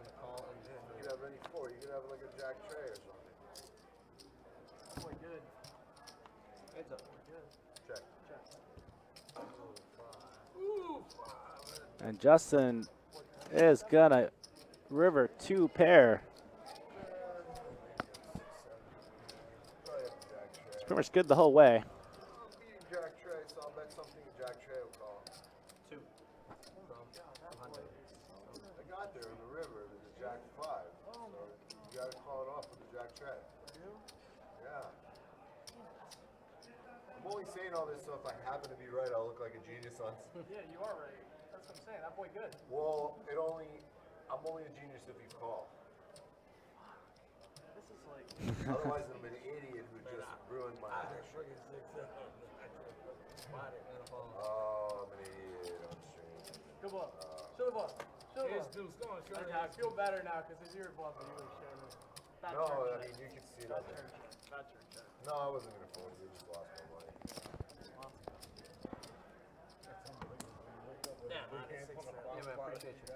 the call and You could have any 4. You could have like a jack tray or something. heads up. Check. And Justin is gonna river 2 pair. Probably have a jack tray. It's pretty much good the whole way. I'm beating jack tray, so I'll bet something a jack tray will call. 2. From 100. I got there in the river. There's a jack 5. So you gotta call it off with a jack tray. Yeah. I'm only saying all this so if I happen to be right, I'll look like a genius on. Yeah, you are right. That's what I'm saying. That boy good. Well, I'm only a genius if you call. This is like. Otherwise, I'm an idiot who just ruined my action. Oh, I'm an idiot on stream. Good ball. Show the ball. Show the ball. Okay, I feel better now because it's your ball, but you were showing me. Bad No, turn I check. mean, you can see Bad that. turn check. Bad turn check. No, I wasn't going to fold you. Just lost my money. Yeah, man, appreciate you.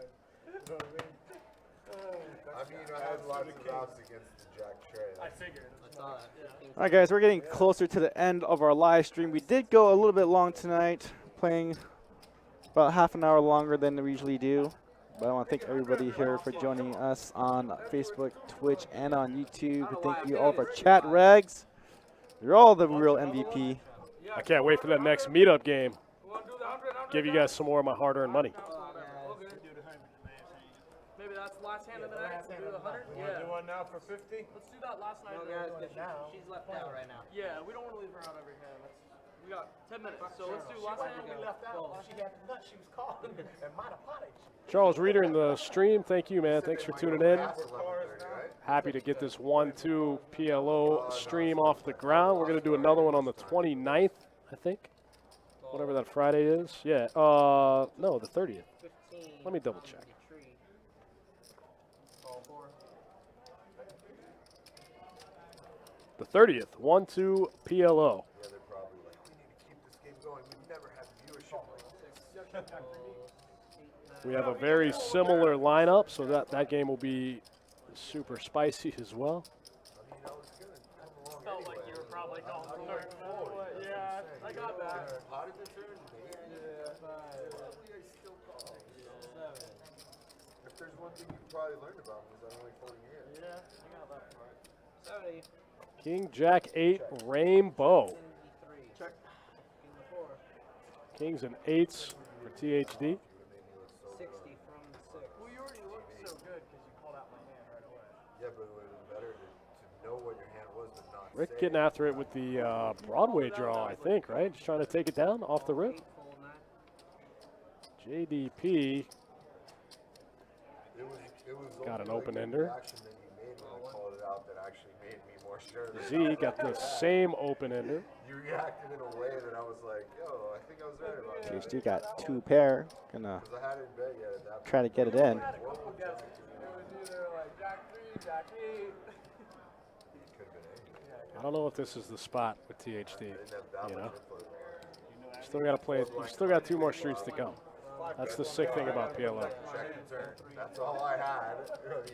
I mean, I had lots of outs against the jack tray. I figured. I saw that. 15. All right, guys, we're getting closer to the end of our live stream. We did go a little bit long tonight, playing about half an hour longer than we usually do. But I want to thank everybody here for joining us on Facebook, Twitch, and on YouTube. Thank you all of our chat regs. You're all the real MVP. I can't wait for that next meetup game. Give you guys some more of my hard-earned money. Maybe that's the last hand of the night. Do the 100? Yeah. Do one now for 50? Let's do that last night. No, and then guys, we'll do it now. she's left out right now. Yeah, we don't want to leave her out every hand. We got 10 minutes. So let's do She last wanted hand. to be left out. All she had to nut, she was calling. And might have potted. Charles Reeder in the stream. Thank you, man. Thanks for tuning in. Past 11:30, right? Happy to get this 1-2 PLO stream off the ground. We're going to do another one on the 29th, I think. Whatever that Friday is. Yeah. No, the 30th. 15. Let me double check. Tree. Call 4. The 30th. 1-2 PLO. Yeah, they're probably like, we need to keep this game going. We've never had viewership like this. We have a very similar lineup, so that game will be super spicy as well. I mean, I was gonna come along Felt like anyway. you were probably calling I was for like, it. "Forward." That's Yeah, what I'm I saying. got You that. know, How did the turn? I still call. If there's one thing you probably learned about was I'm only 40 years. Yeah, I got that part. 70. King Jack 8 Rainbow. 73. Check. King the 4. Kings and 8s for THD. 60 from the 6. Well, you already looked so good because you called out my hand right away. Yeah, but it would have been better to know what your hand was but not Rick say getting it. after it with the Broadway draw, I think, right? Just trying to take it down off the rip. 8, fold 9. JDP It was Got only an open the ender. reaction that you made when I called it out that actually made me more sure. that- Z got the same open ender. You reacted in a way that I was like, yo, I think I was right about that. THD got 2 pair. Gonna Because I had it in bed yet at that point. try to get it in. Had a couple guesses. It was either like Jack 3, Jack 8. Could have been anything. I don't know if this is the spot with THD. I didn't have that You much know? influence. Still got to play. You still got 2 more streets to come. That's the sick thing about PLO. Check the turn. That's all I had.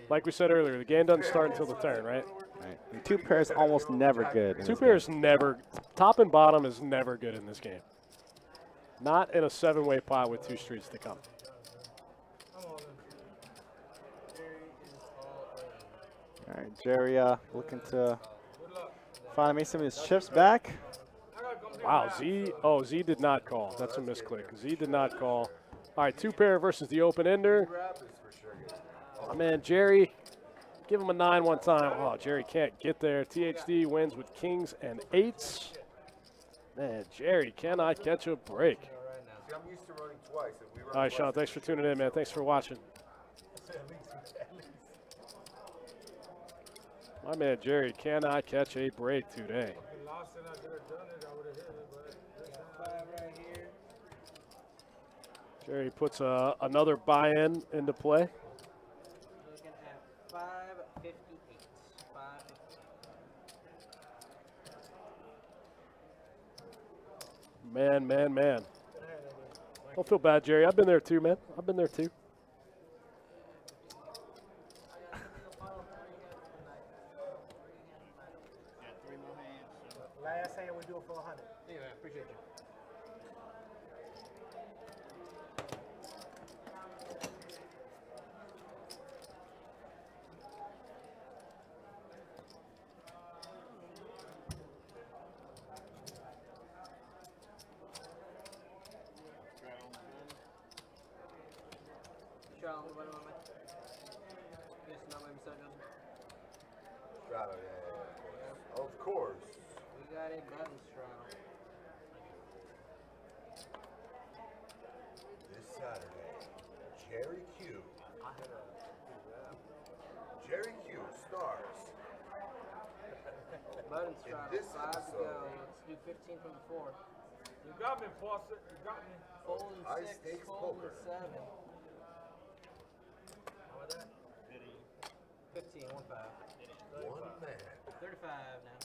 Like we said earlier, the game doesn't start until the turn, right? Right. And 2 pairs almost never good. in 2 this pairs never, top and bottom is never good in this game. Not in a 7-way pot with 2 streets to come. All right, Jerry looking to finally make some of his chips back. Wow, Z. Oh, Z did not call. That's a misclick. Z did not call. All right, 2 pair versus the open ender. Rap is for sure good. My man Jerry, give him a 9 one time. Oh, Jerry can't get there. THD wins with kings and 8s. Man, Jerry cannot catch a break. See, I'm used to running twice. If we run All right, twice, Sean, thanks for tuning in, man. Thanks for watching. My man Jerry cannot catch a break today. Jerry puts another buy-in into play. Looking at 558. 558. Man. Don't feel bad, Jerry. I've been there too, man. I've been there too. Last hand we do it for 100. Yeah, man, appreciate you. Sean, what am I? Yes, no, maybe so, Joseph. Strato, yeah. Of course. We got a button straddle. This Saturday, Jerry Q. Jerry Q stars. Button straddle. this 5 to episode- go. Let's do 15 from the 4. You got me, Fawcett. You got me. Fold and High 6. stakes Fold poker. and 7. 15, 1 5. One man. 35 now.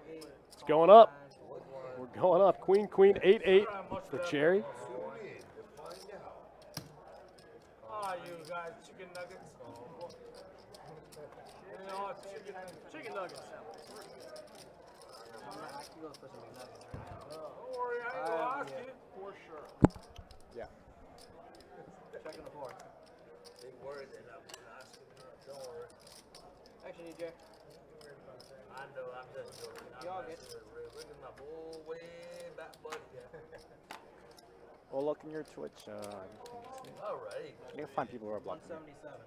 8. It's going up. 1 1. We're going up. Queen, 8-8 for Jerry. Tune in to find out. Ah, you guys, chicken nuggets. You know, it's chicken nuggets. I'm not, I can go for some McNuggets right now. Don't worry, I ain't gonna ask yeah. you. For sure. Yeah. Checking the 4. Big word that I'm asking her. Don't worry. Actually, Jack. I know, I'm just joking. I'm Y'all messing get- with Rick. Look at my bull way back buddy. Well, look in your Twitch. All right. You can find people who are blocking. 177.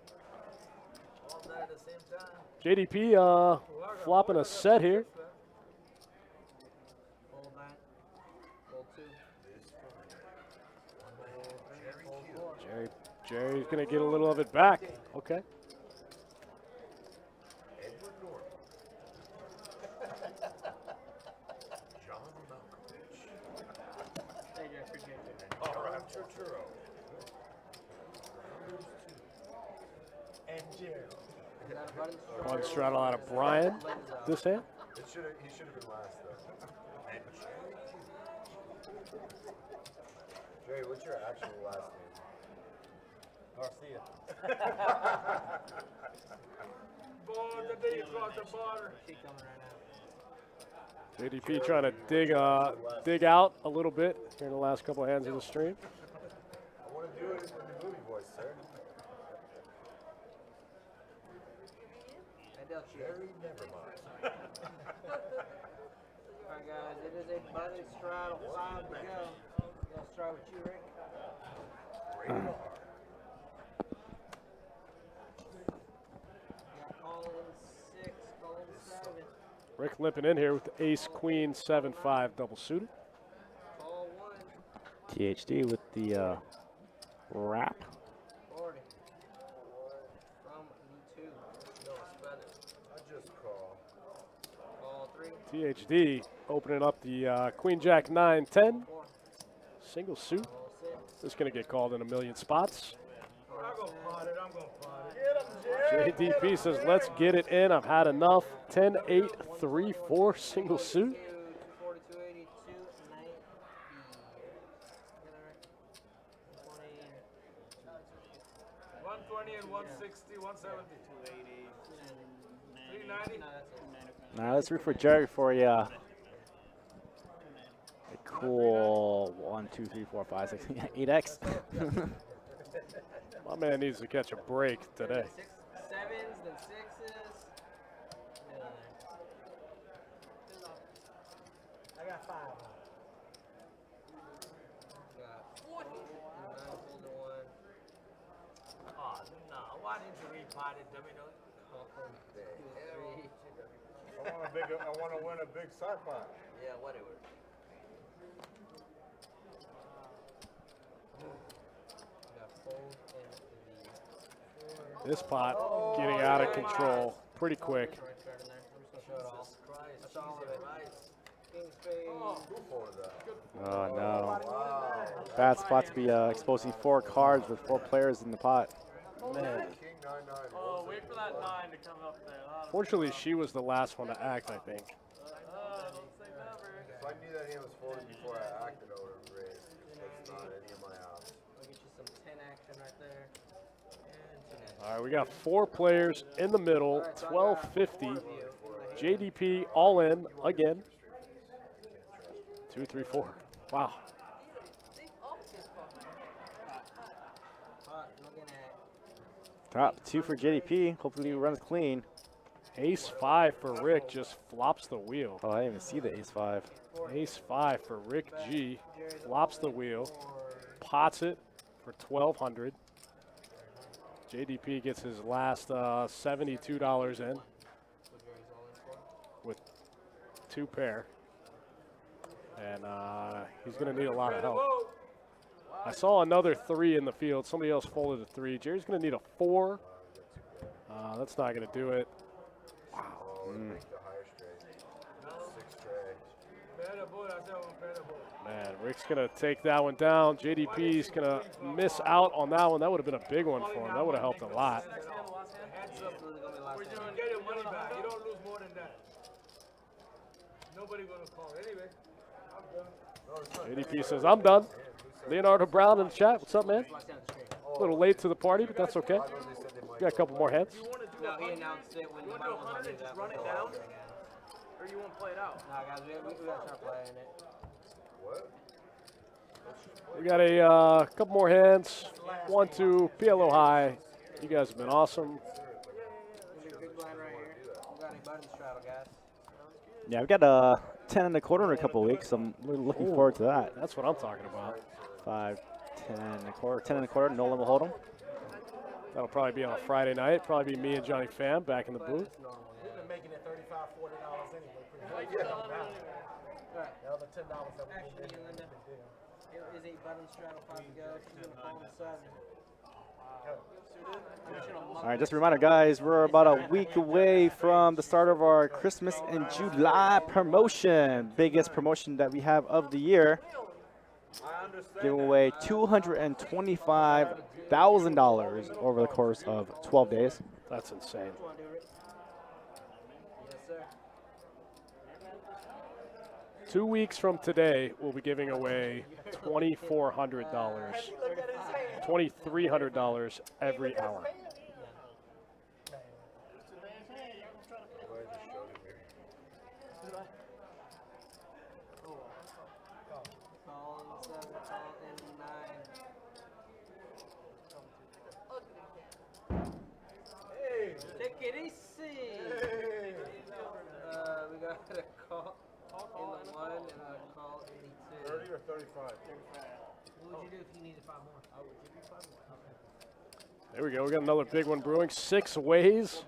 All night at the same time. JDP flopping a set here. Fold 9. Jerry's going to get a little of it back. Okay. Edward Norton. John Malkovich. Hey, Jerry, appreciate it. All right, Turturro. And Jerry. Is that a button straddle? Button straddle out of Brian. This hand. He should have been last though. And Jerry, what's your actual last name? Garcia. Born the day you cross the border. Keep coming right now. JDP trying to dig out a little bit here in the last couple of hands of the stream. I want to do it in the movie voice, sir. I dealt you. Jerry, never mind. Alright, guys, it is a button straddle, 5 to go. Gonna start with you, Rick. Radar. Got Colin 6, Colin 7. Rick limping in here with the ace, queen, 7-5 double suited. Call 1, THD with the wrap. 40. From the 2, Noah Feather. I just call. Call 3, THD opening up the queen, jack, 9, 10. 4, Single suit. call 6. This is going to get called in a million spots. I'm gonna pot it. I'm gonna pot it. Get him, Jerry. JDP says, let's get it in. I've had enough. 10, 8, 3, 4, single suit. 42, 82, 90. 120 and 160, 170. 390. Now let's root for Jerry for a cool 1, 2, 3, 4, 5, 6, 8x. My man needs to catch a break today. 6, 7s, then 6s. I got 5. Got 9 pulled to 1. Oh, no. Why didn't you repot it, dummy? Call 3. I want to win a big side pot. Yeah, whatever. Got fold and the This pot getting out of control pretty quick. right card in there. I'm just gonna show it all. That's all of it. King spade. Who folded that? Oh no. Wow. Bad spot to be exposing 4 cards with 4 players in the pot. Man. King 9-9. Oh, wait for that 9 to come up there. Fortunately, she was the last one to act, I think. Don't say never. If I knew that hand was folded before I acted, I would have raised. That's not any of my outs. I'll get you some 10 action right there. And 10 action. All right, we got 4 players in the middle, 1250. JDP all in again. 2, 3, 4. Wow. Hot, looking at Top 2 for JDP. Hopefully he runs clean. Ace 5 for Rick just flops the wheel. Oh, I didn't even see the ace 5. Ace 5 for Rick G. Flops the wheel. Pots it for 1200. JDP gets his last $72 in with 2 pair. And he's going to need a lot of help. I saw another 3 in the field. Somebody else folded a 3. Jerry's going to need a 4. That's not going to do it. Oh, make the higher straight. 6 tray. Man, Rick's going to take that one down. JDP's going to miss out on that one. That would have been a big one for him. That would have helped a lot. absolutely gonna be the last We're hand. doing get your money back. You don't lose more than that. Nobody gonna call. Anyway, I'm done. JDP says, I'm done. Leonardo Brown in the chat. What's up, man? Last hand of the stream. A little late to the party, but that's okay. We got a couple more hands. You want to do No, a he 100? announced it when You the want to do button was 100 and that just run it was down? over again. Or you want to play it out? Nah, guys, we gotta start playing it. What? We got a couple more hands. 1, 2, PLO high. You guys have been awesome. There's a good blind right here. We got a button straddle, guys. Yeah, we got 10 and a quarter in a couple weeks. I'm really looking forward to that. That's what I'm talking about. 5, 10 and a quarter, 10 and a quarter. No limit hold'em. That'll probably be on a Friday night. Probably be me and Johnny Pham back in the booth. It's normal, We've yeah. been making it $35, $40 anyway. Alright, The other $10 that we actually, did. Linda, here is a button straddle 5 to go. She's gonna call him 7. All right, just a reminder, guys, we're about a week away from the start of our Christmas in July promotion. Biggest promotion that we have of the year. Giving away $225,000 over the course of 12 days. That's insane. Yes, sir. 2 weeks from today, we'll be giving away $2,400, $2,300 every hour. Call in 7, call in 9. Take it easy. We got a call in the 1 and a call in the 2. 30 or 35? What would you do if you needed 5 more? I would give you 5 more. Okay. There we go. We got another big one brewing. 6 ways.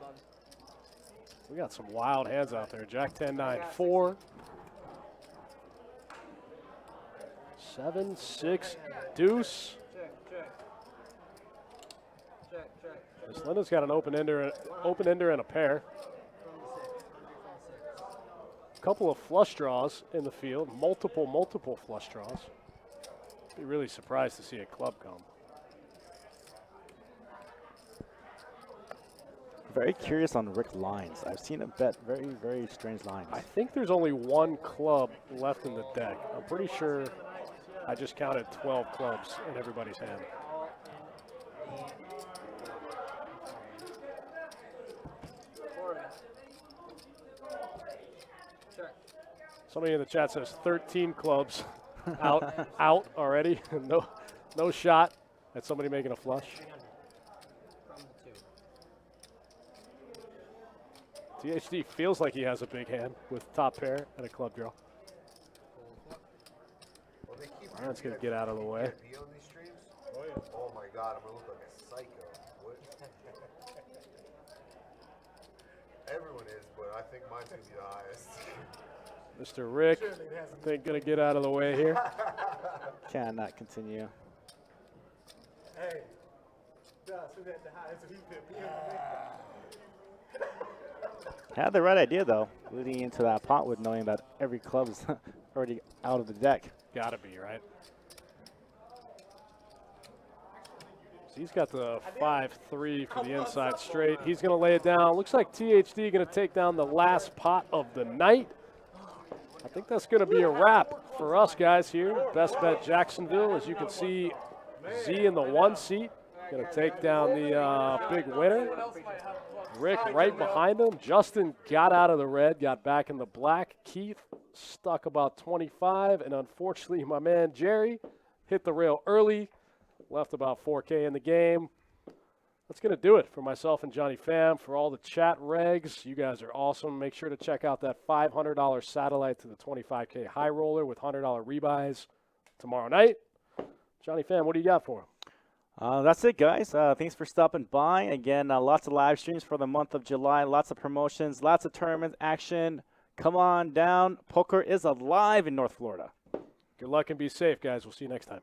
We got some wild hands out there. Jack 10, 9, 4. 7, 6, deuce. Check, check. Check, check. Miss Linda's got an open ender and a pair. From the 6. 100 from 6. Couple of flush draws in the field. Multiple flush draws. Be really surprised to see a club come. Very curious on Rick lines. I've seen him bet very strange lines. I think there's only 1 club left in the deck. I'm pretty sure I just counted 12 clubs in everybody's hand. All in the 4. Check. Somebody in the chat says 13 clubs out already. no shot at somebody making a flush. 300 from the 2. THD feels like he has a big hand with top pair and a club draw. Well, they keep Aaron's gonna get out of the way. VIP on these streams? Oh, yeah. Oh my god, I'm gonna look like a psycho. What? Everyone is, but I think mine's gonna be the highest. Mr. Rick, I think gonna get out of the way here. Cannot continue. Hey, Dust, who had the highest VIP? Had the right idea, though, leading into that pot with knowing that every club's already out of the deck. Gotta be, right? So he's got the 5-3 for the inside straight. He's gonna lay it down. Looks like THD gonna take down the last pot of the night. I think that's gonna be a wrap for us guys here. Best Bet Jacksonville. As you can see, Z in the 1 seat. Gonna take down the big winner. Rick right behind him. Justin got out of the red, got back in the black. Keith stuck about 25, and unfortunately, my man Jerry hit the rail early, left about 4K in the game. That's going to do it for myself and Johnny Pham. For all the chat regs, you guys are awesome. Make sure to check out that $500 satellite to the 25K high roller with $100 rebuys tomorrow night. Johnny Pham, what do you got for him? That's it, guys. Thanks for stopping by. Again, lots of live streams for the month of July, lots of promotions, lots of tournaments, action. Come on down. Poker is alive in North Florida. Good luck and be safe, guys. We'll see you next time.